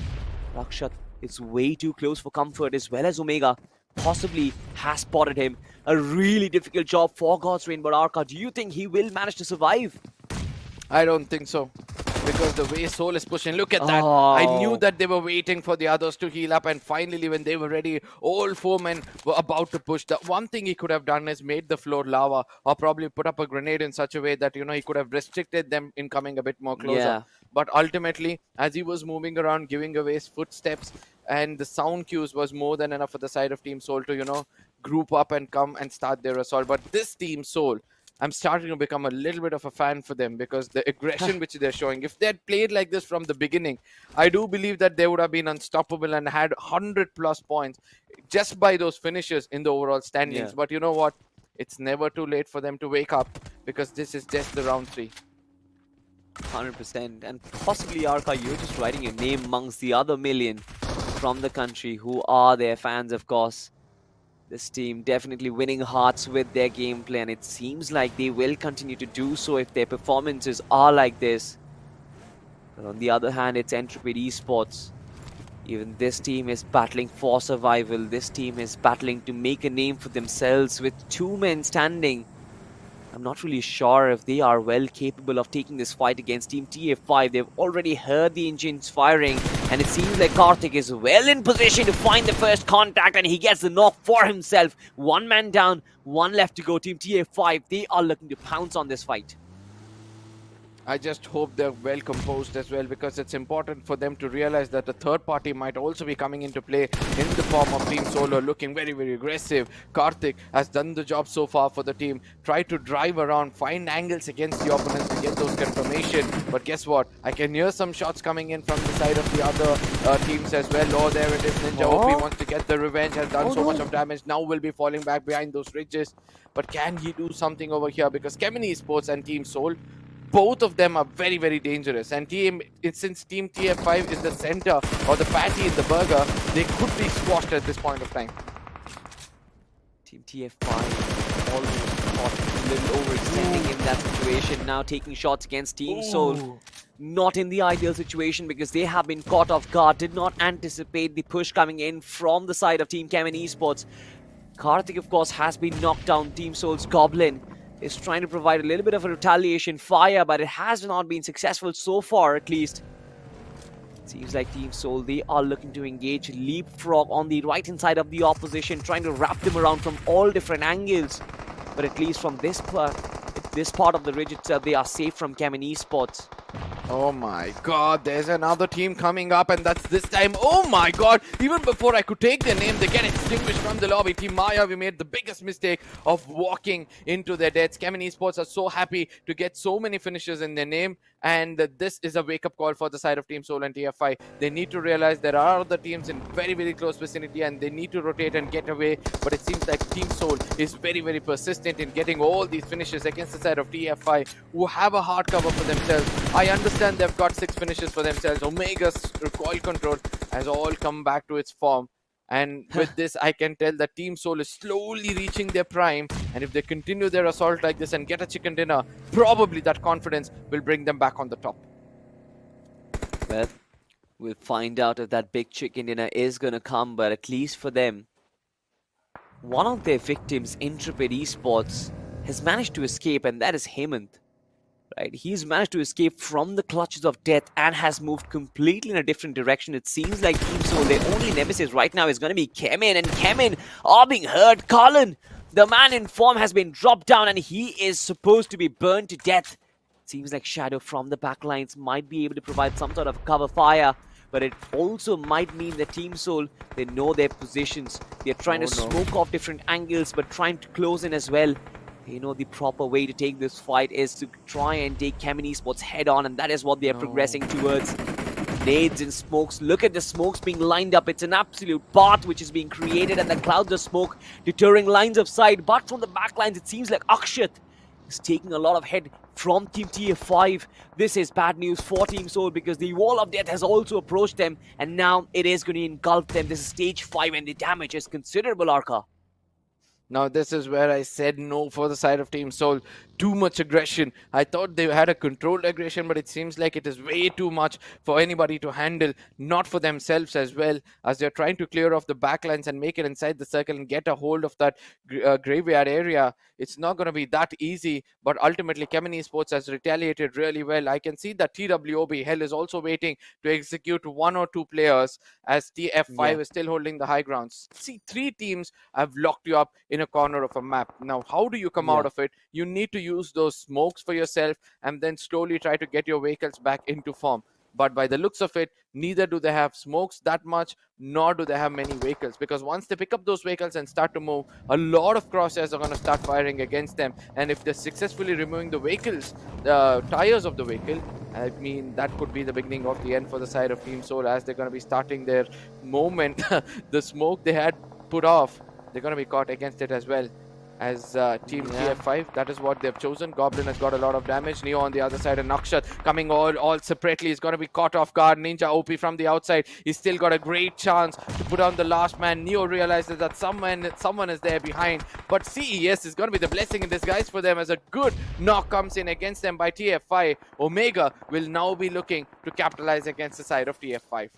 Rakshat, it's way too close for comfort, as well as Omega possibly has spotted him. A really difficult job for Godsreign, but Arka, do you think he will manage to survive? I don't think so, because the way Soul is pushing, look at that. I knew that they were waiting for the others to heal up, and finally when they were ready, all 4 men were about to push. The one thing he could have done is made the floor lava, or probably put up a grenade in such a way that, you know, he could have restricted them in coming a bit more closer. Yeah. But ultimately, as he was moving around, giving away his footsteps, and the sound cues was more than enough for the side of Team Soul to, you know, group up and come and start their assault. But this Team Soul, I'm starting to become a little bit of a fan for them, because the aggression which they're showing, if they had played like this from the beginning, I do believe that they would have been unstoppable and had 100+ points just by those finishes in the overall standings. But you know what? It's never too late for them to wake up, because this is just the round 3. 100%. And possibly, Arka, you're just writing your name amongst the other million from the country who are their fans, of course. This team definitely winning hearts with their gameplay, and it seems like they will continue to do so if their performances are like this. But on the other hand, it's Intrepid Esports. Even this team is battling for survival. This team is battling to make a name for themselves with 2 men standing. I'm not really sure if they are well capable of taking this fight against Team TF5. They've already heard the engines firing, and it seems like Karthik is well in position to find the first contact, and he gets the knock for himself. 1 man down, 1 left to go. Team TF5, they are looking to pounce on this fight. I just hope they're well composed as well, because it's important for them to realize that the third party might also be coming into play in the form of Team Solo, looking very, very aggressive. Karthik has done the job so far for the team. Try to drive around, find angles against the opponents to get those confirmation. But guess what? I can hear some shots coming in from the side of the other teams as well. Oh, there it is. Ninja OP wants to get the revenge, has done so much of damage. Now will be falling back behind those ridges. But can he do something over here? Because XNOR Esports and Team Soul, both of them are very, very dangerous. And since Team TF5 is the center or the patty in the burger, they could be squashed at this point of time. Team TF5 almost caught a little overextending in that situation. Now taking shots against Team Soul. Not in the ideal situation because they have been caught off guard. Did not anticipate the push coming in from the side of Team XNOR Esports. Karthik, of course, has been knocked down. Team Soul's Goblin is trying to provide a little bit of a retaliation fire, but it has not been successful so far, at least. Seems like Team Soul, they are looking to engage Leapfrog on the right-hand side of the opposition, trying to wrap them around from all different angles. But at least from this part of the ridge itself, they are safe from XNOR Esports. Oh my god, there's another team coming up, and that's this time. Oh my god, even before I could take their name, they get extinguished from the lobby. Team Maya, we made the biggest mistake of walking into their deaths. XNOR Esports are so happy to get so many finishes in their name, and this is a wake-up call for the side of Team Soul and TF5. They need to realize there are other teams in very, very close vicinity, and they need to rotate and get away. But it seems like Team Soul is very, very persistent in getting all these finishes against the side of TF5, who have a hard cover for themselves. I understand they've got 6 finishes for themselves. Omega's recoil control has all come back to its form. And with this, I can tell that Team Soul is slowly reaching their prime. And if they continue their assault like this and get a chicken dinner, probably that confidence will bring them back on the top. Well, we'll find out if that big chicken dinner is going to come. But at least for them, one of their victims, Intrepid Esports, has managed to escape. And that is Hemant. Right, he's managed to escape from the clutches of death and has moved completely in a different direction. It seems like Team Soul, their only nemesis right now is going to be Kemin, and Kemin are being hurt. Colin, the man in form, has been dropped down and he is supposed to be burned to death. It seems like Shadow from the backlines might be able to provide some sort of cover fire, but it also might mean that Team Soul, they know their positions. They're trying to smoke off different angles, but trying to close in as well. You know, the proper way to take this fight is to try and take XNOR Esports head on, and that is what they are progressing towards. Nades and smokes. Look at the smokes being lined up. It's an absolute path which is being created, and the clouds of smoke deterring lines of sight. But from the back lines, it seems like Akshat is taking a lot of head from Team TF5. This is bad news for Team Soul because the Wall of Death has also approached them, and now it is going to engulf them. This is stage 5, and the damage is considerable, Arka. Now, this is where I said no for the side of Team Soul. Too much aggression. I thought they had a controlled aggression, but it seems like it is way too much for anybody to handle. Not for themselves as well, as they're trying to clear off the backlines and make it inside the circle and get a hold of that graveyard area. It's not going to be that easy, but ultimately XNOR Esports has retaliated really well. I can see that TWOB Hell is also waiting to execute 1 or 2 players, as TF5 is still holding the high grounds. See, 3 teams have locked you up in a corner of a map. Now, how do you come out of it? You need to use those smokes for yourself and then slowly try to get your vehicles back into form. But by the looks of it, neither do they have smokes that much, nor do they have many vehicles. Because once they pick up those vehicles and start to move, a lot of crosshairs are going to start firing against them. And if they're successfully removing the vehicles, the tires of the vehicle, I mean, that could be the beginning of the end for the side of Team Soul, as they're going to be starting their moment. The smoke they had put off, they're going to be caught against it as well. As Team TF5, that is what they've chosen. Goblin has got a lot of damage. Neo on the other side, and Nakshat coming all separately is going to be caught off guard. Ninja OP from the outside. He's still got a great chance to put on the last man. Neo realizes that someone is there behind. But CES is going to be the blessing in disguise for them, as a good knock comes in against them by TF5. Omega will now be looking to capitalize against the side of TF5.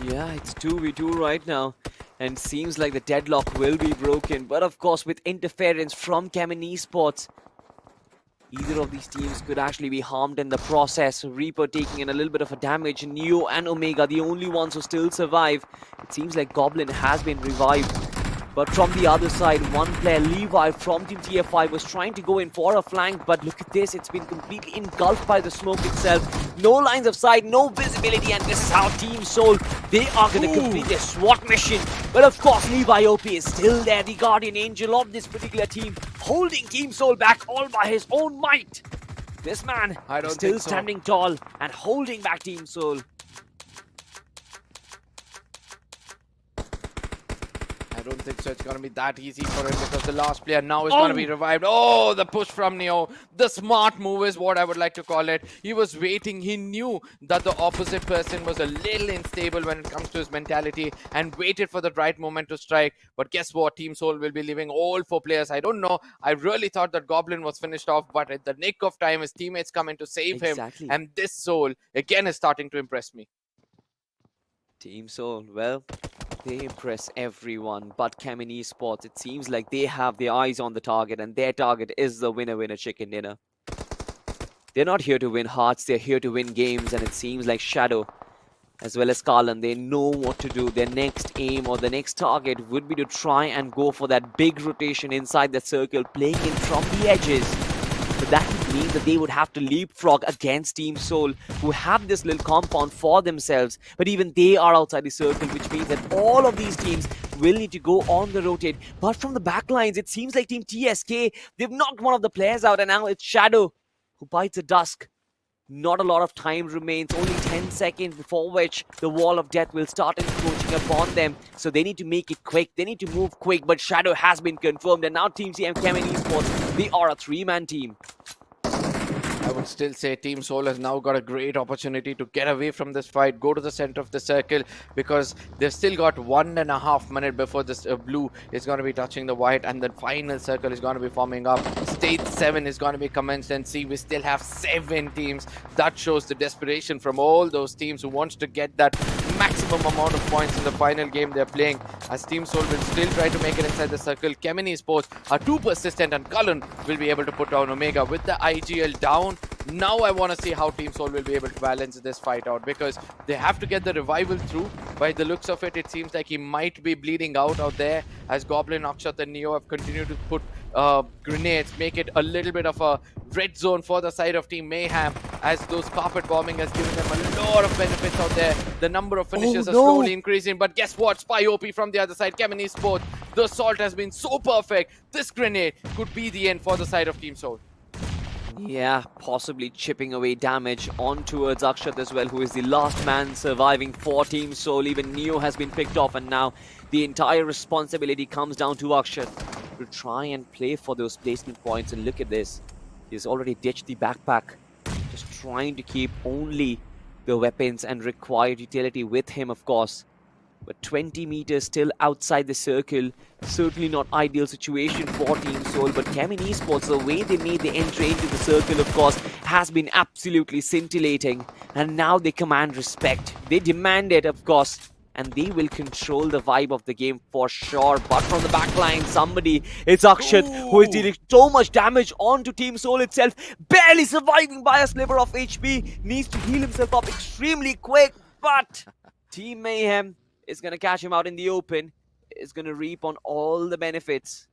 Yeah, it's 2v2 right now. And seems like the deadlock will be broken. But of course, with interference from XNOR Esports, either of these teams could actually be harmed in the process. Reaper taking in a little bit of a damage. Neo and Omega, the only ones who still survive. It seems like Goblin has been revived. But from the other side, one player, Levi from Team TF5, was trying to go in for a flank, but look at this, it's been completely engulfed by the smoke itself. No lines of sight, no visibility, and this is how Team Soul, they are going to complete their SWAT mission. But of course, Levi OP is still there, the guardian angel of this particular team, holding Team Soul back all by his own might. This man is still standing tall and holding back Team Soul. I don't think so. It's going to be that easy for him because the last player now is going to be revived. Oh, the push from Neo. The smart move is what I would like to call it. He was waiting. He knew that the opposite person was a little unstable when it comes to his mentality and waited for the right moment to strike. But guess what? Team Soul will be leaving all 4 players. I don't know. I really thought that Goblin was finished off, but at the nick of time, his teammates come in to save him. And this Soul, again, is starting to impress me. Team Soul, well, they impress everyone, but BGMI Esports, it seems like they have their eyes on the target, and their target is the winner chicken dinner. They're not here to win hearts, they're here to win games, and it seems like Shadow, as well as Karlan, they know what to do. Their next aim or the next target would be to try and go for that big rotation inside the circle, playing in from the edges. But that would mean that they would have to leapfrog against Team Soul, who have this little compound for themselves. But even they are outside the circle, which means that all of these teams will need to go on the rotate. But from the backlines, it seems like Team TSK, they've knocked one of the players out, and now it's Shadow who bites a dusk. Not a lot of time remains, only 10 seconds before which the wall of death will start encroaching upon them. So they need to make it quick, they need to move quick, but Shadow has been confirmed, and now Team BGMI Esports, they are a 3-man team. I would still say Team Soul has now got a great opportunity to get away from this fight, go to the center of the circle, because they've still got 1.5 minutes before this blue is going to be touching the white, and the final circle is going to be forming up. Stage 7 is going to be commenced, and see, we still have 7 teams. That shows the desperation from all those teams who wants to get that maximum amount of points in the final game they're playing, as Team Soul will still try to make it inside the circle. BGMI Esports are too persistent, and Cullen will be able to put down Omega with the IGL down. Now I want to see how Team Soul will be able to balance this fight out, because they have to get the revival through. By the looks of it, it seems like he might be bleeding out there, as Goblin, Akshat and Neo have continued to put grenades, make it a little bit of a red zone for the side of Team Mayhem, as those carpet bombing has given them a lot of benefits out there. The number of finishes are slowly increasing, but guess what? Spy OP from the other side, BGMI Esports, the assault has been so perfect. This grenade could be the end for the side of Team Soul. Yeah, possibly chipping away damage on towards Akshat as well, who is the last man surviving for Team Soul. Even Neo has been picked off, and now the entire responsibility comes down to Akshat to try and play for those placement points. And look at this, he's already ditched the backpack, just trying to keep only the weapons and required utility with him, of course. But 20 meters still outside the circle, certainly not ideal situation for Team Soul. But BGMI Esports, the way they made the entry into the circle, of course, has been absolutely scintillating. And now they command respect. They demand it, of course. And they will control the vibe of the game for sure. But from the backline, it's Akshat, who is dealing so much damage onto Team Soul itself. Barely surviving by a sliver of HP. Needs to heal himself up extremely quick. But Team Mayhem is going to catch him out in the open, is going to reap on all the benefits.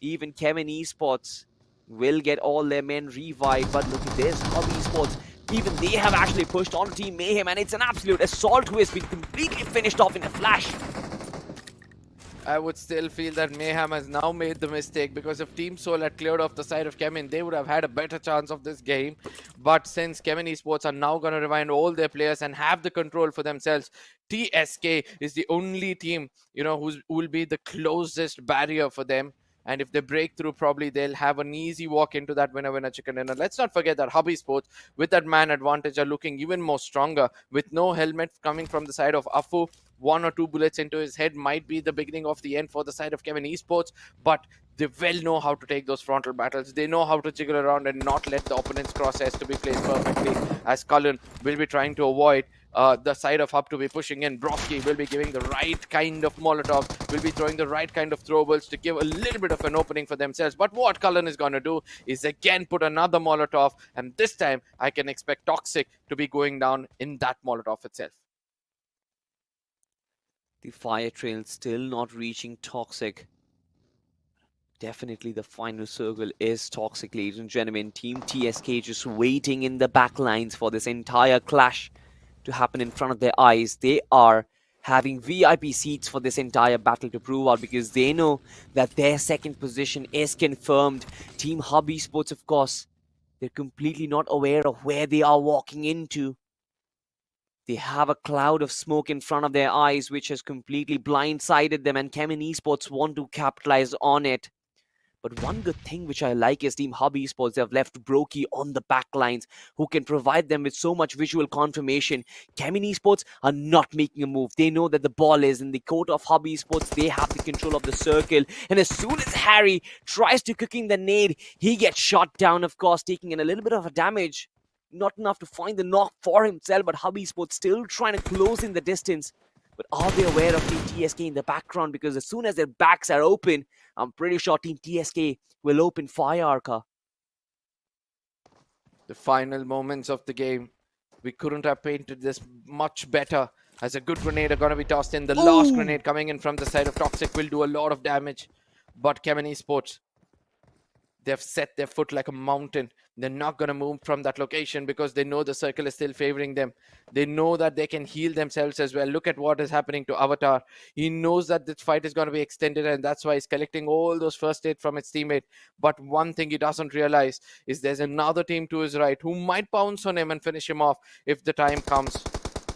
Even BGMI Esports will get all their men revived, but look at this, Hobby Esports, even they have actually pushed on Team Mayhem, and it's an absolute assault who has been completely finished off in a flash. I would still feel that Mayhem has now made the mistake, because if Team Soul had cleared off the side of BGMI, they would have had a better chance of this game. But since BGMI Esports are now going to revive all their players and have the control for themselves, TSK is the only team, who will be the closest barrier for them. And if they break through, probably they'll have an easy walk into that winner chicken dinner. Let's not forget that Hobby Sports, with that man advantage, are looking even more stronger. With no helmet coming from the side of Afu, 1 or 2 bullets into his head might be the beginning of the end for the side of BGMI Esports. But they well know how to take those frontal battles. They know how to jiggle around and not let the opponent's crosshairs to be played perfectly, as Cullen will be trying to avoid the side of Hub to be pushing in. Broski will be giving the right kind of Molotov, will be throwing the right kind of throwables to give a little bit of an opening for themselves. But what Cullen is going to do is again put another Molotov, and this time I can expect Toxic to be going down in that Molotov itself. The fire trail still not reaching Toxic. Definitely the final circle is toxic, ladies and gentlemen. Team TSK just waiting in the back lines for this entire clash to happen in front of their eyes. They are having VIP seats for this entire battle to prove out because they know that their second position is confirmed. Team Hub Esports, of course, they're completely not aware of where they are walking into. They have a cloud of smoke in front of their eyes, which has completely blindsided them, and Kemin Esports want to capitalize on it. But one good thing which I like is Team Hub Esports. They have left Brokey on the back lines, who can provide them with so much visual confirmation. Kemin Esports are not making a move. They know that the ball is in the court of Hub Esports. They have the control of the circle. And as soon as Harry tries to cook in the nade, he gets shot down, of course, taking in a little bit of a damage. Not enough to find the knock for himself, but Hub Esports still trying to close in the distance. But are they aware of Team TSK in the background? Because as soon as their backs are open, I'm pretty sure Team TSK will open fire, Arka. The final moments of the game. We couldn't have painted this much better. As a good grenade are going to be tossed in. The last grenade coming in from the side of Toxic will do a lot of damage. But Kemin Esports, they've set their foot like a mountain. They're not going to move from that location because they know the circle is still favoring them. They know that they can heal themselves as well. Look at what is happening to Avatar. He knows that this fight is going to be extended, and that's why he's collecting all those first aid from his teammate. But one thing he doesn't realize is there's another team to his right who might pounce on him and finish him off if the time comes.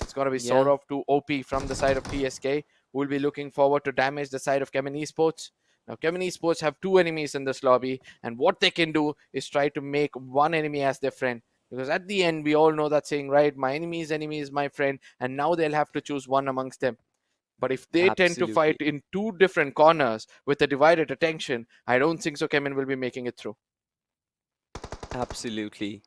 It's going to be Sorov to OP from the side of TSK, who will be looking forward to damage the side of Kemin Esports. Now, Kemin Esports have two enemies in this lobby, and what they can do is try to make one enemy as their friend. Because at the end, we all know that saying, right? My enemy's enemy is my friend, and now they'll have to choose one amongst them. But if they tend to fight in two different corners with a divided attention, I don't think so Kemin will be making it through. Absolutely.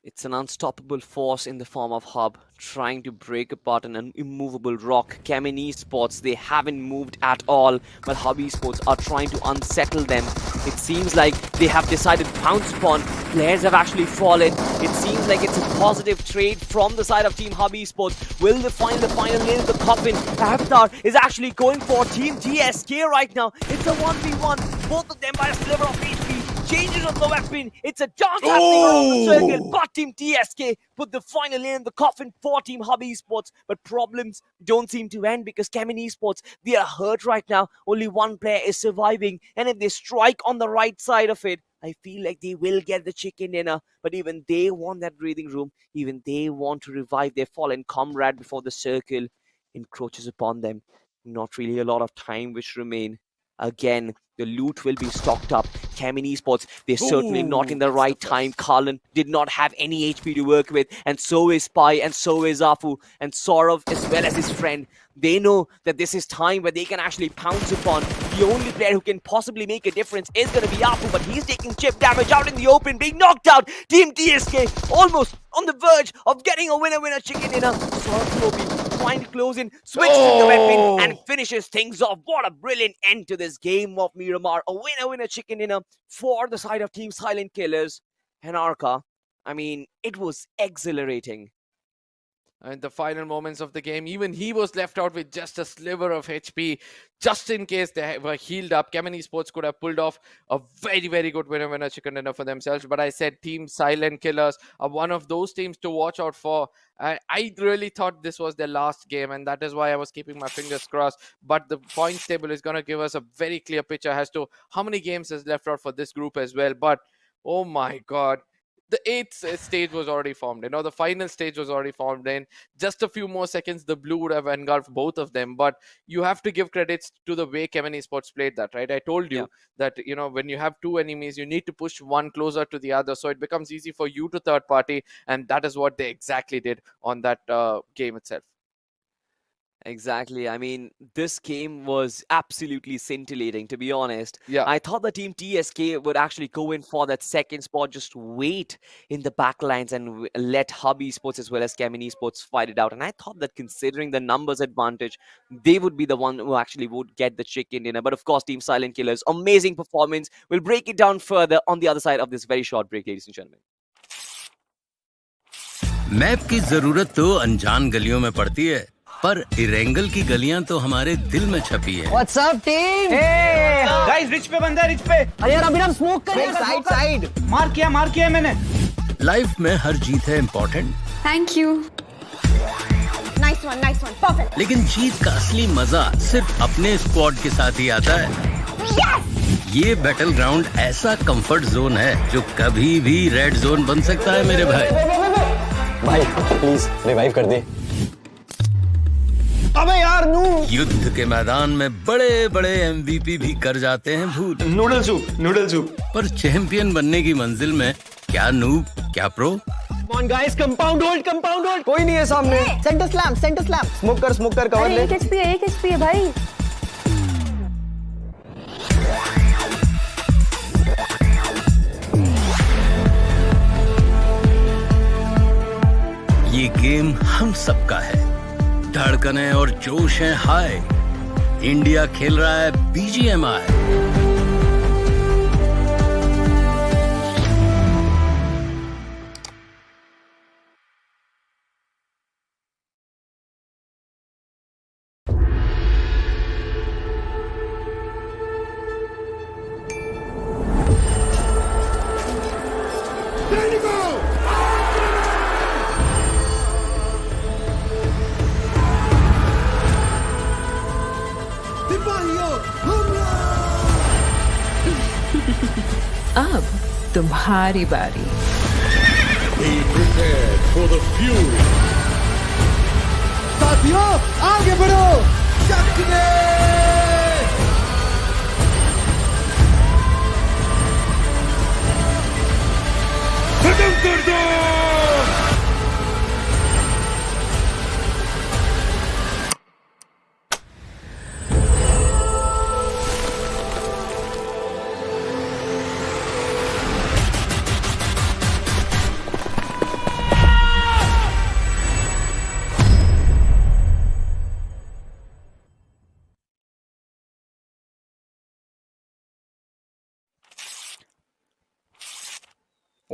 It's an unstoppable force in the form of Hub, trying to break apart an immovable rock. Kemin Esports, they haven't moved at all, but Hub Esports are trying to unsettle them. It seems like they have decided to pounce upon. Players have actually fallen. It seems like it's a positive trade from the side of Team Hub Esports. Will they find the final nail in the coffin? Avatar is actually going for Team TSK right now. It's a 1v1. Both of them by a sliver of HP. Changes of the weapon. It's a dance happening around the circle. But Team TSK put the final nail in the coffin for Team Hub Esports. But problems don't seem to end because Kemin Esports, they are hurt right now. Only one player is surviving. And if they strike on the right side of it, I feel like they will get the chicken dinner. But even they want that breathing room. Even they want to revive their fallen comrade before the circle encroaches upon them. Not really a lot of time which remain. Again, the loot will be stocked up. Kemin Esports, they're certainly not in the right time. Karlan did not have any HP to work with, and so is Spy, and so is Afu, and Sorov as well as his friend. They know that this is time where they can actually pounce upon. The only player who can possibly make a difference is going to be Afu, but he's taking chip damage out in the open, being knocked out. Team TSK almost on the verge of getting a winner chicken dinner. Sorov trying to close in, switches in the weapon and finishes things off. What a brilliant end to this game of Miramar. A winner chicken dinner for the side of Team Silent Killers. And Arka, I mean, it was exhilarating. And the final moments of the game, even he was left out with just a sliver of HP. Just in case they were healed up, Kemin Esports could have pulled off a very, very good winner chicken dinner for themselves. But I said Team Silent Killers are one of those teams to watch out for. I really thought this was their last game, and that is why I was keeping my fingers crossed. But the points table is going to give us a very clear picture as to how many games is left out for this group as well. But, oh my God. The 8th stage was already formed. You know, the final stage was already formed. In just a few more seconds, the blue would have engulfed both of them. But you have to give credits to the way Kemin Esports played that, right? I told you that, you know, when you have two enemies, you need to push one closer to the other. So it becomes easy for you to third party. And that is what they exactly did on that game itself. Exactly. I mean, this game was absolutely scintillating, to be honest. Yeah. I thought the Team TSK would actually go in for that second spot, just wait in the back lines and let Hub Esports as well as Kemin Esports fight it out. And I thought that considering the numbers advantage, they would be the one who actually would get the chicken dinner. But of course, Team Silent Killers, amazing performance. We'll break it down further on the other side of this very short break, ladies and gentlemen. Map की जरूरत तो अनजान गलियों में पड़ती है, पर Erangel की गलियां तो हमारे दिल में छपी है। What's up, team? Hey, guys rich पे बंदा है, रिच पे। अरे यार अभी स्मोक कर साइड साइड मार किया मैंने। लाइफ में हर जीत है important, thank you. Nice one, perfect. लेकिन जीत का असली मजा सिर्फ अपने स्क्वाड के साथ ही आता है। ये बैटल ग्राउंड ऐसा कंफर्ट जोन है जो कभी भी रेड जोन बन सकता है मेरे भाई। भाई प्लीज रिवाइव कर दे। अबे यार नू। युद्ध के मैदान में बड़े बड़े MVP भी कर जाते हैं भूल। Noodle soup. पर चैंपियन बनने की मंजिल में क्या नूब क्या pro. On guys, compound hold कोई नहीं है सामने। सेंटर स्लैम स्मोक कर कवर अरे ले। 1 HP है भाई। ये गेम हम सबका है, धड़कने और जोश है हाय। इंडिया खेल रहा है BGMI। अब तुम्हारी बारी। Be prepared for the fury. साथियों आगे बढ़ो। खत्म कर दो।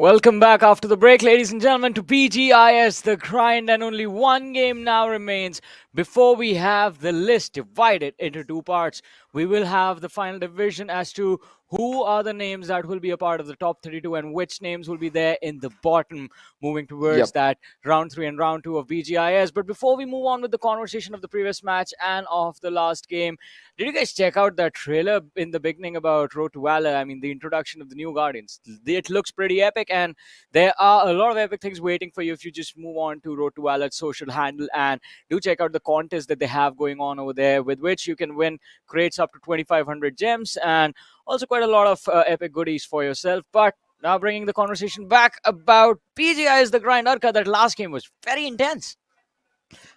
Welcome back after the break, ladies and gentlemen, to BGIS, the grind, and only one game now remains before we have the list divided into two parts. We will have the final division as to who are the names that will be a part of the top 32 and which names will be there in the bottom, moving towards that round 3 and round 2 of BGIS. But before we move on with the conversation of the previous match and of the last game, did you guys check out that trailer in the beginning about Road to Valor? I mean, the introduction of the new Guardians. It looks pretty epic, and there are a lot of epic things waiting for you if you just move on to Road to Valor's social handle and do check out the contest that they have going on over there, with which you can win crates up to 2,500 gems and also quite a lot of epic goodies for yourself. But now bringing the conversation back about BGIS, the grind. Arka, that last game was very intense.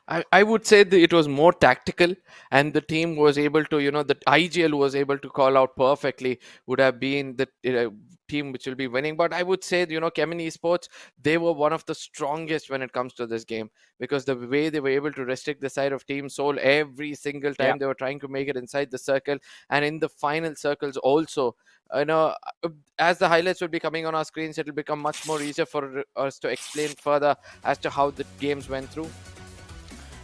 I would say that it was more tactical, and the team was able to, the IGL was able to call out perfectly, would have been the team which will be winning. But I would say, XNOR Esports, they were one of the strongest when it comes to this game, because the way they were able to restrict the side of Team Soul every single time they were trying to make it inside the circle, and in the final circles also. As the highlights will be coming on our screens, it will become much more easier for us to explain further as to how the games went through.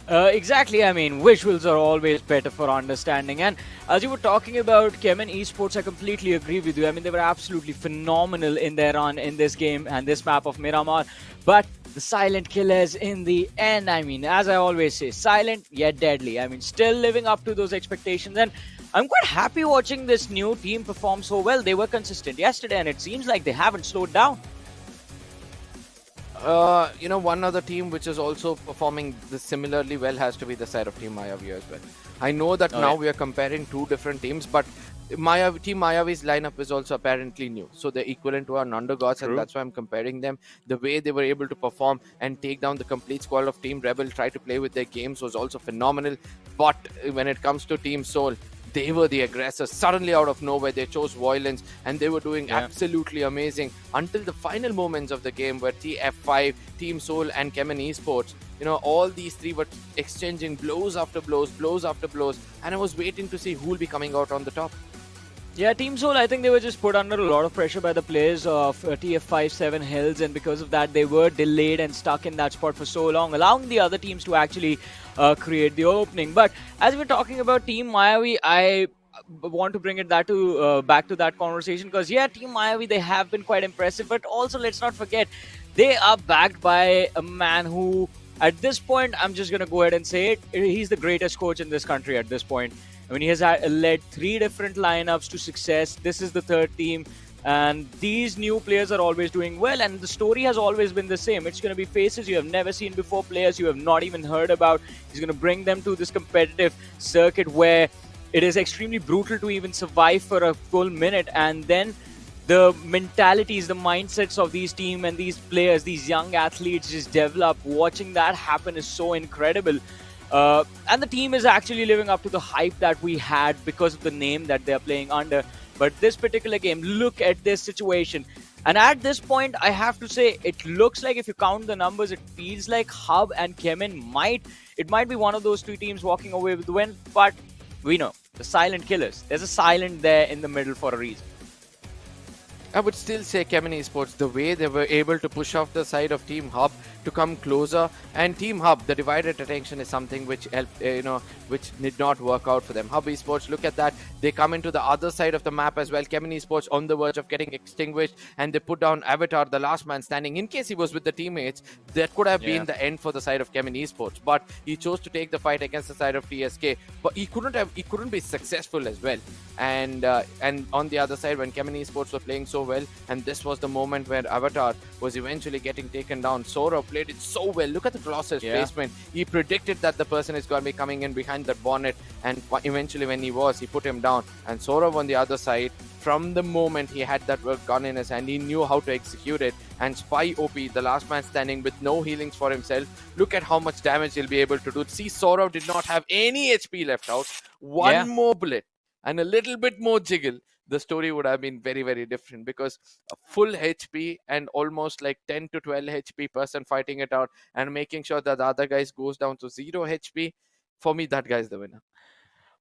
Exactly. I mean, visuals are always better for understanding. And as you were talking about XNOR Esports, I completely agree with you. I mean, they were absolutely phenomenal in their run in this game and this map of Miramar. But the silent killers in the end, I mean, as I always say, silent yet deadly. I mean, still living up to those expectations. And I'm quite happy watching this new team perform so well. They were consistent yesterday, and it seems like they haven't slowed down. One other team which is also performing this similarly well has to be the side of Team Mayavi as well. I know that now we are comparing two different teams, but Team Mayavi's lineup is also apparently new. So they're equivalent to our UntitledGods, and that's why I'm comparing them. The way they were able to perform and take down the complete squad of Team Rebel, try to play with their games was also phenomenal. But when it comes to Team Soul, they were the aggressors. Suddenly out of nowhere, they chose violence, and they were doing absolutely amazing until the final moments of the game, where TF5, Team Soul, and XNOR Esports, all these three were exchanging blows after blows, and I was waiting to see who will be coming out on the top. Yeah, Team Soul, I think they were just put under a lot of pressure by the players of TF5-7 Hills, and because of that, they were delayed and stuck in that spot for so long, allowing the other teams to actually create the opening. But as we're talking about Team Mayavi, I want to bring it that to back to that conversation, because yeah, Team Miami, they have been quite impressive, but also let's not forget they are backed by a man who, at this point, I'm just gonna go ahead and say it, he's the greatest coach in this country at this point. I mean, he has led 3 different lineups to success. This is the 3rd team, and these new players are always doing well, and the story has always been the same. It's going to be faces you have never seen before, players you have not even heard about. He's going to bring them to this competitive circuit where it is extremely brutal to even survive for a full minute, and then the mentalities, the mindsets of these team and these players, these young athletes just develop. Watching that happen is so incredible. And the team is actually living up to the hype that we had because of the name that they're playing under. But this particular game, look at this situation. And at this point, I have to say, it looks like, if you count the numbers, it feels like Hub and Kemin might be one of those 2 teams walking away with the win. But we know, the silent killers. There's a silent there in the middle for a reason. I would still say Kemin Esports, the way they were able to push off the side of Team Hub to come closer, and Team Hub, the divided attention is something which helped, which did not work out for them. Hub Esports, look at that, they come into the other side of the map as well. Kemin Esports on the verge of getting extinguished, and they put down Avatar, the last man standing. In case he was with the teammates, that could have been the end for the side of Kemin Esports, but he chose to take the fight against the side of TSK, but he couldn't be successful as well. And on the other side, when Kemin Esports were playing so well, and this was the moment where Avatar was eventually getting taken down, Sora played it so well. Look at the crosses placement. He predicted that the person is going to be coming in behind that bonnet, and eventually when he put him down. And Sora on the other side, from the moment he had that gun in his hand, he knew how to execute it. And Spy OP, the last man standing with no healings for himself, look at how much damage he'll be able to do. See, Sora did not have any HP left out. One more bullet and a little bit more jiggle, the story would have been very, very different, because a full HP and almost like 10 to 12 HP person fighting it out and making sure that the other guys goes down to 0 HP, for me, that guy's the winner.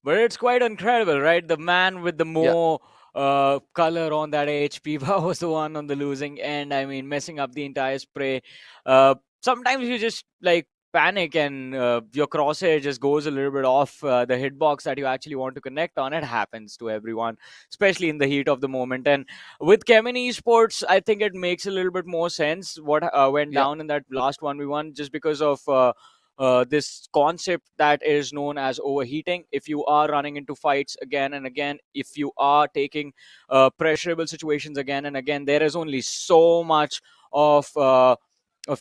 But it's quite incredible, right? The man with the more color on that HP was the one on the losing end. I mean, messing up the entire spray. Sometimes you just like panic and your crosshair just goes a little bit off the hitbox that you actually want to connect on. It happens to everyone, especially in the heat of the moment. And with Kemin Esports, I think it makes a little bit more sense what went down in that last 1v1, just because of this concept that is known as overheating. If you are running into fights again and again, if you are taking pressurable situations again and again, there is only so much of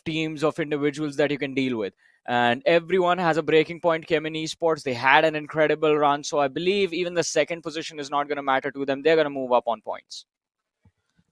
teams, of individuals that you can deal with, and everyone has a breaking point. Kemin Esports, they had an incredible run, so I believe even the second position is not going to matter to them. They're going to move up on points.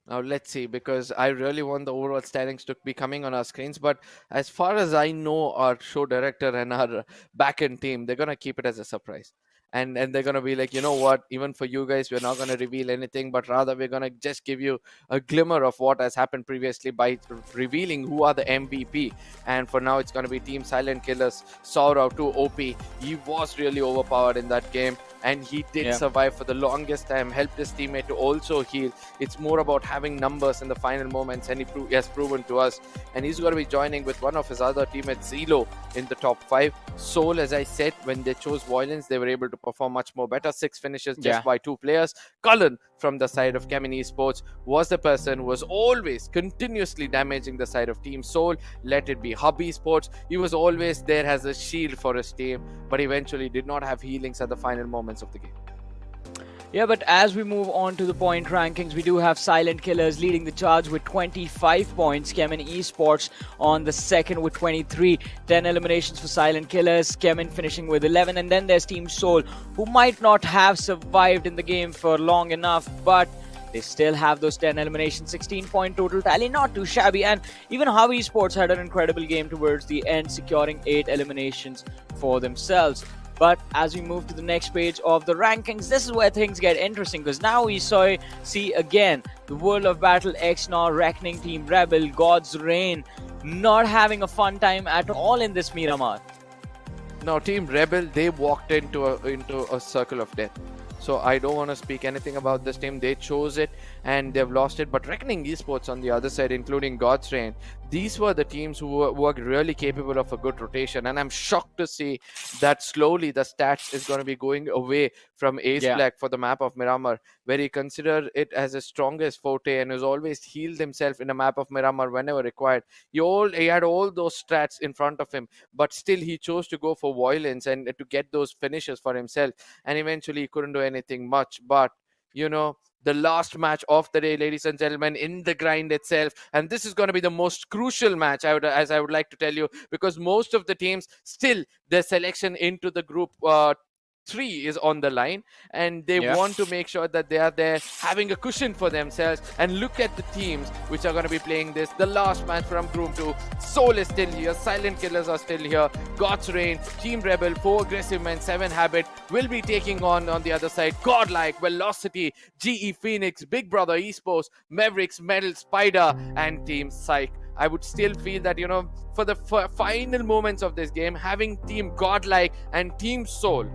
Now let's see, because I really want the overall standings to be coming on our screens, but as far as I know, our show director and our back-end team, they're going to keep it as a surprise. And they're going to be like, you know what, even for you guys, we're not going to reveal anything, but rather we're going to just give you a glimmer of what has happened previously by revealing who are the MVP. And for now, it's going to be Team Silent Killers. Saurav to OP. He was really overpowered in that game, and he did survive for the longest time, helped his teammate to also heal. It's more about having numbers in the final moments, and he has proven to us. And he's going to be joining with one of his other teammates, Zelo, in the top 5. Soul, as I said, when they chose Violence, they were able to perform much more better. 6 finishes just by 2 players. Cullen from the side of Kemin Esports was the person who was always continuously damaging the side of Team Soul. Let it be Hub Esports. He was always there as a shield for his team, but eventually did not have healings at the final moments of the game. Yeah, but as we move on to the point rankings, we do have Silent Killers leading the charge with 25 points. Kemin Esports on the second with 23. 10 eliminations for Silent Killers. Kemin finishing with 11. And then there's Team Soul, who might not have survived in the game for long enough, but they still have those 10 eliminations. 16-point total tally, not too shabby. And even Hub Esports had an incredible game towards the end, securing 8 eliminations for themselves. But as we move to the next page of the rankings, this is where things get interesting, because now we see again the World of Battle XNOR Reckoning Team Rebel, Godsreign, not having a fun time at all in this Miramar. Now, Team Rebel, they walked into a circle of death. So I don't want to speak anything about this team. They chose it and they've lost it. But Reckoning Esports on the other side, including Godsreign, these were the teams who were really capable of a good rotation. And I'm shocked to see that slowly the stats is going to be going away from Ace Black for the map of Miramar, where he considered it as his strongest forte and has always healed himself in a map of Miramar whenever required. He had all those strats in front of him, but still he chose to go for violence and to get those finishes for himself. And eventually he couldn't do anything much. But the last match of the day, ladies and gentlemen, in the grind itself, and this is going to be the most crucial match, as I would like to tell you, because most of the teams still their selection into the group 3 is on the line, and they want to make sure that they are there having a cushion for themselves. And look at the teams which are going to be playing this, the last match from Group 2. Soul is still here, Silent Killers are still here, Godsreign, Team Rebel, 4 Aggressive Men, 7 Habit will be taking on the other side Godlike, Velocity, GE Phoenix, Big Brother Esports, Mavericks, Metal, Spider, and Team Psych. I would still feel that, for the final moments of this game, having Team Godlike and Team Soul,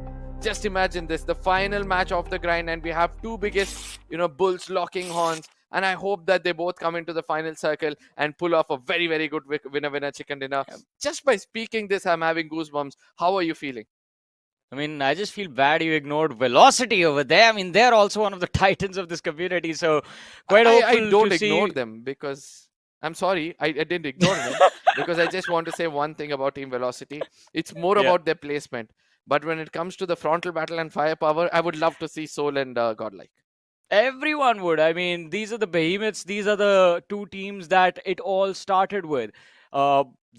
just imagine this, the final match of the grind, and we have two biggest, bulls locking horns. And I hope that they both come into the final circle and pull off a very, very good winner chicken dinner. Just by speaking this, I'm having goosebumps. How are you feeling? I mean, I just feel bad you ignored Velocity over there. I mean, they're also one of the titans of this community. So quite I don't ignore them because... I'm sorry, I didn't ignore them because I just want to say one thing about Team Velocity. It's more about their placement. But when it comes to the frontal battle and firepower, I would love to see Soul and Godlike. Everyone would. I mean, these are the behemoths. These are the two teams that it all started with.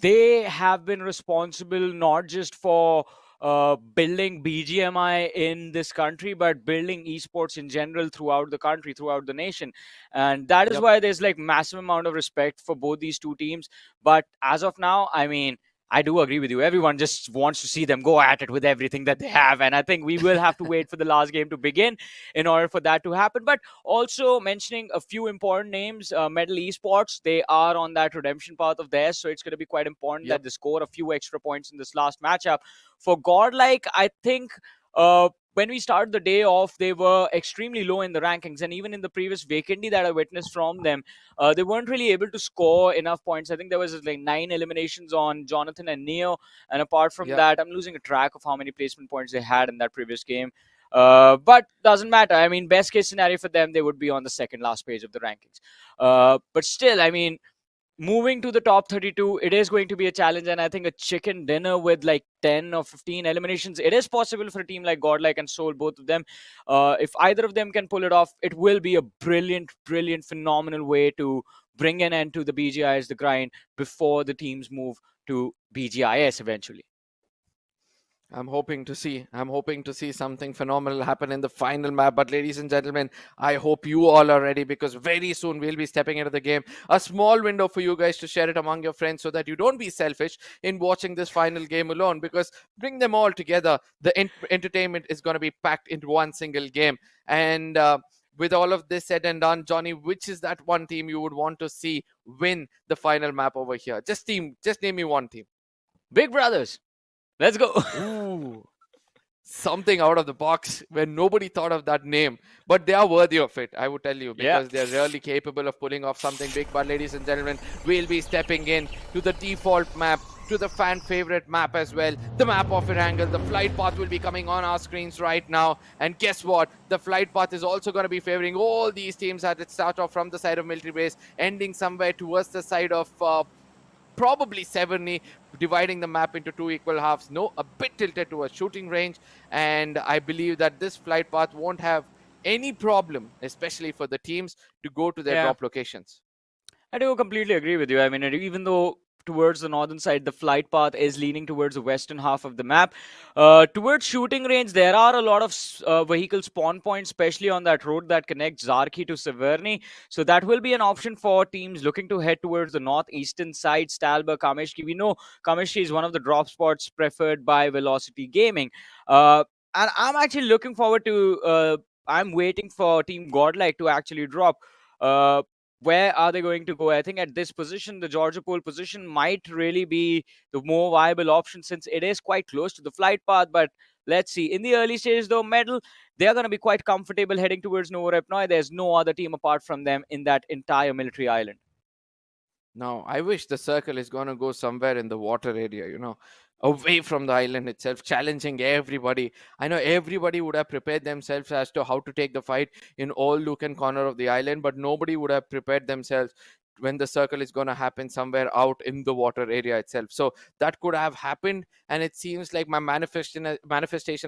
They have been responsible not just for building BGMI in this country, but building esports in general throughout the country, throughout the nation. And that is why there's like massive amount of respect for both these two teams. But as of now, I mean, I do agree with you. Everyone just wants to see them go at it with everything that they have. And I think we will have to wait for the last game to begin in order for that to happen. But also mentioning a few important names, Metal Esports, they are on that redemption path of theirs. So it's going to be quite important that they score a few extra points in this last matchup. For Godlike, I think... when we started the day off, they were extremely low in the rankings. And even in the previous Vikendi that I witnessed from them, they weren't really able to score enough points. I think there was like 9 eliminations on Jonathan and Neo. And apart from that, I'm losing a track of how many placement points they had in that previous game. But doesn't matter. I mean, best case scenario for them, they would be on the second last page of the rankings. But still, I mean, moving to the top 32, it is going to be a challenge, and I think a chicken dinner with like 10 or 15 eliminations, it is possible for a team like Godlike and Soul, both of them. If either of them can pull it off, it will be a brilliant, phenomenal way to bring an end to the BGIS, the grind, before the teams move to BGIS eventually. I'm hoping to see something phenomenal happen in the final map. But ladies and gentlemen, I hope you all are ready, because very soon we'll be stepping into the game. A small window for you guys to share it among your friends so that you don't be selfish in watching this final game alone, because bring them all together. The entertainment is going to be packed into one single game. And with all of this said and done, Johnny, which is that one team you would want to see win the final map over here? Just name me one team. Big Brothers. Let's go. Ooh, something out of the box where nobody thought of that name, but they are worthy of it, I would tell you, because they're really capable of pulling off something big. But ladies and gentlemen, we'll be stepping in to the default map, to the fan favorite map as well, the map of Erangel. The flight path will be coming on our screens right now, and guess what? The flight path is also going to be favoring all these teams as it starts off from the side of military base, ending somewhere towards the side of probably Severny, dividing the map into 2 equal halves. No, a bit tilted to a shooting range, and I believe that this flight path won't have any problem, especially for the teams, to go to their drop locations. I do completely agree with you. I mean, even though towards the northern side, the flight path is leaning towards the western half of the map. Towards shooting range, there are a lot of vehicle spawn points, especially on that road that connects Zarki to Severny. So that will be an option for teams looking to head towards the northeastern side, Stalber, Kameshki. We know Kameshki is one of the drop spots preferred by Velocity Gaming. And I'm actually looking forward to... I'm waiting for Team Godlike to actually drop. Where are they going to go? I think at this position, the Georgia pole position might really be the more viable option, since it is quite close to the flight path. But let's see. In the early stages, though, Metal, they are going to be quite comfortable heading towards Novorepnoy. There's no other team apart from them in that entire military island. Now, I wish the circle is going to go somewhere in the water area, away from the island itself, challenging everybody. I know everybody would have prepared themselves as to how to take the fight in all nook and corner of the island, but nobody would have prepared themselves when the circle is going to happen somewhere out in the water area itself. So that could have happened, and it seems like my manifestation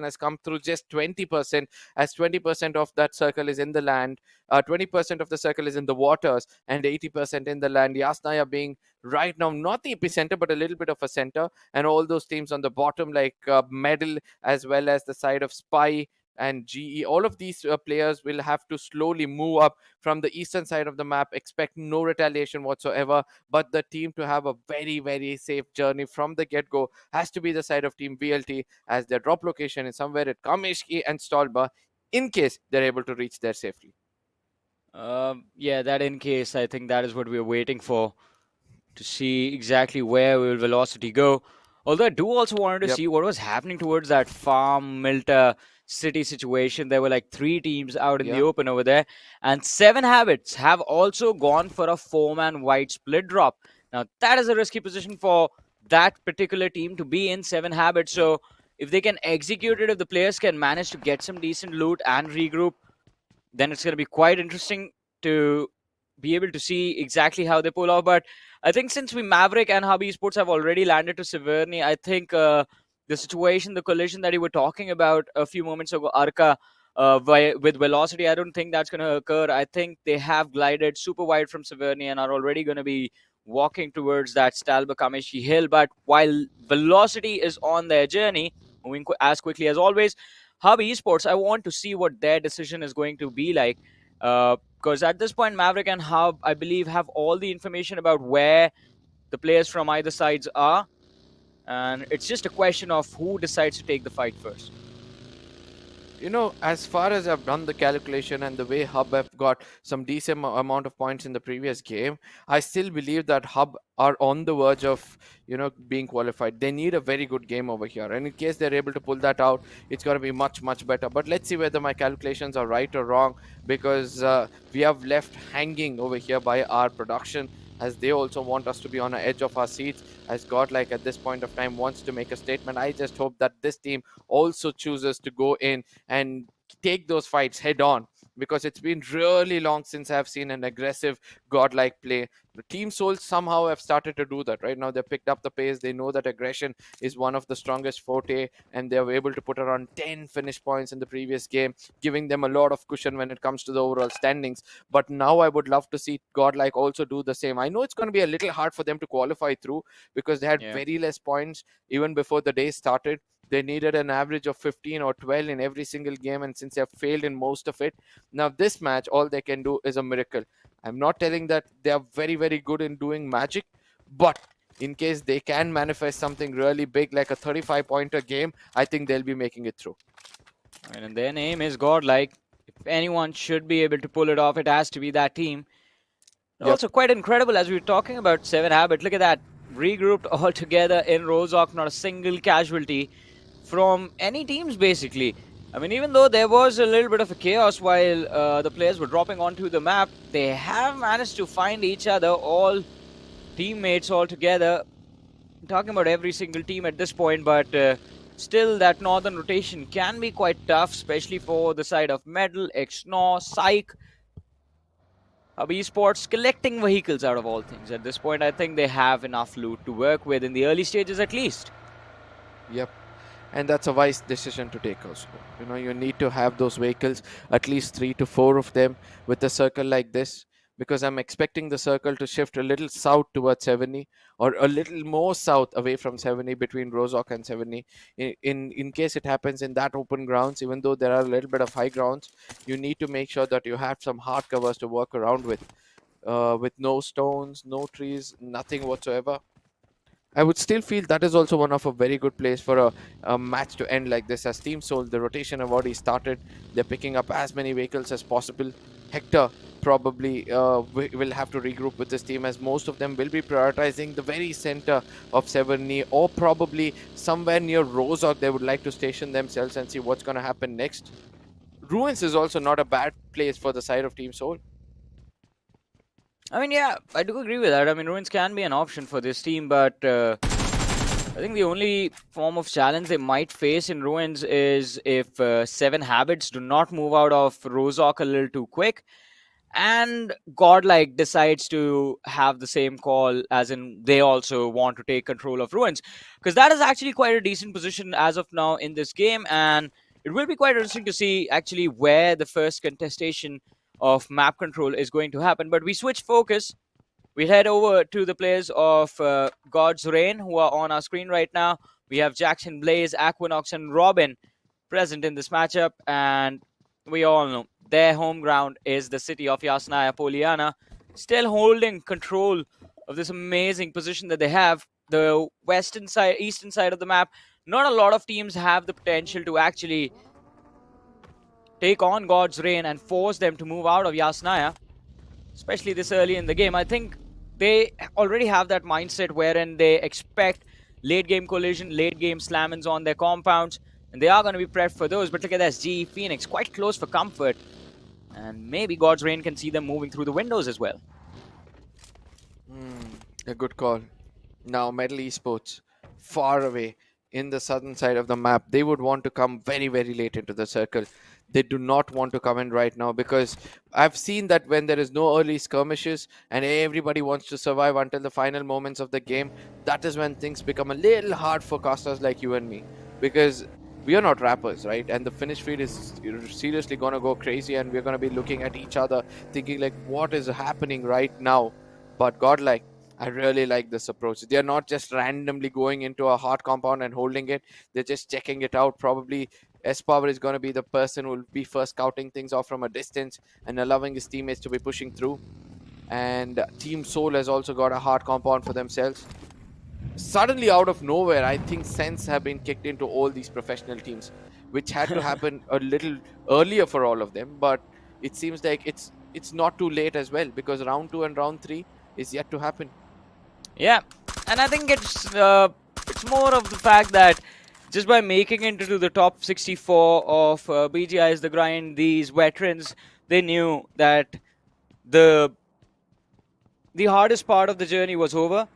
has come through just 20%, as 20% of that circle is in the land, 20% of the circle is in the waters, and 80% in the land. Yasnaya being right now not the epicenter but a little bit of a center, and all those teams on the bottom like Medal, as well as the side of Spy and GE, all of these players will have to slowly move up from the eastern side of the map. Expect no retaliation whatsoever, but the team to have a very, very safe journey from the get-go has to be the side of Team VLT, as their drop location is somewhere at Kameshki and Stolba, in case they're able to reach there safely. Yeah, that in case, I think that is what we're waiting for, to see exactly where will Velocity go. Although I do also wanted to see what was happening towards that farm Milta city situation. There were like 3 teams out in the open over there, and 7 Habits have also gone for a 4-man white split drop. Now that is a risky position for that particular team to be in, 7 Habits. So if they can execute it, if the players can manage to get some decent loot and regroup, then it's going to be quite interesting to be able to see exactly how they pull off. But I think since Maverick and Hub Esports have already landed to Severny, I think the situation, the collision that you were talking about a few moments ago, Arka, with Velocity, I don't think that's going to occur. I think they have glided super wide from Severny and are already going to be walking towards that Stalba Kameshi hill. But while Velocity is on their journey, moving as quickly as always, Hub Esports, I want to see what their decision is going to be like. Because at this point, Maverick and Hub, I believe, have all the information about where the players from either sides are. And it's just a question of who decides to take the fight first. As far as I've done the calculation and the way Hub have got some decent amount of points in the previous game, I still believe that Hub are on the verge of, being qualified. They need a very good game over here. And in case they're able to pull that out, it's going to be much, much better. But let's see whether my calculations are right or wrong, because we have left hanging over here by our production, as they also want us to be on the edge of our seats, as Godlike at this point of time wants to make a statement. I just hope that this team also chooses to go in and take those fights head on, because it's been really long since I've seen an aggressive Godlike play. The Team Souls somehow have started to do that. Right now, they picked up the pace. They know that aggression is one of the strongest forte, and they were able to put around 10 finish points in the previous game, giving them a lot of cushion when it comes to the overall standings. But now I would love to see Godlike also do the same. I know it's going to be a little hard for them to qualify through, because they had very less points even before the day started. They needed an average of 15 or 12 in every single game, and since they have failed in most of it, now this match, all they can do is a miracle. I'm not telling that they are very, very good in doing magic, but in case they can manifest something really big like a 35-pointer game, I think they'll be making it through. And their name is Godlike. If anyone should be able to pull it off, it has to be that team. Also quite incredible, as we were talking about 7 Habit. Look at that. Regrouped all together in Rozhok, not a single casualty from any teams, basically. I mean, even though there was a little bit of a chaos while the players were dropping onto the map, they have managed to find each other, all teammates all together. I'm talking about every single team at this point, but still that northern rotation can be quite tough, especially for the side of Medal, XNOR, Psych, Hub Esports, collecting vehicles out of all things. At this point, I think they have enough loot to work with in the early stages at least. Yep. And that's a wise decision to take also. You need to have those vehicles, at least 3 to 4 of them with a circle like this, because I'm expecting the circle to shift a little south towards 70, or a little more south away from 70, between Rozhok and 70. In case it happens in that open grounds, even though there are a little bit of high grounds, you need to make sure that you have some hard covers to work around with no stones, no trees, nothing whatsoever. I would still feel that is also one of a very good place for a match to end like this. As Team Soul, the rotation have already started. They're picking up as many vehicles as possible. Hector probably will have to regroup with this team, as most of them will be prioritizing the very center of Severny, or probably somewhere near Rozhok. They would like to station themselves and see what's going to happen next. Ruins is also not a bad place for the side of Team Soul. I mean, yeah, I do agree with that. I mean, Ruins can be an option for this team, but I think the only form of challenge they might face in Ruins is if Seven Habits do not move out of Rozok a little too quick, and Godlike decides to have the same call, as in they also want to take control of Ruins, because that is actually quite a decent position as of now in this game, and it will be quite interesting to see actually where the first contestation of map control is going to happen. But we switch focus. We head over to the players of Godsreign, who are on our screen right now. We have Jackson, Blaze, Aquinox, and Robin present in this matchup, and we all know their home ground is the city of Yasnaya Poliana, still holding control of this amazing position that they have. The western side, eastern side of the map, not a lot of teams have the potential to actually take on God's Reign and force them to move out of Yasnaya, especially this early in the game. I think they already have that mindset wherein they expect late game collision, late game slam-ins on their compounds, and they are going to be prepped for those. But look at this, GE Phoenix quite close for comfort, and maybe God's Reign can see them moving through the windows as well. A good call. Now, Metal Esports, far away in the southern side of the map, they would want to come very, very late into the circle. They do not want to come in right now, because I've seen that when there is no early skirmishes and everybody wants to survive until the final moments of the game, that is when things become a little hard for casters like you and me, because we are not rappers, right? And the finish feed is seriously going to go crazy, and we're going to be looking at each other thinking like, what is happening right now? But Godlike, I really like this approach. They are not just randomly going into a hard compound and holding it. They're just checking it out. Probably S-Power is going to be the person who will be first scouting things off from a distance and allowing his teammates to be pushing through. And Team Soul has also got a hard compound for themselves. Suddenly, out of nowhere, I think Sense have been kicked into all these professional teams, which had to happen a little earlier for all of them. But it seems like it's not too late as well, because round 2 and round 3 is yet to happen. Yeah, and I think it's more of the fact that just by making it into the top 64 of BGIS The Grind, these veterans, they knew that the hardest part of the journey was over,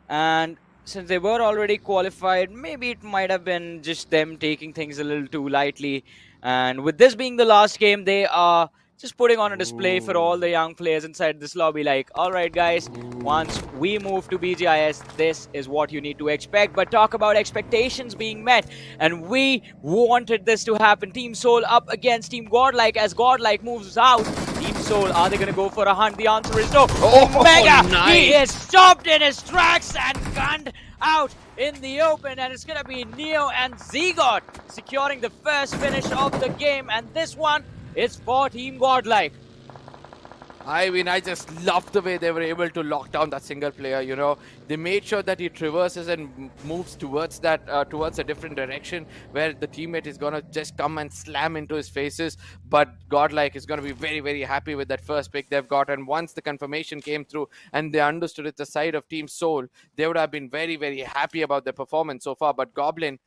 and since they were already qualified, maybe it might have been just them taking things a little too lightly. And with this being the last game, they are just putting on a display for all the young players inside this lobby, like, all right, guys, once we move to BGIS, this is what you need to expect. But talk about expectations being met, and we wanted this to happen. Team Soul up against Team Godlike as Godlike moves out. Team Soul, are they going to go for a hunt? The answer is no. Mega, nice. He is stopped in his tracks and gunned out in the open, and it's going to be Neo and Zygot securing the first finish of the game, and this one is for Team Godlike. I mean, I just love the way they were able to lock down that single player, you know. They made sure that he traverses and moves towards that, towards a different direction where the teammate is going to just come and slam into his faces. But Godlike is going to be very, very happy with that first pick they've got. And once the confirmation came through and they understood it's the side of Team Soul, they would have been very, very happy about their performance so far. But Goblin,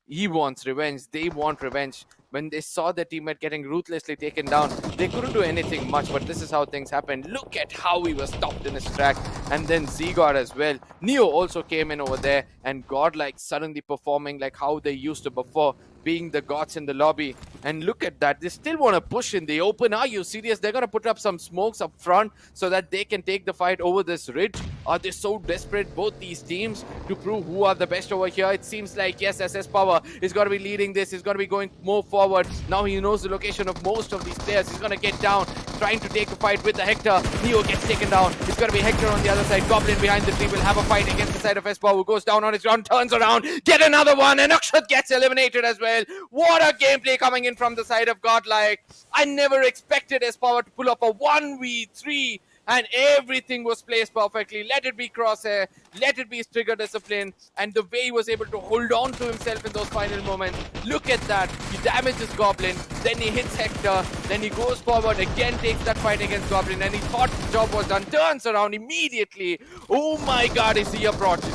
he wants revenge. They want revenge. When they saw their teammate getting ruthlessly taken down, they couldn't do anything much, but this is how things happen. Look at how he was stopped in his track, and then Zygot as well. Neo also came in over there, and Godlike suddenly performing like how they used to before, being the gods in the lobby. And look at that, they still want to push in the open. Are you serious? They're going to put up some smokes up front so that they can take the fight over this ridge. Are they so desperate, both these teams, to prove who are the best over here? It seems like, yes, SS Power is going to be leading this. He's going to be going more forward. Now he knows the location of most of these players. He's going to get down, trying to take a fight with the Hector. Neo gets taken down. It's going to be Hector on the other side. Goblin behind the tree will have a fight against the side of S Power, who goes down on his ground, turns around, get another one, and Akshat gets eliminated as well. What a gameplay coming in from the side of Godlike. I never expected S Power to pull up a 1v3, and everything was placed perfectly. Let it be Crosshair, let it be his trigger discipline, and the way he was able to hold on to himself in those final moments. Look at that. He damages Goblin, then he hits Hector, then he goes forward, again takes that fight against Goblin, and he thought the job was done, turns around immediately. Oh my god, is he a prodigy?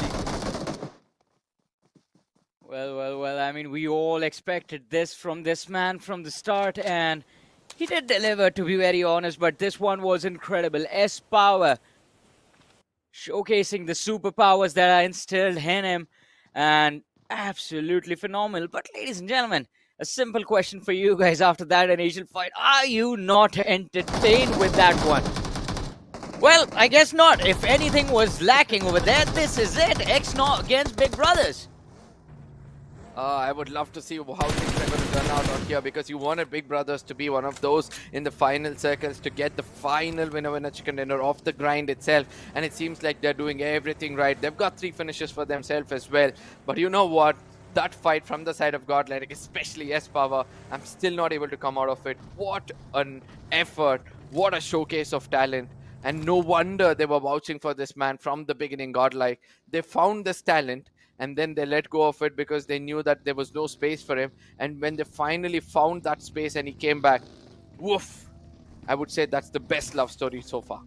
Well, I mean, we all expected this from this man from the start, and he did deliver, to be very honest, but this one was incredible. S-Power showcasing the superpowers that are instilled in him, and absolutely phenomenal. But ladies and gentlemen, a simple question for you guys after that initial fight. Are you not entertained with that one? Well, I guess not. If anything was lacking over there, this is it. XNOR against Big Brothers. I would love to see how things are going to turn out here, because you wanted Big Brothers to be one of those in the final circles to get the final winner chicken dinner off the grind itself. And it seems like they're doing everything right. They've got 3 finishes for themselves as well. But you know what? That fight from the side of Godlike, especially S-Power, I'm still not able to come out of it. What an effort. What a showcase of talent. And no wonder they were vouching for this man from the beginning, Godlike. They found this talent, and then they let go of it because they knew that there was no space for him. And when they finally found that space and he came back, woof, I would say that's the best love story so far.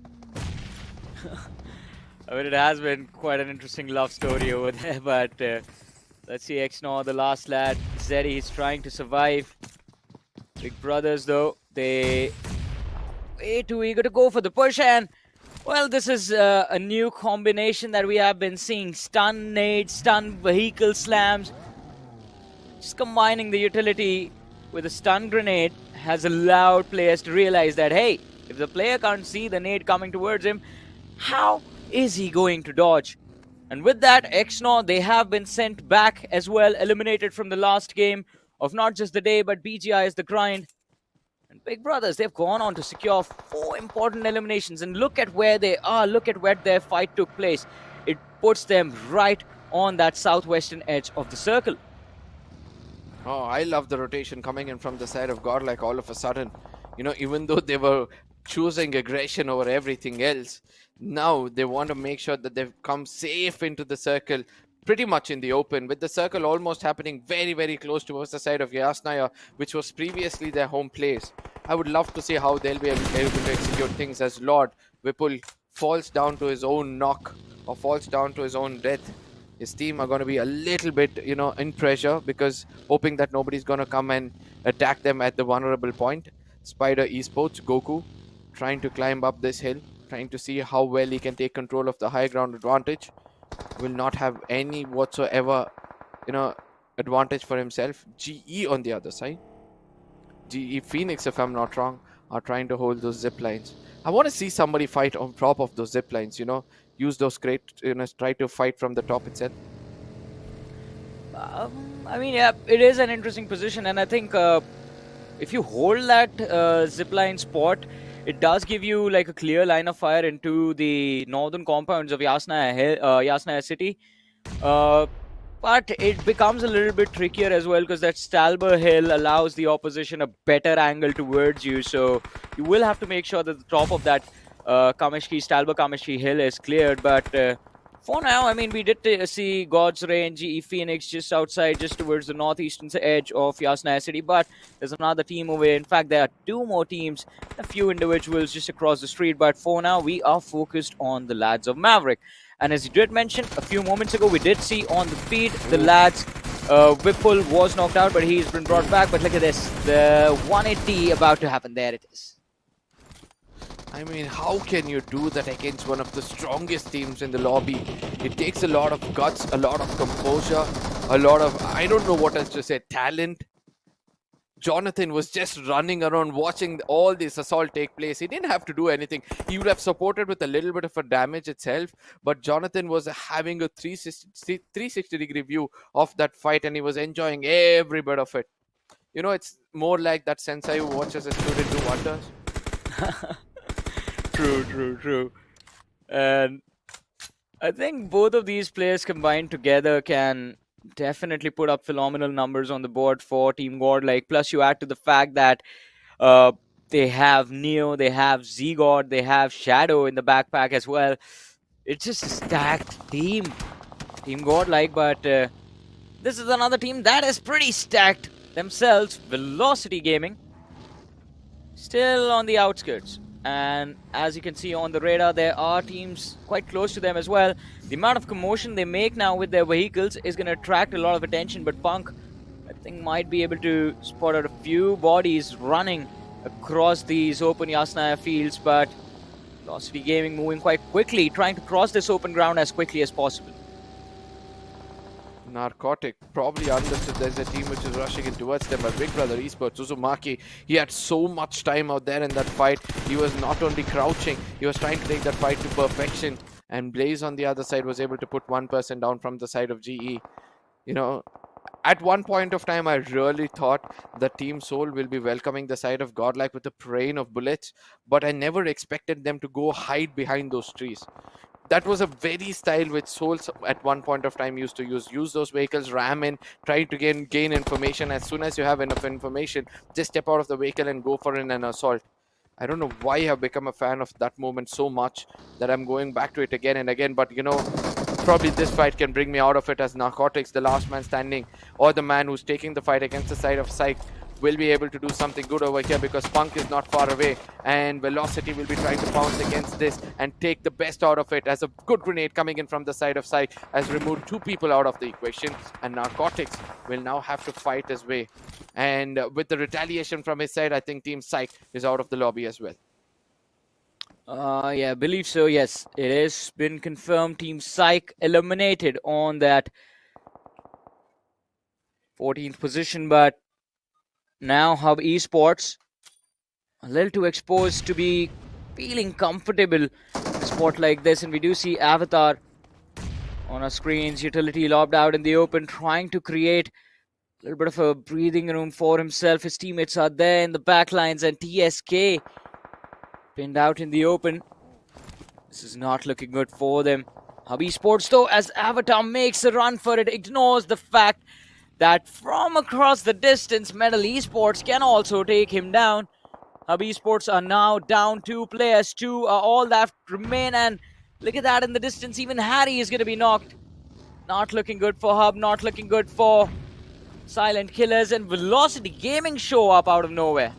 I mean, it has been quite an interesting love story over there, but let's see XNOR, the last lad. Zeri is trying to survive. Big Brothers, though, they way too eager to go for the push, and well, this is a new combination that we have been seeing. Stun nades, stun vehicle slams. Just combining the utility with a stun grenade has allowed players to realize that, hey, if the player can't see the nade coming towards him, how is he going to dodge? And with that, XNOR, they have been sent back as well, eliminated from the last game of not just the day, but BGIS the grind. And Big Brothers, they've gone on to secure 4 important eliminations. And look at where they are. Look at where their fight took place. It puts them right on that southwestern edge of the circle. Oh, I love the rotation coming in from the side of Godlike all of a sudden. You know, even though they were choosing aggression over everything else, now they want to make sure that they've come safe into the circle, pretty much in the open, with the circle almost happening very, very close towards the side of Yasnaya, which was previously their home place. I would love to see how they'll be able to execute things as Lord Vipul falls down to his own knock, or falls down to his own death. His team are going to be a little bit, you know, in pressure, because hoping that nobody's going to come and attack them at the vulnerable point. Spider Esports, Goku, trying to climb up this hill, trying to see how well he can take control of the high ground advantage. Will not have any whatsoever, you know, advantage for himself. GE on the other side, GE Phoenix, if I'm not wrong, are trying to hold those zip lines. I want to see somebody fight on top of those zip lines, you know, use those great, you know, try to fight from the top itself. I mean, yeah, it is an interesting position, and I think if you hold that zipline spot, it does give you like a clear line of fire into the northern compounds of Yasnaya city. But it becomes a little bit trickier as well, because that Stalber hill allows the opposition a better angle towards you. So you will have to make sure that the top of that Stalber Kameshki hill is cleared. But for now, I mean, we did see Godsreign, GE Phoenix just outside, just towards the northeastern edge of Yasnaya city. But there's another team over here. In fact, there are 2 more teams, a few individuals just across the street. But for now, we are focused on the lads of Maverick. And as you did mention a few moments ago, we did see on the feed the lads. Vipul was knocked out, but he's been brought back. But look at this, the 180 about to happen. There it is. I mean, how can you do that against one of the strongest teams in the lobby? It takes a lot of guts, a lot of composure, a lot of, I don't know what else to say, talent. Jonathan was just running around watching all this assault take place. He didn't have to do anything. He would have supported with a little bit of a damage itself, but Jonathan was having a 360-degree view of that fight, and he was enjoying every bit of it. You know, it's more like that sensei who watches a student do wonders. True. And I think both of these players combined together can definitely put up phenomenal numbers on the board for Team Godlike. Plus, you add to the fact that they have Neo, they have Z-God, they have Shadow in the backpack as well. It's just a stacked team, Team Godlike. But this is another team that is pretty stacked themselves. Velocity Gaming, still on the outskirts. And as you can see on the radar, there are teams quite close to them as well. The amount of commotion they make now with their vehicles is going to attract a lot of attention. But Punk, I think, might be able to spot out a few bodies running across these open Yasnaya fields. But a Velocity Gaming moving quite quickly, trying to cross this open ground as quickly as possible. Narcotic probably understood there's a team which is rushing in towards them, but Big Brother Esports, Uzumaki, he had so much time out there in that fight. He was not only crouching, he was trying to take that fight to perfection. And Blaze on the other side was able to put one person down from the side of GE. You know, at one point of time, I really thought the Team Soul will be welcoming the side of Godlike with a rain of bullets, but I never expected them to go hide behind those trees. That was a very style which Souls at one point of time used to use those vehicles, ram in, try to gain information. As soon as you have enough information, just step out of the vehicle and go for an assault. I don't know why I've become a fan of that moment so much that I'm going back to it again and again. But, you know, probably this fight can bring me out of it, as Narcotics, the last man standing, or the man who's taking the fight against the side of Psych, will be able to do something good over here, because Punk is not far away and Velocity will be trying to pounce against this and take the best out of it, as a good grenade coming in from the side of Psych has removed 2 people out of the equation, and Narcotics will now have to fight his way. And with the retaliation from his side, I think Team Psych is out of the lobby as well. Yeah, I believe so, yes. It has been confirmed. Team Psych eliminated on that 14th position, but now Hub Esports a little too exposed to be feeling comfortable in a spot like this, and we do see Avatar on our screens. Utility lobbed out in the open, trying to create a little bit of a breathing room for himself. His teammates are there in the back lines, and TSK pinned out in the open. This is not looking good for them. Hub Esports, though, as Avatar makes a run for it, ignores the fact that from across the distance, Metal Esports can also take him down. Hub Esports are now down 2 players. 2 are all that remain, and look at that in the distance. Even Harry is going to be knocked. Not looking good for Hub, not looking good for Silent Killers, and Velocity Gaming show up out of nowhere.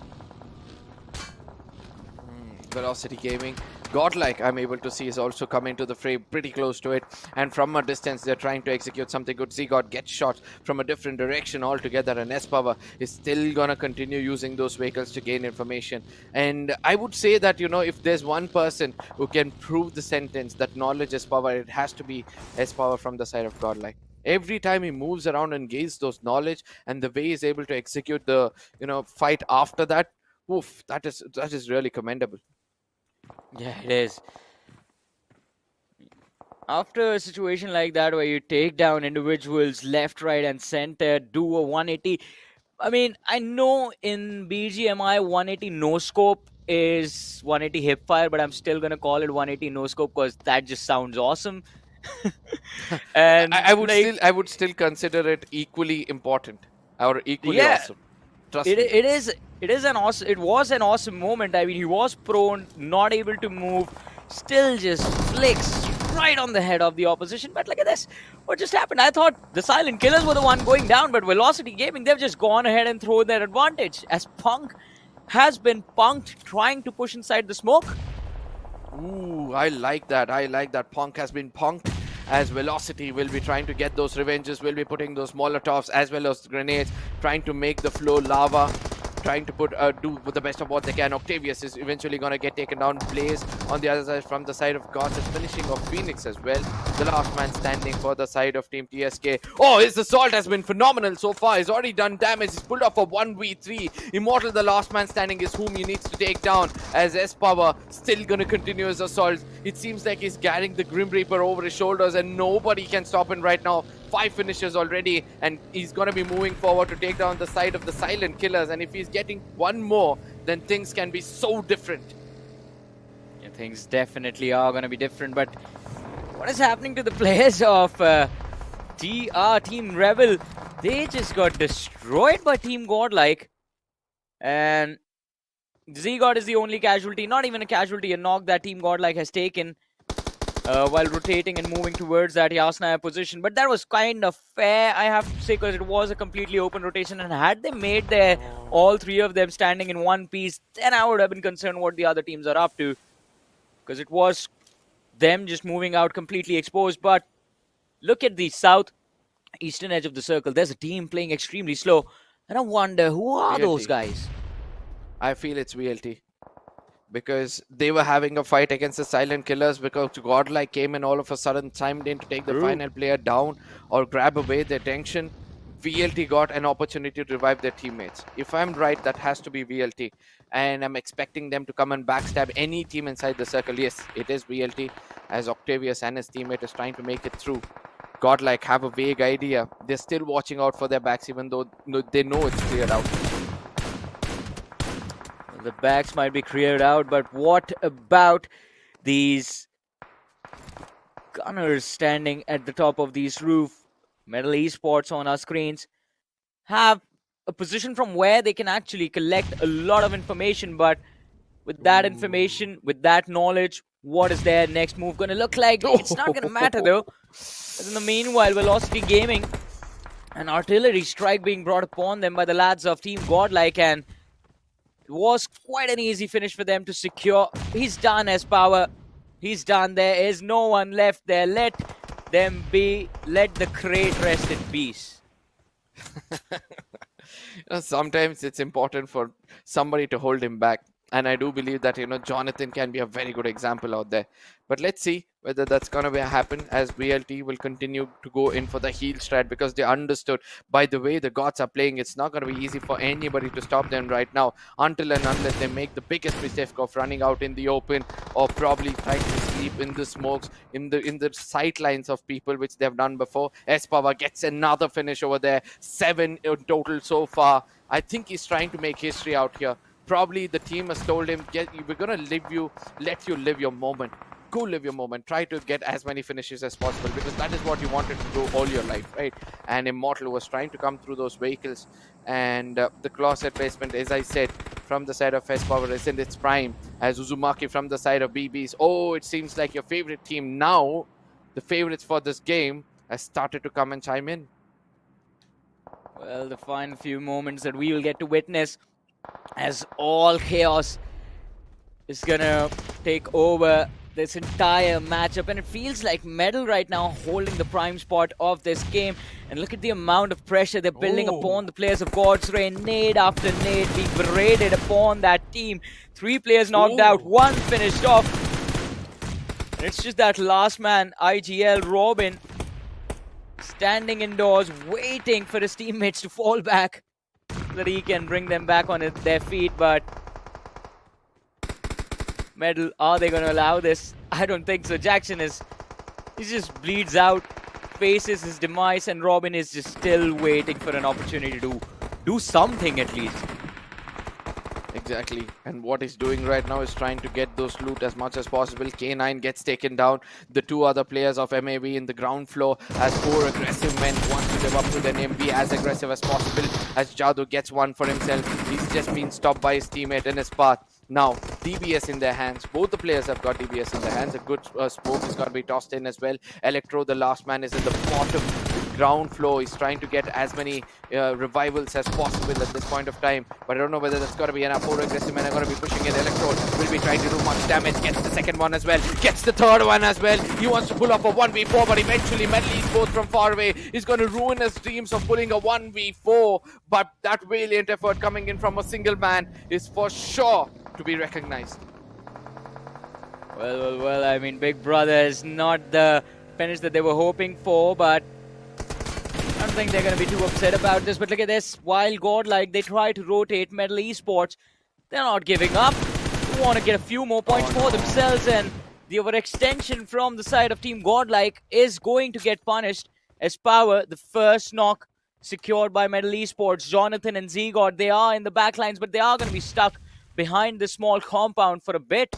Velocity Gaming, Godlike, I'm able to see, is also coming to the fray, pretty close to it, and from a distance they're trying to execute something good. Z-God gets shot from a different direction altogether, and S-Power is still gonna continue using those vehicles to gain information. And I would say that, you know, if there's one person who can prove the sentence that knowledge is power, it has to be S-Power from the side of Godlike. Every time he moves around and gains those knowledge, and the way he's able to execute the, you know, fight after that, oof, that is really commendable. Yeah, it is. After a situation like that where you take down individuals left, right, and center, do a 180. I mean, I know in BGMI 180 no scope is 180 hip fire, but I'm still gonna call it 180 no scope because that just sounds awesome. And I would still consider it equally important or equally awesome. Trust me. It was an awesome moment. I mean, he was prone, not able to move, still just flicks right on the head of the opposition. But look at this. What just happened? I thought the Silent Killers were the one going down, but Velocity Gaming, they've just gone ahead and thrown their advantage, as Punk has been punked, trying to push inside the smoke. Ooh, I like that. I like that. Punk has been punked, as Velocity will be trying to get those revenges, will be putting those Molotovs as well as grenades, trying to make the flow lava, trying to do the best of what they can. Octavius is eventually going to get taken down. Blaze on the other side from the side of Gods, and finishing off Phoenix as well. The last man standing for the side of Team TSK. Oh, his assault has been phenomenal so far. He's already done damage. He's pulled off a 1v3. Immortal, the last man standing, is whom he needs to take down, as S-Power still going to continue his assault. It seems like he's carrying the Grim Reaper over his shoulders, and nobody can stop him right now. 5 finishes already, and he's going to be moving forward to take down the side of the Silent Killers. And if he's getting one more, then things can be so different. Yeah, things definitely are going to be different. But what is happening to the players of Team Rebel? They just got destroyed by Team Godlike. And Z-God is the only casualty, not even a casualty, a knock that Team Godlike has taken while rotating and moving towards that Yasnaya position. But that was kind of fair, I have to say, because it was a completely open rotation. And had they made all 3 of them standing in one piece, then I would have been concerned what the other teams are up to, because it was them just moving out completely exposed. But look at the southeastern edge of the circle. There's a team playing extremely slow, and I wonder, who are those guys? I feel it's VLT. because they were having a fight against the silent killers because Godlike came in all of a sudden, chimed in to take the final player down or grab away their attention. VLT got an opportunity to revive their teammates. If I'm right, that has to be VLT. And I'm expecting them to come and backstab any team inside the circle. Yes, it is VLT, as Octavius and his teammate is trying to make it through. Godlike have a vague idea. They're still watching out for their backs, even though they know it's cleared out. The backs might be cleared out, but what about these gunners standing at the top of these roof? Metal Esports on our screens have a position from where they can actually collect a lot of information, but with that information, with that knowledge, what is their next move going to look like? It's not going to matter though. But in the meanwhile, Velocity Gaming, an artillery strike being brought upon them by the lads of Team Godlike, and it was quite an easy finish for them to secure. He's done, as Power. He's done. There is no one left there. Let them be. Let the crate rest in peace. Sometimes it's important for somebody to hold him back. And I do believe that, Jonathan can be a very good example out there. But let's see whether that's going to happen, as BLT will continue to go in for the heal strat, because they understood by the way the gods are playing, it's not going to be easy for anybody to stop them right now until and unless they make the biggest mistake of running out in the open or probably trying to sleep in the smokes, in the sight lines of people, which they've done before. S-Power gets another finish over there. 7 in total so far. I think he's trying to make history out here. Probably the team has told him, we're going to let you live your moment. Go live your moment. Try to get as many finishes as possible, because that is what you wanted to do all your life, right? And Immortal was trying to come through those vehicles. And the claw set placement, as I said, from the side of S-Power is in its prime. As Uzumaki from the side of BBs. Oh, it seems like your favorite team now, the favorites for this game, has started to come and chime in. Well, the final few moments that we will get to witness as all chaos is gonna take over this entire matchup, and it feels like Metal right now holding the prime spot of this game. And look at the amount of pressure they're building upon the players of Godsreign. Nade after nade being paraded upon that team. 3 players knocked out, 1 finished off. And it's just that last man, IGL Robin, standing indoors waiting for his teammates to fall back so that he can bring them back on their feet. But Metal, are they going to allow this? I don't think so. Jackson he just bleeds out, faces his demise, and Robin is just still waiting for an opportunity to do something at least. Exactly, and what he's doing right now is trying to get those loot as much as possible. K9 gets taken down. The 2 other players of MAV in the ground floor, as 4 aggressive men want to live up to their name, be as aggressive as possible. As Jadu gets one for himself, he's just been stopped by his teammate in his path. Now, DBS in their hands. Both the players have got DBS in their hands. A good smoke is going to be tossed in as well. Electro, the last man, is in the bottom ground floor. He's trying to get as many revivals as possible at this point of time. But I don't know whether that's going to be enough. 4 aggressive men are going to be pushing it. Electro will be trying to do much damage. Gets the second one as well. Gets the third one as well. He wants to pull off a 1v4, but eventually Metal Esports from far away is going to ruin his dreams of pulling a 1v4. But that valiant effort coming in from a single man is for sure to be recognized. Well, I mean, Big Brother is not the finish that they were hoping for, but I don't think they're going to be too upset about this. But look at this. While Godlike, they try to rotate Metal Esports, they're not giving up. They want to get a few more points for themselves, and the overextension from the side of Team Godlike is going to get punished. As Power, the first knock secured by Metal Esports. Jonathan and Z-God, they are in the backlines, but they are going to be stuck behind this small compound for a bit.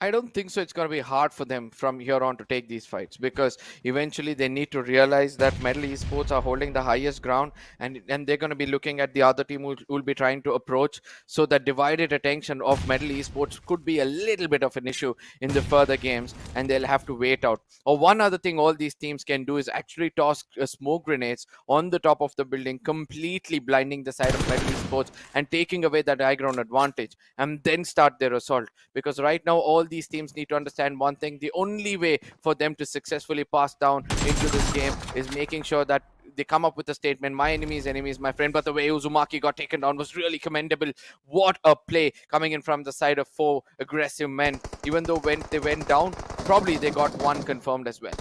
I don't think so. It's going to be hard for them from here on to take these fights, because eventually they need to realize that Metal Esports are holding the highest ground, and they're going to be looking at the other team who will be trying to approach. So that divided attention of Metal Esports could be a little bit of an issue in the further games, and they'll have to wait out. Or one other thing all these teams can do is actually toss smoke grenades on the top of the building, completely blinding the side of Metal Esports and taking away that high ground advantage, and then start their assault. Because right now all these teams need to understand one thing: the only way for them to successfully pass down into this game is making sure that they come up with a statement, my enemy's enemy is my friend. But the way Uzumaki got taken down was really commendable. What a play coming in from the side of 4 aggressive men. Even though when they went down, probably they got one confirmed as well.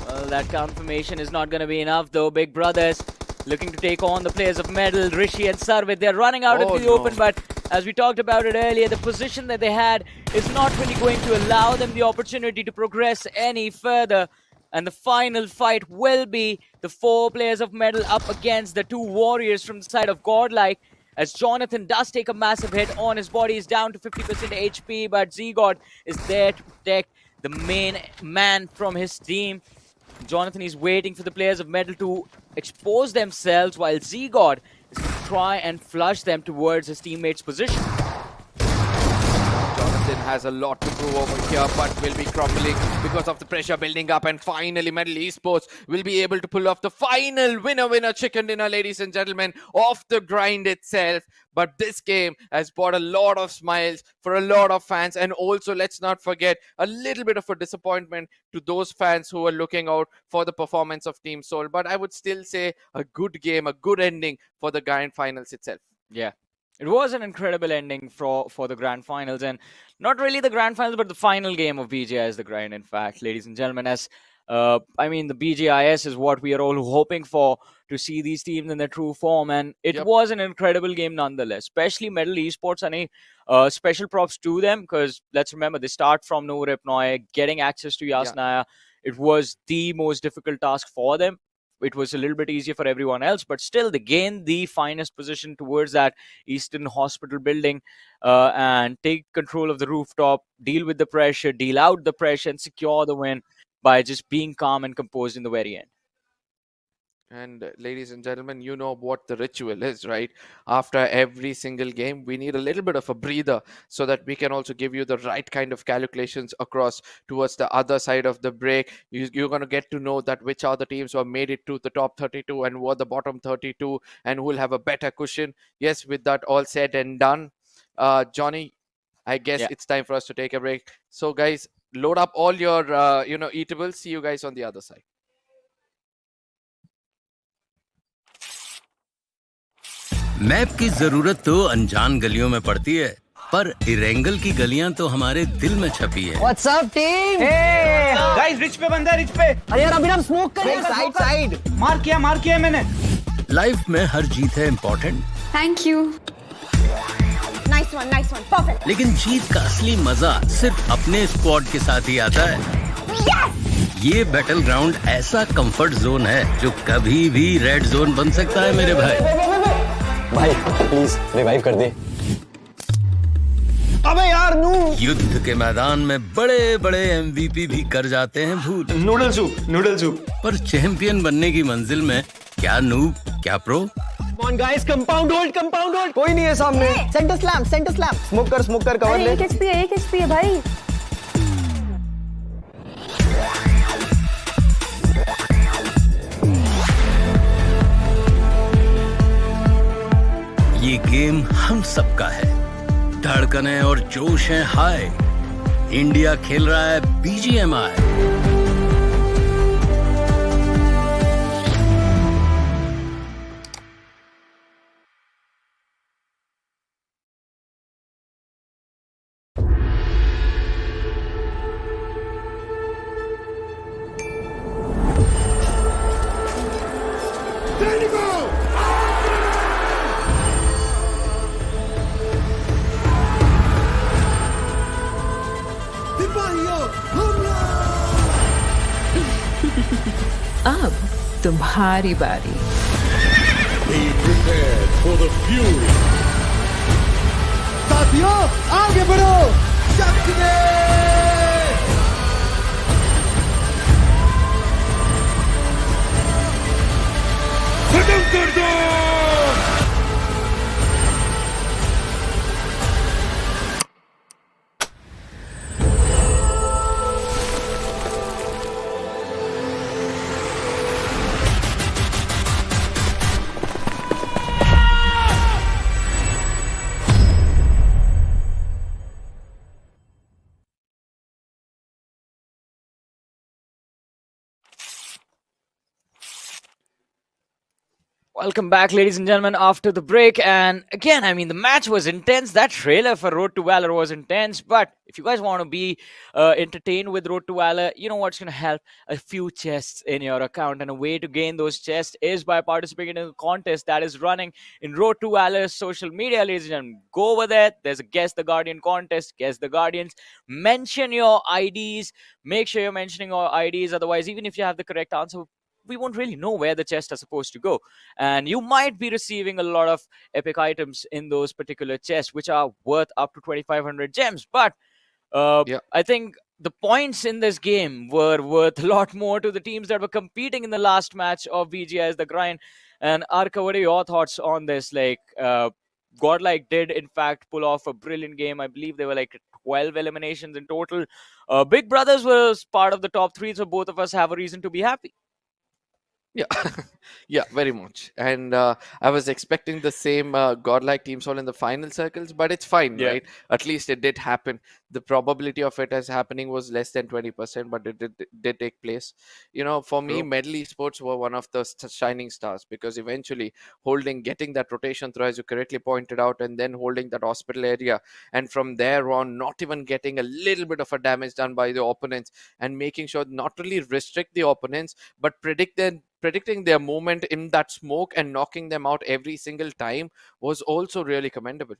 Well, that confirmation is not going to be enough though. Big brothers looking to take on the players of Medal, Rishi and Sarvit. They're running out into the open, but as we talked about it earlier, the position that they had is not really going to allow them the opportunity to progress any further. And the final fight will be the 4 players of Medal up against the 2 warriors from the side of Godlike. As Jonathan does take a massive hit on his body, is down to 50% HP, but Z-God is there to protect the main man from his team. Jonathan is waiting for the players of Medal to expose themselves, while Z-God is going to try and flush them towards his teammate's position. Jonathan has a lot to prove over here, but will be crumbling because of the pressure building up. And finally, Medal Esports will be able to pull off the final winner chicken dinner, ladies and gentlemen, of the grind itself. But this game has brought a lot of smiles for a lot of fans. And also, let's not forget, a little bit of a disappointment to those fans who were looking out for the performance of Team Soul. But I would still say a good game, a good ending for the grand finals itself. Yeah. It was an incredible ending for the grand finals, and not really the grand finals, but the final game of BGIS, the grind, in fact, ladies and gentlemen. As I mean, the BGIS is what we are all hoping for, to see these teams in their true form, and it was an incredible game nonetheless, especially Medal Esports. And special props to them, because let's remember, they start from no rip Noy, getting access to Yasnaya. It was the most difficult task for them. It was a little bit easier for everyone else, but still they gained the finest position towards that Eastern Hospital building and take control of the rooftop, deal with the pressure, deal out the pressure, and secure the win by just being calm and composed in the very end. And ladies and gentlemen, you know what the ritual is, right? After every single game, we need a little bit of a breather so that we can also give you the right kind of calculations across towards the other side of the break. You're going to get to know that which are the teams who have made it to the top 32 and who are the bottom 32 and who will have a better cushion. Yes, with that all said and done, Johnny, I guess it's time for us to take a break. So guys, load up all your eatables. See you guys on the other side. Map की जरूरत तो अनजान गलियों में पड़ती है, पर Erangel की गलियां तो हमारे दिल में छपी है। What's up, team? Hey, guys, rich पे बंदा है, रिच पे। अरे यार अभी हम स्मोक कर रहे हैं, साइड मार किया मैंने। लाइफ में हर जीत है important. Thank you. Nice one, perfect. लेकिन जीत का असली मजा सिर्फ अपने स्क्वाड के साथ ही आता है। ये बैटल ग्राउंड ऐसा कंफर्ट जोन है जो कभी भी रेड जोन बन सकता है मेरे भाई। भाई प्लीज रिवाइव कर दे। अबे यार नू। युद्ध के मैदान में बड़े बड़े MVP भी कर जाते हैं भूल। Noodle soup. पर चैंपियन बनने की मंजिल में क्या नूब क्या pro. Come on guys, compound hold। कोई नहीं है सामने। Centre slam. स्मोक कर कवर ले। 1 HP है भाई। ये गेम हम सबका है, धड़कनें और जोश है हाय। इंडिया खेल रहा है BGMI। अब तुम्हारी बारी। Be prepared for the fury. साथियों आगे बढ़ो। खत्म कर दो। Welcome back, ladies and gentlemen, after the break. And again, I mean, the match was intense. That trailer for Road to Valor was intense. But if you guys want to be entertained with Road to Valor, you know what's going to help? A few chests in your account. And a way to gain those chests is by participating in a contest that is running in Road to Valor's social media, ladies and gentlemen. Go over there. There's a Guess the Guardian contest. Guess the Guardians. Mention your IDs. Make sure you're mentioning your IDs. Otherwise, even if you have the correct answer, we won't really know where the chests are supposed to go. And you might be receiving a lot of epic items in those particular chests, which are worth up to 2,500 gems. But I think the points in this game were worth a lot more to the teams that were competing in the last match of BGIS The Grind. And Arka, what are your thoughts on this? Like, Godlike did, in fact, pull off a brilliant game. I believe there were like 12 eliminations in total. Big Brothers was part of the top 3, so both of us have a reason to be happy. Yeah, yeah, very much. And I was expecting the same godlike team soul in the final circles, but it's fine, right? At least it did happen. The probability of it as happening was less than 20%, but it did take place. You know, for me, Medal Esports were one of the shining stars, because eventually getting that rotation through, as you correctly pointed out, and then holding that hospital area, and from there on, not even getting a little bit of a damage done by the opponents, and making sure not only restrict the opponents, but predicting their movement in that smoke and knocking them out every single time was also really commendable.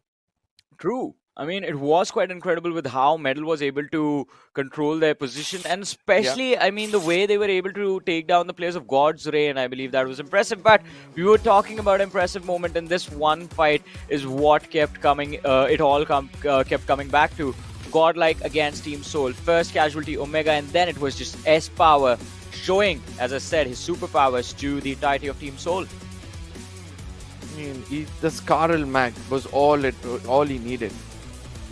True. I mean, it was quite incredible with how Medal was able to control their position, and especially, I mean, the way they were able to take down the players of Godsreign. I believe that was impressive. But we were talking about impressive moment, and this one fight is what kept coming. Kept coming back to Godlike against Team Soul. First casualty Omega, and then it was just S Power showing, as I said, his superpowers to the entirety of Team Soul. I mean, the Scarl mag was all he needed.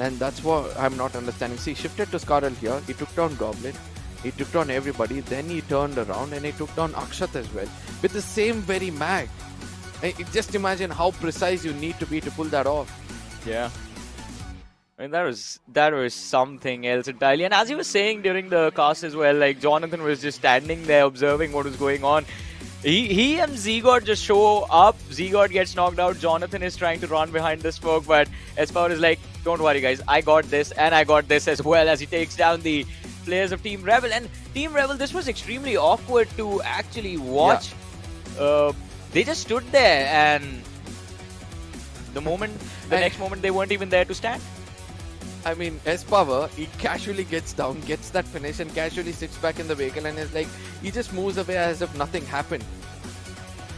And that's what I'm not understanding. See, shifted to Scarl here. He took down Goblin. He took down everybody. Then he turned around and he took down Akshat as well. With the same very mag. Just imagine how precise you need to be to pull that off. Yeah. I mean, that was something else entirely. And as you were saying during the cast as well, like, Jonathan was just standing there observing what was going on. He and Z-God just show up. Z-God gets knocked out. Jonathan is trying to run behind the smoke, but S-Power is like, don't worry guys, I got this, and I got this as well, as he takes down the players of Team Rebel. And Team Rebel, this was extremely awkward to actually watch. Yeah. They just stood there, and the next moment, they weren't even there to stand. I mean, S-Power, he casually gets down, gets that finish, and casually sits back in the vehicle and is like, he just moves away as if nothing happened.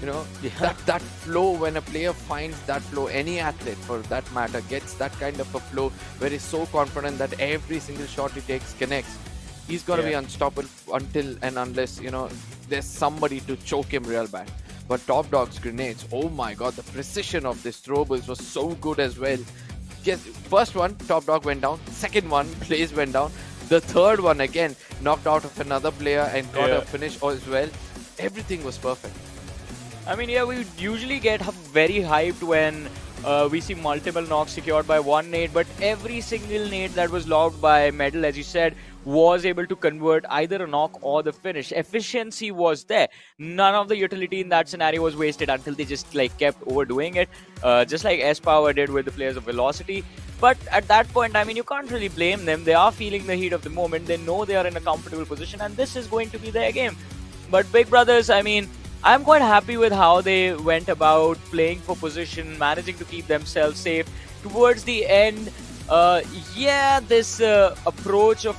You know, that flow, when a player finds that flow, any athlete for that matter gets that kind of a flow where he's so confident that every single shot he takes connects. He's going to be unstoppable until and unless, you know, there's somebody to choke him real bad. But Top Dog's grenades, oh my god, the precision of these throwables was so good as well. Yes, first one, Top Dog went down. Second one, Blaze went down. The third one, again, knocked out of another player and got a finish as well. Everything was perfect. I mean, yeah, we usually get very hyped when we see multiple knocks secured by one nade, but every single nade that was logged by Medal, as you said, was able to convert either a knock or the finish. Efficiency was there. None of the utility in that scenario was wasted until they just like kept overdoing it, just like S-Power did with the players of Velocity. But at that point, I mean, you can't really blame them. They are feeling the heat of the moment. They know they are in a comfortable position, and this is going to be their game. But Big Brothers, I mean, I'm quite happy with how they went about playing for position, managing to keep themselves safe. Towards the end, this approach of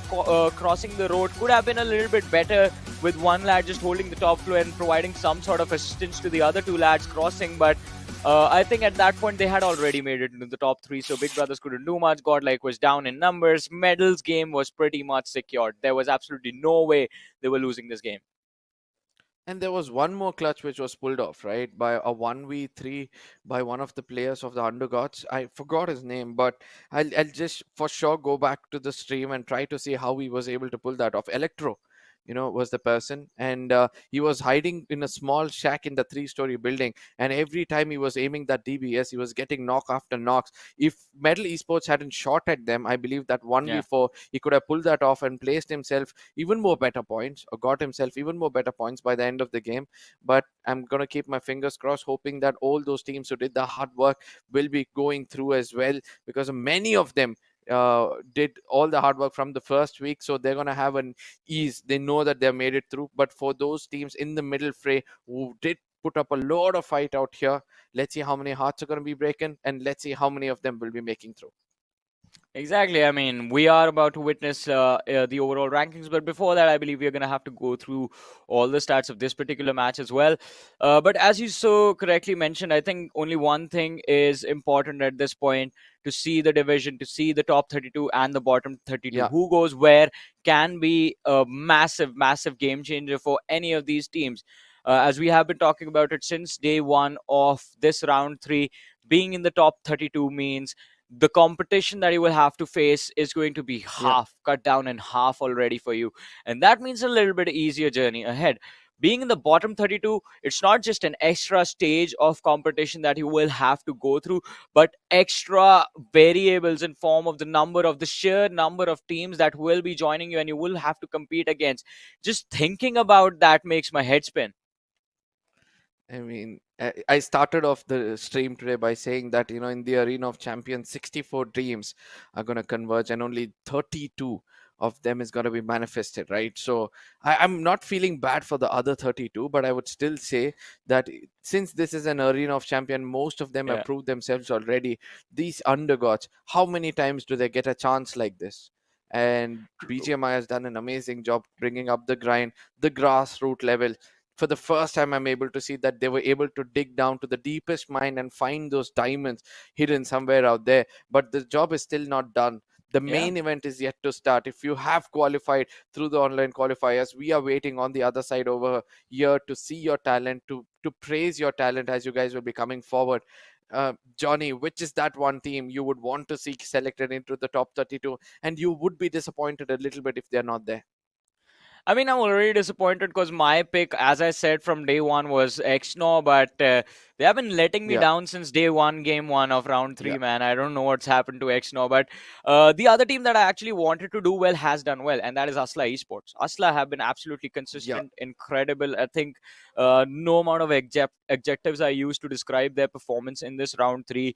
crossing the road could have been a little bit better, with one lad just holding the top floor and providing some sort of assistance to the other two lads crossing. But I think at that point they had already made it into the top 3, so Big Brothers couldn't do much. Godlike was down in numbers. Medal's game was pretty much secured. There was absolutely no way they were losing this game. And there was one more clutch which was pulled off, right? By a 1v3 by one of the players of the Undergods. I forgot his name, but I'll just for sure go back to the stream and try to see how he was able to pull that off. Electro. was the person, and he was hiding in a small shack in the 3-story building, and every time he was aiming that DBS, he was getting knock after knocks. If Metal Esports hadn't shot at them, I believe that 1v4 he could have pulled that off and placed himself even more better points, or got himself even more better points by the end of the game. But I'm going to keep my fingers crossed, hoping that all those teams who did the hard work will be going through as well, because many of them did all the hard work from the first week, so they're going to have an ease. They know that they've made it through. But for those teams in the middle fray who did put up a lot of fight out here, let's see how many hearts are going to be breaking, and let's see how many of them will be making through. Exactly. I mean, we are about to witness the overall rankings, but before that, I believe we are going to have to go through all the stats of this particular match as well. But as you so correctly mentioned, I think only one thing is important at this point: to see the division, to see the top 32 and the bottom 32. Yeah. Who goes where can be a massive, massive game changer for any of these teams. As we have been talking about it since day one of this round 3, being in the top 32 means the competition that you will have to face is going to be cut down in half already for you, and that means a little bit easier journey ahead. Being in the bottom 32, it's not just an extra stage of competition that you will have to go through, but extra variables in form of the sheer number of teams that will be joining you and you will have to compete against. Just thinking about that makes my head spin. I mean, I started off the stream today by saying that, in the Arena of Champions, 64 dreams are going to converge, and only 32 of them is going to be manifested, right? So I'm not feeling bad for the other 32, but I would still say that since this is an Arena of Champion, most of them have proved themselves already. These undergods, how many times do they get a chance like this? And BGMI has done an amazing job bringing up the grind, the grassroots level. For the first time, I'm able to see that they were able to dig down to the deepest mine and find those diamonds hidden somewhere out there. But the job is still not done. The main event is yet to start. If you have qualified through the online qualifiers, we are waiting on the other side over here to see your talent, to praise your talent as you guys will be coming forward. Johnny, which is that one team you would want to see selected into the top 32, and you would be disappointed a little bit if they're not there? I mean, I'm already disappointed because my pick, as I said from day one, was XNOR, but they have been letting me down since day one, game 1 of round 3, man. I don't know what's happened to XNOR, but the other team that I actually wanted to do well has done well, and that is Asla Esports. Asla have been absolutely consistent, incredible. I think no amount of adjectives I use to describe their performance in this round 3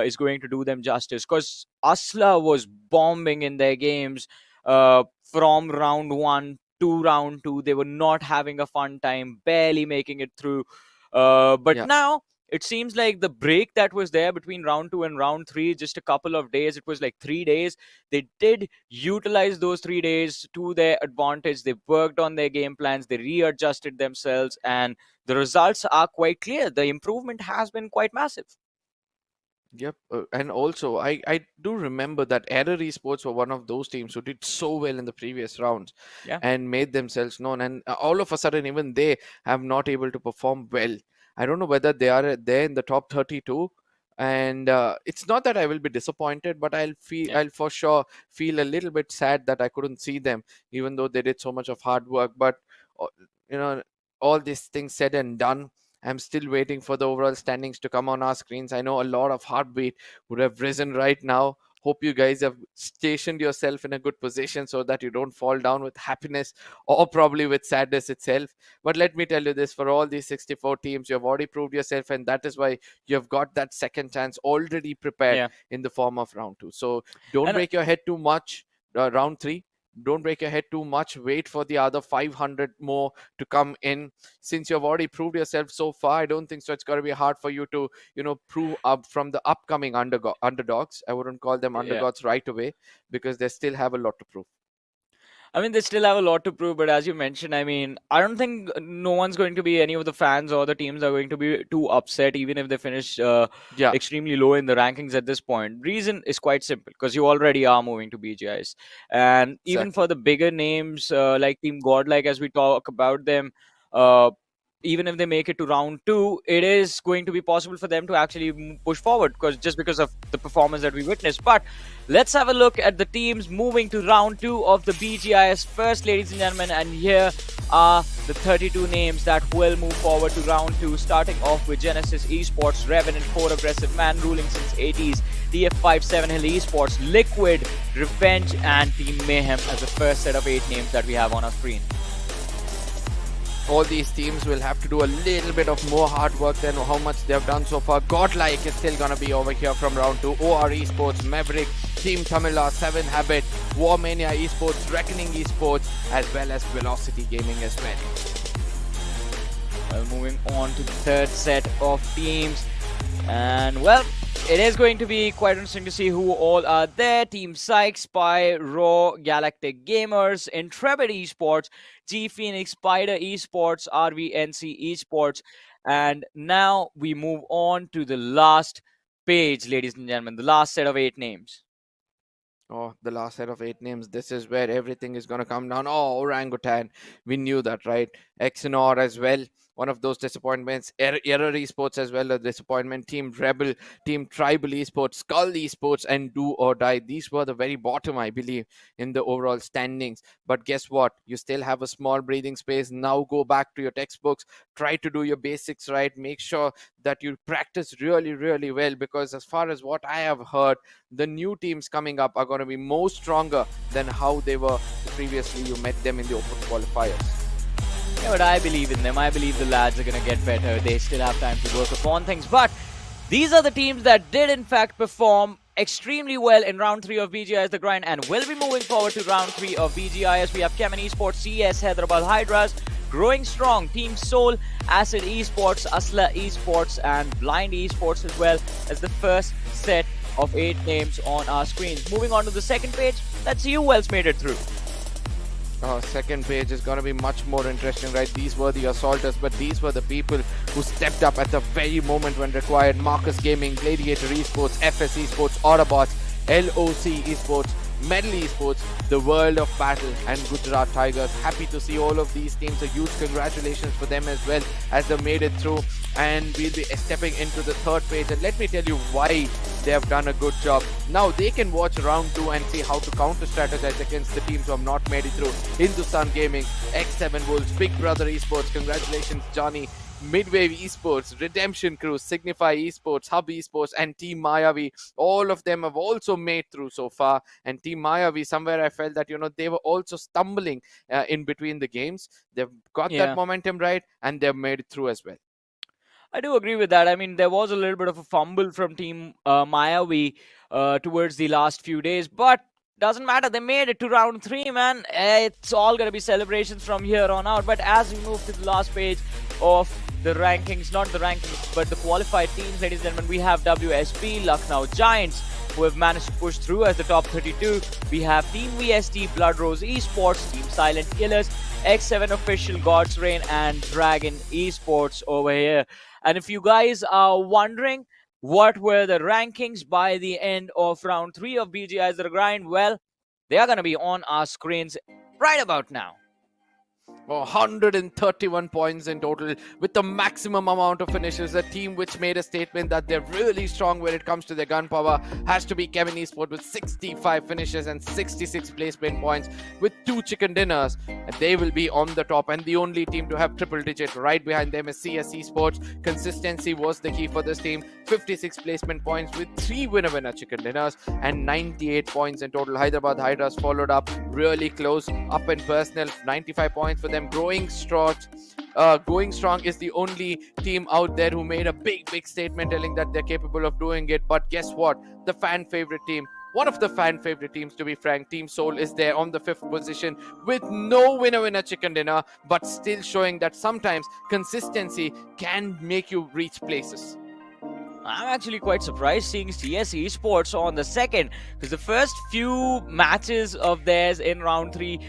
is going to do them justice, because Asla was bombing in their games from round 1 to round 2. They were not having a fun time, barely making it through. But now it seems like the break that was there between round 2 and round 3, just a couple of days, it was like 3 days. They did utilize those 3 days to their advantage. They worked on their game plans, they readjusted themselves, and the results are quite clear. The improvement has been quite massive. Yep. And also, I do remember that Error Esports were one of those teams who did so well in the previous rounds and made themselves known. And all of a sudden, even they have not able to perform well. I don't know whether they are there in the top 32. And it's not that I will be disappointed, but I'll for sure feel a little bit sad that I couldn't see them, even though they did so much of hard work. But, all these things said and done, I'm still waiting for the overall standings to come on our screens. I know a lot of heartbeat would have risen right now. Hope you guys have stationed yourself in a good position so that you don't fall down with happiness or probably with sadness itself. But let me tell you this, for all these 64 teams, you have already proved yourself, and that is why you have got that second chance already prepared in the form of round 2. So don't break your head too much. Round 3. Don't break your head too much. Wait for the other 500 more to come in. Since you've already proved yourself so far, I don't think so it's going to be hard for you to, prove up from the upcoming underdogs. I wouldn't call them underdogs right away, because they still have a lot to prove. I mean, they still have a lot to prove, but as you mentioned, I mean, I don't think no one's going to be, any of the fans or the teams are going to be too upset, even if they finish extremely low in the rankings at this point. Reason is quite simple, because you already are moving to BGIS. And even for the bigger names like Team Godlike, as we talk about them, even if they make it to round 2, it is going to be possible for them to actually push forward because of the performance that we witnessed. But let's have a look at the teams moving to round 2 of the BGIS first, ladies and gentlemen. And here are the 32 names that will move forward to round 2, starting off with Genesis Esports, Revenant, Core Aggressive, Man ruling since 80s, DF57 Hill Esports, Liquid, Revenge, and Team Mayhem as the first set of 8 names that we have on our screen. All these teams will have to do a little bit of more hard work than how much they have done so far. Godlike is still going to be over here from round 2. OR Esports, Maverick, Team Tamila, 7 Habit, Warmania Esports, Reckoning Esports, as well as Velocity Gaming as well. Well, moving on to the third set of teams. And well, it is going to be quite interesting to see who all are there. Team Psych, Spy, Raw, Galactic Gamers, Intrepid Esports, G Phoenix, Spider Esports, RVNC Esports. And now we move on to the last page, ladies and gentlemen, the last set of 8 names. Oh, the last set of 8 names. This is where everything is going to come down. Oh, Orangutan. We knew that, right? XNOR as well. One of those disappointments. Error Esports as well, a disappointment. Team Rebel, Team Tribal Esports, Skulltz Esports, and Do or Die. These were the very bottom, I believe, in the overall standings. But guess what? You still have a small breathing space. Now go back to your textbooks. Try to do your basics right. Make sure that you practice really, really well. Because as far as what I have heard, the new teams coming up are going to be more stronger than how they were previously. You met them in the open qualifiers. Yeah, but I believe in them. I believe the lads are going to get better. They still have time to work upon things. But these are the teams that did, in fact, perform extremely well in round 3 of BGIS The Grind and will be moving forward to round 3 of BGIS. We have Kemen Esports, CS, Hyderabad Hydras, growing strong. Team Soul, Acid Esports, Asla Esports, and Blind Esports as well as the first set of 8 names on our screens. Moving on to the second page, let's see who else made it through. Second page is going to be much more interesting, right? These were the assaulters, but these were the people who stepped up at the very moment when required. Marcus Gaming, Gladiator Esports, FS Esports, AUTOBOTZ, LOC Esports, Medal Esports, the World of Battle, and Gujarat Tigers. Happy to see all of these teams. A huge congratulations for them as well as they made it through. And we'll be stepping into the third page. And let me tell you why they have done a good job. Now they can watch round 2 and see how to counter-strategize against the teams who have not made it through. Hindustan Gaming, X7 Wolves, Big Brother Esports. Congratulations, Johnny. Midwave Esports, Redemption Crew, Signify Esports, Hub Esports, and Team Mayavi. All of them have also made through so far. And Team Mayavi, somewhere I felt that, they were also stumbling in between the games. They've got that momentum right, and they've made it through as well. I do agree with that. I mean, there was a little bit of a fumble from Team Mayavi towards the last few days, but doesn't matter. They made it to round 3, man. It's all going to be celebrations from here on out. But as we move to the last page of the rankings, not the rankings, but the qualified teams, ladies and gentlemen, we have WSP, Lucknow Giants, who have managed to push through as the top 32. We have Team VST, Blood Rose Esports, Team Silent Killers, X7 Official, Godsreign, and Dragon Esports over here. And if you guys are wondering what were the rankings by the end of round 3 of BGIS The Grind, well, they are going to be on our screens right about now. 131 points in total with the maximum amount of finishes. A team which made a statement that they're really strong when it comes to their gun power has to be Kemen Esports with 65 finishes and 66 placement points with 2 chicken dinners. And they will be on the top, and the only team to have triple digit right behind them is CS Esports. Consistency was the key for this team. 56 placement points with 3 winner chicken dinners and 98 points in total. Hyderabad Hydras followed up really close, up in personal, 95 points for them. Going strong is the only team out there who made a big statement telling that they're capable of doing it. But guess what? The fan favorite team, one of the fan favorite teams to be frank, Team Soul, is there on the 5th position with no winner chicken dinner, but still showing that sometimes consistency can make you reach places. I'm actually quite surprised seeing CS Esports on the 2nd, because the first few matches of theirs in round 3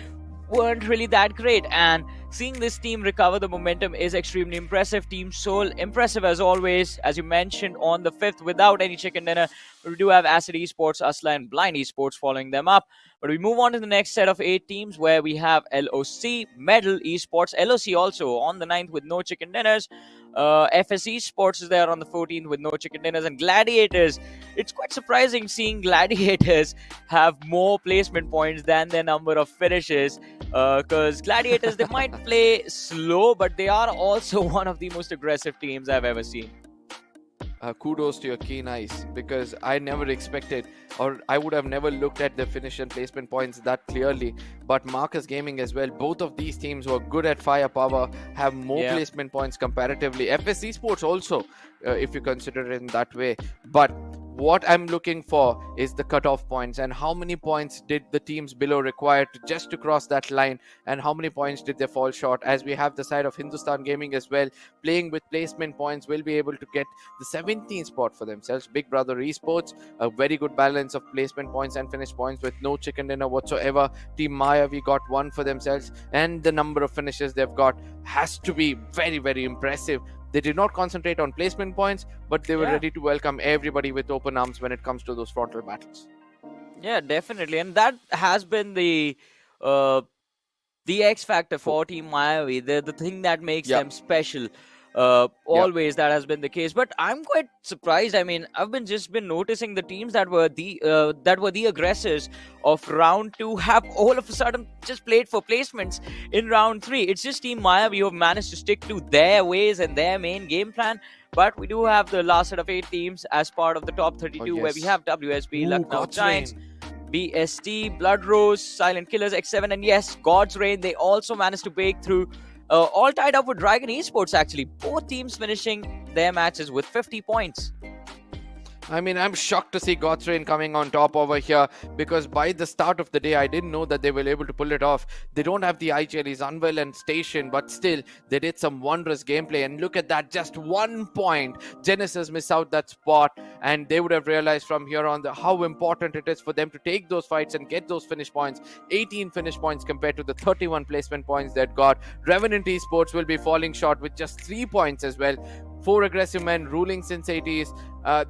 weren't really that great. And seeing this team recover the momentum is extremely impressive. Team Soul, impressive as always, as you mentioned, on the 5th without any chicken dinner. We do have Acid Esports, Asla, and Blind Esports following them up. But we move on to the next set of 8 teams where we have LOC, Medal Esports, LOC also on the 9th with no chicken dinners. FSE Sports is there on the 14th with no chicken dinners, and Gladiators. It's quite surprising seeing Gladiators have more placement points than their number of finishes, because Gladiators, they might play slow, but they are also one of the most aggressive teams I've ever seen. Kudos to your keen eyes, because I never expected, or I would have never looked at the finish and placement points that clearly. But Marcus Gaming as well, both of these teams were good at firepower, have more placement points comparatively. FSC Sports also, if you consider it in that way. But what I'm looking for is the cutoff points, and how many points did the teams below require just to cross that line, and how many points did they fall short. As we have the side of Hindustan Gaming as well, playing with placement points, will be able to get the 17th spot for themselves. Big Brother Esports, a very good balance of placement points and finish points with no chicken dinner whatsoever. Team Maya, we got one for themselves, and the number of finishes they've got has to be very, very impressive. They did not concentrate on placement points, but they were ready to welcome everybody with open arms when it comes to those frontal battles. Yeah, definitely. And that has been the X factor for Team Mayavi, the thing that makes them special. Always that has been the case. But I'm quite surprised. I mean, I've just been noticing the teams that were the aggressors of round 2 have all of a sudden just played for placements in round 3. It's just Team Mayavi who have managed to stick to their ways and their main game plan. But we do have the last set of 8 teams as part of the top 32, where we have WSB, Lucknow Giants, BST, Blood Rose, Silent Killers, X7, and yes, Godsreign. They also managed to break through. All tied up with Dragon Esports, actually. Both teams finishing their matches with 50 points. I mean, I'm shocked to see Godsreign coming on top over here, because by the start of the day, I didn't know that they were able to pull it off. They don't have the IGLs, Unwell and Station, but still, they did some wondrous gameplay. And look at that, just 1 point. Genesis missed out that spot, and they would have realized from here on how important it is for them to take those fights and get those finish points. 18 finish points compared to the 31 placement points they'd got. Revenant Esports will be falling short with just 3 points as well. 4 aggressive men ruling since 80s.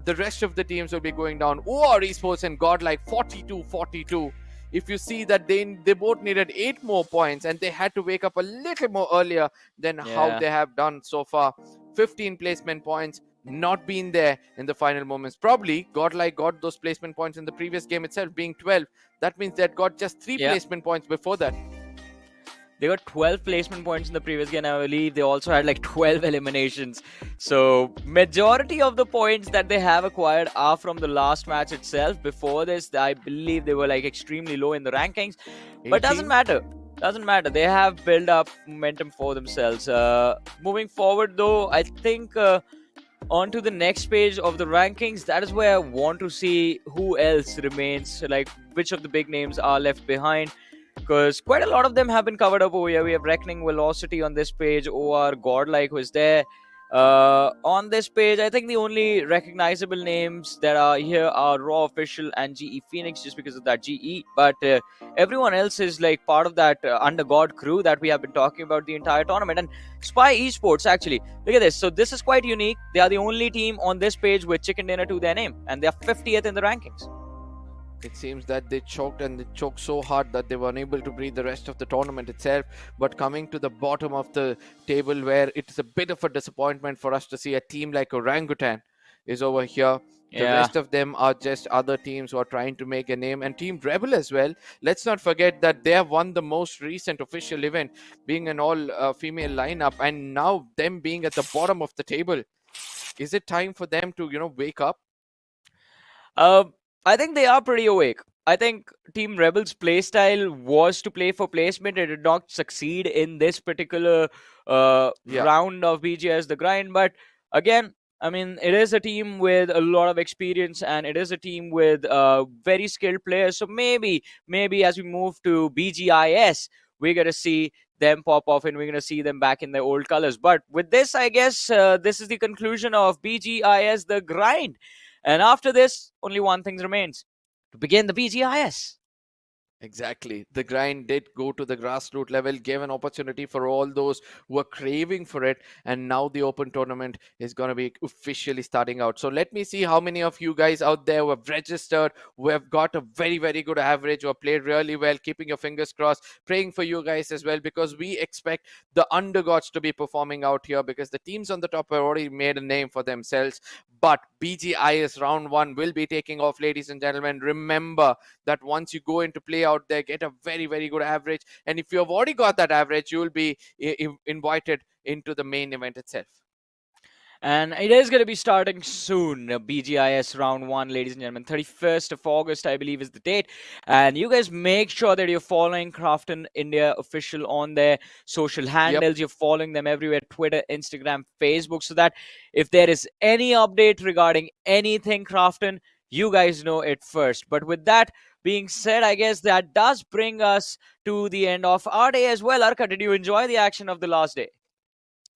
The rest of the teams will be going down. OR Esports and Godlike 42-42. If you see that they both needed 8 more points, and they had to wake up a little more earlier than how they have done so far. 15 placement points, not been there in the final moments. Probably Godlike got those placement points in the previous game itself, being 12. That means they'd got just 3 placement points before that. They got 12 placement points in the previous game. I believe they also had like 12 eliminations. So majority of the points that they have acquired are from the last match itself. Before this, I believe they were like extremely low in the rankings. 18? But doesn't matter. Doesn't matter. They have built up momentum for themselves. Moving forward though, I think on to the next page of the rankings, that is where I want to see who else remains, like which of the big names are left behind. Because quite a lot of them have been covered up over here. We have Reckoning Velocity on this page, OR Godlike was there. On this page, I think the only recognizable names that are here are Raw Official and GE Phoenix, just because of that GE. But everyone else is like part of that Under God crew that we have been talking about the entire tournament. And Spy Esports, actually, look at this. So this is quite unique. They are the only team on this page with Chicken Dinner to their name, and they are 50th in the rankings. It seems that they choked, and they choked so hard that they were unable to breathe the rest of the tournament itself. But coming to the bottom of the table, where it's a bit of a disappointment for us to see a team like Orangutan is over here. The rest of them are just other teams who are trying to make a name. And Team Rebel as well. Let's not forget that they have won the most recent official event, being an all-female lineup. And now them being at the bottom of the table. Is it time for them to, wake up? I think they are pretty awake. I think Team Rebel's playstyle was to play for placement. It did not succeed in this particular round of BGIS The Grind. But again, I mean, it is a team with a lot of experience, and it is a team with very skilled players. So maybe as we move to BGIS, we're going to see them pop off, and we're going to see them back in their old colors. But with this, I guess this is the conclusion of BGIS The Grind. And after this, only one thing remains: to begin the BGIS. Exactly. The grind did go to the grassroots level, gave an opportunity for all those who are craving for it. And now the open tournament is going to be officially starting out. So let me see how many of you guys out there who have registered, who have got a very, very good average, who have played really well, keeping your fingers crossed, praying for you guys as well, because we expect the undergods to be performing out here, because the teams on the top have already made a name for themselves. But BGIS round 1 will be taking off, ladies and gentlemen. Remember that once you go into play out there, get a very, very good average. And if you have already got that average, you will be invited into the main event itself. And it is going to be starting soon. BGIS round 1, ladies and gentlemen. 31st of August, I believe, is the date. And you guys make sure that you're following Crafton India official on their social handles. You're following them everywhere, Twitter, Instagram, Facebook, so that if there is any update regarding anything Crafton, you guys know it first. But with that being said, I guess that does bring us to the end of our day as well. Arka, did you enjoy the action of the last day?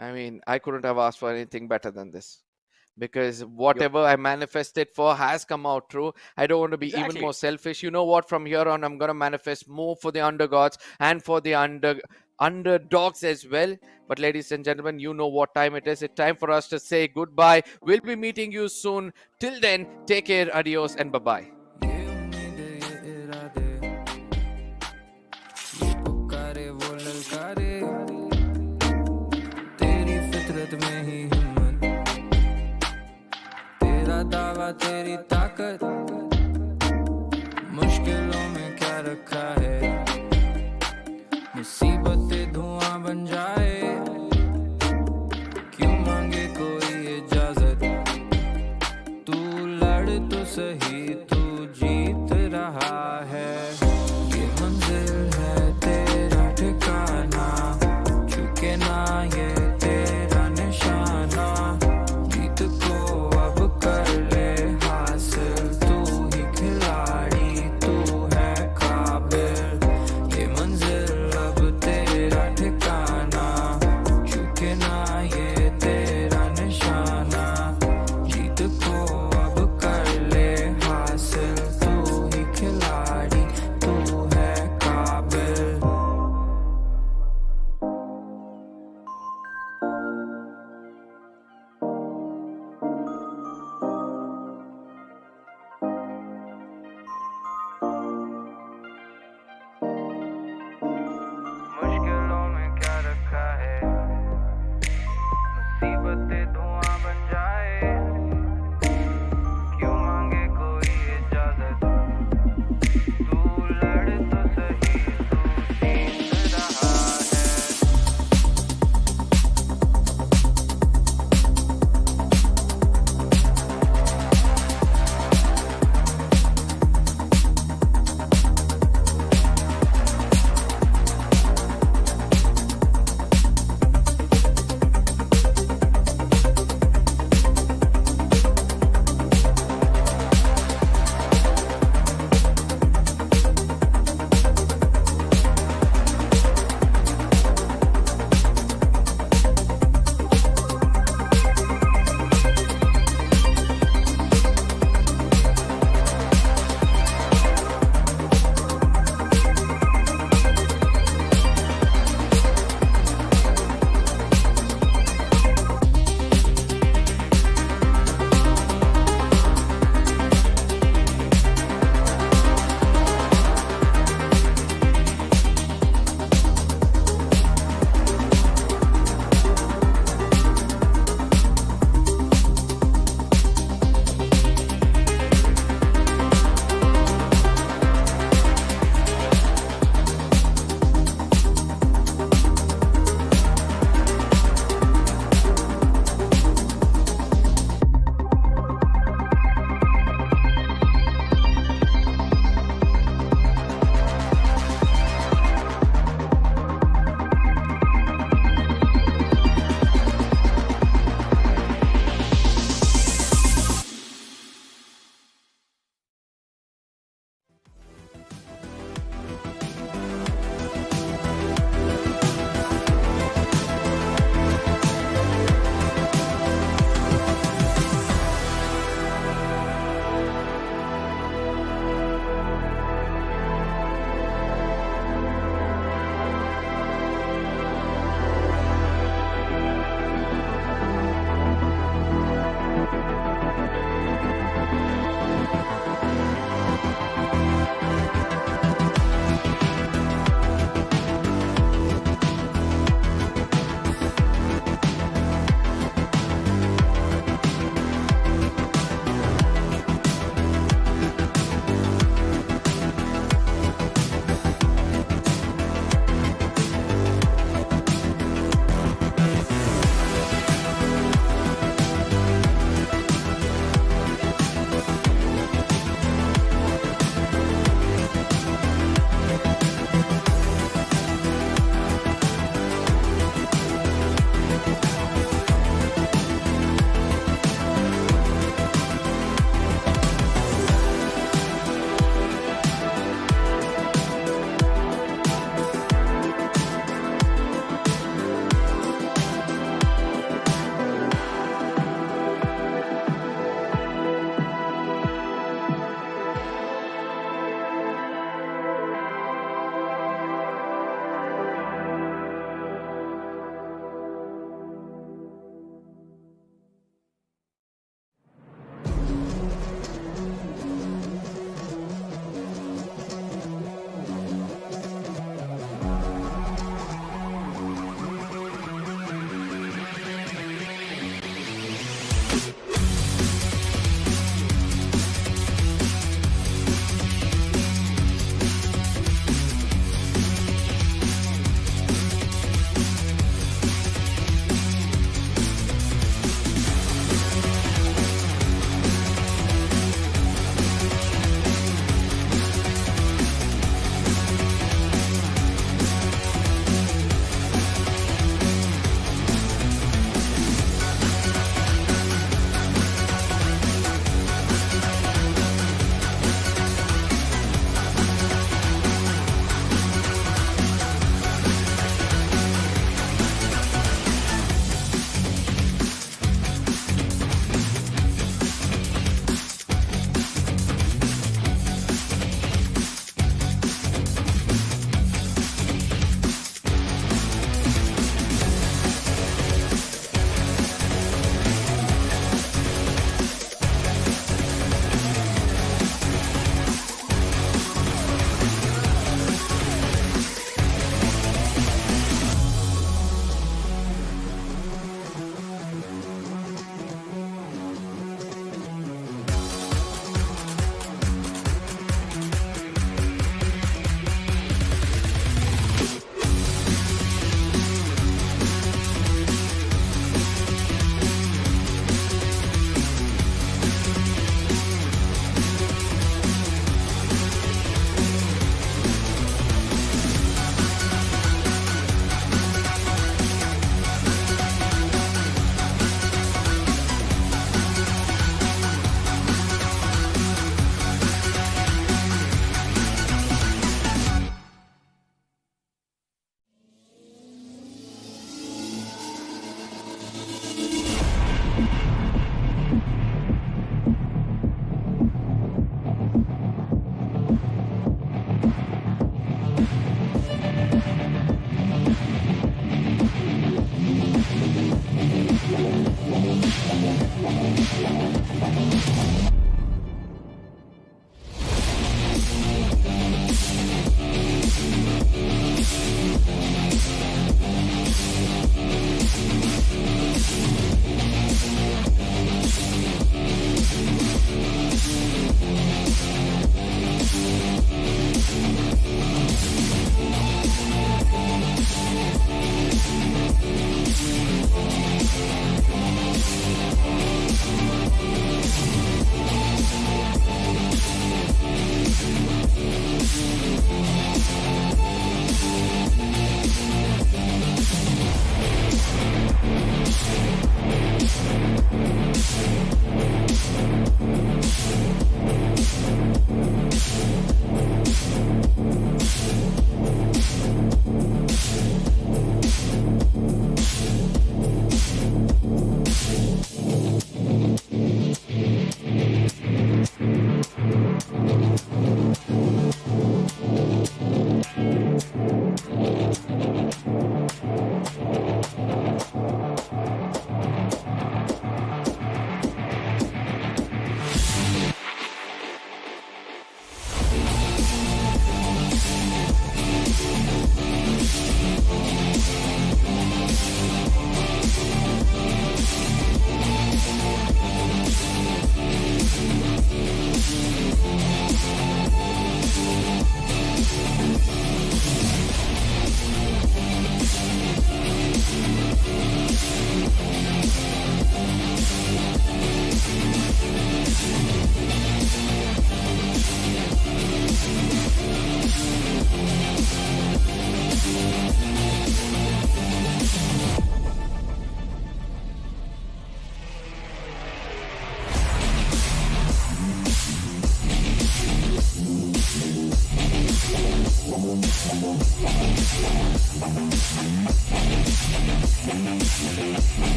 I mean, I couldn't have asked for anything better than this, because whatever I manifested for has come out true. I don't want to be even more selfish. You know what? From here on, I'm going to manifest more for the undergods and for the underdogs as well. But ladies and gentlemen, you know what time it is. It's time for us to say goodbye. We'll be meeting you soon. Till then, take care, adios, and bye-bye. दावा तेरी ताकत मुश्किलों में क्या रखा है मुसीबतें धुआं बन जाए क्यों मांगे कोई इजाजत तू लड़ तो सही तू जीत रहा है ये मंजिल है तेरा ठिकाना चुके ना ये तेरा निशाना जीत को अब कर ले हासिल तू ही खिलाड़ी तू है काबिल ये मंजिल अब तेरा ठिकाना